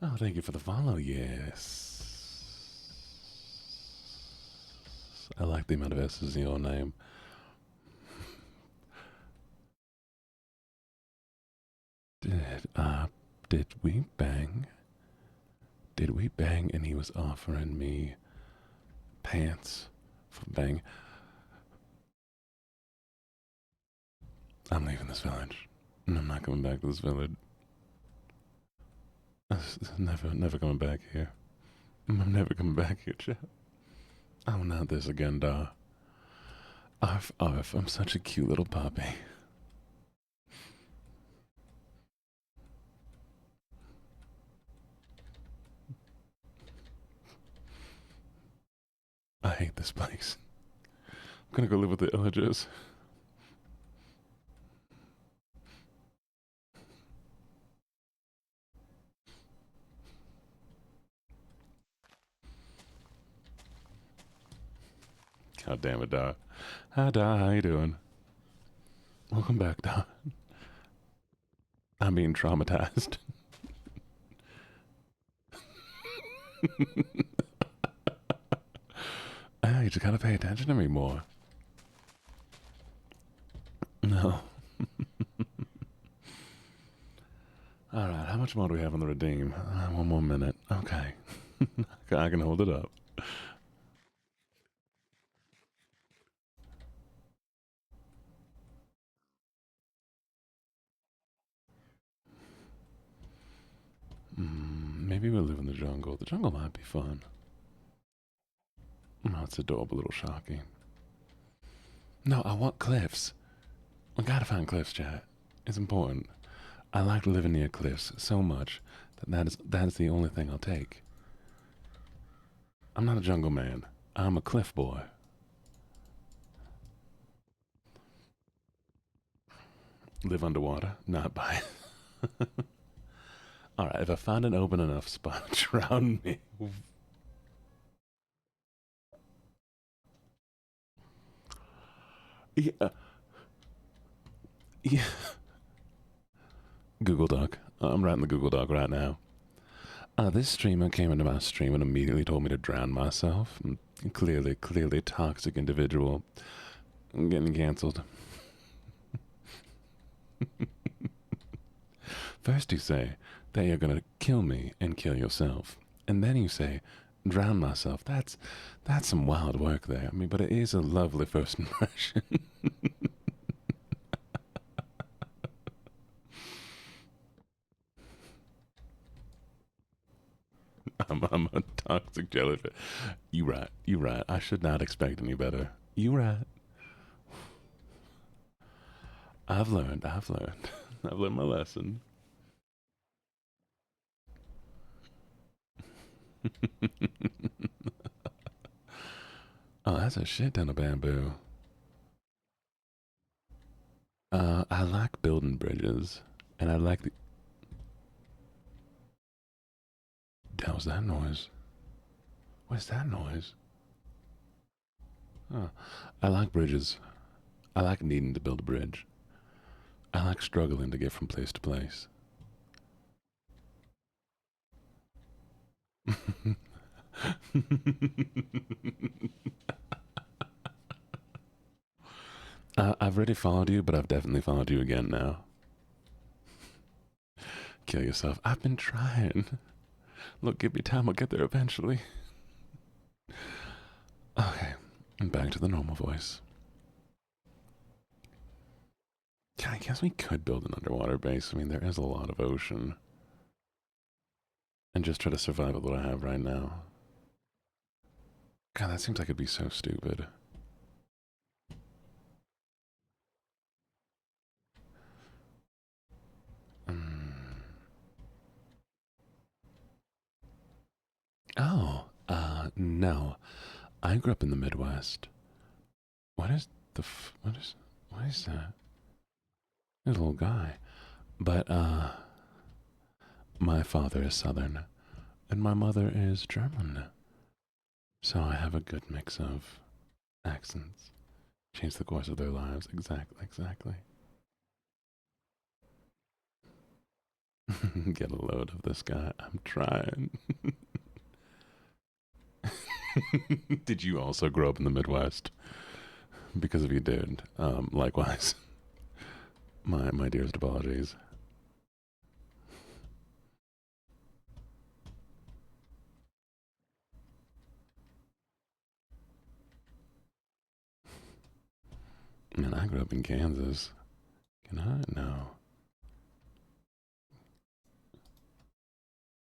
Oh, thank you for the follow. Yes. I like the amount of S's in your name. Did we bang? Did we bang and he was offering me pants for bang? I'm leaving this village. I'm not coming back to this village. Never coming back here. I'm never coming back here, Chad. I'm not this again, da. Arf, arf, I'm such a cute little puppy. I hate this place. I'm gonna go live with the villagers. God damn it, Da. Hi, Da. How you doing? Welcome back, Da. I'm being traumatized. Hey, you just gotta pay attention to me more. No. Alright, how much more do we have on the redeem? 1 more minute. Okay. I can hold it up. Maybe we'll live in the jungle. The jungle might be fun. Oh, it's adorable little Sharky. No, I want cliffs. We gotta find cliffs, chat. It's important. I like living near cliffs so much that is the only thing I'll take. I'm not a jungle man. I'm a cliff boy. Live underwater, not by. Alright, if I find an open enough spot, drown me. Yeah. Yeah. Google Doc. I'm writing the Google Doc right now. This streamer came into my stream and immediately told me to drown myself. Clearly toxic individual. I'm getting cancelled. First you say that you're gonna kill me and kill yourself. And then you say, drown myself. That's some wild work there. I mean, but it is a lovely first impression. I'm a toxic jellyfish. You right. I should not expect any better. You right. I've learned. I've learned my lesson. Oh, that's a shit ton of bamboo. I like building bridges, and I like the. hell's that noise? What's that noise? Oh, I like bridges. I like needing to build a bridge. I like struggling to get from place to place. I've already followed you, but I've definitely followed you again now. Kill yourself. I've been trying. Look, give me time. I'll get there eventually. Okay, and back to the normal voice. Yeah, I guess we could build an underwater base. I mean, there is a lot of ocean. And just try to survive with what I have right now. God, that seems like it'd be so stupid. Oh, no. I grew up in the Midwest. What is what is that? There's a little guy. But, my father is Southern, and my mother is German. So I have a good mix of accents. Change the course of their lives. Exactly, exactly. Get a load of this guy. I'm trying. Did you also grow up in the Midwest? Because if you did, likewise. My dearest apologies. Man, I grew up in Kansas. Can I? No.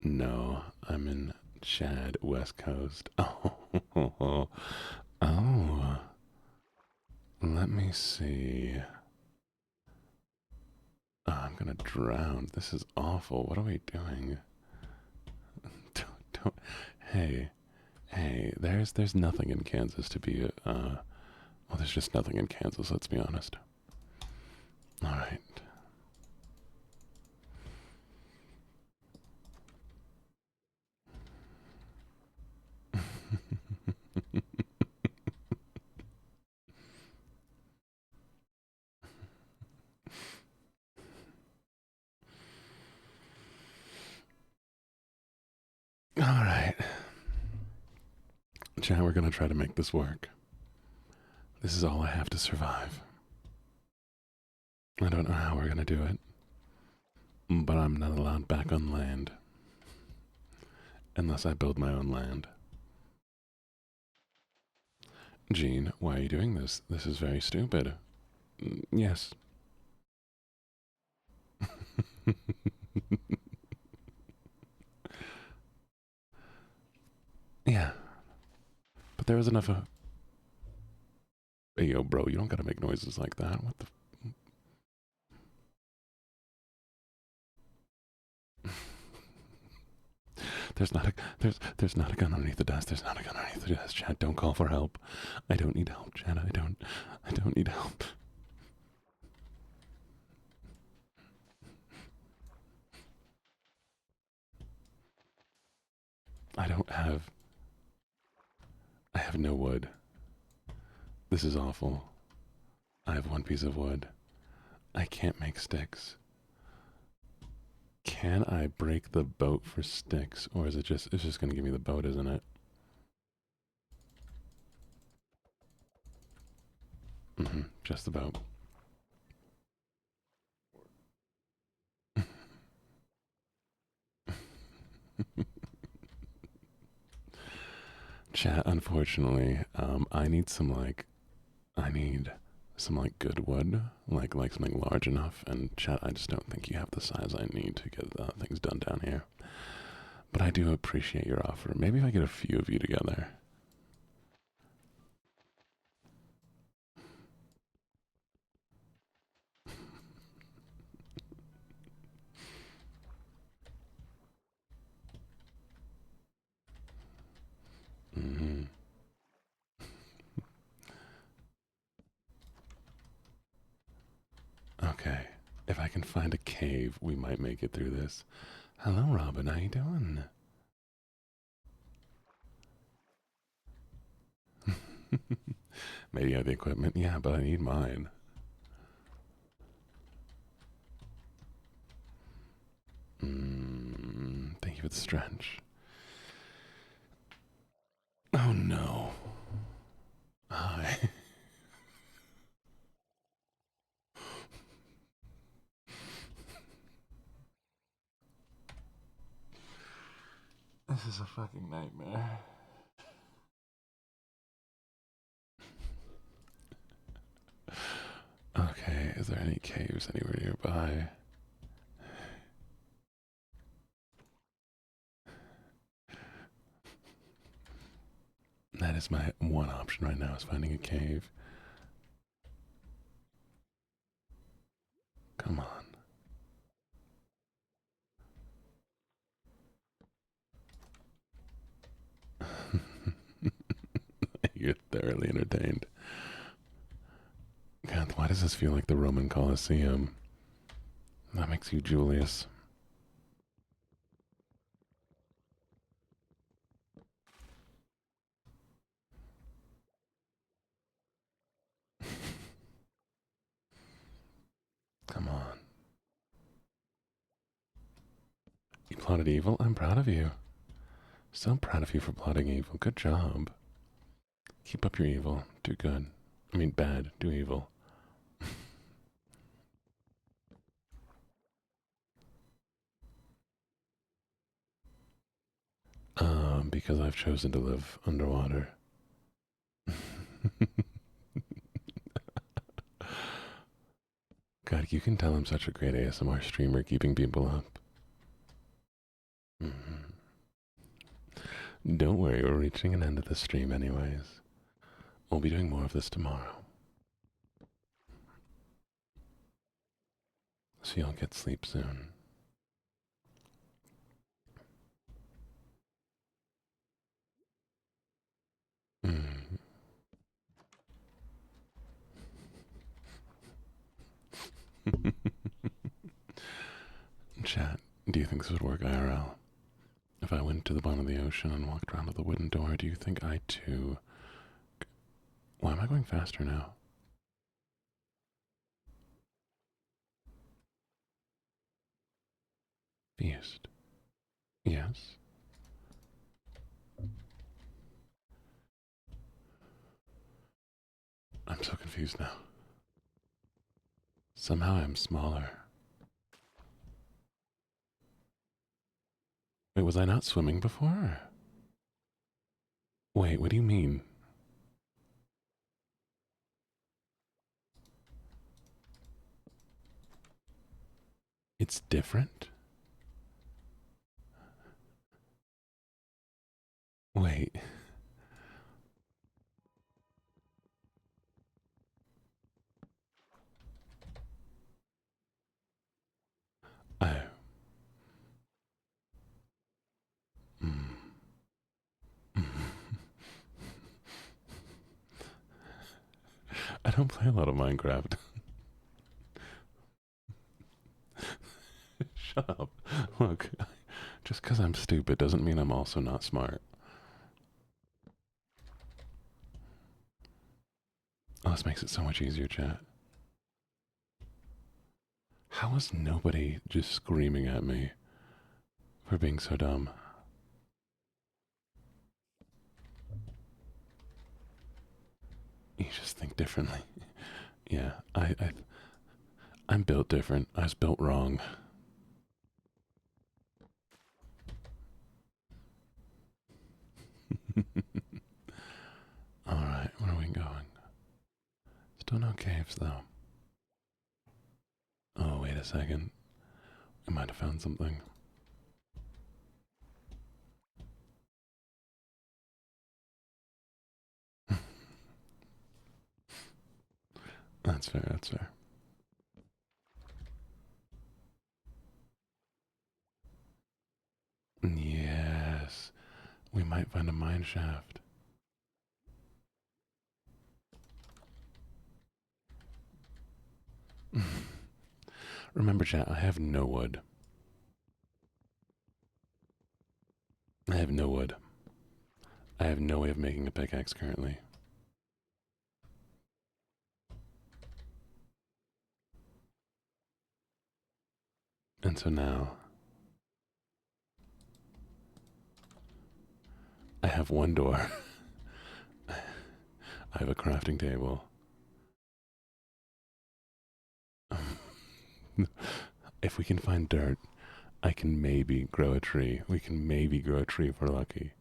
No, I'm in Chad, West Coast. Oh, oh. Let me see. Oh, I'm gonna drown. This is awful. What are we doing? Don't. Hey, hey. There's nothing in Kansas to be. Well, there's just nothing in Kansas. Let's be honest. All right. All right. Chat, we're gonna try to make this work. This is all I have to survive. I don't know how we're gonna do it, but I'm not allowed back on land unless I build my own land. Gene, why are you doing this? This is very stupid. Yes. Yeah. But there was enough of. Hey, yo, bro, you don't gotta make noises like that. What the. There's not a gun underneath the desk. There's not a gun underneath the desk. Chad, don't call for help. I don't need help, Chad. I don't need help. I don't have. I have no wood. This is awful. I have one piece of wood. I can't make sticks. Can I break the boat for sticks, or is it just? It's just gonna give me the boat, isn't it? Just the boat. Chat, unfortunately, I need some like good wood, like something large enough. And chat, I just don't think you have the size I need to get things done down here. But I do appreciate your offer. Maybe if I get a few of you together. Mm-hmm. Okay, if I can find a cave, we might make it through this. Hello, Robin. How you doing? Maybe you have the equipment. Yeah, but I need mine. Thank you for the stretch. Oh no. Hi. This is a fucking nightmare. Okay, is there any caves anywhere nearby? That is my one option right now, is finding a cave. Come on. You're thoroughly entertained. God, why does this feel like the Roman Colosseum? That makes you Julius. Come on. You plotted evil? I'm proud of you. So proud of you for plotting evil. Good job. Keep up your evil. Do good. I mean, bad. Do evil. Because I've chosen to live underwater. God, you can tell I'm such a great ASMR streamer keeping people up. Don't worry, we're reaching an end of the stream anyways. We'll be doing more of this tomorrow. So you'll get sleep soon. Mm. Chat, do you think this would work IRL? If I went to the bottom of the ocean and walked around with a wooden door, do you think I too... Why am I going faster now? Feast. Yes? I'm so confused now. Somehow I'm smaller. Wait, was I not swimming before? Wait, what do you mean? It's different? Wait. I... Mm, mm. I don't play a lot of Minecraft. Shut up. Look, just because I'm stupid doesn't mean I'm also not smart. Oh, this makes it so much easier, chat. How is nobody just screaming at me for being so dumb? You just think differently. Yeah, I'm built different. I was built wrong. Alright, where are we going? Still no caves, though. Oh, wait a second. We might have found something. That's fair, that's fair. Yes, we might find a mine shaft. Remember, chat, I have no wood. I have no wood. I have no way of making a pickaxe currently. And so now I have one door. I have a crafting table. If we can find dirt, I can maybe grow a tree. We can maybe grow a tree if we're lucky.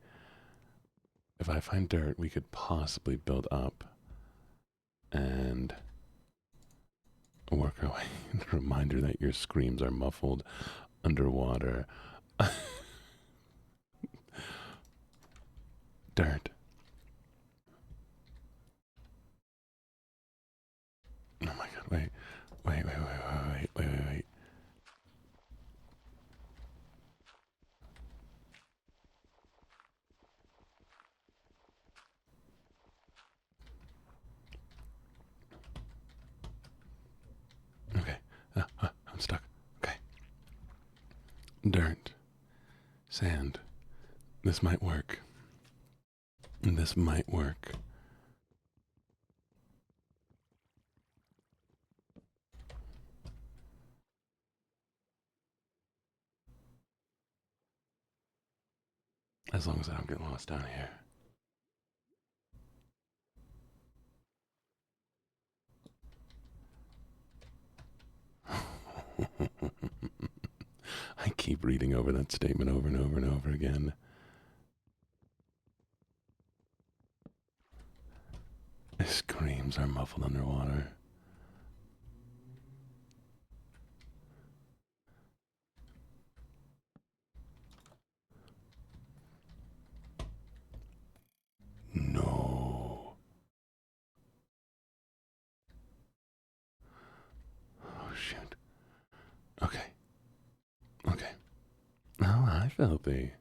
If I find dirt, we could possibly build up and work our way. Reminder that your screams are muffled underwater. Dirt. Oh my god, wait. Wait. Okay. I'm stuck. Okay. Dirt. Sand. This might work. This might work. As long as I don't get lost down here. I keep reading over that statement over and over and over again. Screams are muffled underwater. No. Oh, shit. Okay. Oh, hi, Filthy.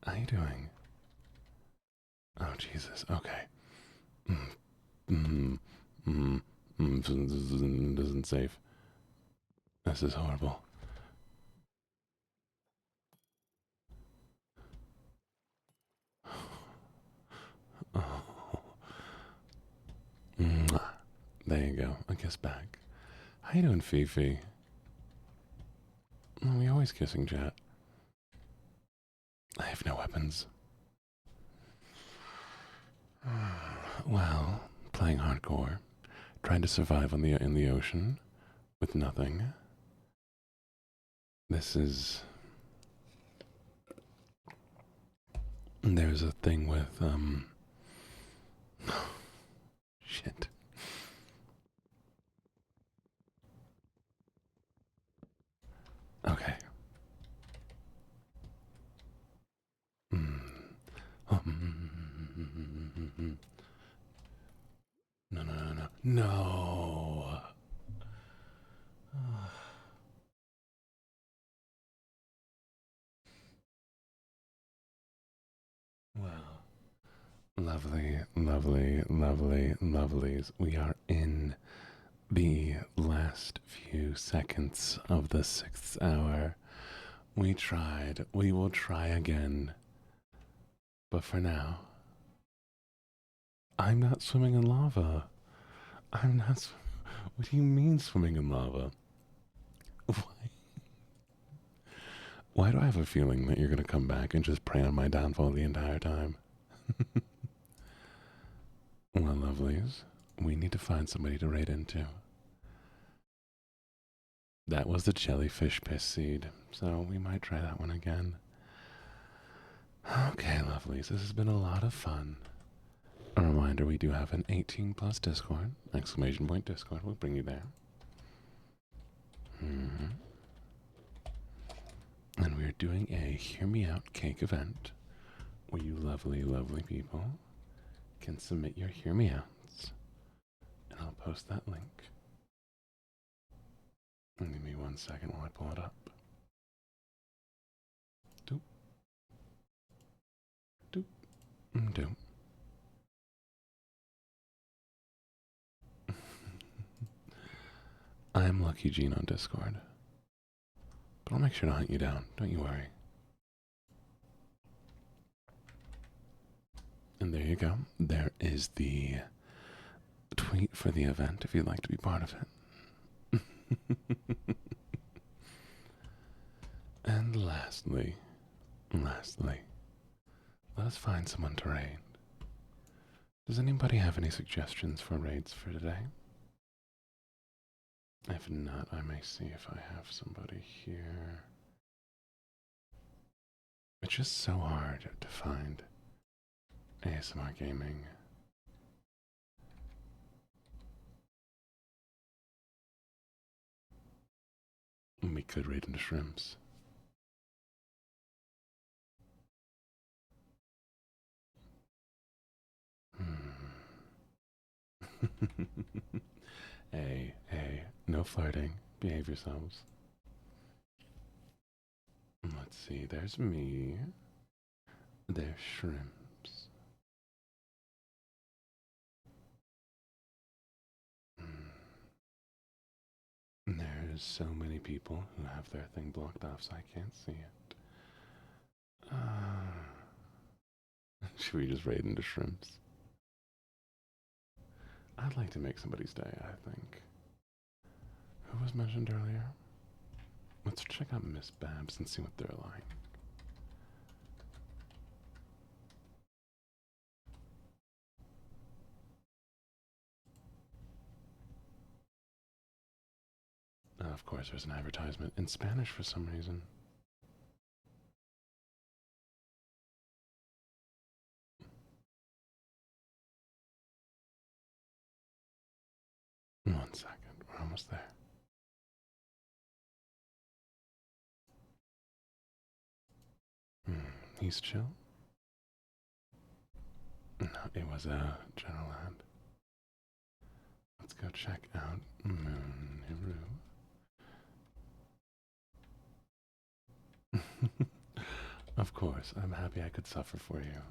How you doing? Oh, Jesus. Okay. This isn't safe. This is horrible. Oh. There you go. I kiss back. How you doing, Fifi? Oh, we always kissing, chat. I have no weapons. Well, playing hardcore, trying to survive in the ocean with nothing. This is. There's a thing with shit. Okay. No. Well, lovelies. We are in the last few seconds of the 6th hour. We tried. We will try again. But for now, I'm not swimming in lava. I'm not. What do you mean swimming in lava? Why do I have a feeling that you're going to come back and just pray on my downfall the entire time? Well, lovelies, we need to find somebody to raid into. That was the jellyfish piss seed, so we might try that one again. Okay, lovelies, this has been a lot of fun. A reminder, we do have an 18 plus Discord, exclamation point Discord, we'll bring you there. And we're doing a Hear Me Out cake event where you lovely people can submit your Hear Me Outs. And I'll post that link. And give me 1 second while I pull it up. Doop. Doop. I'm LuckyJene on Discord. But I'll make sure to hunt you down, don't you worry. And there you go. There is the tweet for the event if you'd like to be part of it. And lastly, let us find someone to raid. Does anybody have any suggestions for raids for today? If not, I may see if I have somebody here. It's just so hard to find ASMR gaming. We could raid into shrimps. Hey, no flirting. Behave yourselves. Let's see, there's me. There's shrimps. There's so many people who have their thing blocked off so I can't see it. Should we just raid into shrimps? I'd like to make somebody's day, I think. Who was mentioned earlier? Let's check out Miss Babs and see what they're like. Of course, there's an advertisement in Spanish for some reason. One second, we're almost there. He's chill? No, it was a general ad. Let's go check out Moon Hiru. Of course, I'm happy I could suffer for you.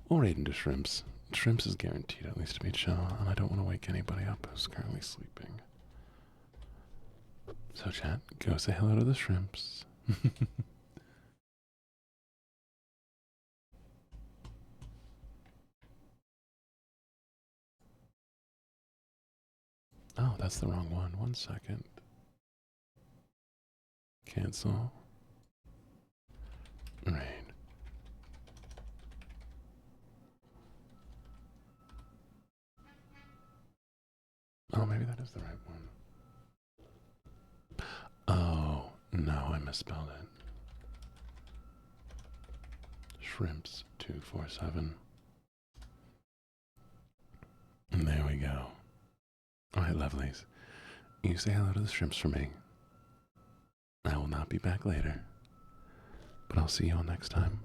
We'll raid into shrimps. Shrimps is guaranteed at least to be chill, and I don't want to wake anybody up who's currently sleeping. So chat, go say hello to the shrimps. Oh, that's the wrong one. 1 second. Cancel. Raid. Oh, maybe that is the right one. Oh, no, I misspelled it. Shrimps 247. And there we go. Alright, lovelies. You say hello to the shrimps for me. I will not be back later. But I'll see you all next time.